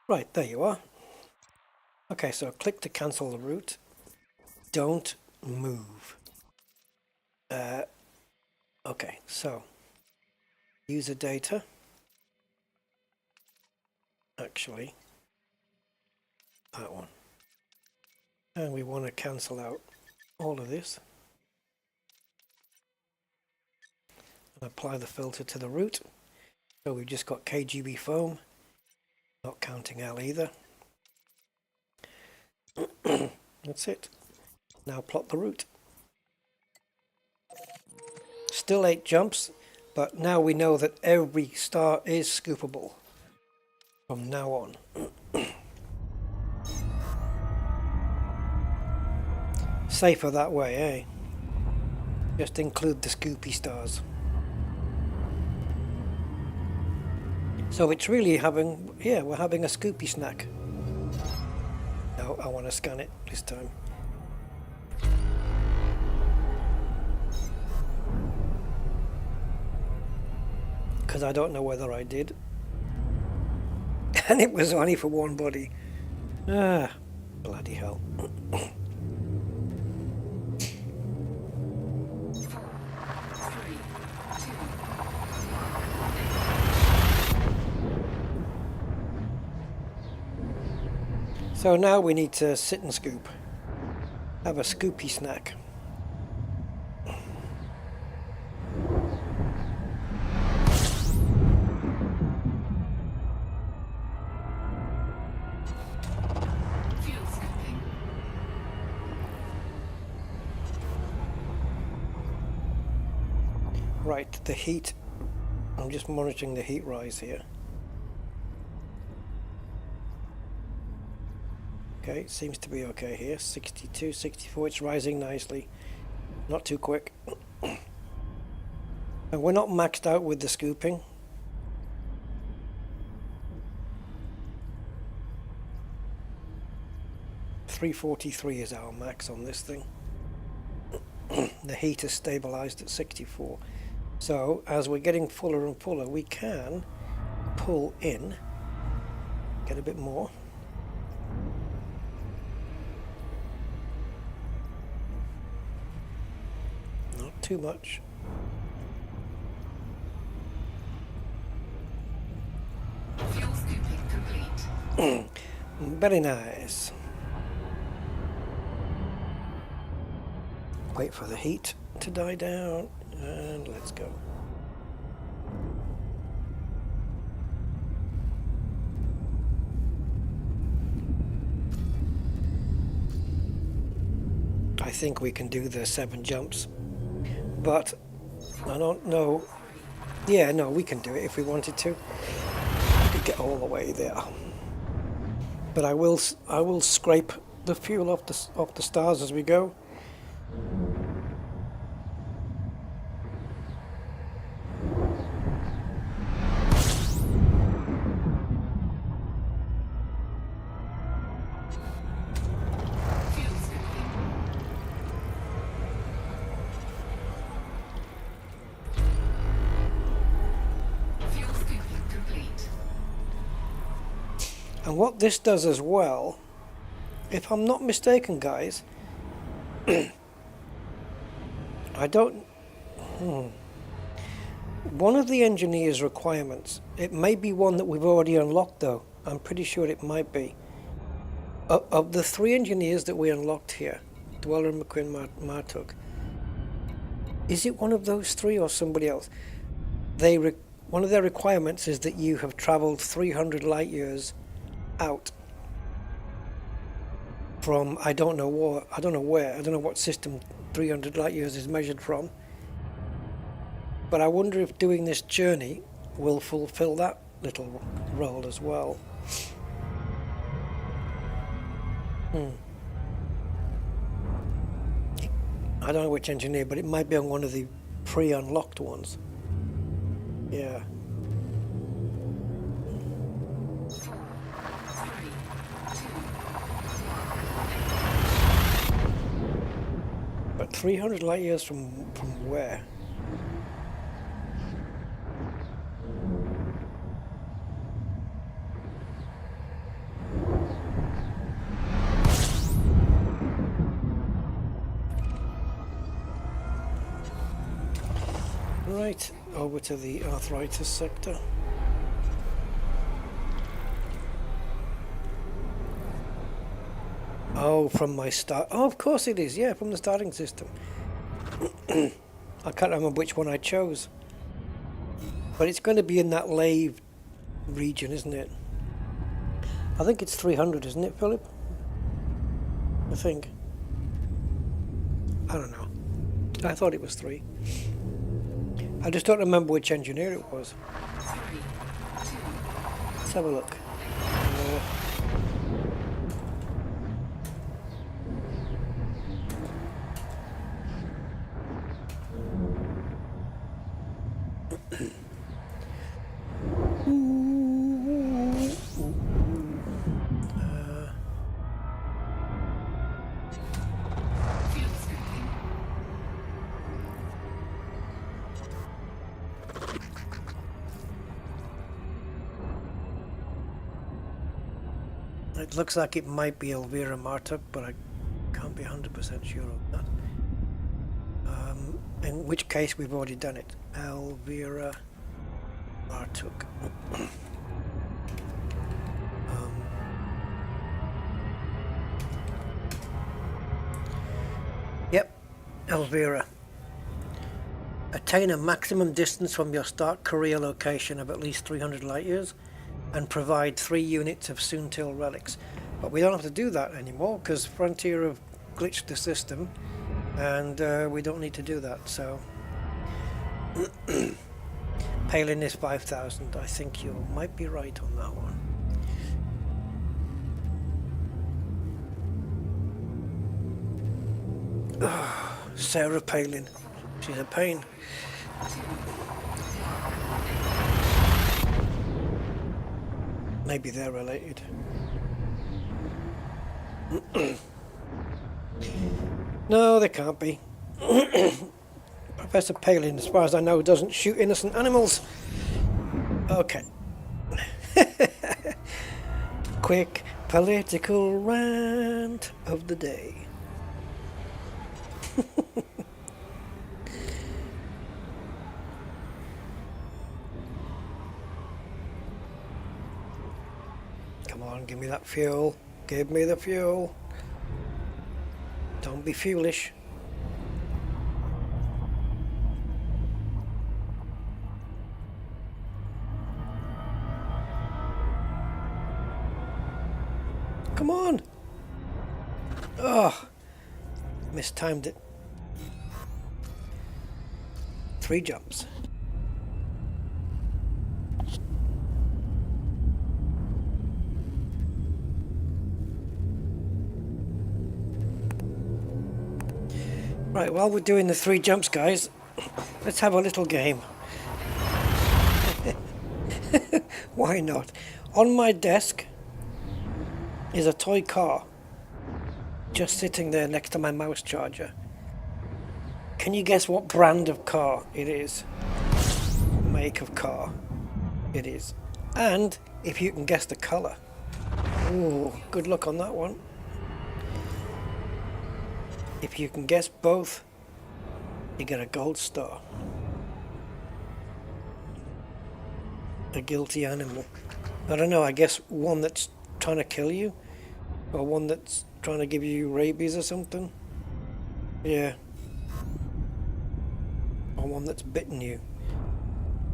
Right, there you are. Okay, so click to cancel the route. Don't move. Okay, so user data. Actually, that one. And we want to cancel out all of this. And apply the filter to the route. So we've just got KGB foam. Not counting L either. That's it. Now plot the route. Still 8 jumps, but now we know that every star is scoopable from now on. Safer that way, eh? Just include the scoopy stars. So it's really having, yeah, we're having a scoopy snack. No, I want to scan it this time. Because I don't know whether I did. And it was only for one body. Ah, bloody hell. So now we need to sit and scoop. Have a scoopy snack. Right, the heat. I'm just monitoring the heat rise here. Okay, seems to be okay here. 62, 64, it's rising nicely. Not too quick. And we're not maxed out with the scooping. .343 is our max on this thing. The heat is stabilized at 64. So, as we're getting fuller and fuller, we can pull in, get a bit more. Too much. Fuel scooping complete. Very nice. Wait for the heat to die down and let's go. I think we can do the 7 jumps. But I don't know. Yeah, no, we can do it if we wanted to. We could get all the way there. But I will scrape the fuel off the stars as we go. And what this does as well, if I'm not mistaken, guys, I don't... One of the engineer's requirements, it may be one that we've already unlocked though, I'm pretty sure it might be. Of the 3 engineers that we unlocked here, Dweller, McQuinn, Martug, is it one of those 3 or somebody else? One of their requirements is that you have travelled 300 light years out from I don't know where, I don't know what system 300 light years is measured from, but I wonder if doing this journey will fulfill that little role as well. I don't know which engineer, but it might be on one of the pre-unlocked ones. Yeah. But 300 light years from where? Right, over to the arthritis sector. Oh, from my start. Oh, of course it is. Yeah, from the starting system. I can't remember which one I chose. But it's going to be in that lathe region, isn't it? I think it's 300, isn't it, Philip? I think. I don't know. I thought it was 3. I just don't remember which engineer it was. Let's have a look. It looks like it might be Elvira Martuk, but I can't be 100% sure of that. In which case we've already done it. Elvira Martuk. Yep, Elvira. Attain a maximum distance from your start career location of at least 300 light years and provide 3 units of Soontil relics. But we don't have to do that anymore because Frontier have glitched the system and we don't need to do that, so Palin is 5,000. I think you might be right on that one. Sarah Palin, she's a pain. Maybe they're related. No, they can't be. Professor Palin, as far as I know, doesn't shoot innocent animals. Okay. Quick political rant of the day. Come on, give me that fuel. Give me the fuel. Don't be foolish. Come on. Oh, mistimed it. 3 jumps. Right, while we're doing the 3 jumps, guys, let's have a little game. Why not? On my desk is a toy car, just sitting there next to my mouse charger. Can you guess what brand of car it is? Make of car it is. And if you can guess the colour. Ooh, good luck on that one. If you can guess both, you get a gold star. A guilty animal. I don't know, I guess one that's trying to kill you, or one that's trying to give you rabies or something. Yeah. Or one that's bitten you.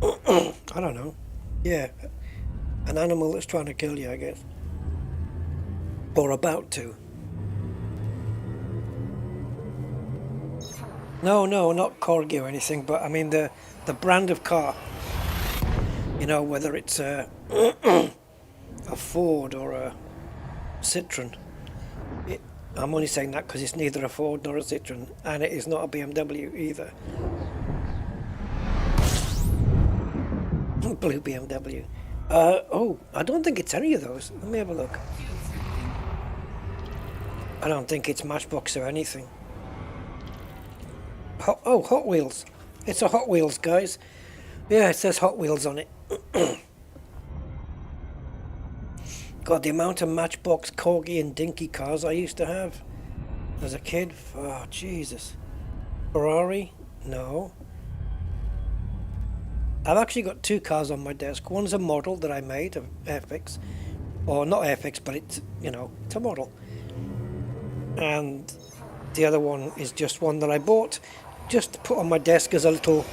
I don't know. Yeah. An animal that's trying to kill you, I guess. Or about to. No, not corgi or anything, but I mean the brand of car. You know, whether it's a Ford or a Citroen. I'm only saying that because it's neither a Ford nor a Citroen, and it is not a BMW either. Blue BMW. Oh, I don't think it's any of those. Let me have a look. I don't think it's Matchbox or anything. Hot Wheels. It's a Hot Wheels, guys. Yeah, it says Hot Wheels on it. God, the amount of Matchbox, Corgi and Dinky cars I used to have as a kid. Oh, Jesus. Ferrari? No. I've actually got 2 cars on my desk. One's a model that I made of Airfix. Or not Airfix, but it's, you know, it's a model. And the other one is just one that I bought just to put on my desk as a little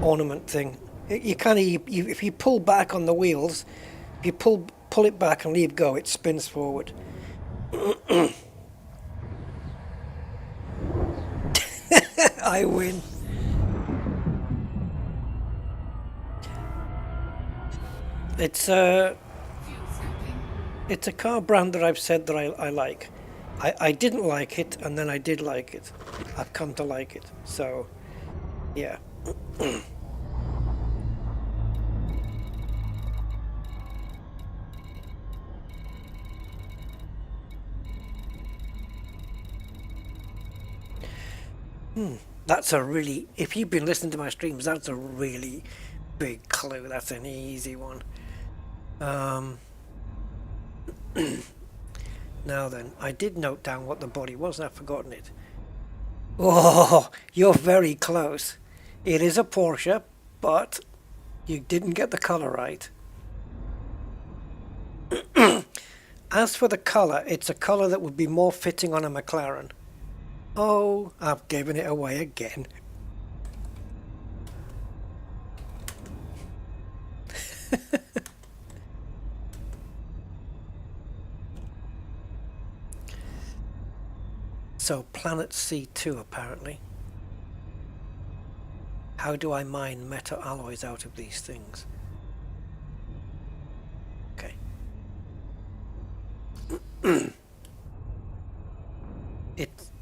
ornament thing. You kind of, if you pull back on the wheels, if you pull it back and leave go, it spins forward. I win. It's a car brand that I've said that I like. I didn't like it, and then I did like it. I've come to like it. So, yeah. That's a really, if you've been listening to my streams, that's a really big clue. That's an easy one. Now then, I did note down what the body was, and I've forgotten it. Oh, you're very close. It is a Porsche, but you didn't get the colour right. As for the colour, it's a colour that would be more fitting on a McLaren. Oh, I've given it away again. So, planet C2 apparently. How do I mine metal alloys out of these things? Okay.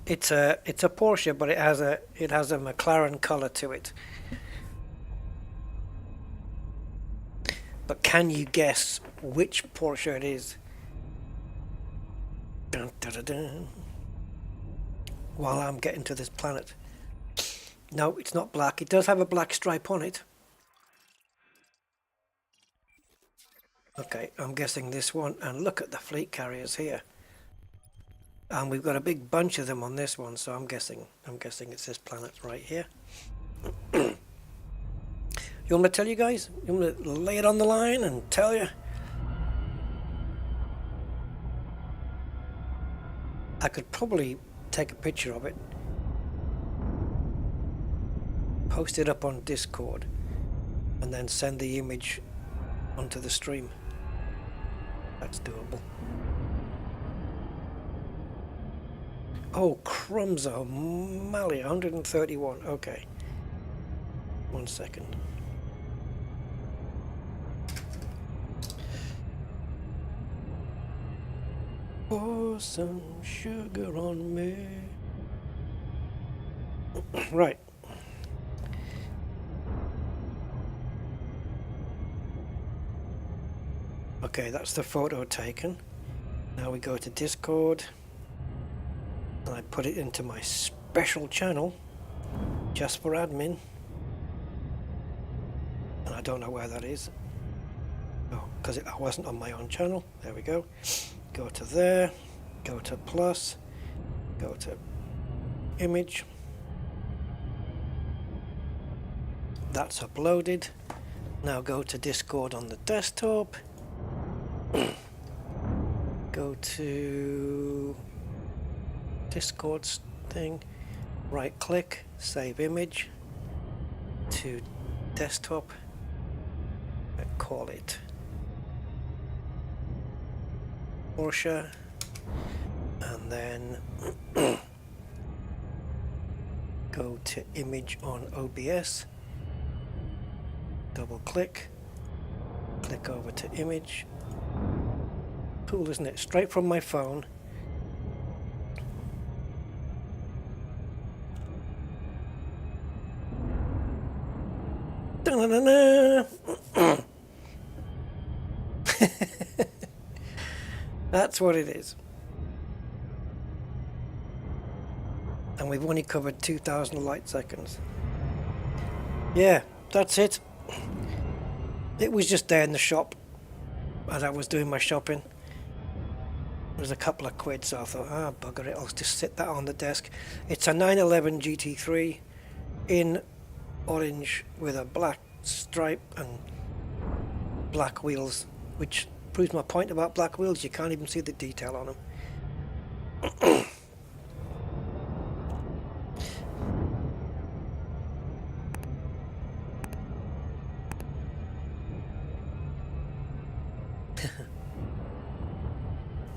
It's a Porsche, but it has a McLaren color to it. But can you guess which Porsche it is? Dun, dun, dun, dun. While I'm getting to this planet. No, it's not black. It does have a black stripe on it. Okay, I'm guessing this one. And look at the fleet carriers here. And we've got a big bunch of them on this one, so I'm guessing it's this planet right here. You want me to tell you guys? You want me to lay it on the line and tell you? I could probably take a picture of it, post it up on Discord, and then send the image onto the stream. That's doable. Oh, crumbs, oh, Mally, 131, okay. 1 second. Pour some sugar on me. Right. Okay, that's the photo taken. Now we go to Discord and I put it into my special channel just for admin, and I don't know where that is. Oh, because I wasn't on my own channel. There we go. Go to there, go to plus, go to image. That's uploaded. Now go to Discord on the desktop. Go to Discord's thing, right click, save image to desktop, and call it Corsair, and then go to image on OBS, double click, click over to image. Cool, isn't it? Straight from my phone. Da-na-na-na. That's what it is. And we've only covered 2,000 light seconds. Yeah, that's it. It was just there in the shop as I was doing my shopping. It was a couple of quid, so I thought, bugger it, I'll just sit that on the desk. It's a 911 GT3 in orange with a black stripe and black wheels, which proves my point about black wheels. You can't even see the detail on them.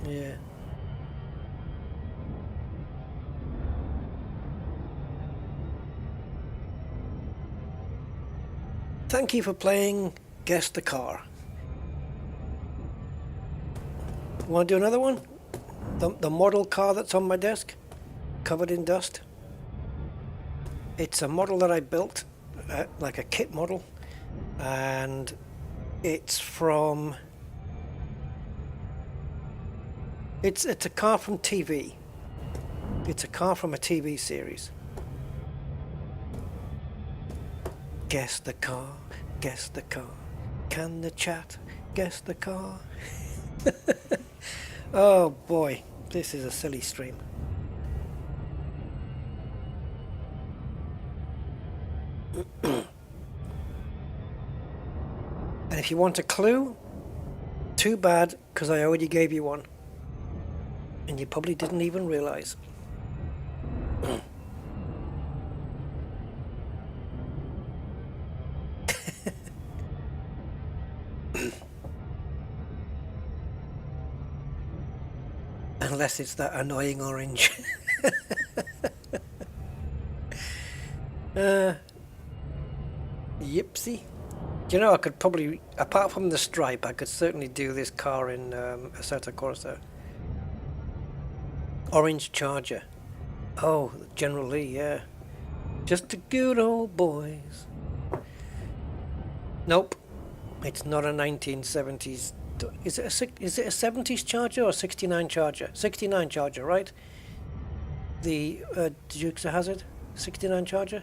Yeah. Thank you for playing Guess the Car. Want to do another one? The model car that's on my desk, covered in dust. It's a model that I built, like a kit model, and it's from... It's a car from TV. It's a car from a TV series. Guess the car, guess the car. Can the chat guess the car? Oh boy, this is a silly stream. And if you want a clue, too bad, because I already gave you one. And you probably didn't even realize. Unless it's that annoying orange. Yipsy. Do you know, I could probably, apart from the stripe, I could certainly do this car in Assetto Corsa. Orange Charger. Oh, General Lee, yeah. Just the good old boys. Nope. It's not a 1970s. Is it a 70s Charger or 69 Charger? 69 Charger, right? The Dukes of Hazzard 69 Charger.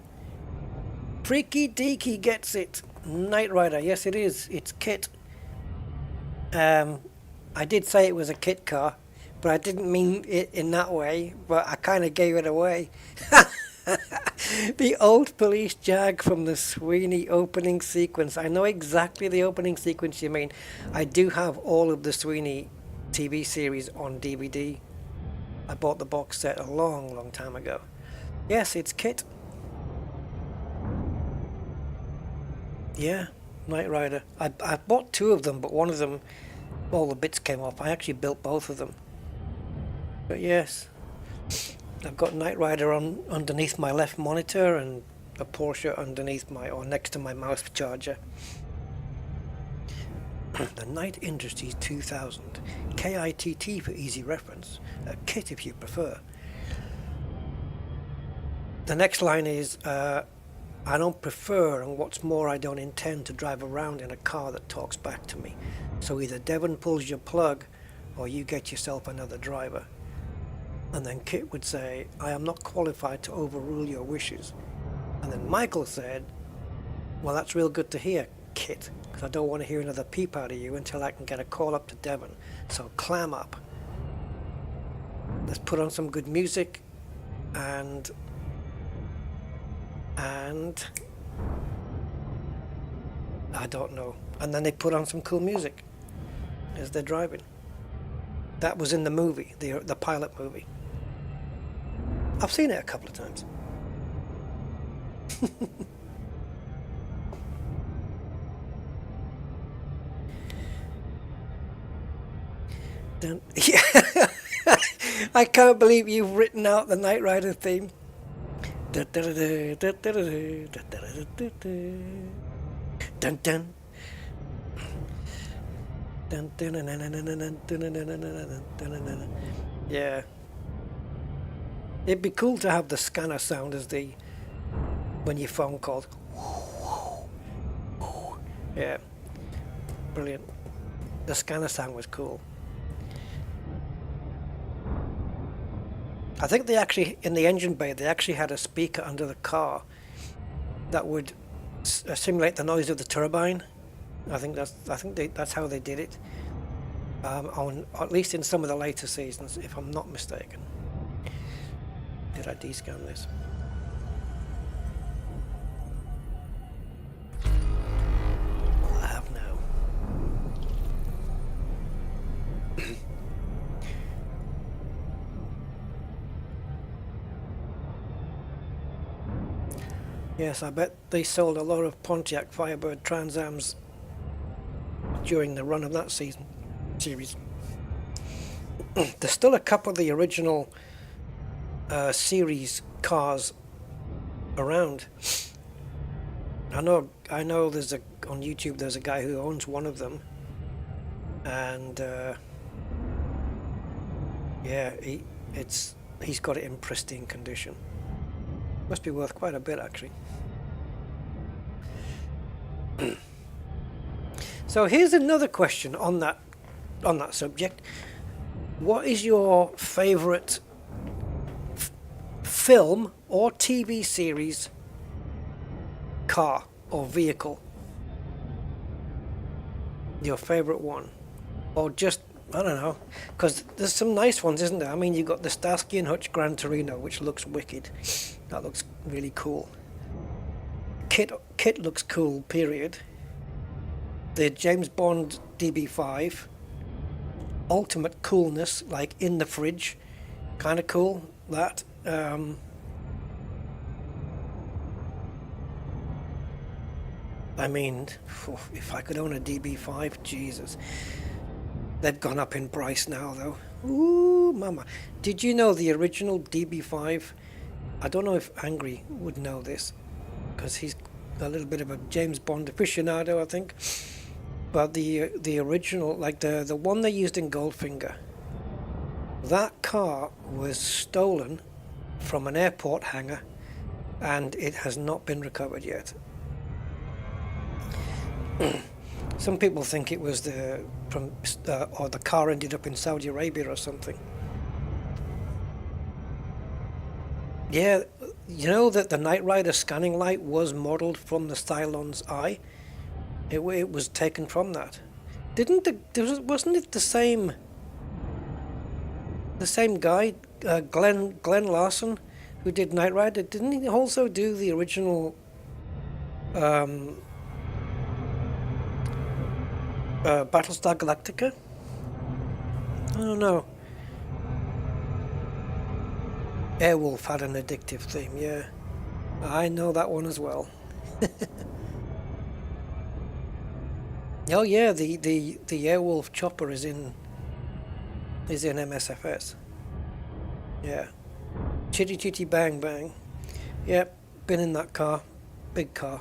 Freaky Deaky gets it. Knight Rider, yes it is. It's kit. I did say it was a kit car, but I didn't mean it in that way, but I kind of gave it away. The old police Jag from the Sweeney opening sequence. I know exactly the opening sequence you mean. I do have all of the Sweeney TV series on DVD. I bought the box set a long time ago. Yes, it's kit. Yeah, Knight Rider. I bought two of them, but one of them, all the bits came off. I actually built both of them. But yes, I've got Knight Rider on underneath my left monitor, and a Porsche underneath my, or next to my mouse charger. The Knight Industries 2000, KITT for easy reference, a kit if you prefer. The next line is, I don't prefer, and what's more, I don't intend to drive around in a car that talks back to me. So either Devon pulls your plug, or you get yourself another driver. And then Kit would say, I am not qualified to overrule your wishes. And then Michael said, well, that's real good to hear, Kit, because I don't want to hear another peep out of you until I can get a call up to Devon. So clam up. Let's put on some good music, and I don't know. And then they put on some cool music as they're driving. That was in the movie, the pilot movie. I've seen it a couple of times. Yeah. I can't believe you've written out the Knight Rider theme. Dun dun. Yeah. It'd be cool to have the scanner sound as the when your phone calls. Yeah. Brilliant. The scanner sound was cool. I think they actually, in the engine bay, they actually had a speaker under the car that would simulate the noise of the turbine. I think that's how they did it. On at least in some of the later seasons, if I'm not mistaken. Did I descan this? I have now. Yes, I bet they sold a lot of Pontiac Firebird Transams during the run of that series. There's still a couple of the original series cars around. I know. There's on YouTube. There's a guy who owns one of them, and yeah, he's got it in pristine condition. Must be worth quite a bit, actually. So here's another question on that subject. What is your favorite film or TV series car or vehicle? Your favorite one, or just, I don't know, because there's some nice ones, isn't there? I mean, you've got the Starsky and Hutch Gran Torino, which looks wicked. That looks really cool. Kit looks cool, period. The James Bond DB5, ultimate coolness, like in the fridge, kind of cool. That. I mean, if I could own a DB5, Jesus. They've gone up in price now, though. Ooh, mama. Did you know the original DB5? I don't know if Angry would know this, because he's a little bit of a James Bond aficionado, I think. But the original, like the one they used in Goldfinger, that car was stolen from an airport hangar, and it has not been recovered yet. Some people think it was or the car ended up in Saudi Arabia or something. Yeah, you know that the Knight Rider scanning light was modelled from the Stylon's eye. It was taken from that. Wasn't it the same guy, Glenn Larson, who did Knight Rider? Didn't he also do the original Battlestar Galactica? I don't know. Airwolf had an addictive theme, yeah. I know that one as well. Oh yeah, the Airwolf chopper is in MSFS. Yeah. Chitty chitty bang bang. Yep. been in that car, big car.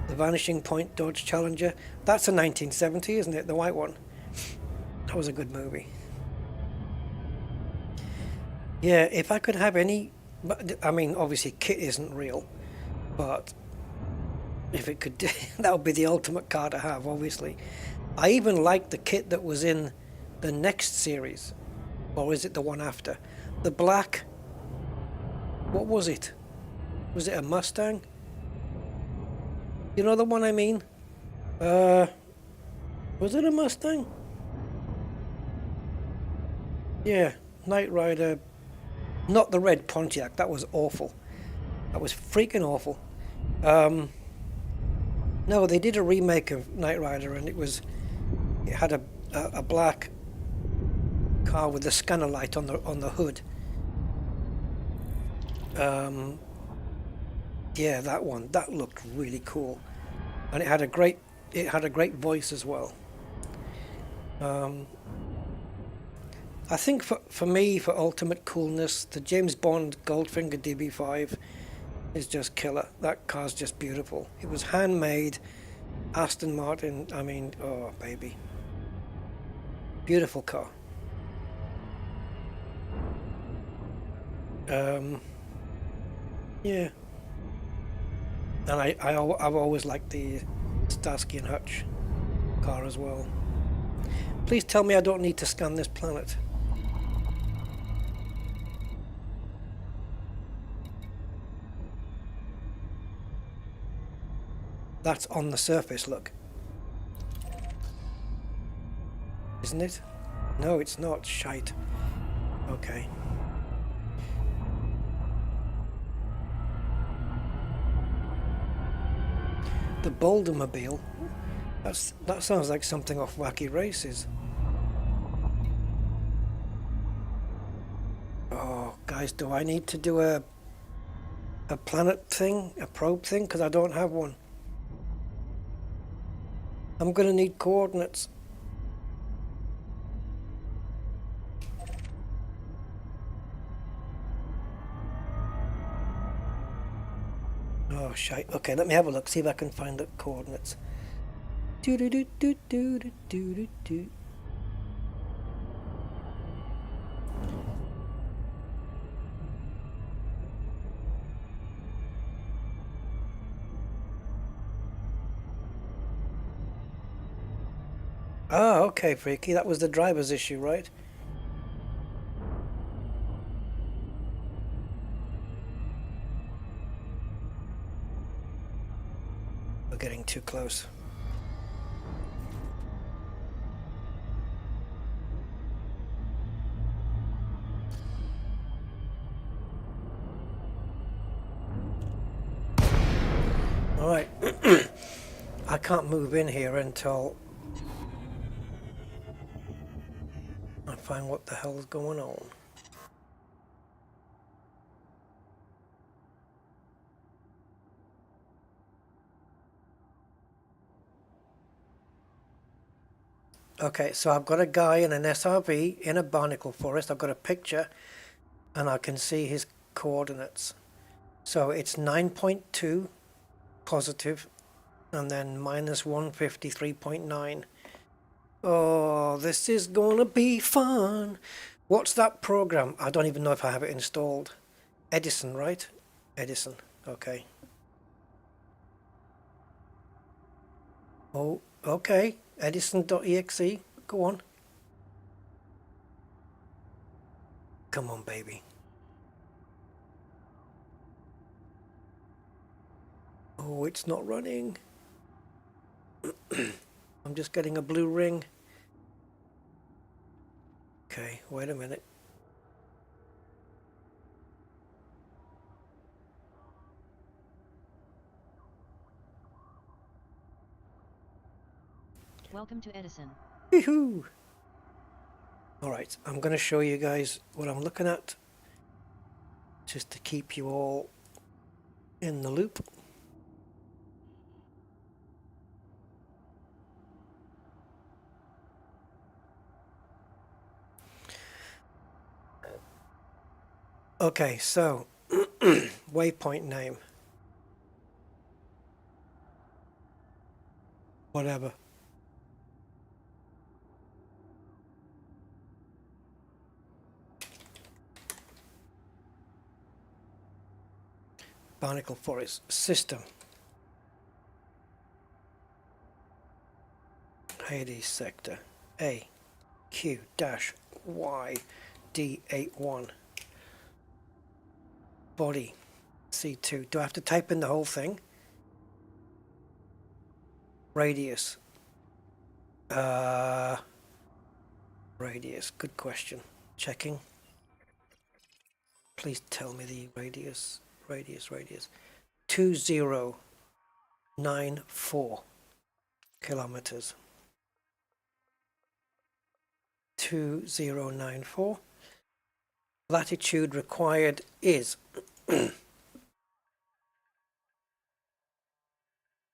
The Vanishing Point Dodge Challenger. That's a 1970, isn't it? The white one. That was a good movie. Yeah, if I could have any, I mean, obviously kit isn't real, but if it could, that would be the ultimate car to have, obviously. I even like the kit that was in the next series, or is it the one after? The black, what was it? Was it a Mustang? You know the one I mean? Was it a Mustang? Yeah, Knight Rider. Not the red Pontiac, that was awful. That was freaking awful. No, they did a remake of Knight Rider, and it had a black car with a scanner light on the hood. Yeah, that one. That looked really cool, and it had a great voice as well. I think for me, for ultimate coolness, the James Bond Goldfinger DB5 is just killer. That car's just beautiful. It was handmade, Aston Martin. I mean, oh baby, beautiful car. Yeah, and I've always liked the Starsky and Hutch car as well. Please tell me I don't need to scan this planet. That's on the surface, look. Isn't it? No, it's not. Shite. Okay. The Bouldermobile. That sounds like something off Wacky Races. Oh, guys, do I need to do a planet thing? A probe thing? Because I don't have one. I'm going to need coordinates. Oh, shite. Okay, let me have a look, see if I can find the coordinates. Do do do do do do do do. Ah, okay, Freaky. That was the driver's issue, right? We're getting too close. All right. I can't move in here until I find what the hell's going on. Okay, so I've got a guy in an SRV in a barnacle forest. I've got a picture and I can see his coordinates. So it's 9.2 positive and then minus 153.9. Oh, this is gonna be fun. What's that program? I don't even know if I have it installed. Edison, right? Edison, okay. Oh, okay. Edison.exe, go on. Come on, baby. Oh, it's not running. I'm just getting a blue ring. Okay, wait a minute. Welcome to Edison. Woohoo! Alright, I'm going to show you guys what I'm looking at, just to keep you all in the loop. Okay, so waypoint name. Whatever. Barnacle Forest system. Hades sector A Q-Y D81. Body C2. Do I have to type in the whole thing? Radius. Radius. Good question. Checking. Please tell me the radius. Radius. 2094 kilometers. 2094. Latitude required is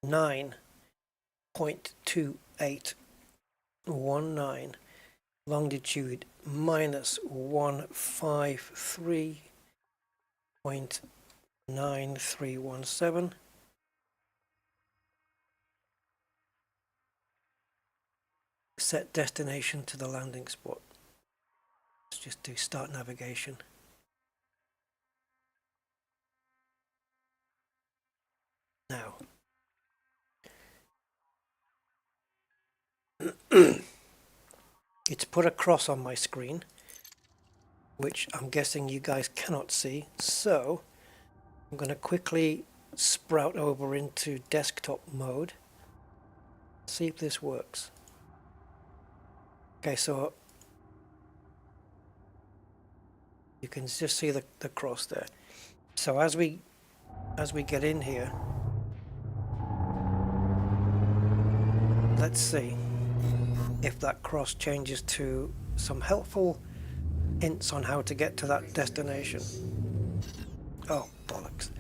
9.2819. Longitude -153.9317. Set destination to the landing spot. Let's just do start navigation. Now, it's put a cross on my screen, which I'm guessing you guys cannot see, so I'm going to quickly sprout over into desktop mode, see if this works. Okay, so you can just see the cross there. So as we get in here, let's see if that cross changes to some helpful hints on how to get to that destination. Oh, bollocks.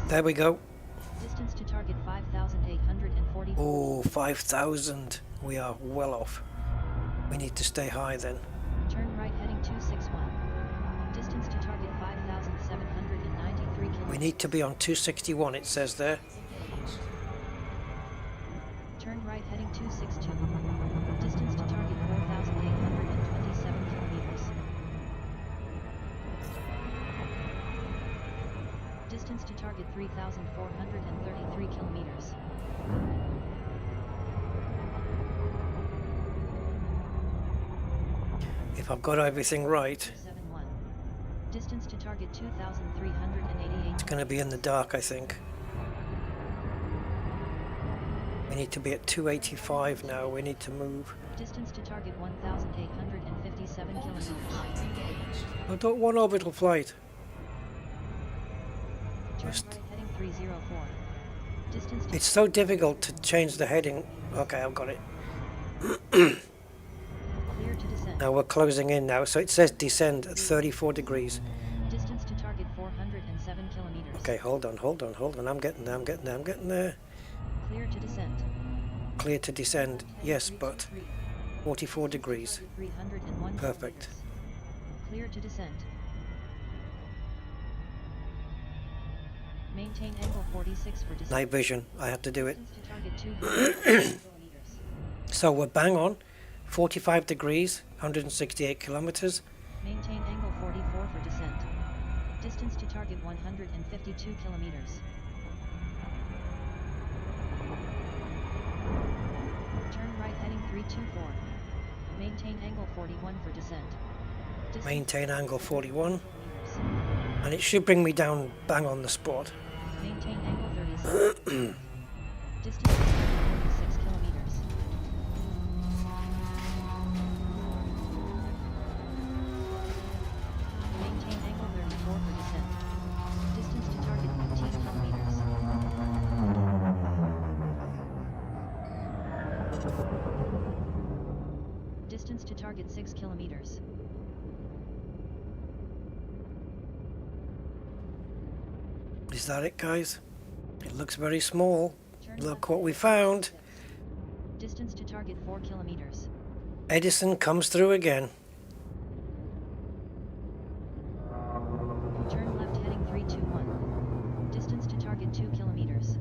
There we go. Distance to target 5,840. Oh, 5,000. We are well off. We need to stay high then. Turn right heading 261. Distance to target 5,793 kilometers. We need to be on 261, it says there. Turn right heading 262. Distance to target 4,827 kilometers. Distance to target 3,433 kilometers. If I've got everything right, 71. Distance to target 2,388. it's going to be in the dark, I think. We need to be at 285 now. We need to move. Distance to target 1,857 kilometers. I don't want orbital flight. Turn right heading 304. Distance to It's so difficult to change the heading. Okay, I've got it. clear to descend. Now we're closing in now, so it says descend at 34 degrees. Distance to target 407 kilometers. Okay, hold on. I'm getting there. Clear to descend. Clear to descend. Yes, but 44 degrees. 301 Perfect. kilometers. Clear to descend. Maintain angle 46 for descent. Night vision. I have to do it. Distance to target 200 kilometers. So we're bang on. 45 degrees, 168 kilometers. Maintain angle 44 for descent. Distance to target 152 kilometers. Turn right heading 324. Maintain angle 41 for descent. Distance Maintain angle 41. kilometers. And it should bring me down bang on the spot. Maintain angle 36. Distance to target 46 kilometers. Maintain angle 34 for descent. Distance to target 15 kilometers. Distance to target 6 kilometers. Is that it, guys? It looks very small. Turn Look left what we heading found. Distance to target 4 kilometers. Edison comes through again. Turn left heading 321. Distance to target 2 kilometers.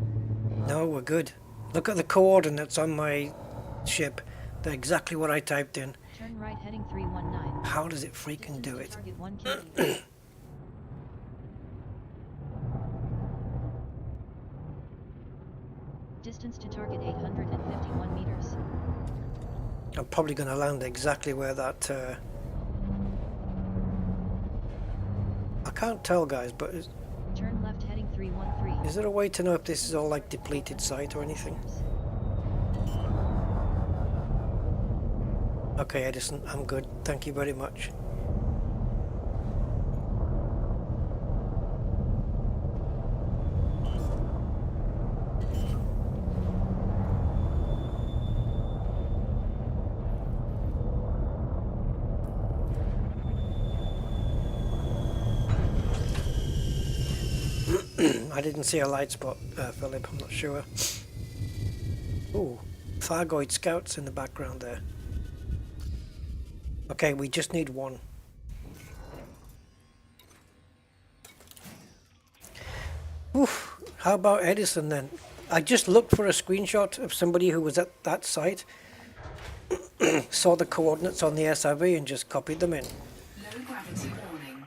No, we're good. Look at the coordinates on my ship. They're exactly what I typed in. Turn right heading 319. How does it freaking do it? Target 1 kilometer. Distance to target 851 meters. I'm probably going to land exactly where that... I can't tell, guys, but Turn left heading 313. is there a way to know if this is all like depleted site or anything? Okay, Edison, I'm good. Thank you very much. I didn't see a light spot, Philip, I'm not sure. Ooh, Thargoid scouts in the background there. Okay, we just need one. Oof, how about Edison then? I just looked for a screenshot of somebody who was at that site, saw the coordinates on the SRV and just copied them in. Low gravity warning.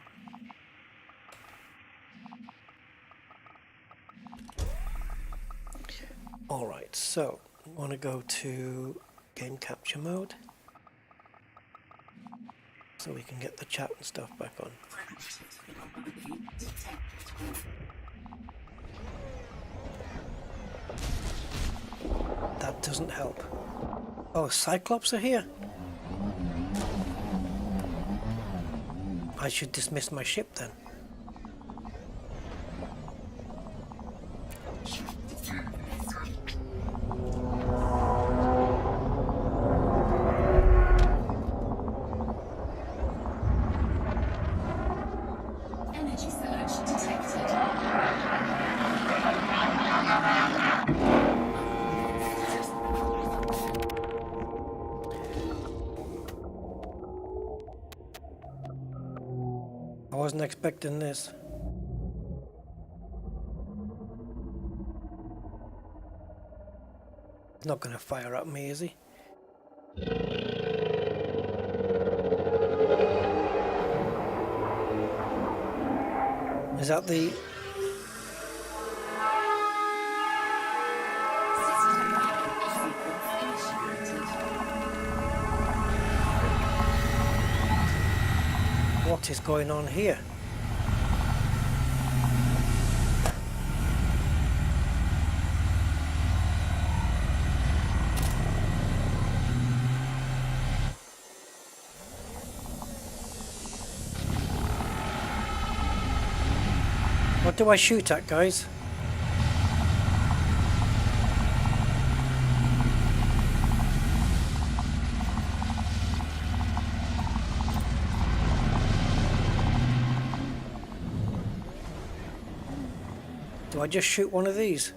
Alright, so I want to go to game capture mode so we can get the chat and stuff back on. That doesn't help. Oh, Cyclops are here? I should dismiss my ship then. Energy surge detected. I wasn't expecting this. He's not going to fire at me, is he? Is that the... What is going on here? What do I shoot at, guys? Do I just shoot one of these?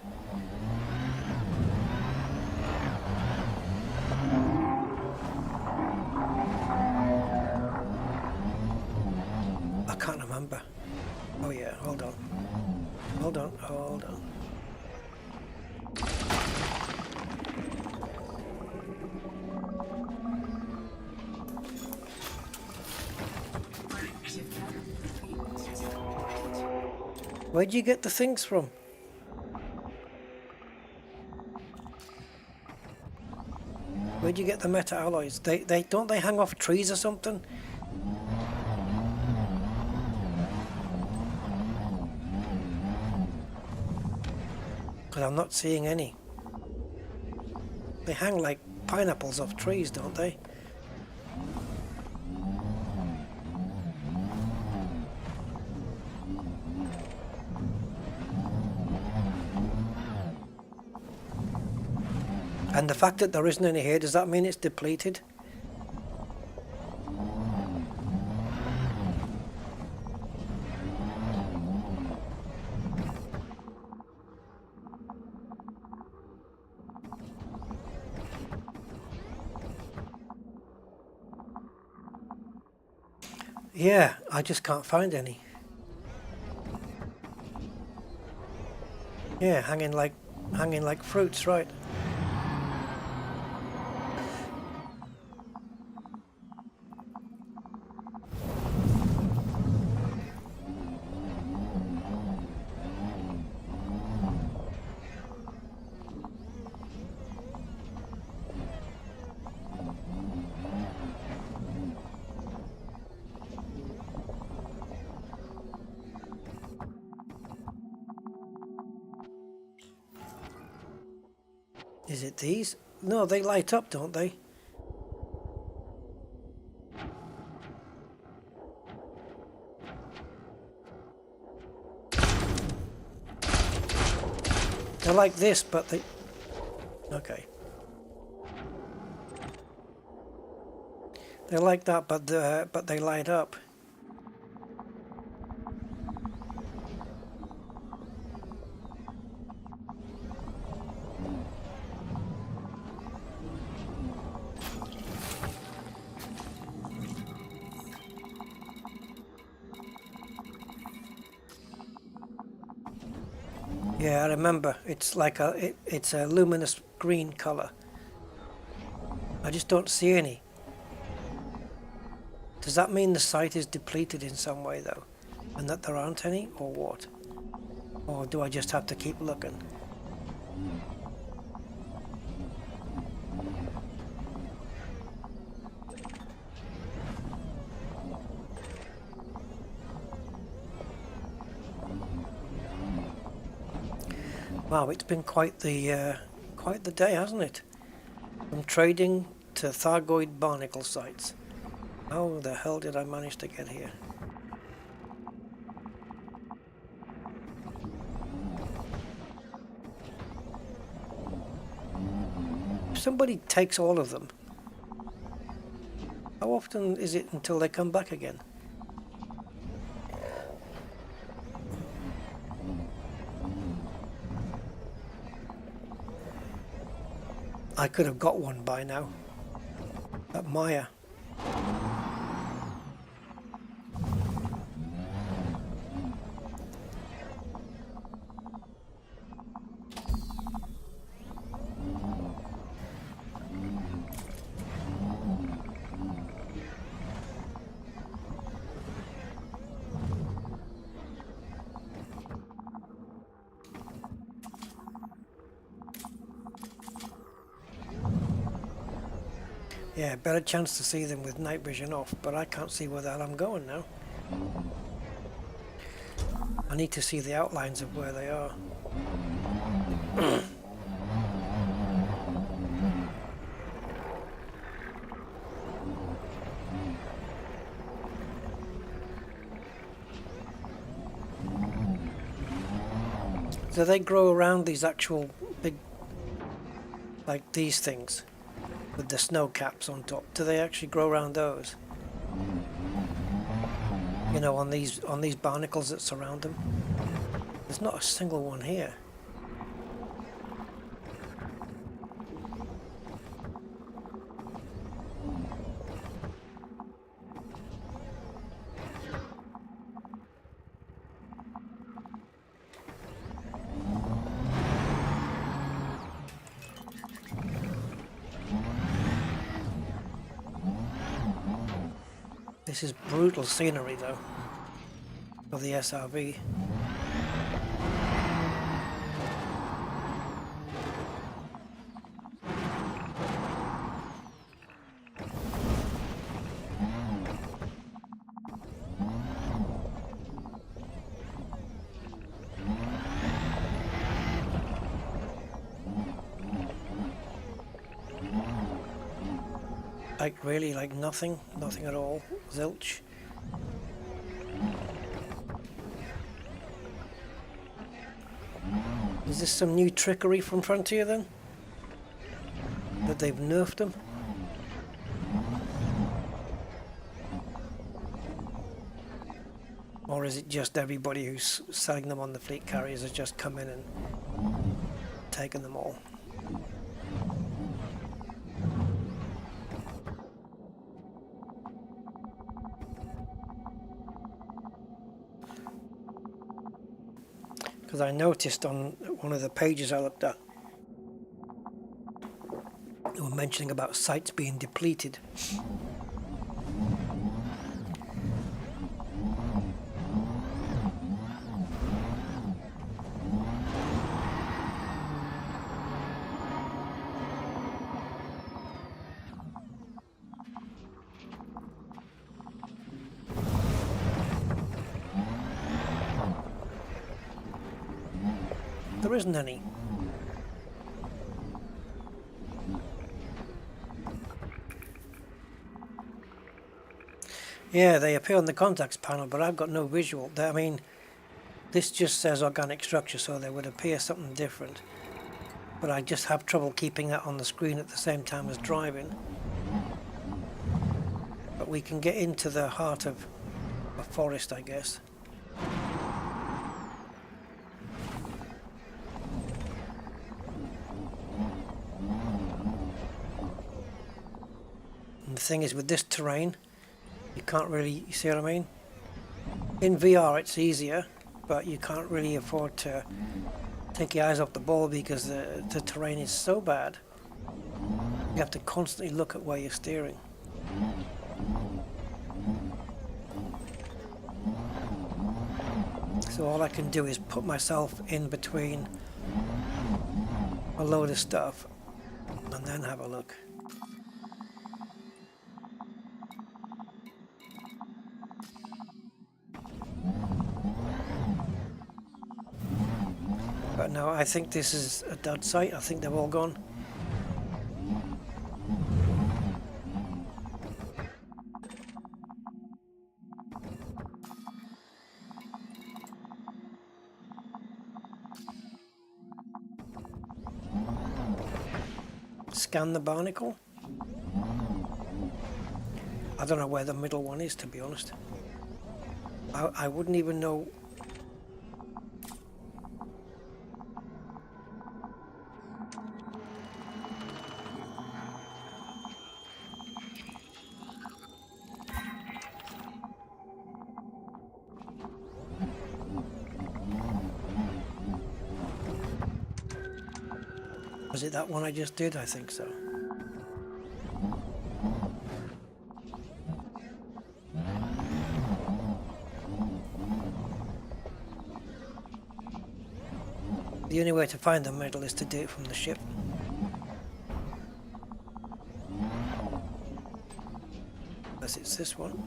I can't remember. Oh yeah, hold on. Hold on, hold on. Where'd you get the things from? Where'd you get the meta alloys? They don't they hang off trees or something? Because I'm not seeing any. They hang like pineapples off trees, don't they? And the fact that there isn't any here, does that mean it's depleted? Yeah, I just can't find any. Yeah, hanging like fruits, right? Is it these? No, they light up, don't they? They're like this, but they... Okay. They're like that, but they light up. Yeah, I remember. It's like it's a luminous green color. I just don't see any. Does that mean the site is depleted in some way though, and that there aren't any, or what? Or do I just have to keep looking? Wow, it's been quite the day, hasn't it? From trading to Thargoid barnacle sites. How the hell did I manage to get here? If somebody takes all of them, how often is it until they come back again? I could have got one by now. At Maya. Yeah, better chance to see them with night vision off, but I can't see where the hell I'm going now. I need to see the outlines of where they are. Do they grow around these actual big, like these things? With the snow caps on top, do they actually grow around those? You know, on these barnacles that surround them. There's not a single one here. This is brutal scenery though, of the SRV. Like really, like nothing at all, zilch. Is this some new trickery from Frontier then? That they've nerfed them? Or is it just everybody who's selling them on the fleet carriers has just come in and taken them all? because I noticed on one of the pages I looked at, they were mentioning about sites being depleted. There isn't any. Yeah, they appear on the contacts panel, but I've got no visual. I mean, this just says organic structure, so they would appear something different. But I just have trouble keeping that on the screen at the same time as driving. But we can get into the heart of a forest, I guess. And the thing is, with this terrain, you can't really, you see what I mean? In VR it's easier, but you can't really afford to take your eyes off the ball because the terrain is so bad. You have to constantly look at where you're steering. So all I can do is put myself in between a load of stuff and then have a look. But no, I think this is a dud site. I think they've all gone. Scan the barnacle. I don't know where the middle one is, to be honest. I wouldn't even know. Was it that one I just did? I think so. The only way to find the middle is to do it from the ship. Unless it's this one.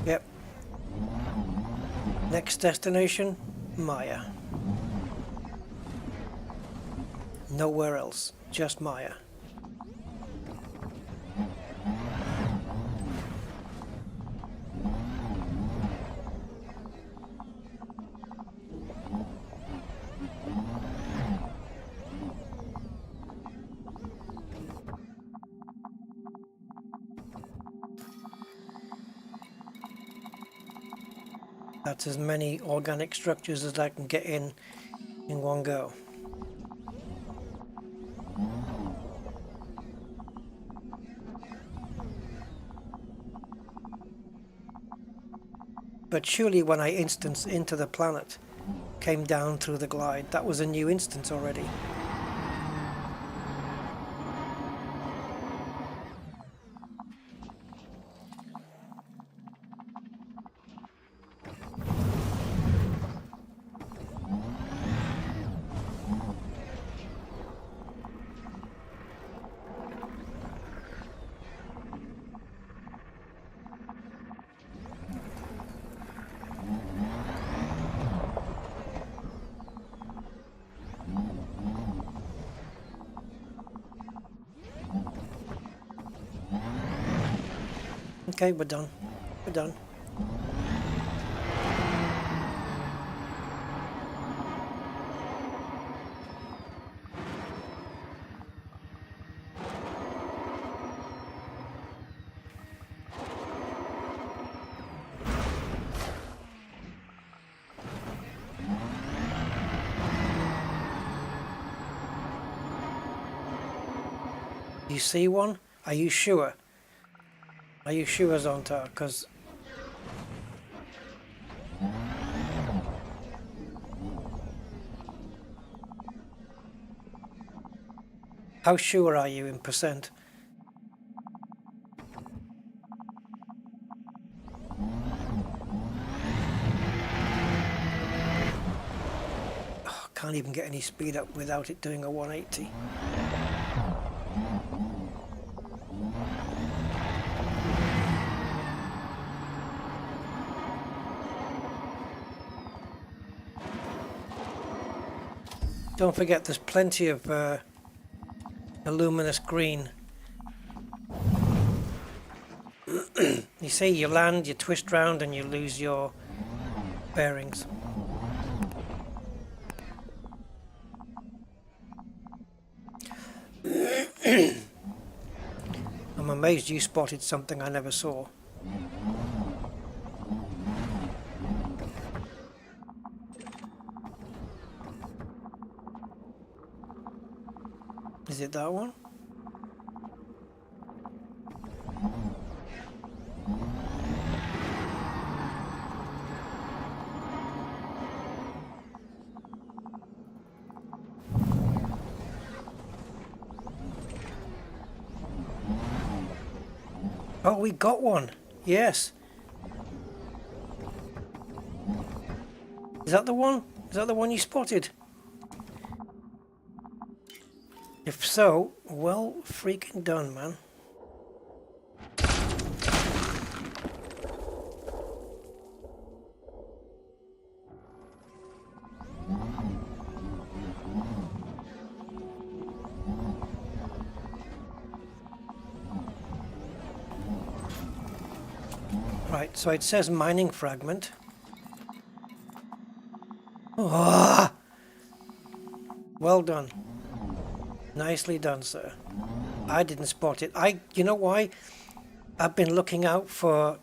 Yep. Next destination, Maya. Nowhere else, just Maya. That's as many organic structures as I can get in one go. But surely when I instanced into the planet, came down through the glide, that was a new instance already. Okay, we're done. We're done. You see one? Are you sure? Are you sure, Zonta? Because how sure are you in percent? Oh, can't even get any speed up without it doing a 180. Don't forget, there's plenty of a luminous green. You see, you land, you twist round, and you lose your bearings. I'm amazed you spotted something I never saw. Is it that one? Oh, we got one. Yes. Is that the one? Is that the one you spotted? If so, well freaking done, man. Right, so it says mining fragment. Oh, well done. Nicely done, sir. I didn't spot it. You know why? I've been looking out for,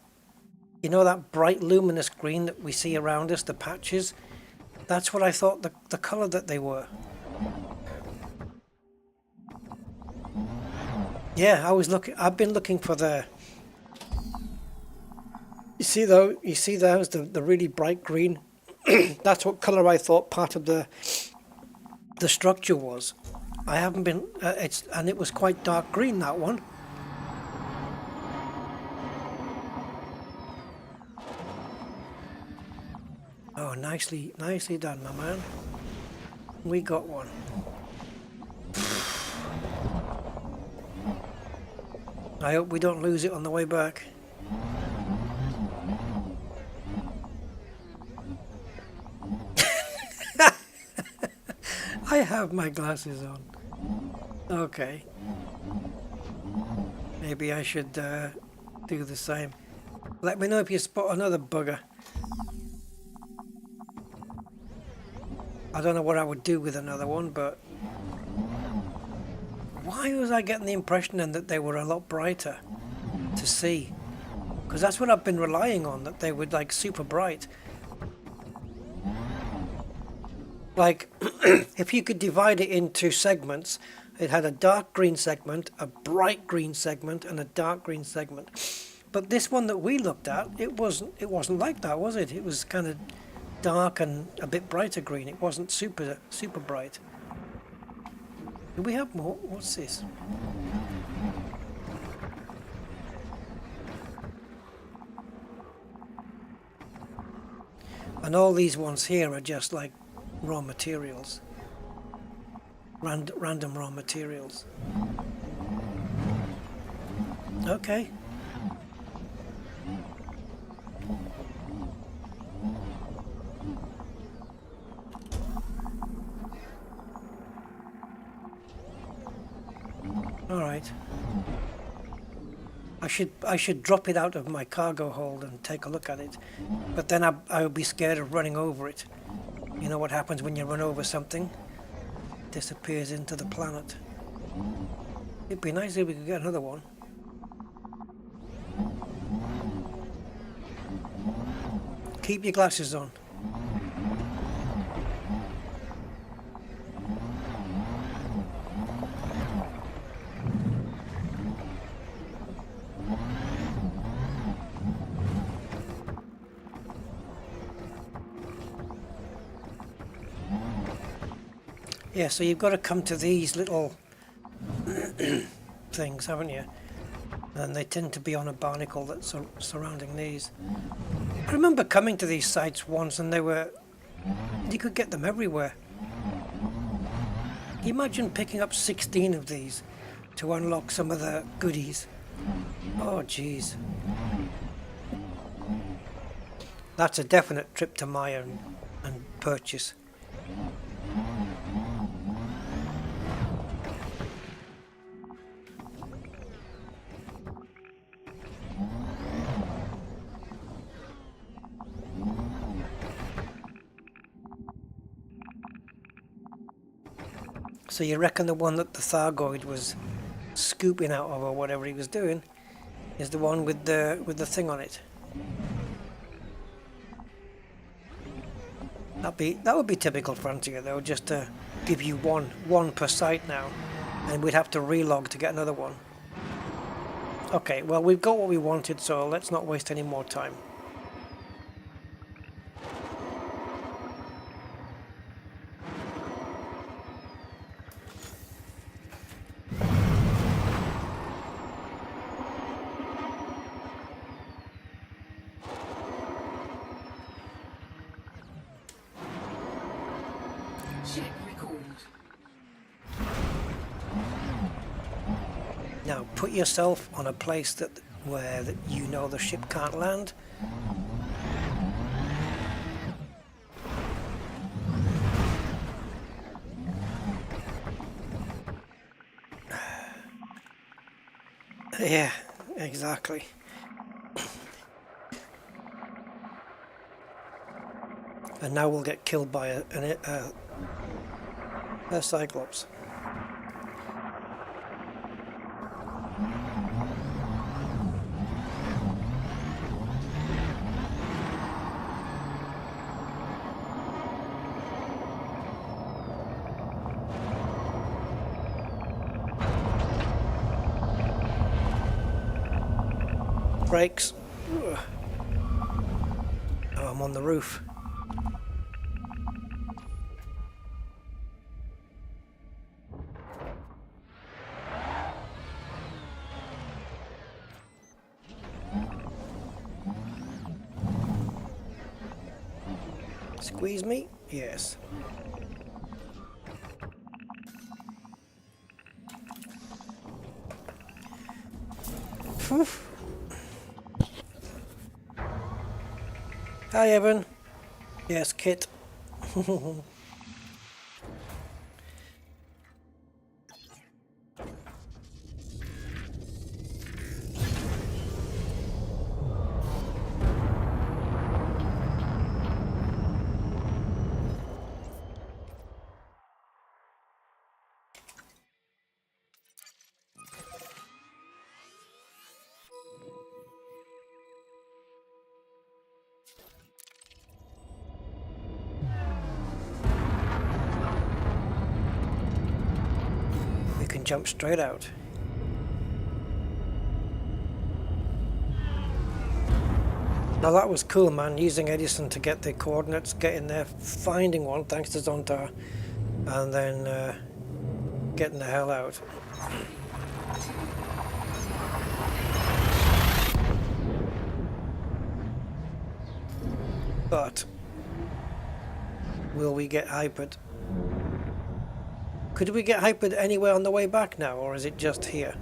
you know, that bright luminous green that we see around us, the patches. That's what I thought the color that they were. Yeah, I've been looking for the, you see those, the really bright green. That's what color I thought part of the structure was. I haven't been, and it was quite dark green, that one. Oh, nicely done, my man. We got one. I hope we don't lose it on the way back. I have my glasses on. Okay. Maybe I should do the same. Let me know if you spot another bugger. I don't know what I would do with another one, but why was I getting the impression then that they were a lot brighter to see? Because that's what I've been relying on, that they were like super bright. Like, if you could divide it into segments, it had a dark green segment, a bright green segment, and a dark green segment. But this one that we looked at, it wasn't like that, was it? It was kind of dark and a bit brighter green. It wasn't super bright. Do we have more? What's this? And all these ones here are just like raw materials, random raw materials. Okay. All right. I should drop it out of my cargo hold and take a look at it, but then I would be scared of running over it. You know what happens when you run over something? It disappears into the planet. It'd be nice if we could get another one. Keep your glasses on. Yeah, so you've got to come to these little things, haven't you? And they tend to be on a barnacle that's surrounding these. I remember coming to these sites once and you could get them everywhere. Can you imagine picking up 16 of these to unlock some of the goodies? Oh, jeez. That's a definite trip to Maya and purchase. So you reckon the one that the Thargoid was scooping out of, or whatever he was doing, is the one with the thing on it? That would be typical Frontier though, just to give you one per site now, and we'd have to relog to get another one. Okay, well we've got what we wanted, so let's not waste any more time. Now put yourself on a place where you know the ship can't land. Yeah, exactly. And now we'll get killed by a Cyclops. Brakes. Oh, I'm on the roof. Squeeze me? Yes. Phew. Hi Evan. Yes, Kit. Jump straight out. Now that was cool, man, using Edison to get the coordinates, getting there, finding one thanks to Zontar, and then getting the hell out. But will we get hypered? Could we get hypered anywhere on the way back now, or is it just here?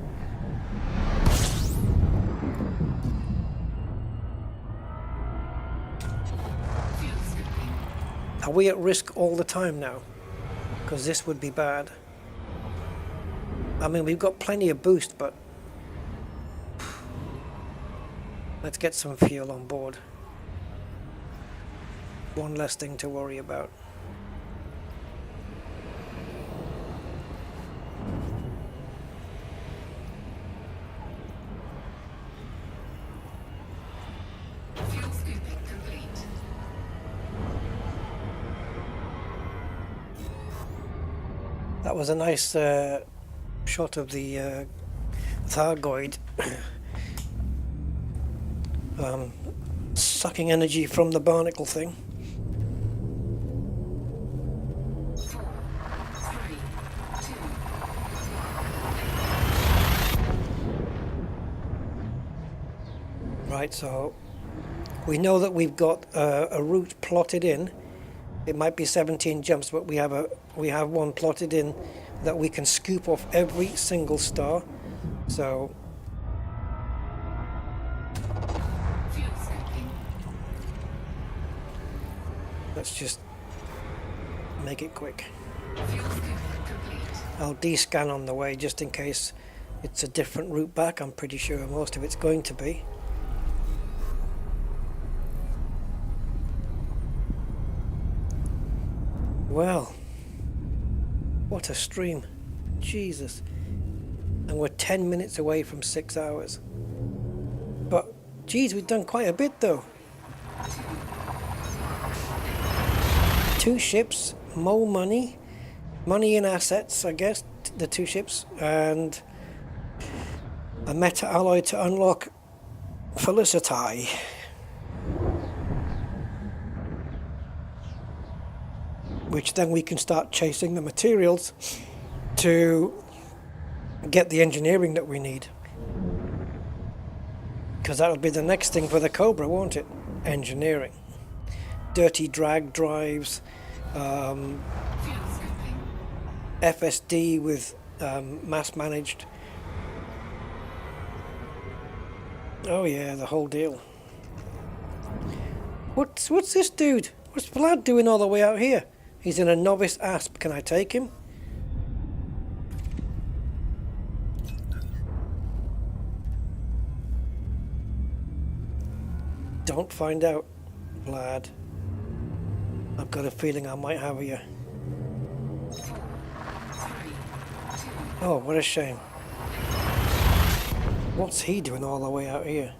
Are we at risk all the time now? Because this would be bad. I mean, we've got plenty of boost, but Let's get some fuel on board. One less thing to worry about. Fuel scooping complete. That was a nice shot of the Thargoid sucking energy from the barnacle thing. 4, 3, 2. Right, so we know that we've got a route plotted in. It might be 17 jumps, but we have one plotted in that we can scoop off every single star. So Fuel scooping. let's just make it quick. Fuel scooping complete. I'll de-scan on the way just in case it's a different route back. I'm pretty sure most of it's going to be. Well, what a stream. Jesus. And we're 10 minutes away from 6 hours. But, geez, we've done quite a bit though. 2 ships, more money. Money in assets, I guess, the 2 ships. And a meta alloy to unlock Felicity. Which then we can start chasing the materials to get the engineering that we need. Because that'll be the next thing for the Cobra, won't it? Engineering. Dirty drag drives, FSD with mass managed. Oh yeah, the whole deal. What's this dude? What's Vlad doing all the way out here? He's in a novice asp. Can I take him? Don't find out, Vlad. I've got a feeling I might have you. Oh, what a shame. What's he doing all the way out here?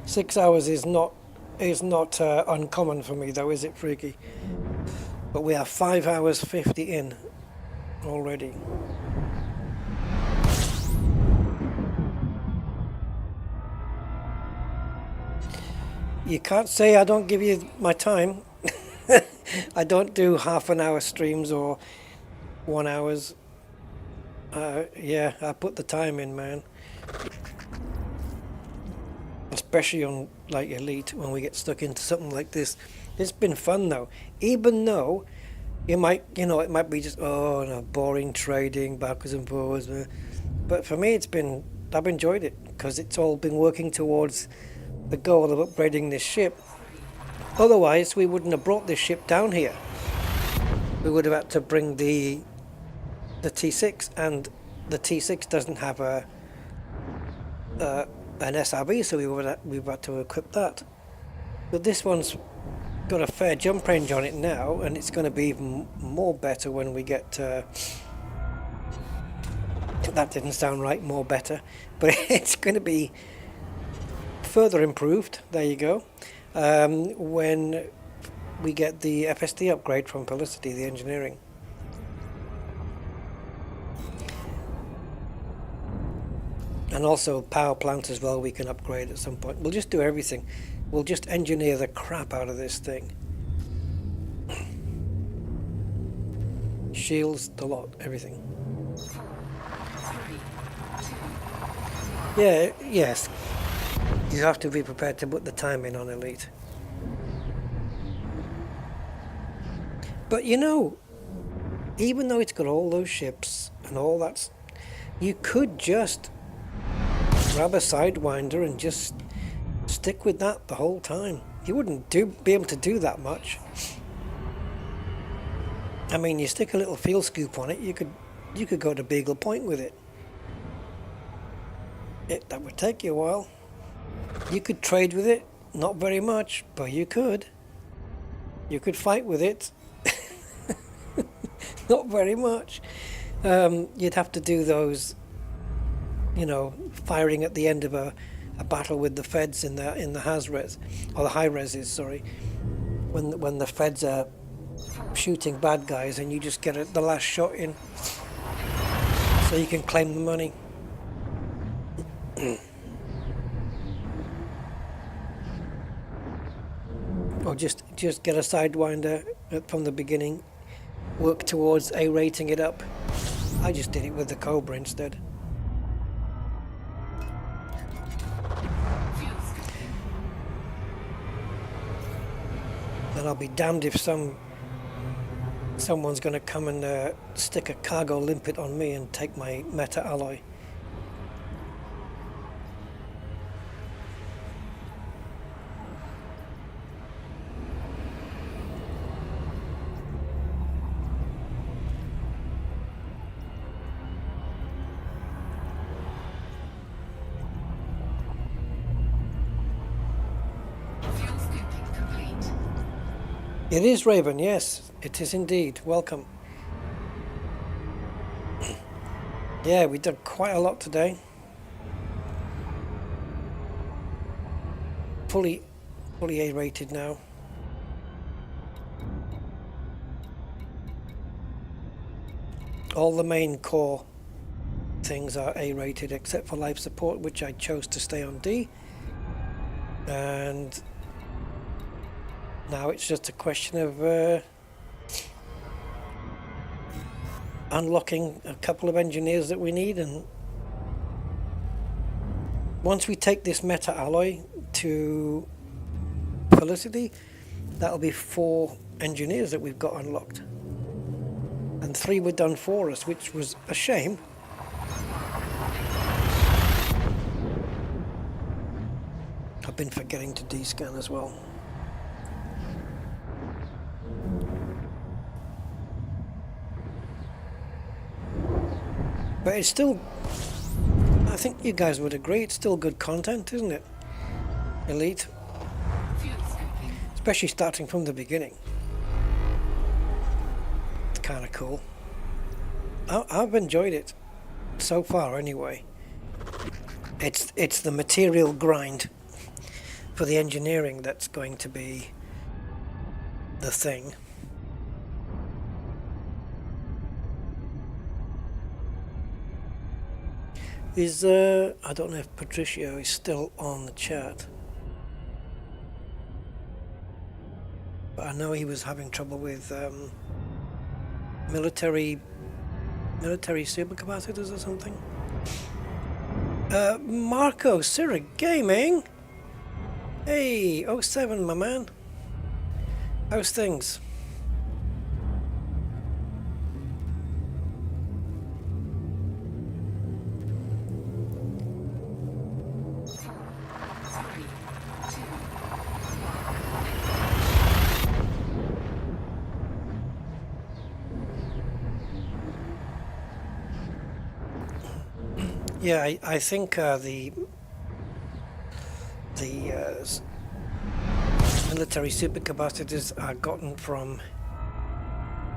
6 hours is not uncommon for me though, is it, Freaky? But we have 5 hours 50 in already. You can't say I don't give you my time. I don't do half an hour streams or 1 hour's. Yeah, I put the time in, man. Especially on like Elite when we get stuck into something like this. It's been fun though, even though it might be just boring trading backwards and forwards. But for me, I've enjoyed it because it's all been working towards the goal of upgrading this ship. Otherwise, we wouldn't have brought this ship down here. We would have had to bring the T6, and the T6 doesn't have an SRV, so we've had to equip that. But this one's got a fair jump range on it now, and it's going to be even more better when we get that didn't sound right, more better, but it's going to be further improved, there you go, when we get the FSD upgrade from Felicity, the engineering. And also power plant as well, we can upgrade at some point. We'll just do everything. We'll just engineer the crap out of this thing. Shields, the lot, everything. Yeah, yes. You have to be prepared to put the time in on Elite. But you know, even though it's got all those ships and all that, you could just grab a Sidewinder and just stick with that the whole time. You wouldn't be able to do that much. I mean, you stick a little fuel scoop on it, you could go to Beagle Point with it. That would take you a while. You could trade with it, not very much, but you could. You could fight with it. Not very much. You'd have to do those, you know, firing at the end of a battle with the feds in the high-res, or the high-reses, sorry. When the feds are shooting bad guys and you just get the last shot in so you can claim the money. Or just get a Sidewinder from the beginning, work towards A-rating it up. I just did it with the Cobra instead. And I'll be damned if someone's going to come and stick a cargo limpet on me and take my meta alloy. It is Raven, yes, it is indeed. Welcome. Yeah, we did quite a lot today. Fully A-rated now. All the main core things are A-rated except for life support, which I chose to stay on D. And now it's just a question of unlocking a couple of engineers that we need, and once we take this meta alloy to Felicity, that'll be 4 engineers that we've got unlocked, and 3 were done for us, which was a shame. I've been forgetting to descan as well. But it's still, I think you guys would agree, it's still good content, isn't it? Elite. Especially starting from the beginning. It's kind of cool. I've enjoyed it. So far, anyway. It's the material grind for the engineering that's going to be the thing. Is I don't know if Patricio is still on the chat, but I know he was having trouble with military supercapacitors or something. Marco Syrah Gaming, hey, 07 my man, how's things? Yeah, I think the military supercapacitors are gotten from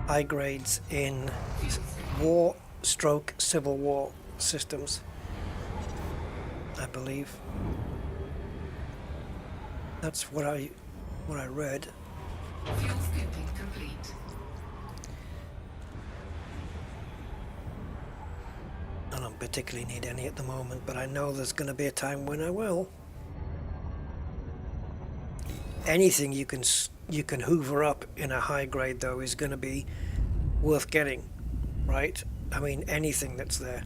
high grades in war/civil war systems, I believe. That's what I read. Fuel scooping complete. I don't particularly need any at the moment, but I know there's going to be a time when I will. Anything you can hoover up in a high grade though is going to be worth getting, right? I mean, anything that's there,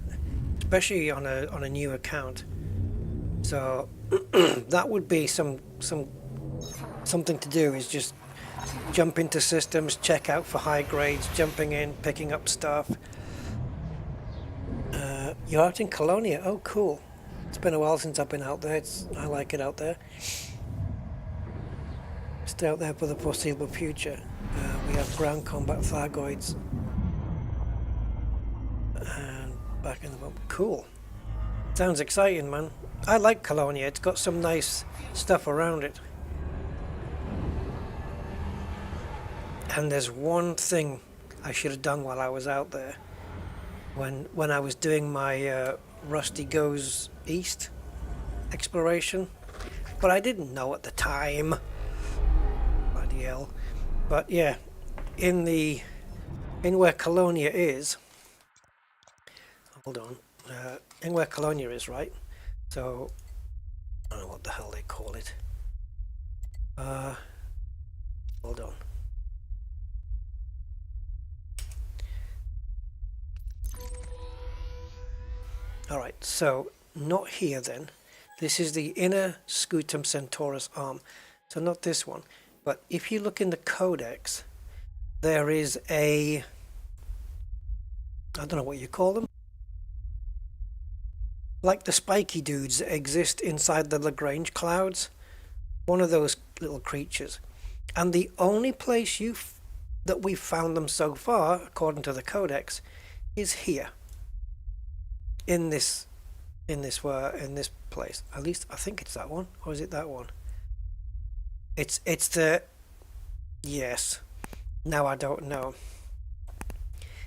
especially on a new account. So that would be something to do, is just jump into systems, check out for high grades, jumping in, picking up stuff. You're out in Colonia. Oh, cool. It's been a while since I've been out there. I like it out there. Stay out there for the foreseeable future. We have ground combat Thargoids. And back in the moment. Cool. Sounds exciting, man. I like Colonia. It's got some nice stuff around it. And there's one thing I should have done while I was out there. When I was doing my Rusty Goes East exploration. But I didn't know at the time. Bloody hell. But yeah, in where Colonia is, hold on, in where Colonia is, right? So I don't know what the hell they call it. Hold on. All right, so not here then. This is the inner Scutum Centaurus arm, so not this one. But if you look in the codex, there is a, I don't know what you call them, like the spiky dudes that exist inside the Lagrange clouds, one of those little creatures. And the only place that we've found them so far, according to the codex, is here. In this place. At least I think it's that one, or is it that one? It's the, yes. Now I don't know.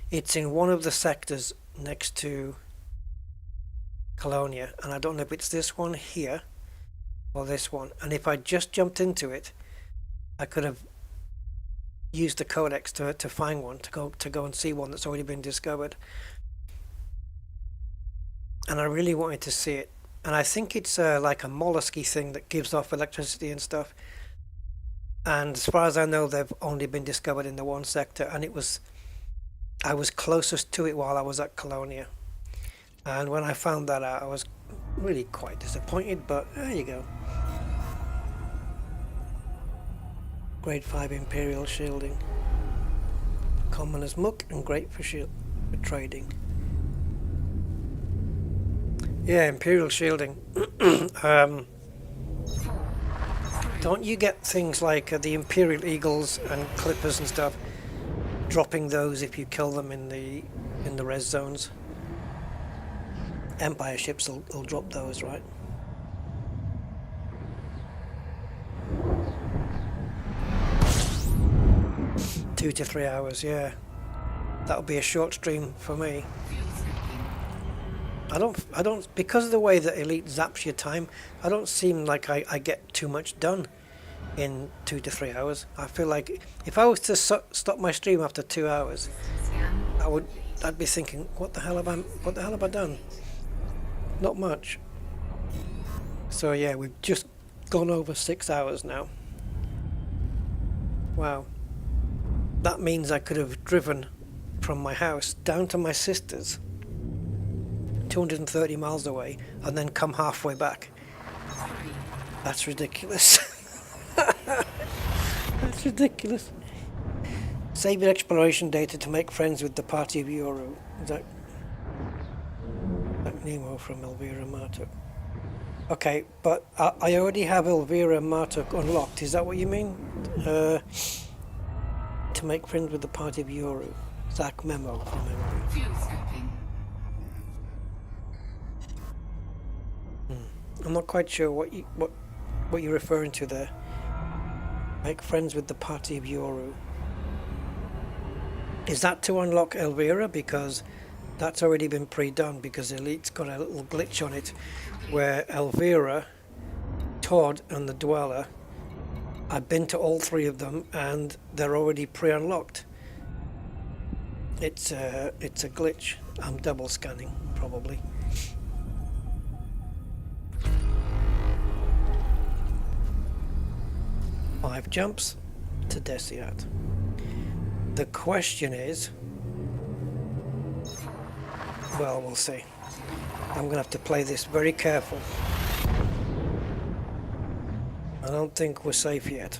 It's in one of the sectors next to Colonia, and I don't know if it's this one here or this one. And if I just jumped into it, I could have used the codex to find one, to go and see one that's already been discovered. And I really wanted to see it. And I think it's like a mollusky thing that gives off electricity and stuff. And as far as I know, they've only been discovered in the one sector. And I was closest to it while I was at Colonia. And when I found that out, I was really quite disappointed. But there you go. Grade 5 Imperial Shielding. Common as muck and great for trading. Yeah, Imperial Shielding. Don't you get things like the Imperial Eagles and Clippers and stuff, dropping those if you kill them in the res zones? Empire ships will drop those, right? Two to 3 hours, yeah. That'll be a short stream for me. I don't, because of the way that Elite zaps your time, I don't seem like I get too much done in 2 to 3 hours. I feel like if I was to stop my stream after 2 hours, I'd be thinking, what the hell have I done? Not much. So yeah, we've just gone over 6 hours now. Wow. That means I could have driven from my house down to my sister's, 230 miles away, and then come halfway back. That's ridiculous. That's ridiculous. Save your exploration data to make friends with the party of Yoru. Is that Nemo from Elvira Martok? Okay, but I already have Elvira Martok unlocked. Is that what you mean? To make friends with the party of Yoru. Zach Memo from memory. I'm not quite sure what you're referring to there. Make friends with the party of Yoru. Is that to unlock Elvira? Because that's already been pre-done, because Elite's got a little glitch on it where Elvira, Todd and the Dweller, I've been to all three of them and they're already pre-unlocked. It's a glitch. I'm double scanning probably. Five jumps to Desiat. The question is, well, we'll see. I'm gonna have to play this very careful. I don't think we're safe yet.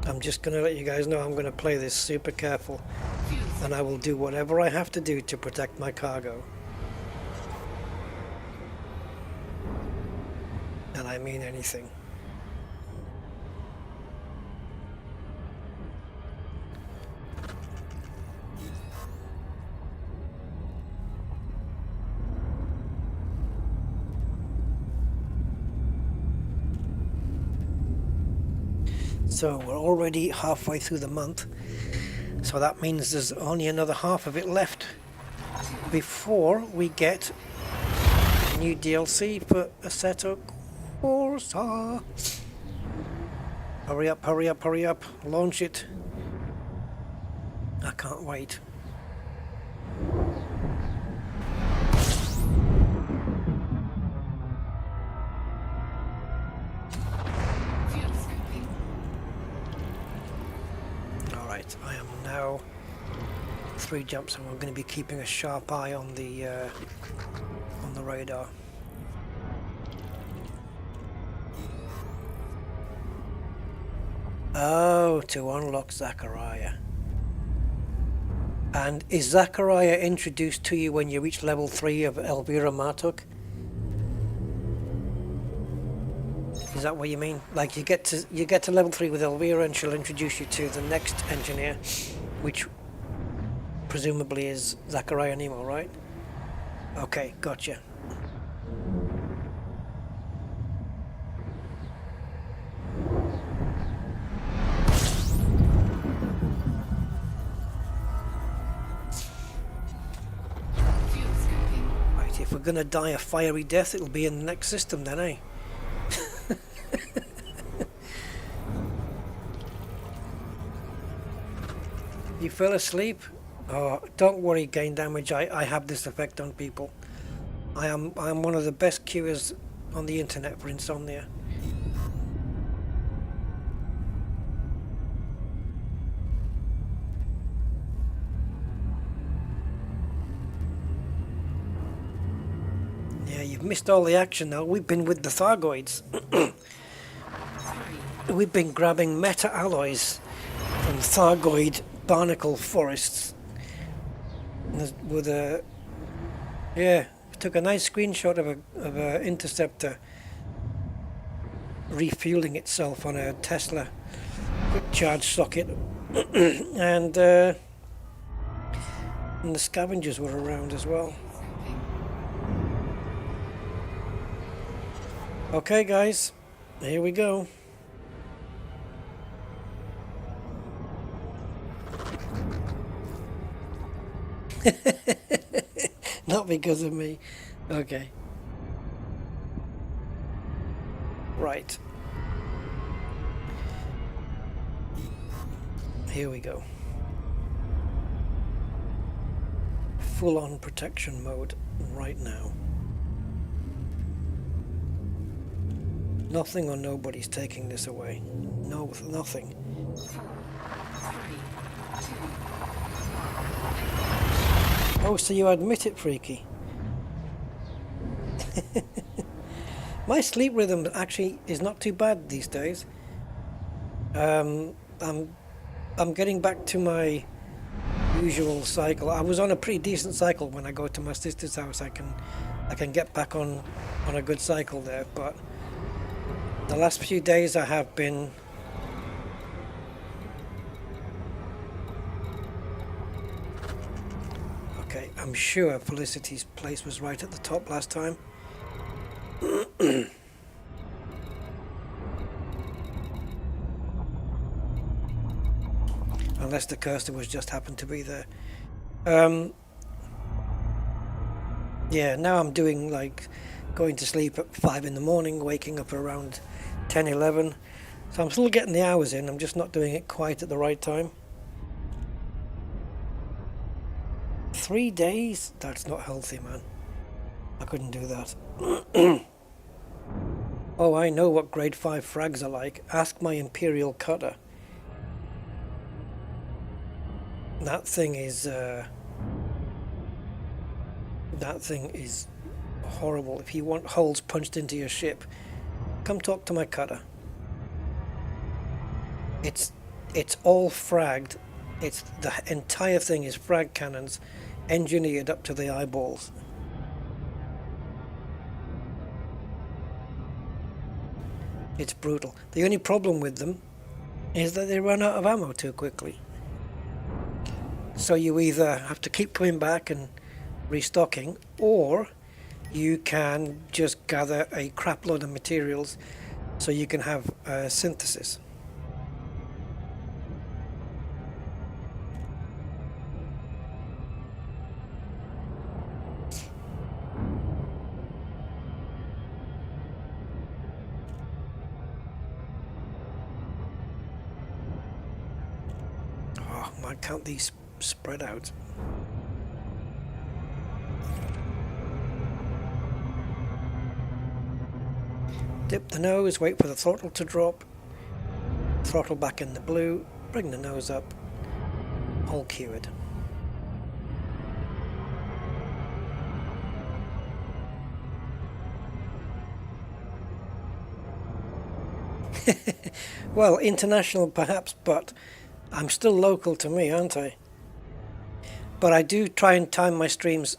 I'm just going to let you guys know I'm going to play this super careful, and I will do whatever I have to do to protect my cargo. And I mean anything. So we're already halfway through the month. So that means there's only another half of it left before we get new DLC for Assetto Corsa. Hurry up, hurry up, hurry up. Launch it. I can't wait. Alright, I am now 3 jumps, and we're going to be keeping a sharp eye on the radar. Oh, to unlock Zachariah. And is Zachariah introduced to you when you reach level 3 of Elvira Martok? Is that what you mean? Like you get to level 3 with Elvira, and she'll introduce you to the next engineer, which presumably is Zachariah Nemo, right? Okay, gotcha. Right, if we're gonna die a fiery death, it'll be in the next system then, eh? You fell asleep? Oh, don't worry, gain damage. I have this effect on people. I'm one of the best cures on the internet for insomnia. Yeah, you've missed all the action now. We've been with the Thargoids. We've been grabbing meta alloys from Thargoid barnacle forests. With a, yeah, took a nice screenshot of a interceptor refueling itself on a Tesla quick charge socket, and the scavengers were around as well. Okay, guys, here we go. Not because of me. Okay. Right. Here we go. Full-on protection mode right now. Nothing or nobody's taking this away. No, nothing. 4, 3, 2. Oh, so you admit it, Freaky. My sleep rhythm actually is not too bad these days. I'm getting back to my usual cycle. I was on a pretty decent cycle when I go to my sister's house. I can get back on a good cycle there, but the last few days I have been okay. I'm sure Felicity's place was right at the top last time. Unless the cursor was just happened to be there. Yeah, now I'm doing like going to sleep at 5 in the morning, waking up around 10, 11. So I'm still getting the hours in, I'm just not doing it quite at the right time. 3 days? That's not healthy, man. I couldn't do that. Oh, I know what grade 5 frags are like. Ask my Imperial Cutter. That thing is horrible. If you want holes punched into your ship, come talk to my cutter. It's all fragged. It's the entire thing is frag cannons engineered up to the eyeballs. It's brutal. The only problem with them is that they run out of ammo too quickly. So you either have to keep coming back and restocking, or you can just gather a crap load of materials so you can have synthesis. Oh, I count these spread out. Dip the nose, wait for the throttle to drop. Throttle back in the blue, bring the nose up. All cured. Well, international perhaps, but I'm still local to me, aren't I? But I do try and time my streams.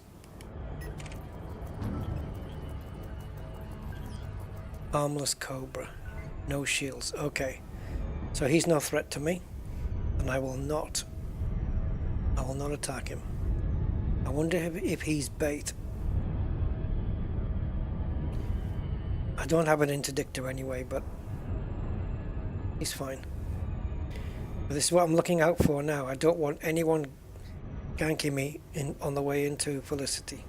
Harmless Cobra. No shields. Okay. So he's no threat to me. And I will not attack him. I wonder if he's bait. I don't have an interdictor anyway, but he's fine. But this is what I'm looking out for now. I don't want anyone ganking me on the way into Felicity.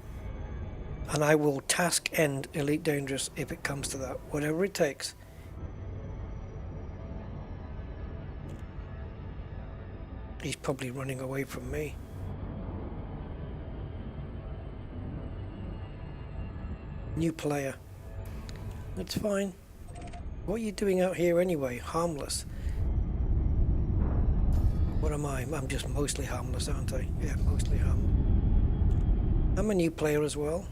And I will task end Elite Dangerous if it comes to that. Whatever it takes. He's probably running away from me. New player. That's fine. What are you doing out here anyway? Harmless. What am I? I'm just mostly harmless, aren't I? Yeah, mostly harmless. I'm a new player as well.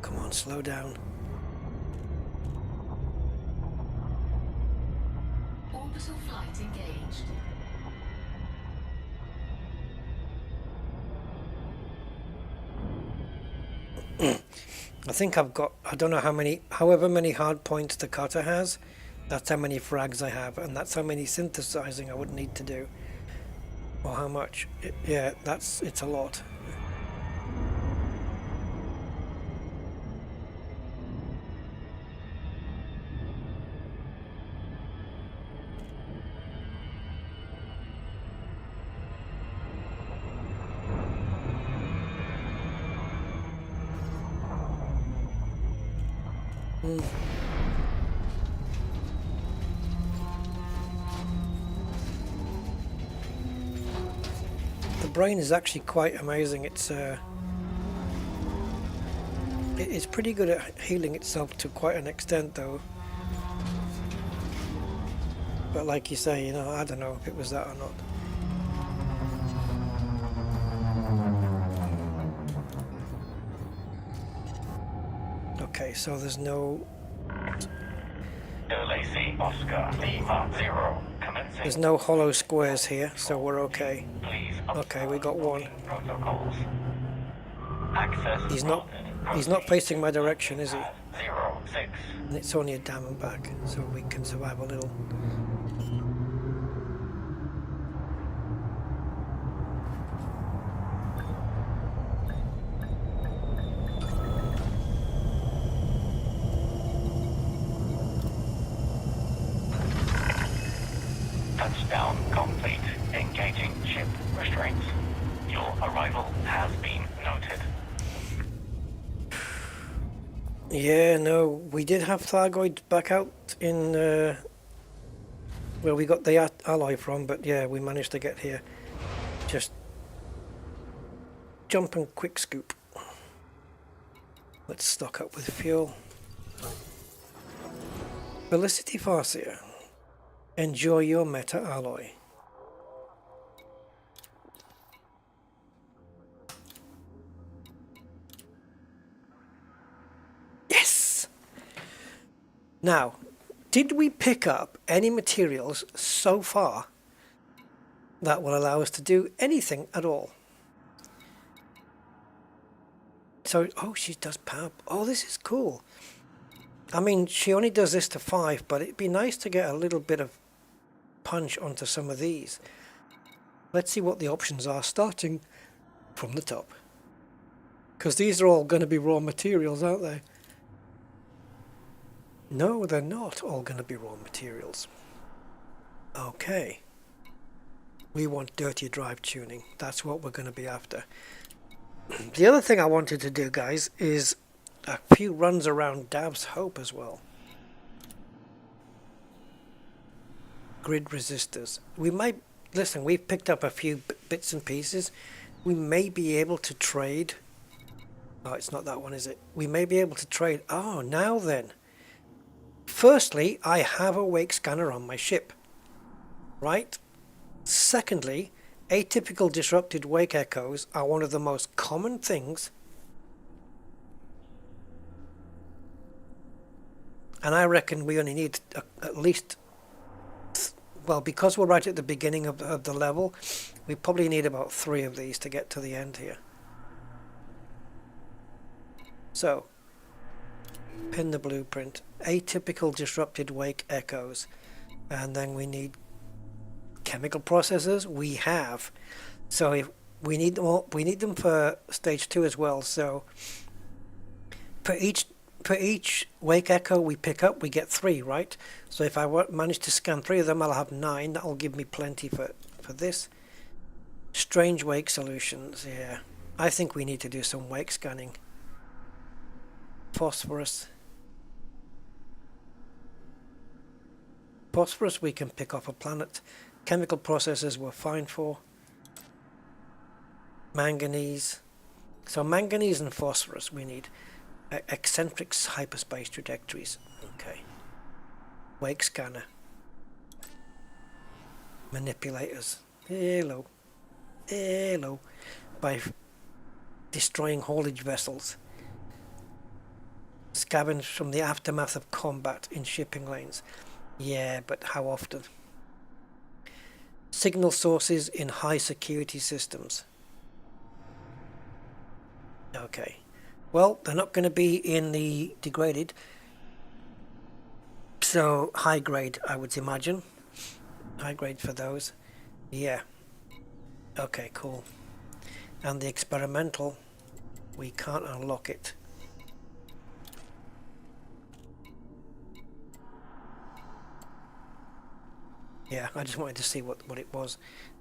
Come on, slow down. Orbital flight engaged. I think I've got, I don't know how many, however many hard points the cutter has, that's how many frags I have, and that's how many synthesizing I would need to do. Or how much. Yeah, it's a lot. The brain is actually quite amazing. It's pretty good at healing itself to quite an extent, though. But like you say, you know, I don't know if it was that or not. Okay, so there's no... There's no hollow squares here, so we're okay. Okay, we got one. He's not facing my direction, is he? And it's only a Diamondback, so we can survive a little. Touchdown complete. Engaging ship restraints. Your arrival has been noted. Yeah, no, we did have Thargoids back out in where we got the alloy from, but yeah, we managed to get here. Just jump and quick scoop. Let's stock up with fuel. Felicity Farseer. Enjoy your meta alloy. Yes! Now, did we pick up any materials so far that will allow us to do anything at all? So, oh, she does power. Oh, this is cool. I mean, she only does this to 5, but it'd be nice to get a little bit of punch onto some of these. Let's see what the options are, starting from the top. Because these are all going to be raw materials, aren't they? No, they're not all going to be raw materials. Okay. We want dirty drive tuning. That's what we're going to be after. The other thing I wanted to do, guys, is a few runs around Dav's Hope as well. grid resistors. We might, listen, we've picked up a few bits and pieces. We may be able to trade. Oh, it's not that one, is it? We may be able to trade. Oh, now then. Firstly, I have a wake scanner on my ship. Right? Secondly, atypical disrupted wake echoes are one of the most common things. And I reckon we only need at least, well, because we're right at the beginning of the level, we probably need about 3 of these to get to the end here. So, pin the blueprint. Atypical disrupted wake echoes. And then we need chemical processors. We have. So if we need them all, we need them for stage 2 as well. So for each wake echo we pick up, we get 3, right? So if I manage to scan 3 of them, I'll have 9. That'll give me plenty for this. Strange wake solutions. Yeah, I think we need to do some wake scanning. Phosphorus we can pick off a planet. Chemical processes we're fine for. Manganese. So manganese and phosphorus we need. Eccentric hyperspace trajectories. Okay. Wake scanner. Manipulators. Hello. Hello. By destroying haulage vessels. Scavenged from the aftermath of combat in shipping lanes. Yeah, but how often? Signal sources in high security systems. Okay. Well, they're not going to be in the degraded. So high grade, I would imagine. High grade for those. Yeah. Okay, cool. And the experimental, we can't unlock it. Yeah, I just wanted to see what it was.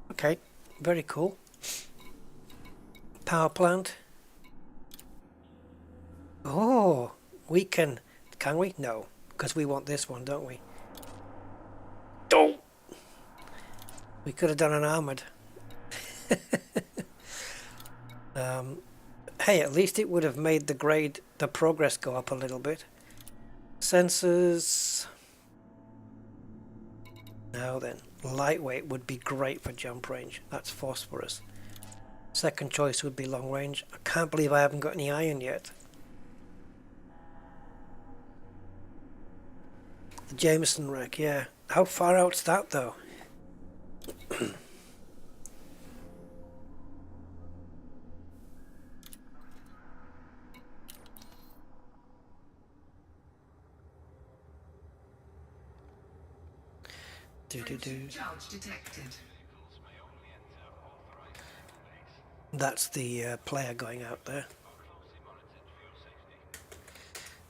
Okay, very cool. Power plant. Oh, we can we? No, because we want this one, don't we? Oh! We could have done an armoured. Hey, at least it would have made the progress go up a little bit. Sensors. Now then, lightweight would be great for jump range. That's phosphorus. Second choice would be long range. I can't believe I haven't got any iron yet. The Jameson wreck, yeah. How far out's that though? Charge detected. That's the player going out there.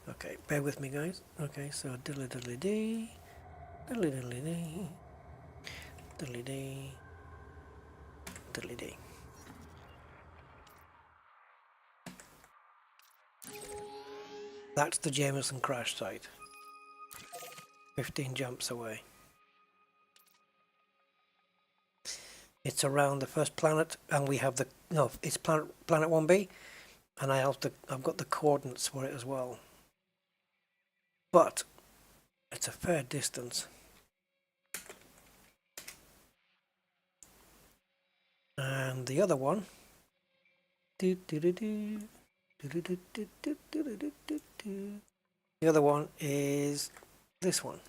Okay, bear with me guys. Okay, so diddly diddly dee, diddly diddly dee, diddly dee, diddly dee. That's the Jameson crash site. 15 jumps away. It's around the first planet, and we have it's planet 1B, and I've got the coordinates for it as well. But it's a fair distance. And the other one, the other one is this one.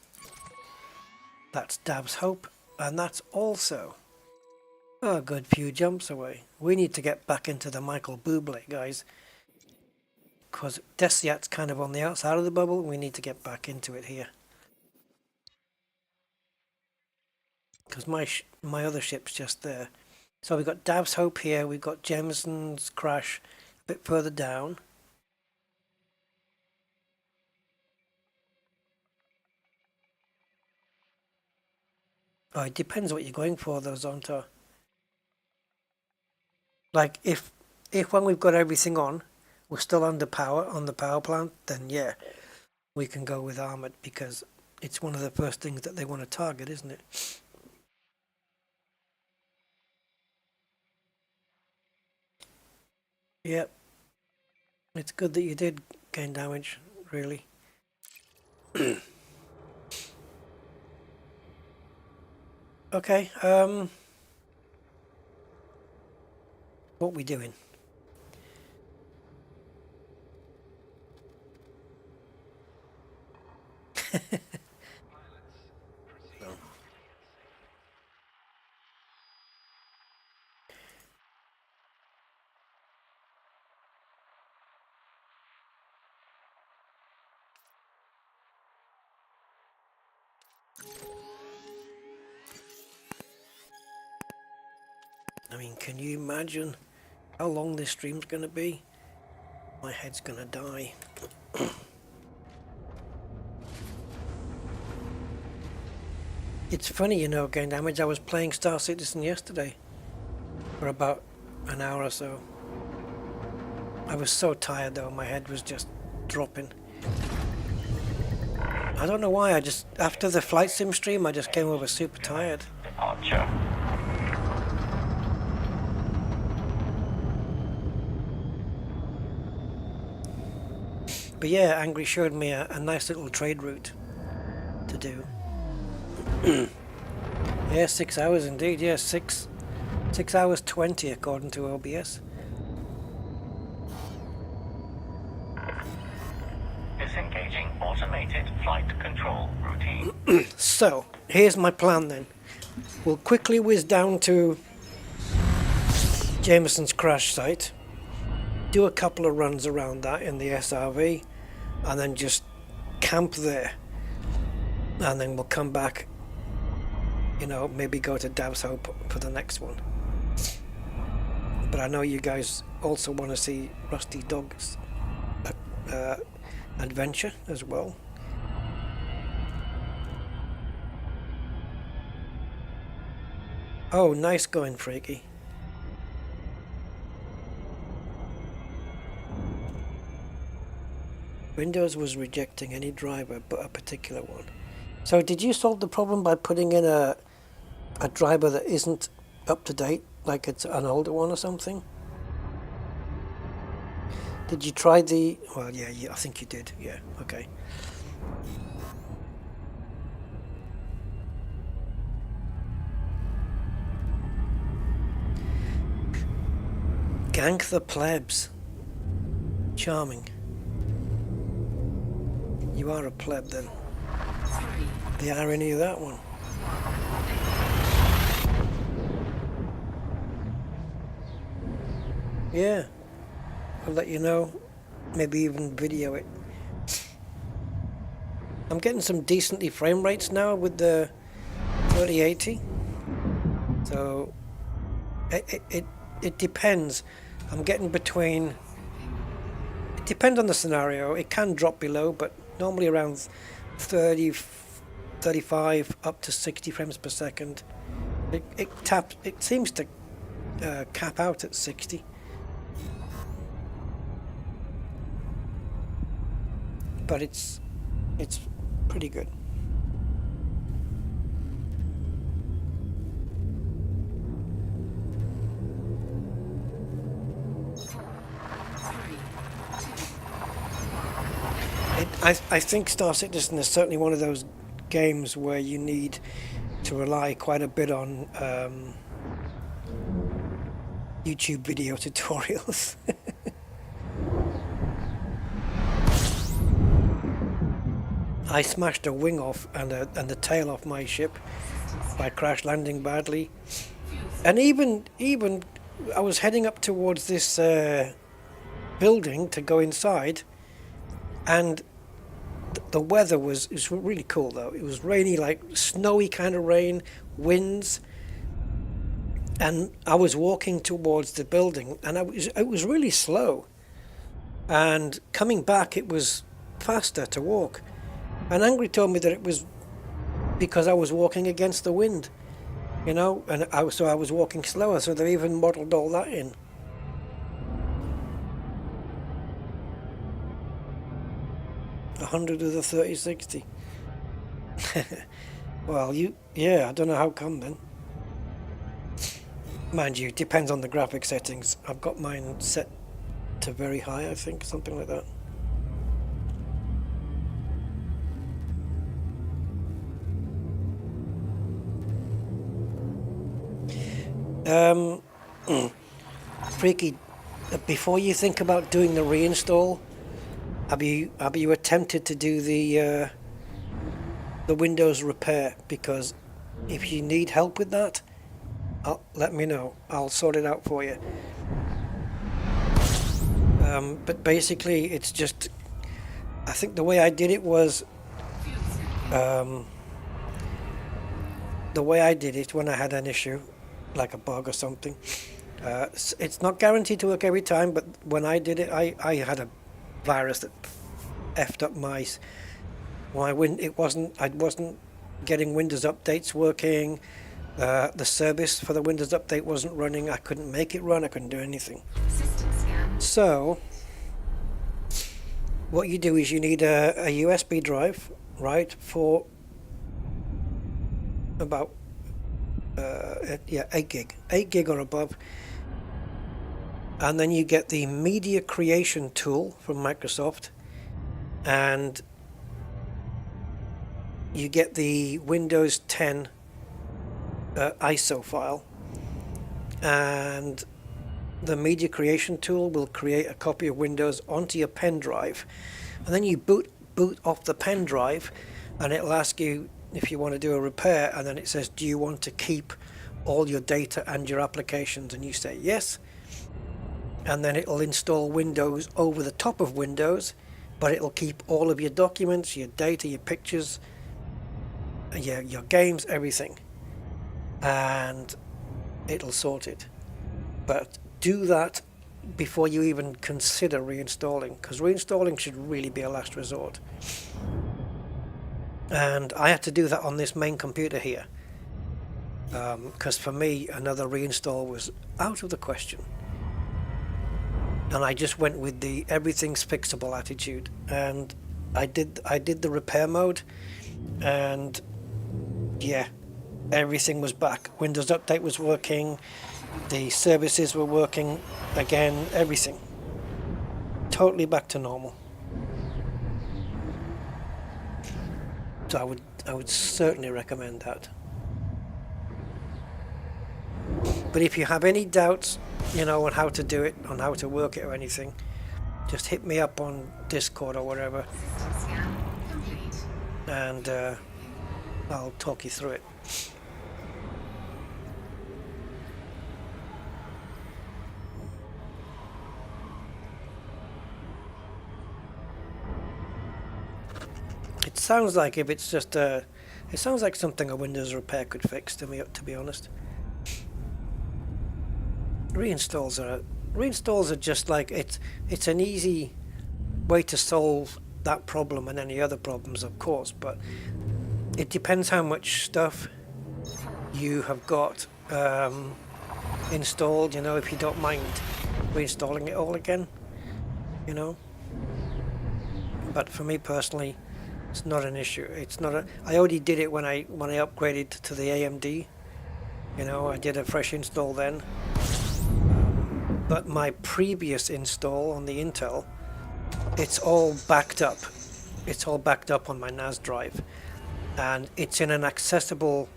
That's Dab's Hope, and that's also a good few jumps away. We need to get back into the Michael Bublé, guys. Because Desiat's kind of on the outside of the bubble. We need to get back into it here. Because my other ship's just there. So we've got Dab's Hope here. We've got Jameson's crash a bit further down. Oh, it depends what you're going for, though, Zonta. Like, if when we've got everything on, we're still under power on the power plant, then yeah, we can go with armoured, because it's one of the first things that they want to target, isn't it? Yep. It's good that you did gain damage, really. Okay, what we doing? I mean, can you imagine how long this stream's gonna be? My head's gonna die. It's funny, you know, gain damage. I was playing Star Citizen yesterday for about an hour or so. I was so tired though, my head was just dropping. I don't know why, after the flight sim stream, I just came over super tired. Departure. But yeah, Angry showed me a nice little trade route to do. Yeah, 6 hours indeed. Yeah, 6 hours 20 according to OBS. Disengaging automated flight control routine. So, here's my plan then. We'll quickly whiz down to Jameson's crash site, do a couple of runs around that in the SRV, and then just camp there. And then we'll come back, you know, maybe go to Dav's Hope for the next one. But I know you guys also want to see Rusty Dog's adventure as well. Oh, nice going, Freaky. Windows was rejecting any driver but a particular one. So did you solve the problem by putting in a driver that isn't up to date, like it's an older one or something? Did you try the... Well, yeah, I think you did. Yeah, okay. Gank the plebs. Charming. You are a pleb then. The irony of that one. Yeah. I'll let you know. Maybe even video it. I'm getting some decently frame rates now with the 3080. So it depends. I'm getting between... It depends on the scenario. It can drop below, but normally around 30, 35 up to 60 frames per second. It seems to cap out at 60. But it's pretty good. I think Star Citizen is certainly one of those games where you need to rely quite a bit on YouTube video tutorials. I smashed a wing off and the tail off my ship by crash landing badly, and even I was heading up towards this building to go inside, and the weather was really cool though. It was rainy, like snowy kind of rain, winds, and I was walking towards the building, and it was really slow, and coming back it was faster to walk. And Angry told me that it was because I was walking against the wind, you know, and I was walking slower, so they even modelled all that in. $100 with a 3060. Well, yeah, I don't know how come then. Mind you, it depends on the graphic settings. I've got mine set to very high, I think, something like that. Freaky, before you think about doing the reinstall, have you attempted to do the Windows repair? Because if you need help with that, let me know. I'll sort it out for you. But basically, it's just, I think the way I did it was, the way I did it when I had an issue, like a bug or something. It's not guaranteed to work every time, but when I did it, I had a virus that effed up my I wasn't getting Windows updates working. The service for the Windows update wasn't running. I couldn't make it run. I couldn't do anything. So what you do is you need a USB drive, right, for about 8 gig or above, and then you get the media creation tool from Microsoft, and you get the Windows 10 ISO file, and the media creation tool will create a copy of Windows onto your pen drive, and then you boot off the pen drive, and it'll ask you if you want to do a repair, and then it says, do you want to keep all your data and your applications? And you say yes, and then it'll install Windows over the top of Windows, but it'll keep all of your documents, your data, your pictures, your games, everything, and it'll sort it. But do that before you even consider reinstalling, because reinstalling should really be a last resort. And I had to do that on this main computer here, because for me another reinstall was out of the question, and I just went with the everything's fixable attitude, and I did the repair mode, and yeah, everything was back. Windows Update was working, the services were working again, everything totally back to normal. So I would certainly recommend that. But if you have any doubts, on how to do it, on how to work it or anything, just hit me up on Discord or whatever, and I'll talk you through it. It sounds like if it's just it sounds like something a Windows repair could fix, to be honest. Reinstalls are just like, it's an easy way to solve that problem and any other problems, of course, but it depends how much stuff you have got installed, if you don't mind reinstalling it all again, But for me personally, it's not an issue. I already did it when I upgraded to the AMD. I did a fresh install then. But my previous install on the Intel, it's all backed up. It's all backed up on my NAS drive, and it's in an accessible,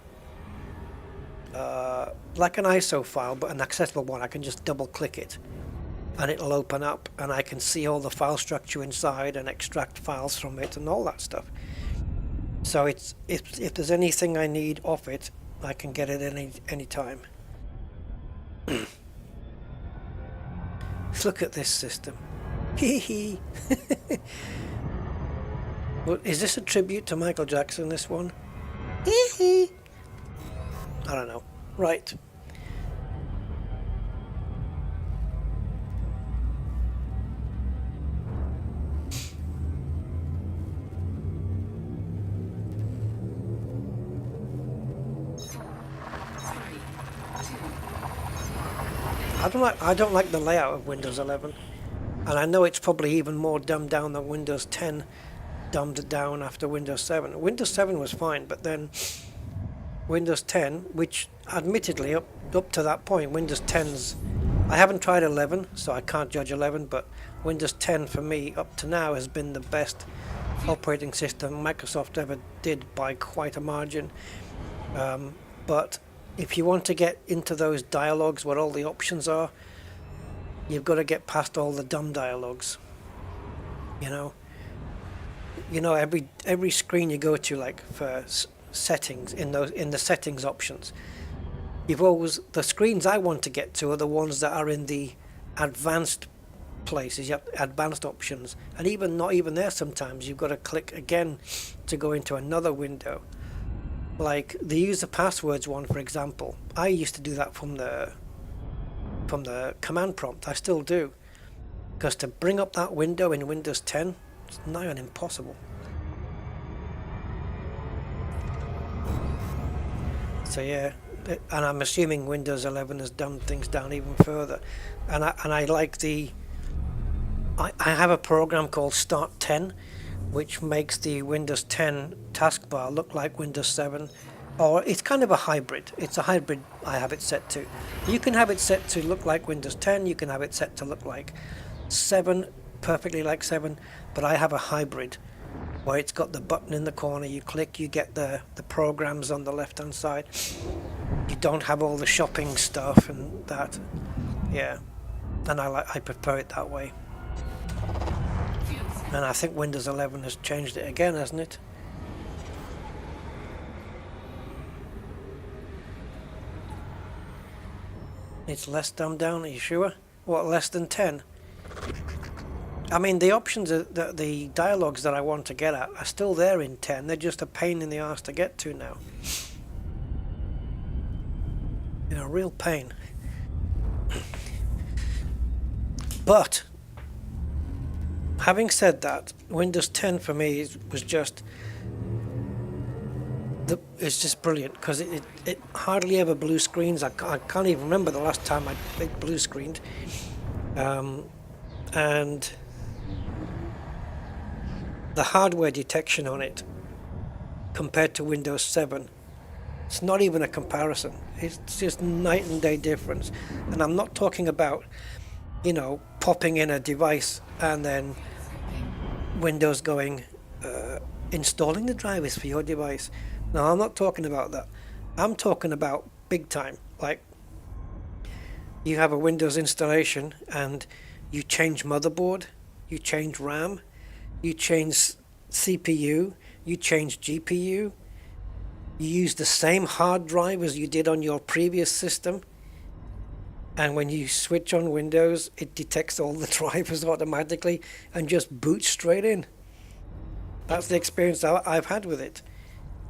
like an ISO file, but an accessible one. I can just double click it, and it'll open up, and I can see all the file structure inside and extract files from it and all that stuff. So if there's anything I need off it, I can get it any time. Look at this system. Hee hee. Well, is this a tribute to Michael Jackson, this one? Hee hee. I don't know. Right. I don't like the layout of Windows 11, and I know it's probably even more dumbed down than Windows 10, dumbed down after Windows 7. Windows 7 was fine, but then Windows 10, which admittedly up to that point, Windows 10's, I haven't tried 11, so I can't judge 11, but Windows 10 for me up to now has been the best operating system Microsoft ever did by quite a margin. But if you want to get into those dialogues where all the options are, you've got to get past all the dumb dialogues. You know, every screen you go to, like for settings, in the settings options, you've always, the screens I want to get to are the ones that are in the advanced places, you have advanced options, and even not even there sometimes you've got to click again to go into another window. Like the user passwords one, for example, I used to do that from the command prompt. I still do, because to bring up that window in Windows 10, it's nigh on impossible. So yeah, and I'm assuming Windows 11 has dumbed things down even further. And I like I have a program called Start 10, which makes the Windows 10 taskbar look like Windows 7, or it's kind of a hybrid. It's a hybrid I have it set to. You can have it set to look like Windows 10, you can have it set to look like 7, perfectly like 7, but I have a hybrid where it's got the button in the corner, you click, you get the programs on the left hand side. You don't have all the shopping stuff and that. Yeah, and I prefer it that way. And I think Windows 11 has changed it again, hasn't it? It's less dumbed down, are you sure? What, less than 10? I mean, the options, the dialogues that I want to get at are still there in 10. They're just a pain in the arse to get to now. They're a real pain. But having said that, Windows 10 for me was just it's just brilliant, because it hardly ever blue screens. I can't even remember the last time it blue screened, and the hardware detection on it compared to Windows 7, it's not even a comparison. It's just night and day difference. And I'm not talking about, you know, popping in a device and then Windows going, installing the drivers for your device. No, I'm not talking about that. I'm talking about big time. Like, you have a Windows installation and you change motherboard, you change RAM, you change CPU, you change GPU, you use the same hard drive as you did on your previous system, and when you switch on Windows, it detects all the drivers automatically and just boots straight in. That's the experience I've had with it,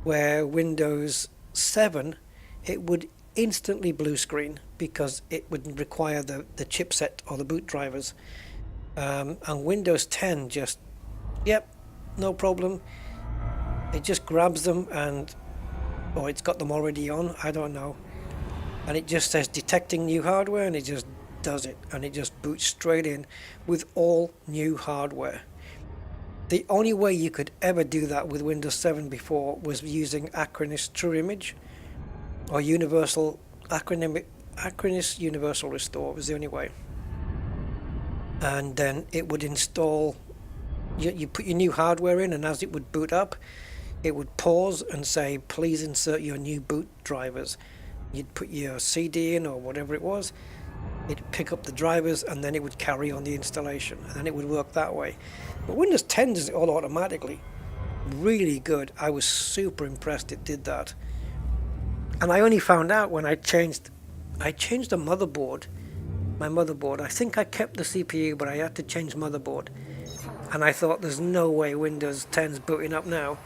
where Windows 7, it would instantly blue screen because it would require the chipset or the boot drivers, and Windows 10 just, yep, no problem. It just grabs them, and or it's got them already on, I don't know, and it just says detecting new hardware, and it just does it, and it just boots straight in with all new hardware. The only way you could ever do that with Windows 7 before was using Acronis True Image or Acronis Universal Restore was the only way, and then it would install. You put your new hardware in, and as it would boot up, it would pause and say, please insert your new boot drivers. You'd put your CD in or whatever it was, it'd pick up the drivers, and then it would carry on the installation, and then it would work that way. But Windows 10 does it all automatically. Really good. I was super impressed it did that. And I only found out when I changed the motherboard, my motherboard. I think I kept the CPU, but I had to change motherboard. And I thought, there's no way Windows 10's booting up now,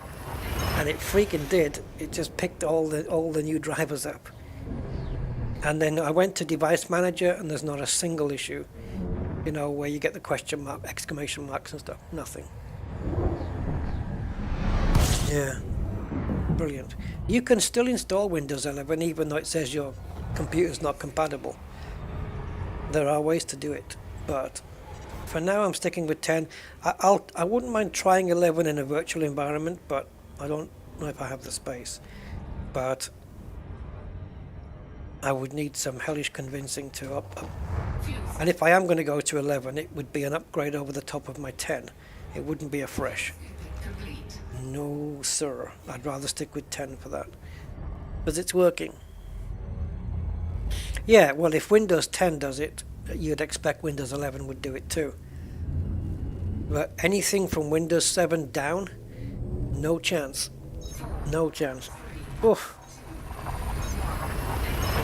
and it freaking did. It just picked all the new drivers up. And then I went to Device Manager, and there's not a single issue, you know, where you get the question mark, exclamation marks and stuff. Nothing. Yeah, brilliant. You can still install Windows 11 even though it says your computer's not compatible. There are ways to do it, but for now I'm sticking with 10. I wouldn't mind trying 11 in a virtual environment, but I don't know if I have the space. But I would need some hellish convincing to up. And if I am going to go to 11, it would be an upgrade over the top of my 10. It wouldn't be a fresh. No, sir. I'd rather stick with 10 for that. Because it's working. Yeah, well, if Windows 10 does it, you'd expect Windows 11 would do it too. But anything from Windows 7 down, no chance. No chance. Oof.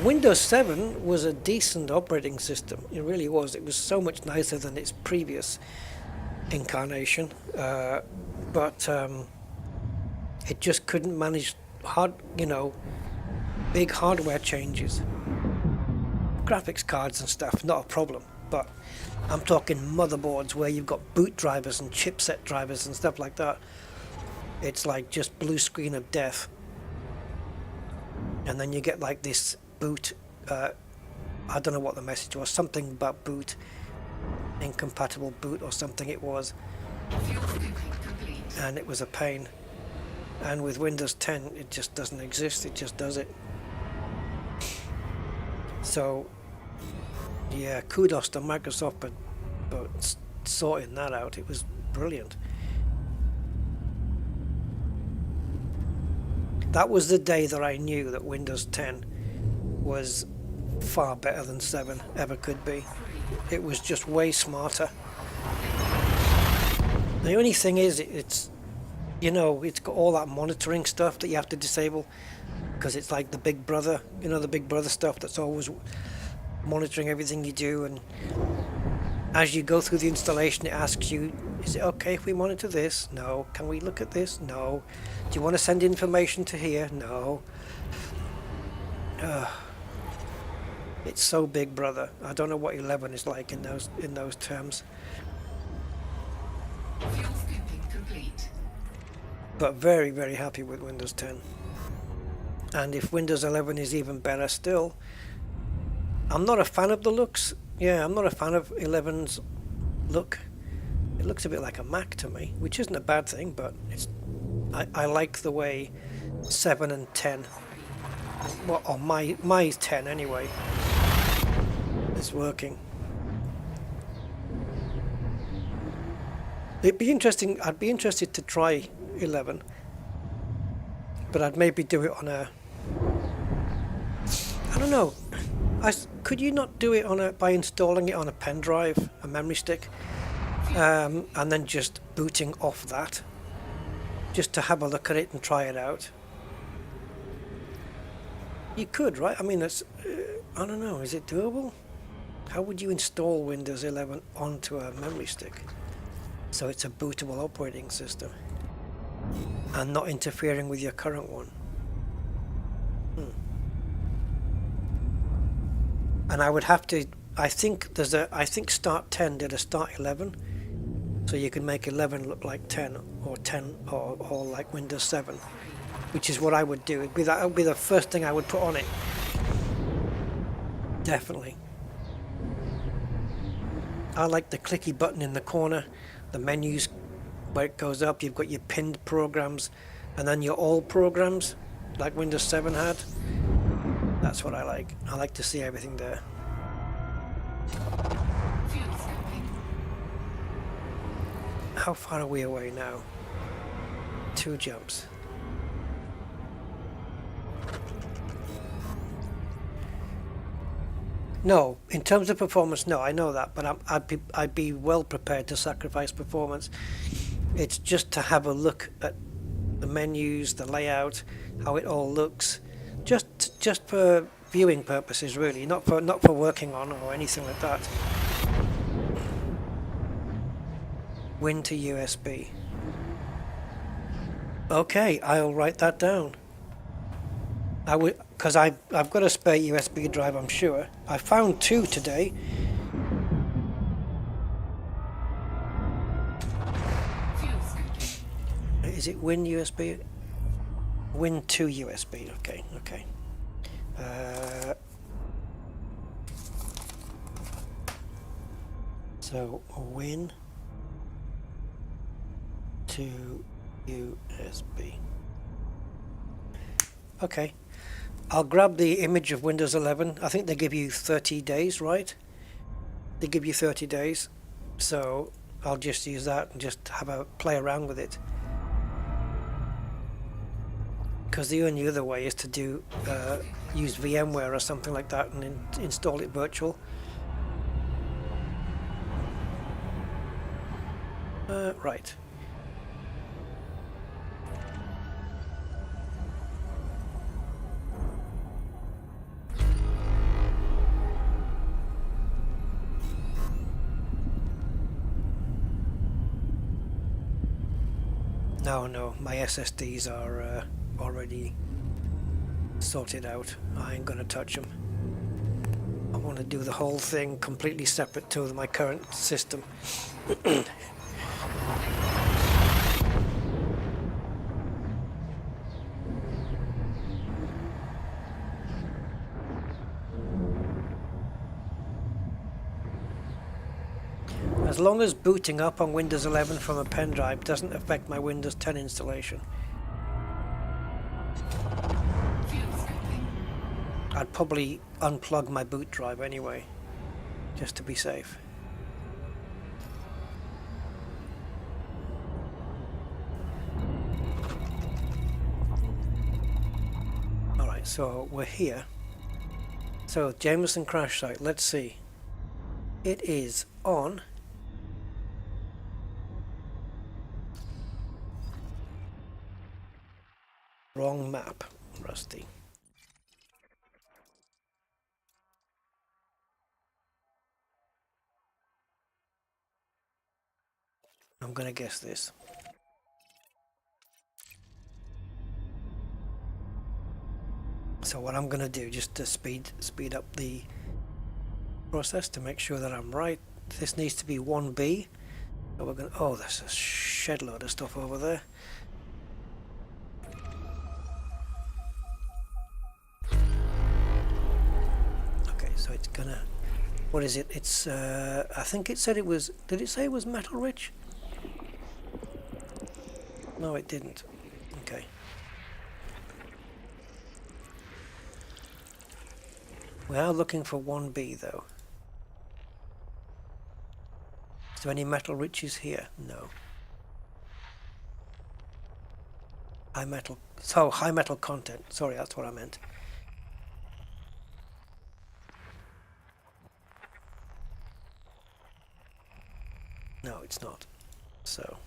Windows 7 was a decent operating system. It really was. It was so much nicer than its previous incarnation. But it just couldn't manage big hardware changes. Graphics cards and stuff, not a problem. But I'm talking motherboards where you've got boot drivers and chipset drivers and stuff like that. It's like just blue screen of death. And then you get like this boot, I don't know what the message was, something about boot, incompatible boot or something it was. And it was a pain. And with Windows 10 it just doesn't exist, it just does it. So yeah, kudos to Microsoft but sorting that out. It was brilliant. That was the day that I knew that Windows 10 was far better than 7 ever could be. It was just way smarter. The only thing is, it's got all that monitoring stuff that you have to disable, because it's like the Big Brother, the Big Brother stuff that's always monitoring everything you do. And as you go through the installation, it asks you, is it okay if we monitor this? No. Can we look at this? No. Do you want to send information to here? No. It's so Big Brother. I don't know what 11 is like in those terms. But very, very happy with Windows 10. And if Windows 11 is even better still, I'm not a fan of the looks. Yeah, I'm not a fan of 11's look. It looks a bit like a Mac to me, which isn't a bad thing, but I like the way 7 and 10, well, or my 10 anyway, is working. It'd be interesting. I'd be interested to try 11, but I'd maybe do it on a, I don't know. Could you not do it by installing it on a pen drive, a memory stick, and then just booting off that, just to have a look at it and try it out? You could, right? I mean, that's, I don't know, is it doable? How would you install Windows 11 onto a memory stick so it's a bootable operating system and not interfering with your current one? And I would have to, I think Start 10 did a Start 11, so you can make 11 look like 10 or like Windows 7, which is what I would do. That would be the first thing I would put on it. Definitely. I like the clicky button in the corner, the menus where it goes up. You've got your pinned programs and then your all programs like Windows 7 had. That's what I like. I like to see everything there. How far are we away now? 2 jumps. No, in terms of performance, no, I know that, but I'd be well prepared to sacrifice performance. It's just to have a look at the menus, the layout, how it all looks, just for viewing purposes, really, not for working on or anything like that. Win to USB. Okay, I'll write that down. I would, because I've got a spare USB drive, I'm sure. I found 2 today. Is it Win USB? Win to USB. Okay. So win to USB. Okay, I'll grab the image of Windows 11. I think they give you 30 days, right? They give you 30 days, so I'll just use that and just have a play around with it. Because the only other way is to do use VMware or something like that and install it virtual. Right. No, my SSDs are already sorted out. I ain't gonna touch them. I want to do the whole thing completely separate to my current system. As long as booting up on Windows 11 from a pen drive doesn't affect my Windows 10 installation. I'd probably unplug my boot drive anyway, just to be safe. Alright, so we're here. So Jameson crash site, let's see. It is on wrong map, Rusty. I'm gonna guess this. So what I'm gonna do, just to speed up the process to make sure that I'm right, this needs to be 1B. So we're gonna, oh, there's a shed load of stuff over there. Okay, so it's gonna, what is it? It's I think it said it was, did it say it was metal rich? No, it didn't. Okay. We are looking for 1B though. Is there any metal riches here? No. High metal, so high metal content. Sorry, that's what I meant. No, it's not. So.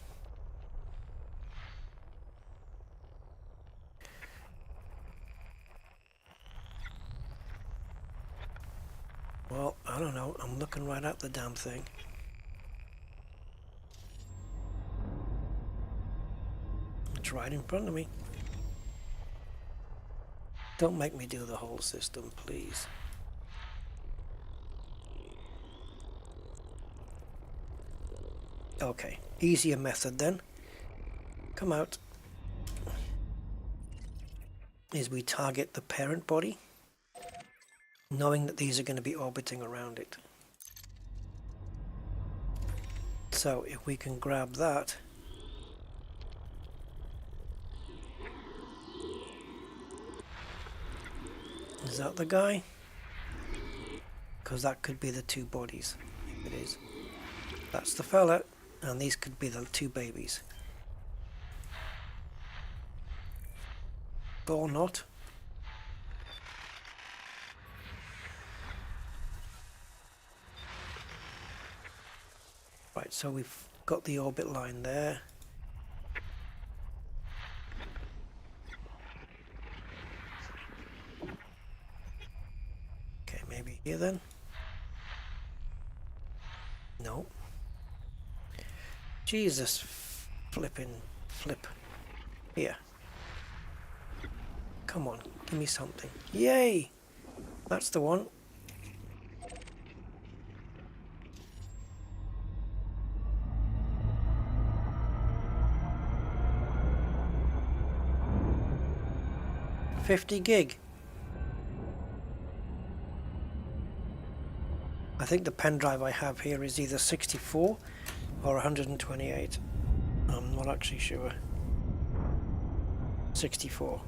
Well, I don't know. I'm looking right at the damn thing. It's right in front of me. Don't make me do the whole system, please. Okay, easier method then. Come out. Is we target the parent body, knowing that these are going to be orbiting around it. So if we can grab that, is that the guy? Because that could be the two bodies. If it is, that's the fella, and these could be the two babies. Or not. Right, so we've got the orbit line there. Okay, maybe here then. No. Jesus flipping flip. Here. Come on, give me something. Yay! That's the one. $50 gig. I think the pen drive I have here is either 64 or 128. I'm not actually sure. 64.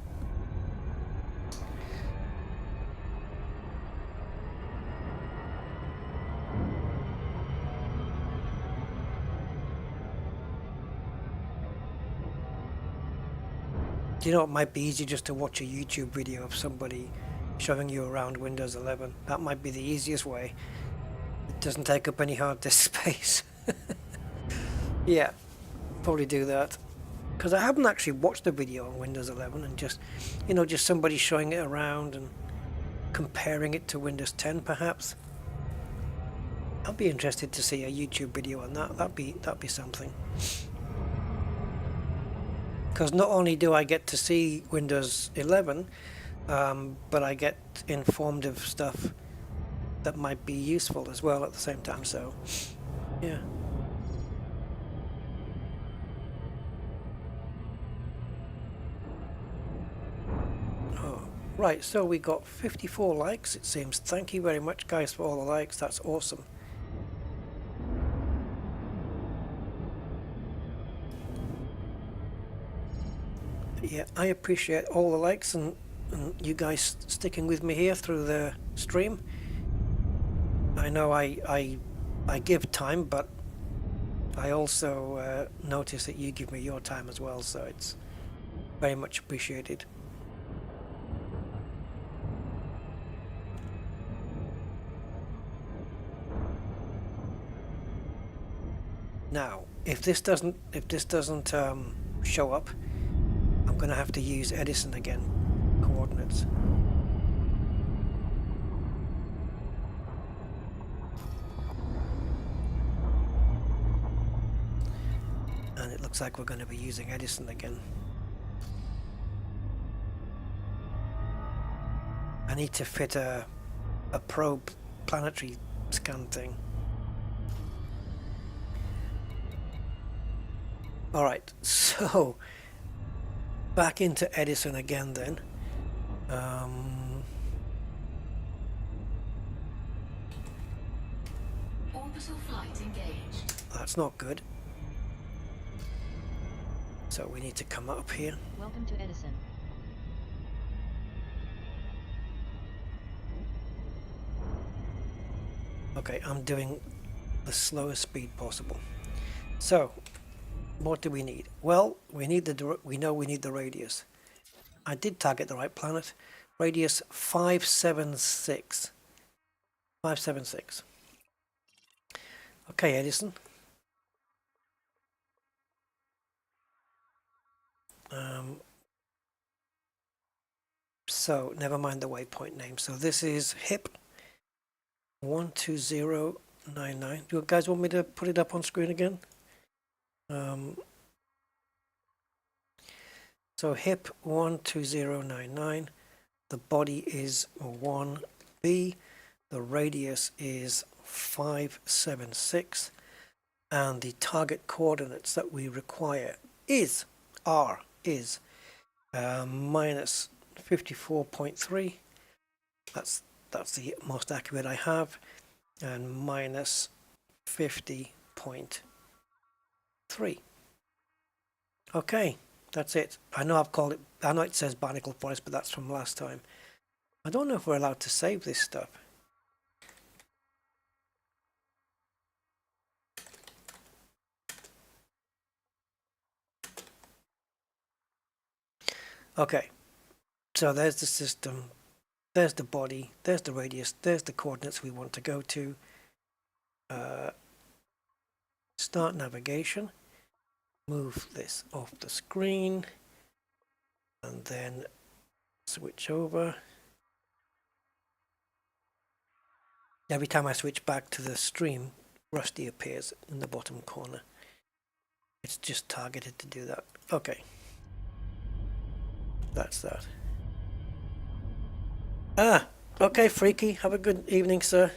Do you know, it might be easy just to watch a YouTube video of somebody showing you around Windows 11. That might be the easiest way. It doesn't take up any hard disk space. Yeah, probably do that. Because I haven't actually watched a video on Windows 11 and just, you know, just somebody showing it around and comparing it to Windows 10 perhaps. I'd be interested to see a YouTube video on that. That'd be something. Because not only do I get to see Windows 11, but I get informed of stuff that might be useful as well at the same time. So, yeah. Oh, right, so we got 54 likes, it seems. Thank you very much, guys, for all the likes. That's awesome. Yeah, I appreciate all the likes and you guys sticking with me here through the stream. I know I give time, but I also notice that you give me your time as well, so it's very much appreciated. Now, if this doesn't show up, I'm going to have to use Edison again, coordinates. And it looks like we're going to be using Edison again. I need to fit a probe planetary scan thing. Alright, so back into Edison again then. Orbital flight engaged. That's not good. So we need to come up here. Welcome to Edison. Okay, I'm doing the slowest speed possible. So, what do we need? Well, we need we know we need the radius. I did target the right planet. Radius 576. 576. Okay, Edison. So never mind the waypoint name. So this is HIP 12099. Do you guys want me to put it up on screen again? So HIP 12099. The body is 1B. The radius is 576. And the target coordinates that we require is minus 54.3. That's the most accurate I have, and minus 50.3. Okay, that's it. I know I know it says Barnacle Forest, but that's from last time. I don't know if we're allowed to save this stuff. Okay, so there's the system, there's the body, there's the radius, there's the coordinates we want to go to. Start navigation, move this off the screen, and then switch over. Every time I switch back to the stream, Rusty appears in the bottom corner. It's just targeted to do that. Okay. That's that. Okay, Freaky. Have a good evening, sir.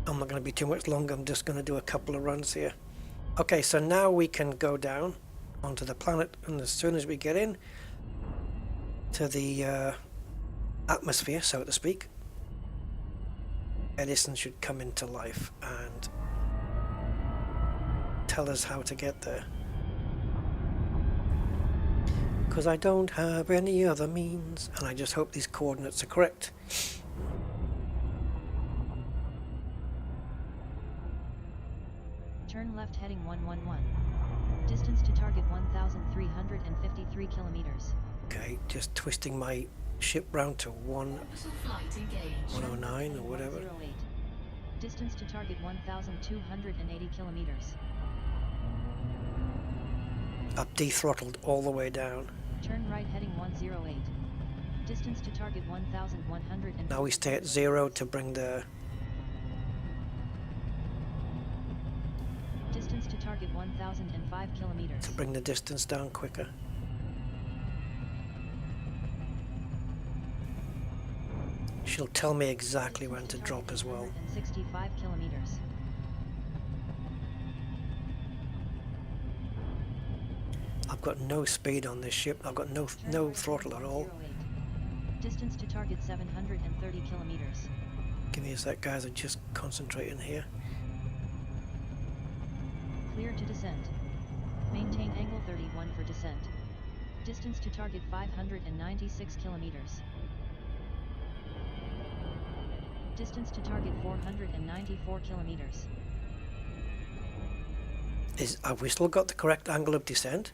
I'm not going to be too much longer. I'm just going to do a couple of runs here. Okay, so now we can go down onto the planet, and as soon as we get in to the atmosphere, so to speak, Edison should come into life and tell us how to get there. Because I don't have any other means, and I just hope these coordinates are correct. Turn left heading 111. Distance to target 1,353 kilometers. Okay, just twisting my ship round to 109 or whatever. 108. Distance to target 1,280 kilometers. I've dethrottled all the way down. Turn right heading 108. Distance to target 1,100. Now we stay at 0 to bring the... Distance to target 1,005 kilometers. to bring the distance down quicker. She'll tell me exactly when to drop as well. 65 kilometers. I've got no speed on this ship. I've got no throttle at all. Distance to target 730 kilometers. Give me a sec, guys. I'm just concentrating here. Clear to descent. Maintain angle 31 for descent. Distance to target 596 kilometers. Distance to target 494 kilometers. Have we still got the correct angle of descent?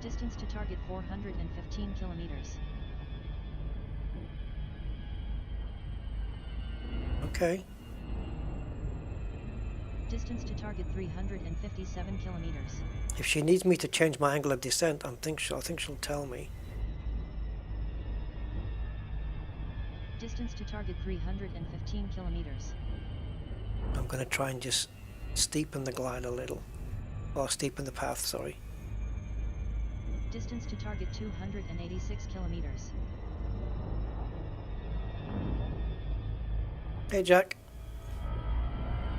Distance to target 415 kilometers. Okay. Distance to target 357 kilometers. If she needs me to change my angle of descent, I think she'll tell me. Distance to target 315 kilometers. I'm going to try and just steepen the glide a little. Or steepen the path, sorry. Distance to target 286 kilometers. Hey, Jack.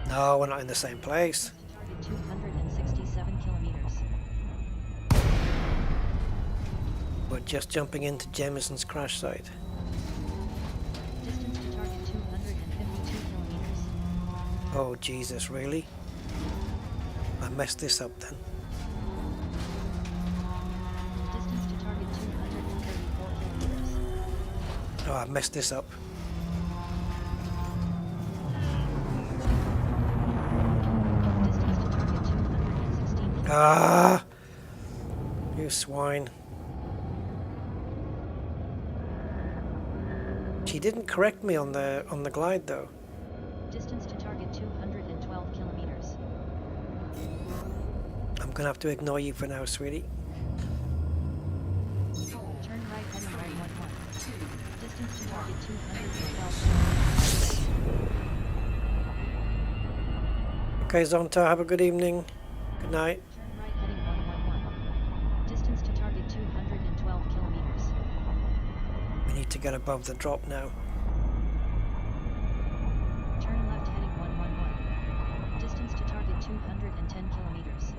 No, we're not in the same place. Target 267 kilometers. We're just jumping into Jameson's crash site. Distance to target 252 kilometers. Oh, Jesus, really? I messed this up then. Distance to target 234 kilometers. Oh, I messed this up. Distance to target 216 kilometers. Ah! You swine. She didn't correct me on the glide though. Distance to target 212 kilometers. I'm gonna have to ignore you for now, sweetie. Turn right heading 111. Distance to target 212 kilometers. Okay, Zonta, have a good evening. Good night. Turn right heading 111. Distance to target 212 kilometers. We need to get above the drop now. Turn left heading 111. Distance to target 210 kilometers.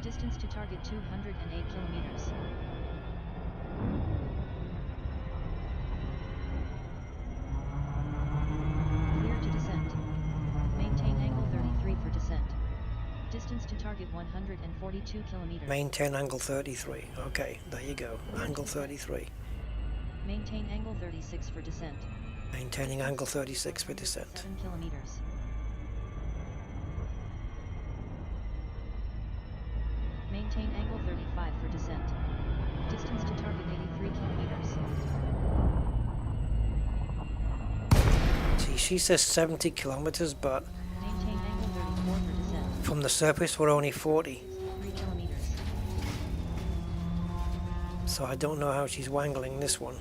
Distance to target 208 kilometers. Clear to descent. Maintain angle 33 for descent. Distance to target 142 kilometers. Maintain angle 33. Okay, there you go. Angle 33. Maintain angle 36 for descent. Maintaining angle 36 for descent. 7 kilometers. Maintain angle 35 for descent. Distance to target 83 kilometers. See, she says 70 kilometers, but Maintain angle 34 for descent. from the surface we're only 40. 3 kilometers. So I don't know how she's wangling this one.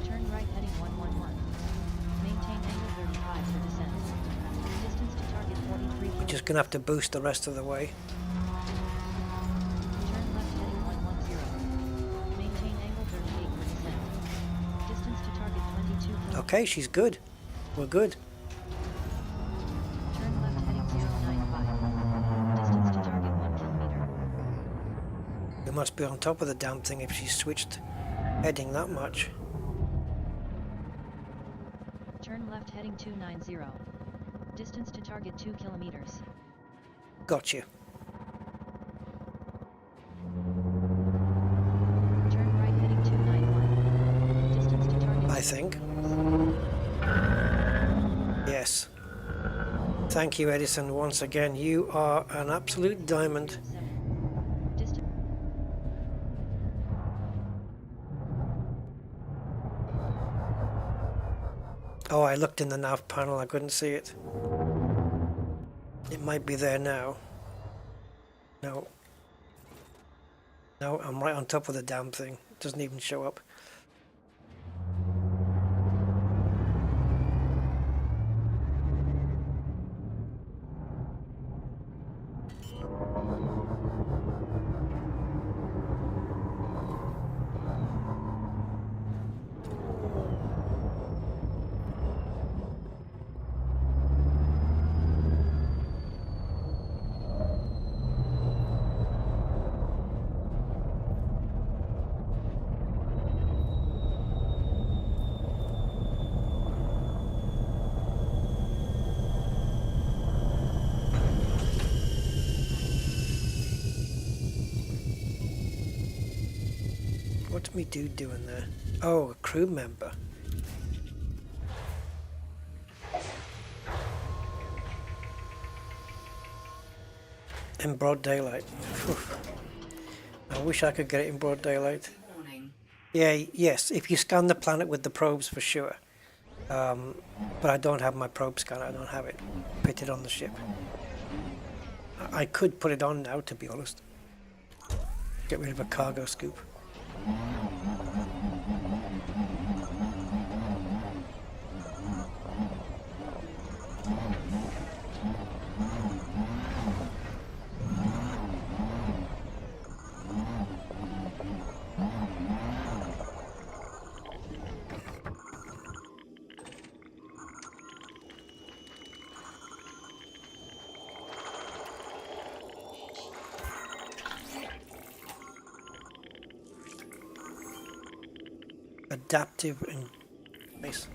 Turn right heading 111. Maintain angle 35 for descent. Distance to target 43 We're just gonna have to boost the rest of the way. Turn left heading 110. Maintain angle 38 for descent. Distance to target 22 kilometers. Okay, she's good. We're good. Turn left heading 095. Distance to target 1 kilometer. We must be on top of the damn thing if she's switched heading that much. Turn left heading 290. Distance to target 2 kilometers. Got you. Turn right heading 291. Distance to target. I think. Yes. Thank you, Edison, once again. You are an absolute diamond. Distance. Oh, I looked in the nav panel, I couldn't see it. It might be there now. No. No, I'm right on top of the damn thing. It doesn't even show up. What's me dude doing there? Oh, a crew member. In broad daylight. Phew. I wish I could get it in broad daylight. Yeah, yes, if you scan the planet with the probes for sure. But I don't have my probe scanner, I don't have it fitted on the ship. I could put it on now, to be honest. Get rid of a cargo scoop. Adaptive and nice.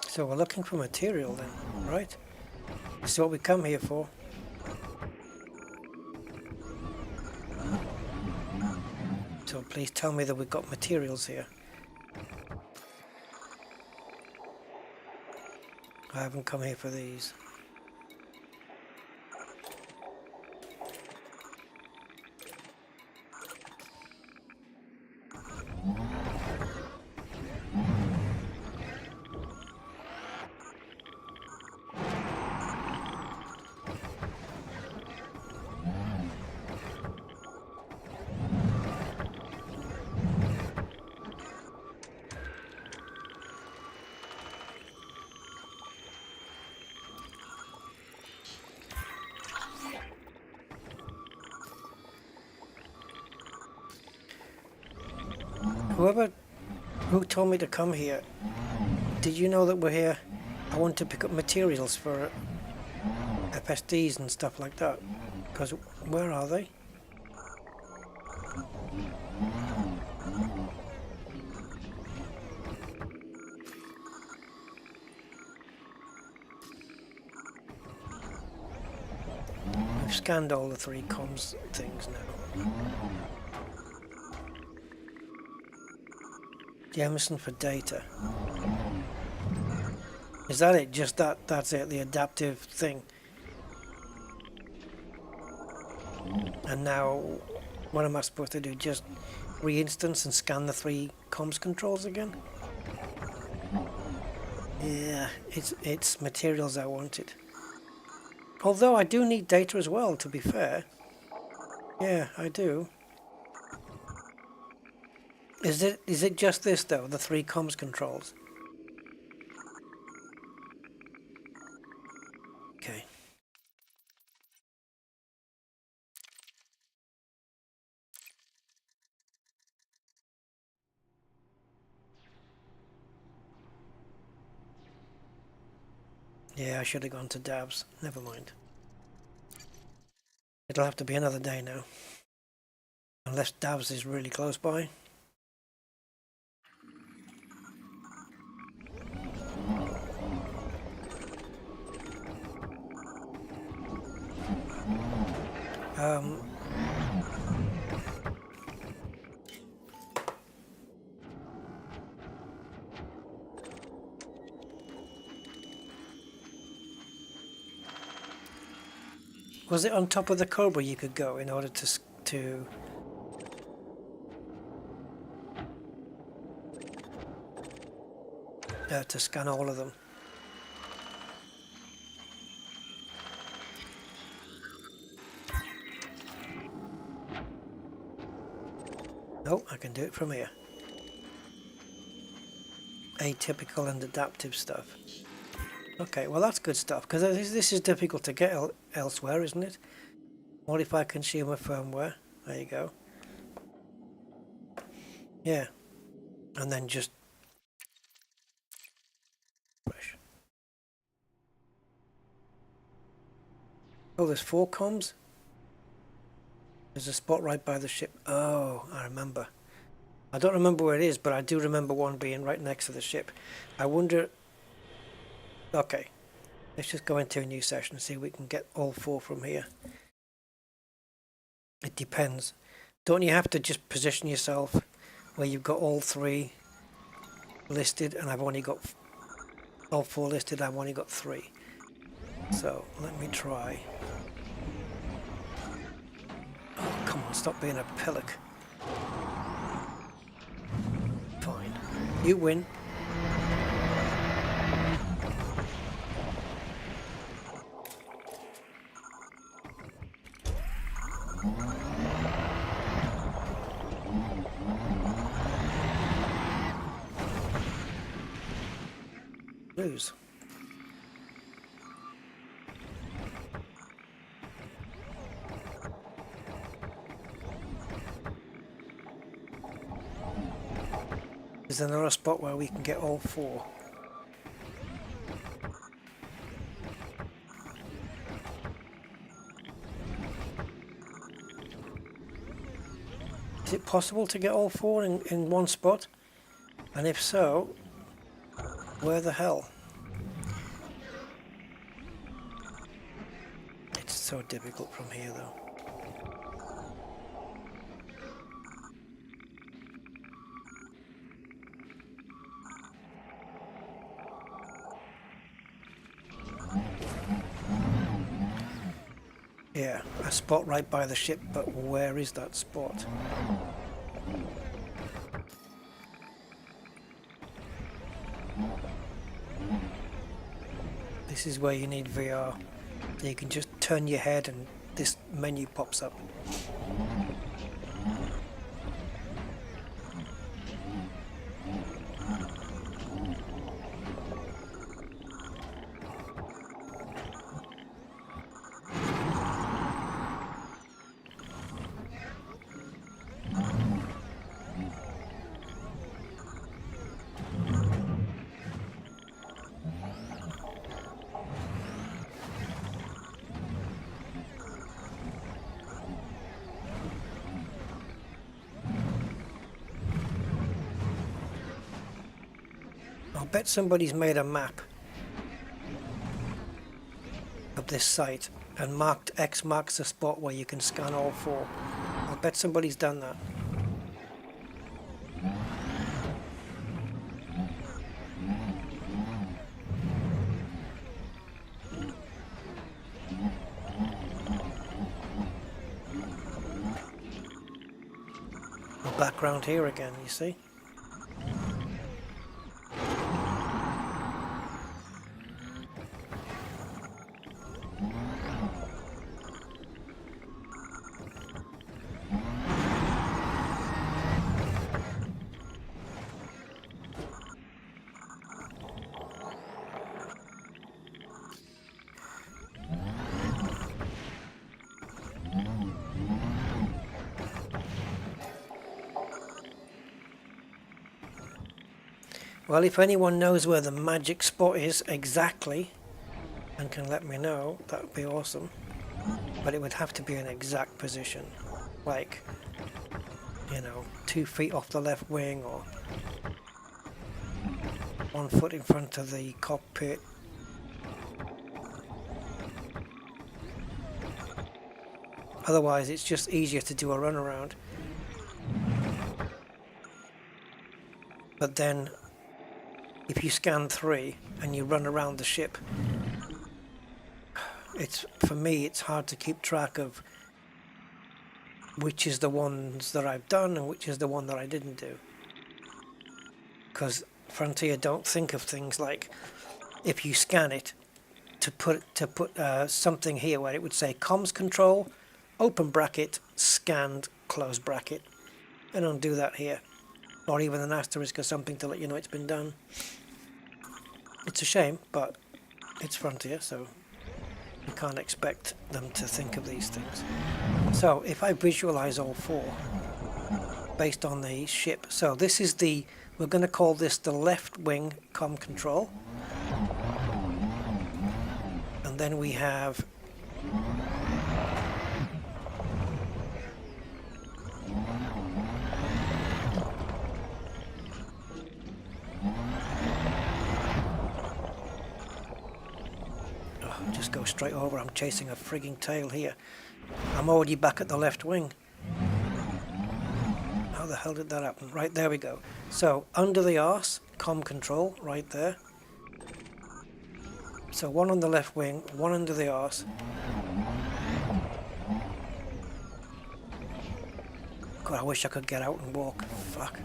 So we're looking for material then, right? This is what we come here for. So please tell me that we've got materials here. I haven't come here for these. Who told me to come here? Did you know that we're here? I want to pick up materials for FSDs and stuff like that. Because where are they? We've scanned all the 3 comms things now. Jameson for data. Is that it? Just that's it, the adaptive thing. And now, what am I supposed to do? Just re-instance and scan the 3 comms controls again? Yeah, it's materials I wanted. Although I do need data as well, to be fair. Yeah, I do. Is it just this though, the 3 comms controls? Okay. Yeah, I should have gone to dabs. Never mind. It'll have to be another day now. Unless dabs is really close by. Was it on top of the Cobra you could go in order to scan all of them? No, I can do it from here. Atypical and adaptive stuff. Okay, well that's good stuff, because this is difficult to get elsewhere, isn't it? Modify consumer firmware. There you go. Yeah. And then just push. Oh, there's 4 comms? There's a spot right by the ship. Oh, I remember. I don't remember where it is, but I do remember one being right next to the ship. I wonder... Okay, let's just go into a new session and see if we can get all 4 from here. It depends. Don't you have to just position yourself where you've got all 3 listed, and I've only got all 4 listed, I've only got 3. So let me try. Oh, come on, stop being a pillock. Fine. You win. Lose. Is there another spot where we can get all 4? Is it possible to get all 4 in one spot? And if so, where the hell? It's so difficult from here though. Yeah, a spot right by the ship, but where is that spot? This is where you need VR, so you can just turn your head and this menu pops up. I bet somebody's made a map of this site and marked X marks the spot where you can scan all 4. I bet somebody's done that. We're back round here again, you see? Well, if anyone knows where the magic spot is exactly and can let me know, that would be awesome. But it would have to be an exact position, like, you know, 2 feet off the left wing or 1 foot in front of the cockpit. Otherwise, it's just easier to do a runaround. But then, if you scan 3 and you run around the ship, for me, it's hard to keep track of which is the ones that I've done and which is the one that I didn't do. Because Frontier don't think of things like, if you scan it, to put something here where it would say comms control, open bracket, scanned, close bracket. I don't do that here. Or even an asterisk or something to let you know it's been done. It's a shame, but it's Frontier, so you can't expect them to think of these things. So if I visualize all 4 based on the ship, so this is we're going to call this the left wing comm control, and then we have just go straight over. I'm chasing a frigging tail here. I'm already back at the left wing. How the hell did that happen? Right, there we go. So, under the arse, comm control, right there. So, 1 on the left wing, 1 under the arse. God, I wish I could get out and walk. Fuck.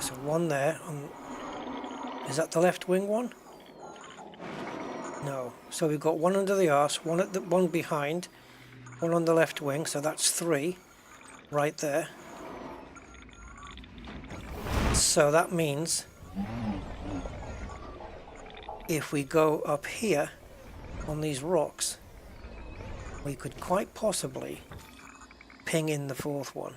So 1 there. Is that the left wing one? No. So we've got 1 under the arse, 1 behind, 1 on the left wing. So that's 3 right there. So that means if we go up here on these rocks, we could quite possibly ping in the 4th one.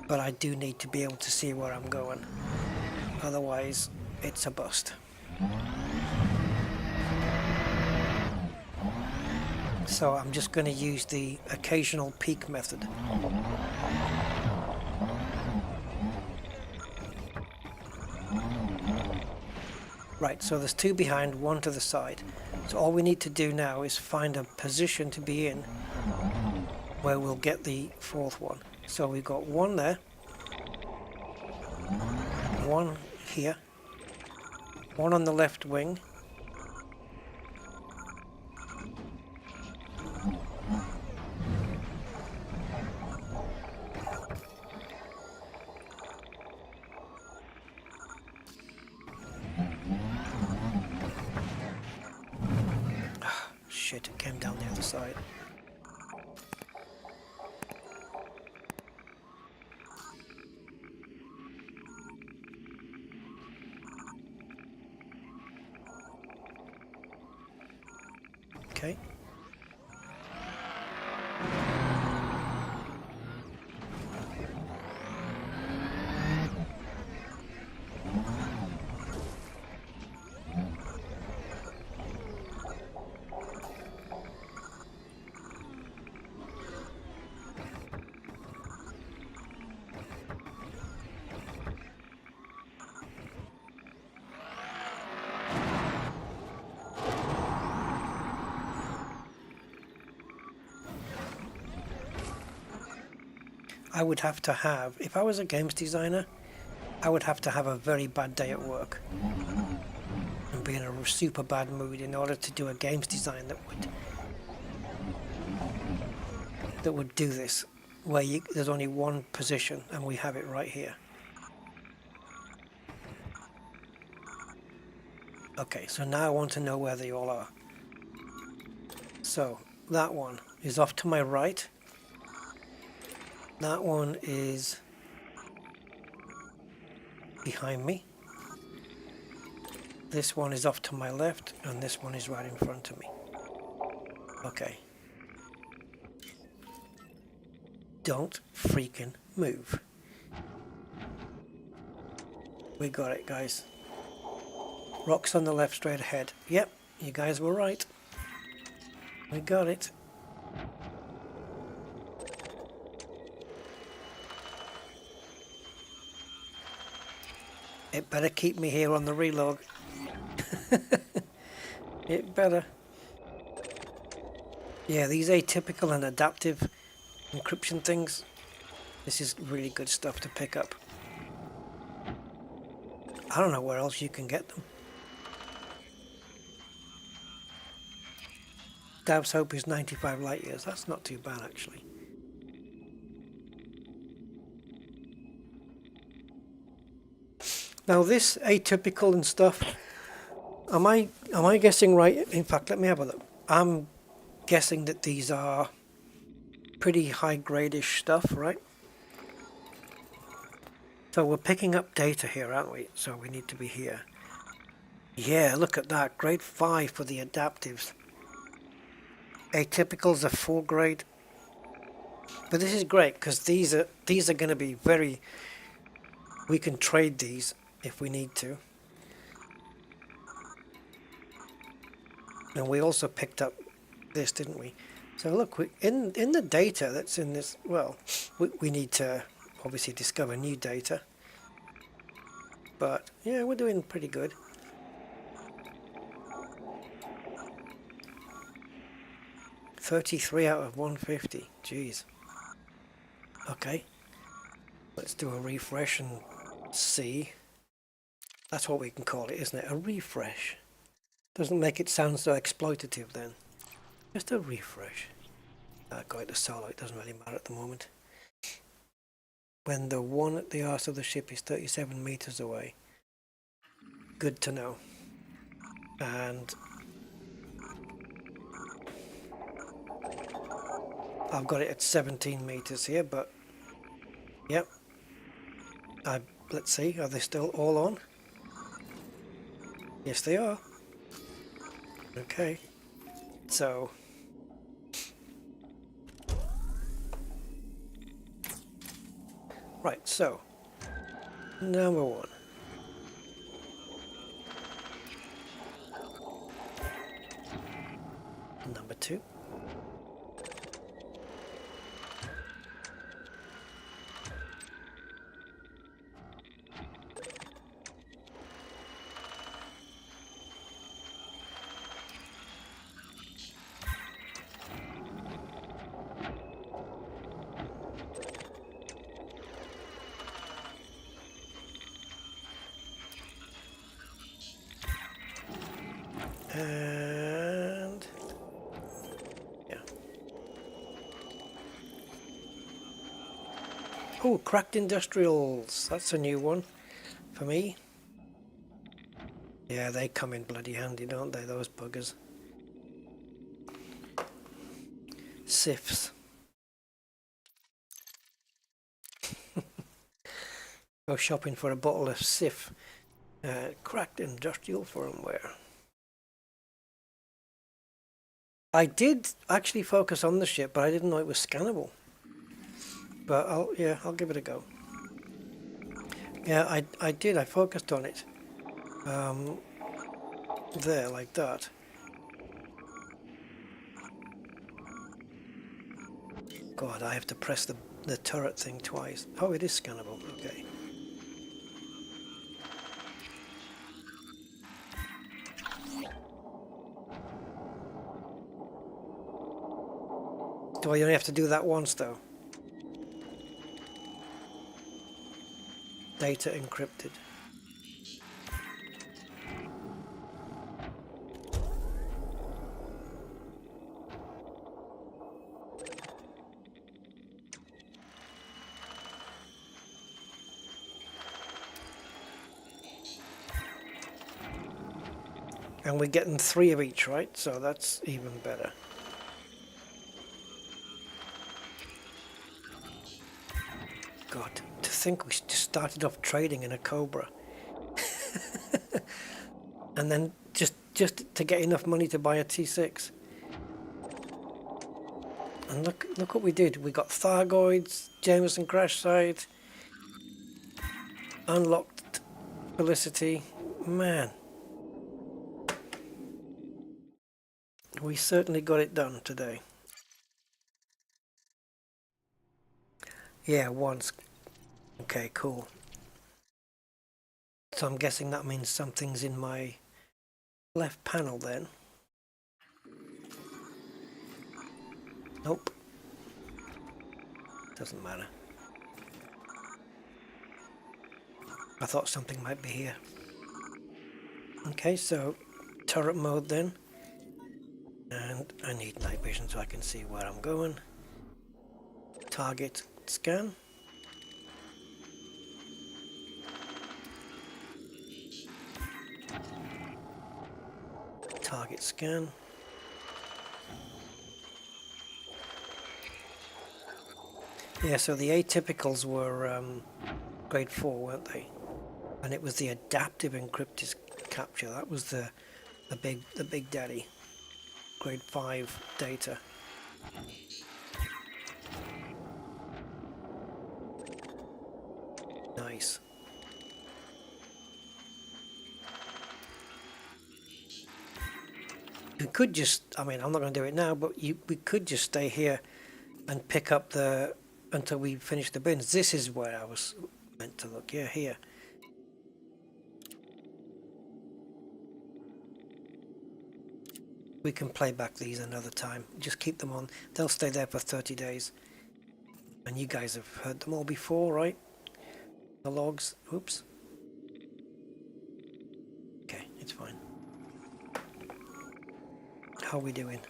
But I do need to be able to see where I'm going. Otherwise, it's a bust. So I'm just going to use the occasional peek method. Right, so there's 2 behind, 1 to the side. So all we need to do now is find a position to be in where we'll get the 4th one. So we've got 1 there, 1 here, 1 on the left wing, shit, it came down the other side. Okay. I would have to have, if I was a games designer, I would have to have a very bad day at work and be in a super bad mood in order to do a games design that would do this, where there's only one position and we have it right here. Okay, so now I want to know where they all are. So that one is off to my right. That one is behind me. This one is off to my left, and this one is right in front of me. Okay. Don't freaking move. We got it, guys. Rocks on the left, straight ahead. Yep, you guys were right. We got it. It better keep me here on the relog. It better. Yeah, these atypical and adaptive encryption things, this is really good stuff to pick up. I don't know where else you can get them. Dav's Hope is 95 light years. That's not too bad, actually. Now this atypical and stuff, am I guessing right? In fact, let me have a look. I'm guessing that these are pretty high grade-ish stuff, right? So we're picking up data here, aren't we? So we need to be here. Yeah, look at that. Grade 5 for the adaptives. Atypicals are 4 grade. But this is great because these are going to be very. We can trade these if we need to. And we also picked up this, didn't we? So look, in the data that's in this, well, we need to obviously discover new data. But yeah, we're doing pretty good. $33 out of 150. Jeez. Okay. Let's do a refresh and see. That's what we can call it, isn't it? A refresh. Doesn't make it sound so exploitative then. Just a refresh. Go to solo, it doesn't really matter at the moment. When the one at the arse of the ship is 37 meters away. Good to know. And I've got it at 17 meters here, but yep. Let's see, are they still all on? Yes, they are. Okay. So right, so number 1. Number 2. And yeah. Oh, cracked industrials. That's a new one for me. Yeah, they come in bloody handy, don't they, those buggers. Sifs. Go shopping for a bottle of Sif. Cracked industrial firmware. I did actually focus on the ship, but I didn't know it was scannable. But I'll give it a go. Yeah, I did. I focused on it. There, like that. God, I have to press the turret thing twice. Oh, it is scannable. Okay. Do I only have to do that once, though? data encrypted. And we're getting 3 of each, right? So that's even better. God, to think we just started off trading in a Cobra. And then just to get enough money to buy a T6. And look what we did. We got Thargoids, Jameson crash site, unlocked Felicity. Man. We certainly got it done today. Yeah, once. Okay, cool. So I'm guessing that means something's in my left panel then. Nope. Doesn't matter. I thought something might be here. Okay, so turret mode then. And I need night vision so I can see where I'm going. Target scan. Target scan. Yeah, so the atypicals were grade 4, weren't they? And it was the adaptive encrypted capture. That was the big daddy. Grade 5 data. Nice. We could just, I mean, I'm not going to do it now, but we could just stay here and pick up until we finish the bins. This is where I was meant to look. Yeah, here. We can play back these another time. Just keep them on. They'll stay there for 30 days. And you guys have heard them all before, right? The logs. Oops. Okay, it's fine. How are we doing?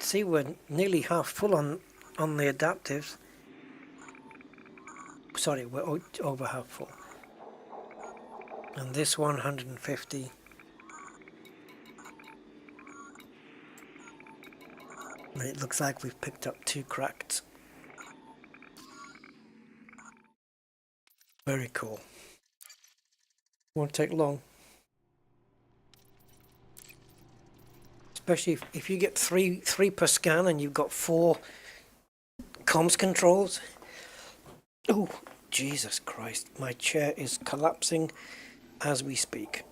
See, we're nearly half full on the adaptives. Sorry, we're over half full. And this 150. And it looks like we've picked up 2 cracked. Very cool. Won't take long. Especially if you get three per scan and you've got 4 comms controls. Oh, Jesus Christ. My chair is collapsing as we speak.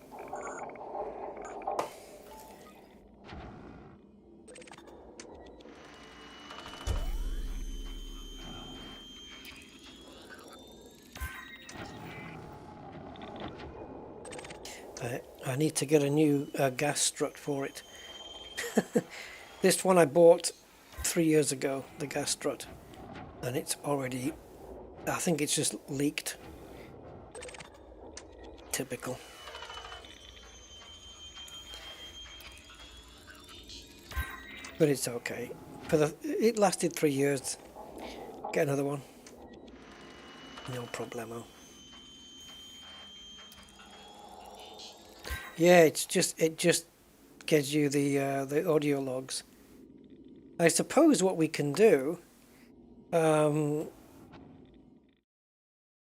I need to get a new gas strut for it. This one I bought 3 years ago, the gas strut, and it's already, I think it's just leaked. Typical. But it's okay. It lasted 3 years. Get another one. No problemo. Yeah, it just gives you the audio logs. I suppose what we can do,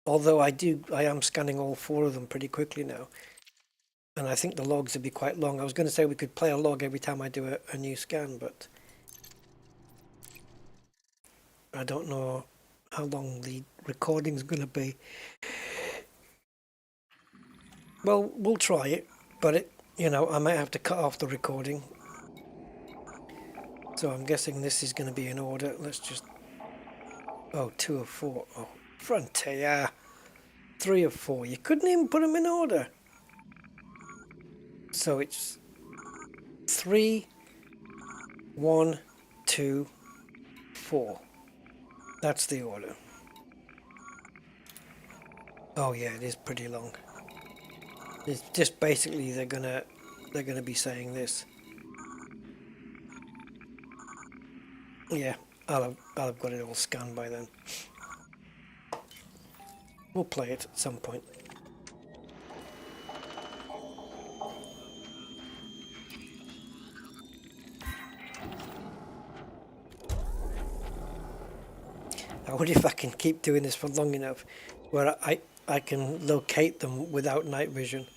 although I am scanning all 4 of them pretty quickly now, and I think the logs would be quite long. I was going to say we could play a log every time I do a new scan, but I don't know how long the recording's going to be. Well, we'll try it, but I might have to cut off the recording. So I'm guessing this is going to be in order. Let's just... Oh, 2 of 4. Oh, Frontier. 3 of 4. You couldn't even put them in order. So it's 3, 1, 2, 4. That's the order. Oh yeah, it is pretty long. It's just basically they're gonna be saying this. Yeah, I'll have got it all scanned by then. We'll play it at some point. I wonder if I can keep doing this for long enough where I can locate them without night vision.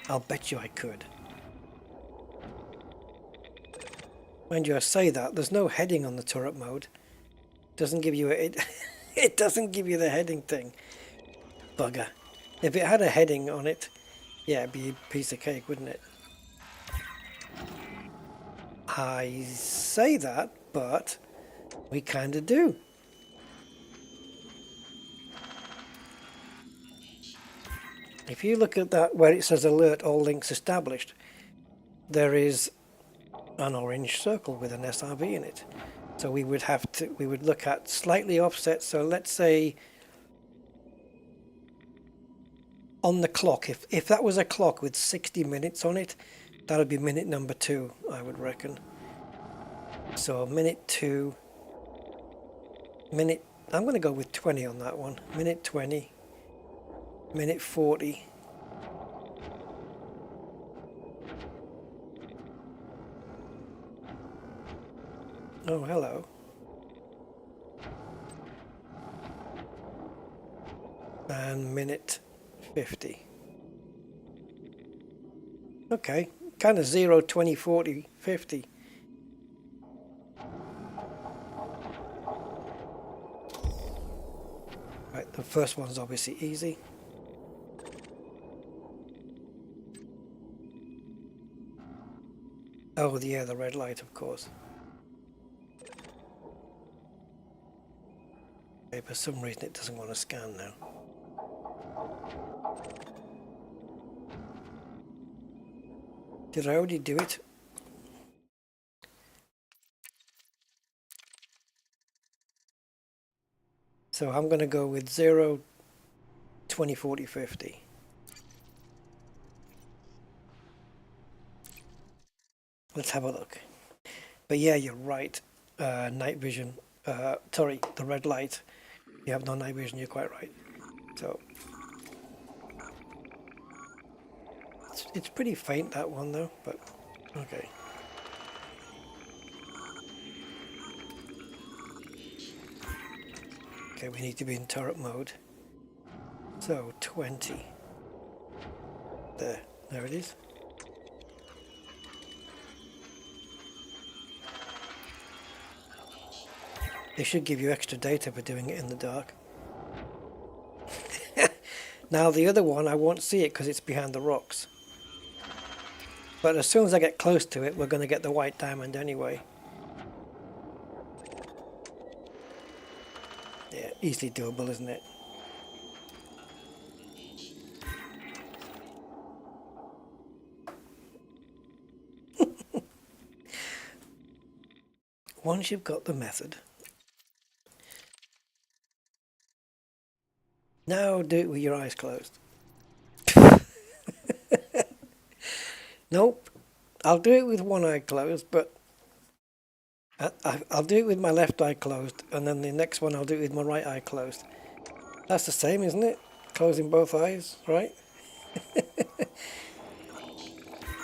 I'll bet you I could. Mind you, I say that there's no heading on the turret mode. Doesn't give you it doesn't give you the heading thing. Bugger. If it had a heading on it, yeah, it'd be a piece of cake, wouldn't it? I say that, but we kind of do. If you look at that where it says alert, all links established, there is an orange circle with an SRV in it. So we would look at slightly offset. So let's say on the clock, if that was a clock with 60 minutes on it, that would be minute number 2, I would reckon. So minute 2, minute, I'm going to go with 20 on that one. Minute 20, minute 40. Oh, hello. And minute 50. Okay, kind of 0, 20, 40, 50. Right, the first one's obviously easy. Oh, yeah, the red light, of course. Okay, for some reason it doesn't want to scan now. Did I already do it? So I'm going to go with 0, 20, 40, 50. Let's have a look. But yeah, you're right. Night vision. Sorry, the red light. You have no night vision, you're quite right. So it's pretty faint, that one though, but okay. Okay, we need to be in turret mode. So 20. There it is. They should give you extra data for doing it in the dark. Now the other one, I won't see it because it's behind the rocks. But as soon as I get close to it, we're going to get the white diamond anyway. Yeah, easily doable, isn't it? Once you've got the method. Now do it with your eyes closed. Nope. I'll do it with one eye closed, but I'll do it with my left eye closed, and then the next one I'll do it with my right eye closed. That's the same, isn't it? Closing both eyes, right?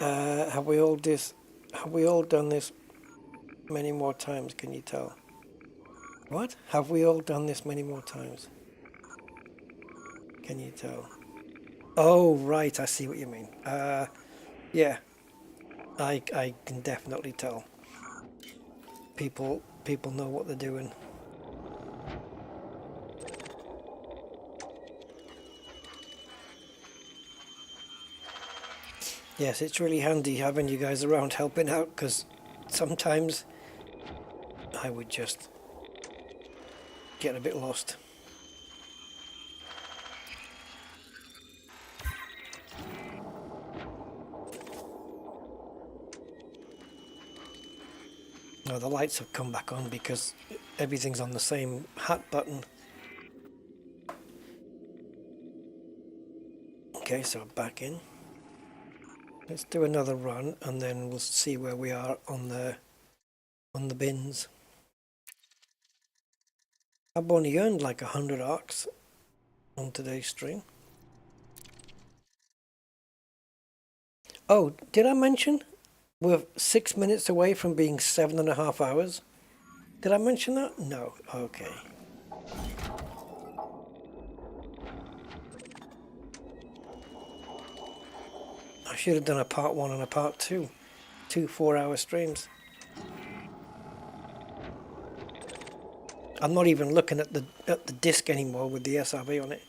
Have we all done this many more times, can you tell? What? Have we all done this many more times? Can you tell? Oh, right, I see what you mean. Yeah, I can definitely tell. People know what they're doing. Yes, it's really handy having you guys around helping out, because sometimes I would just get a bit lost. Oh, the lights have come back on because everything's on the same hat button. Okay, so back in. Let's do another run and then we'll see where we are on the bins. I've only earned like 100 arcs on today's stream. Oh, did I mention we're 6 minutes away from being 7.5 hours? Did I mention that? No. Okay. I should have done a part 1 and a part 2. 2 4-hour streams. I'm not even looking at the disc anymore with the SRV on it.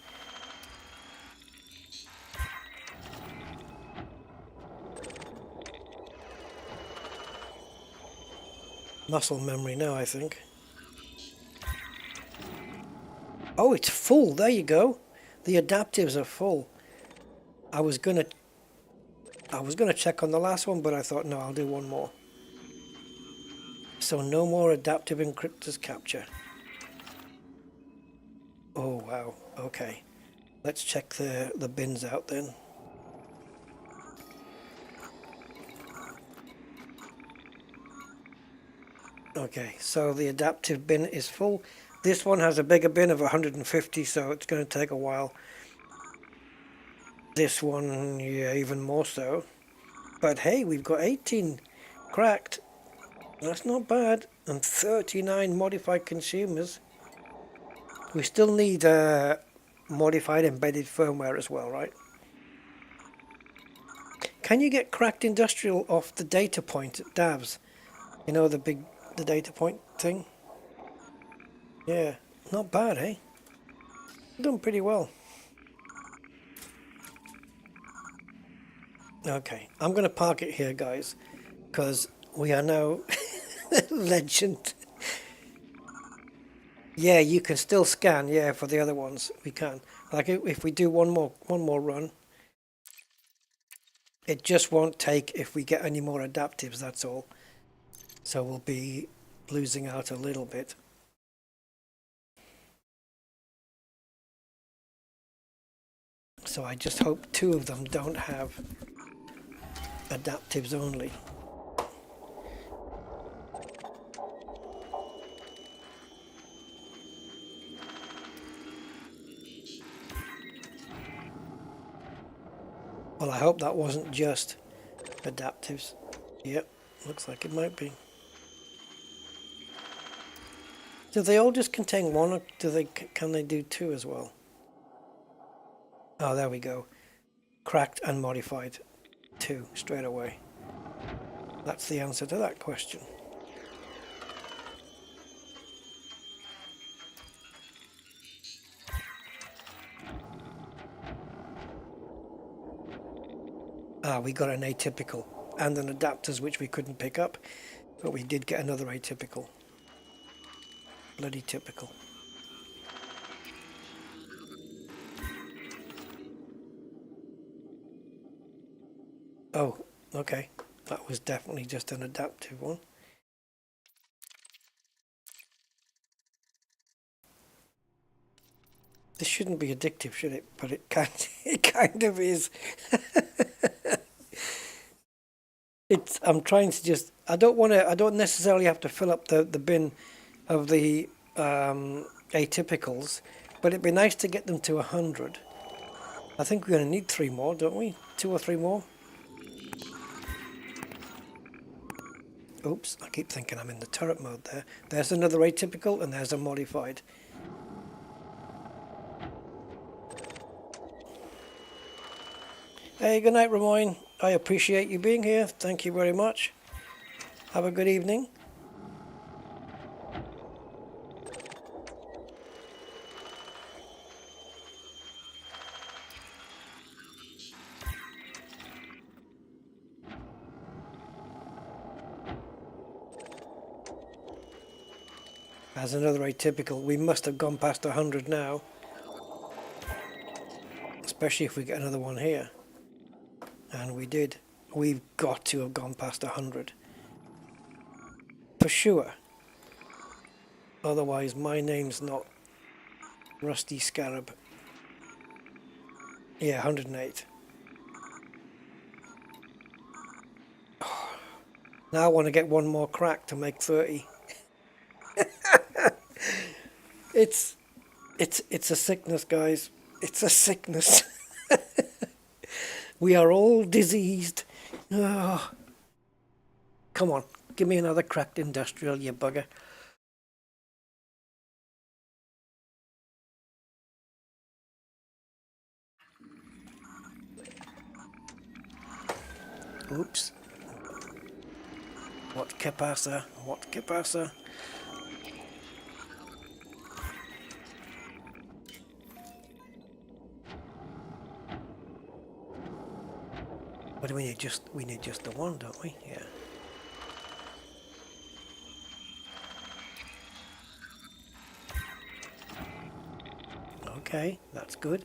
Muscle memory now, I think. Oh, it's full. There you go. The adaptives are full. I was gonna check on the last one, but I thought no, I'll do one more. So no more adaptive encryptors capture. Oh wow. Okay. Let's check the bins out then. Okay, so the adaptive bin is full. This one has a bigger bin of 150, so it's going to take a while. This one, yeah, even more so. But hey, we've got 18 cracked. That's not bad. And 39 modified consumers. We still need modified embedded firmware as well, right? Can you get cracked industrial off the data point at DAVs? You know, the data point thing? Yeah, not bad, eh? Done pretty well. Okay, I'm going to park it here, guys, because we are now legend. Yeah, you can still scan, yeah, for the other ones. We can. Like, if we do one more run, it just won't take if we get any more adaptives, that's all. So we'll be losing out a little bit. So I just hope 2 of them don't have adaptives only. Well, I hope that wasn't just adaptives. Yep, looks like it might be. Do they all just contain 1, or can they do 2 as well? Oh, there we go. Cracked and modified. 2 straight away. That's the answer to that question. Ah, we got an atypical and an adapters which we couldn't pick up, but we did get another atypical. Bloody typical. Oh, okay. That was definitely just an adaptive one. This shouldn't be addictive, should it? But it kind of is. I'm trying to just, I don't necessarily have to fill up the bin of the atypicals, but it'd be nice to get them to 100. I think we're going to need 3 more, don't we? 2 or 3 more? Oops, I keep thinking I'm in the turret mode there. There's another atypical and there's a modified. Hey, good night, Ramoyne. I appreciate you being here. Thank you very much. Have a good evening. As another atypical, we must have gone past 100 now. Especially if we get another one here. And we did. We've got to have gone past 100. for sure. Otherwise my name's not Rusty Scarab. Yeah, 108. Now I want to get one more crack to make 30. It's a sickness, guys. It's a sickness. We are all diseased. Oh. Come on, give me another cracked industrial, you bugger. Oops. What que pasa? What que pasa? What do we need? We need just the one, don't we? Yeah. Okay, that's good.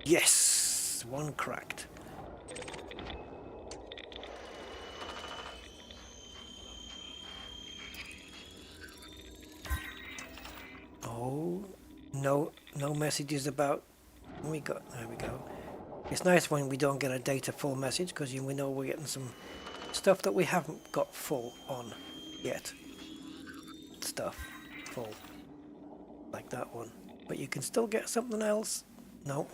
Yes! One cracked. Oh, no messages about... There we go. It's nice when we don't get a data full message, because we know we're getting some stuff that we haven't got full on yet. Stuff full. Like that one. But you can still get something else. No.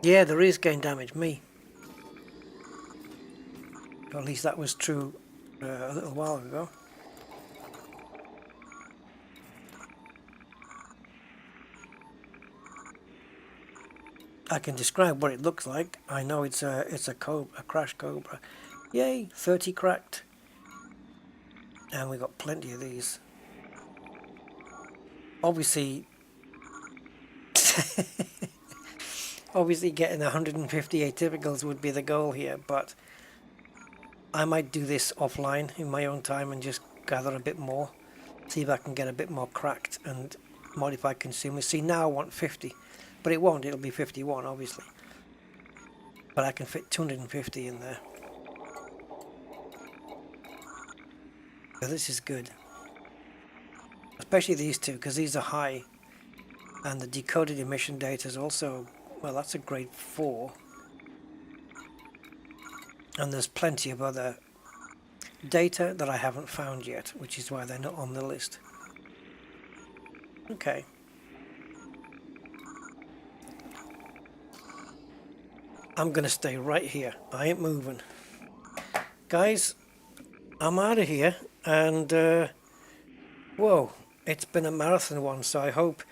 Yeah, there is gain damage. Me. Or at least that was true a little while ago. I can describe what it looks like. I know it's a crash Cobra. Yay, 30 cracked. And we got plenty of these. Obviously obviously getting 150 atypicals would be the goal here, but I might do this offline in my own time and just gather a bit more. See if I can get a bit more cracked and modify consumers. See, now I want 50. But it won't, it'll be 51 obviously. But I can fit 250 in there. So this is good. Especially these two, because these are high. And the decoded emission data is also, well, that's a grade 4. And there's plenty of other data that I haven't found yet, which is why they're not on the list. Okay. I'm gonna stay right here. I ain't moving. Guys, I'm out of here, and whoa, it's been a marathon one, so I hope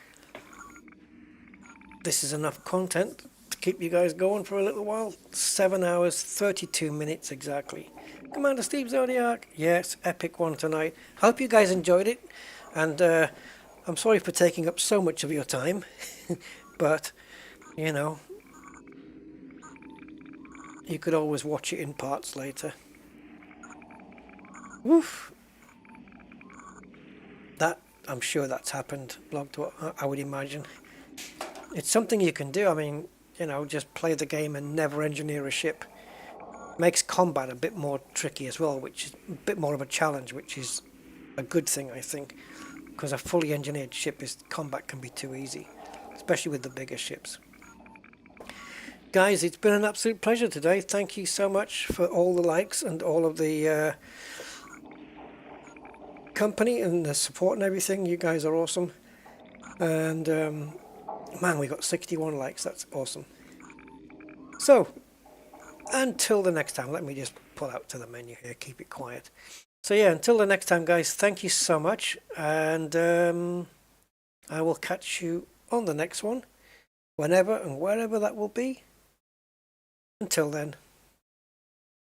this is enough content to keep you guys going for a little while. 7 hours, 32 minutes exactly. Commander Steve Zodiac, yes, epic one tonight. Hope you guys enjoyed it, and I'm sorry for taking up so much of your time, but, you know, you could always watch it in parts later. Woof. That, I'm sure that's happened, logged, I would imagine. It's something you can do. I mean, you know, just play the game and never engineer a ship. Makes combat a bit more tricky as well, which is a bit more of a challenge, which is a good thing, I think. Because a fully engineered ship, combat can be too easy, especially with the bigger ships. Guys, it's been an absolute pleasure today. Thank you so much for all the likes and all of the company and the support and everything. You guys are awesome. And man, we got 61 likes. That's awesome. So, until the next time, let me just pull out to the menu here, keep it quiet. So yeah, until the next time, guys, thank you so much. And I will catch you on the next one, whenever and wherever that will be. Until then,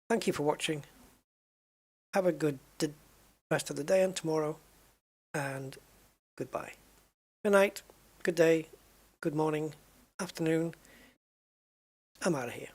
thank you for watching. Have a good rest of the day and tomorrow, and goodbye. Good night, good day, good morning, afternoon. I'm out of here.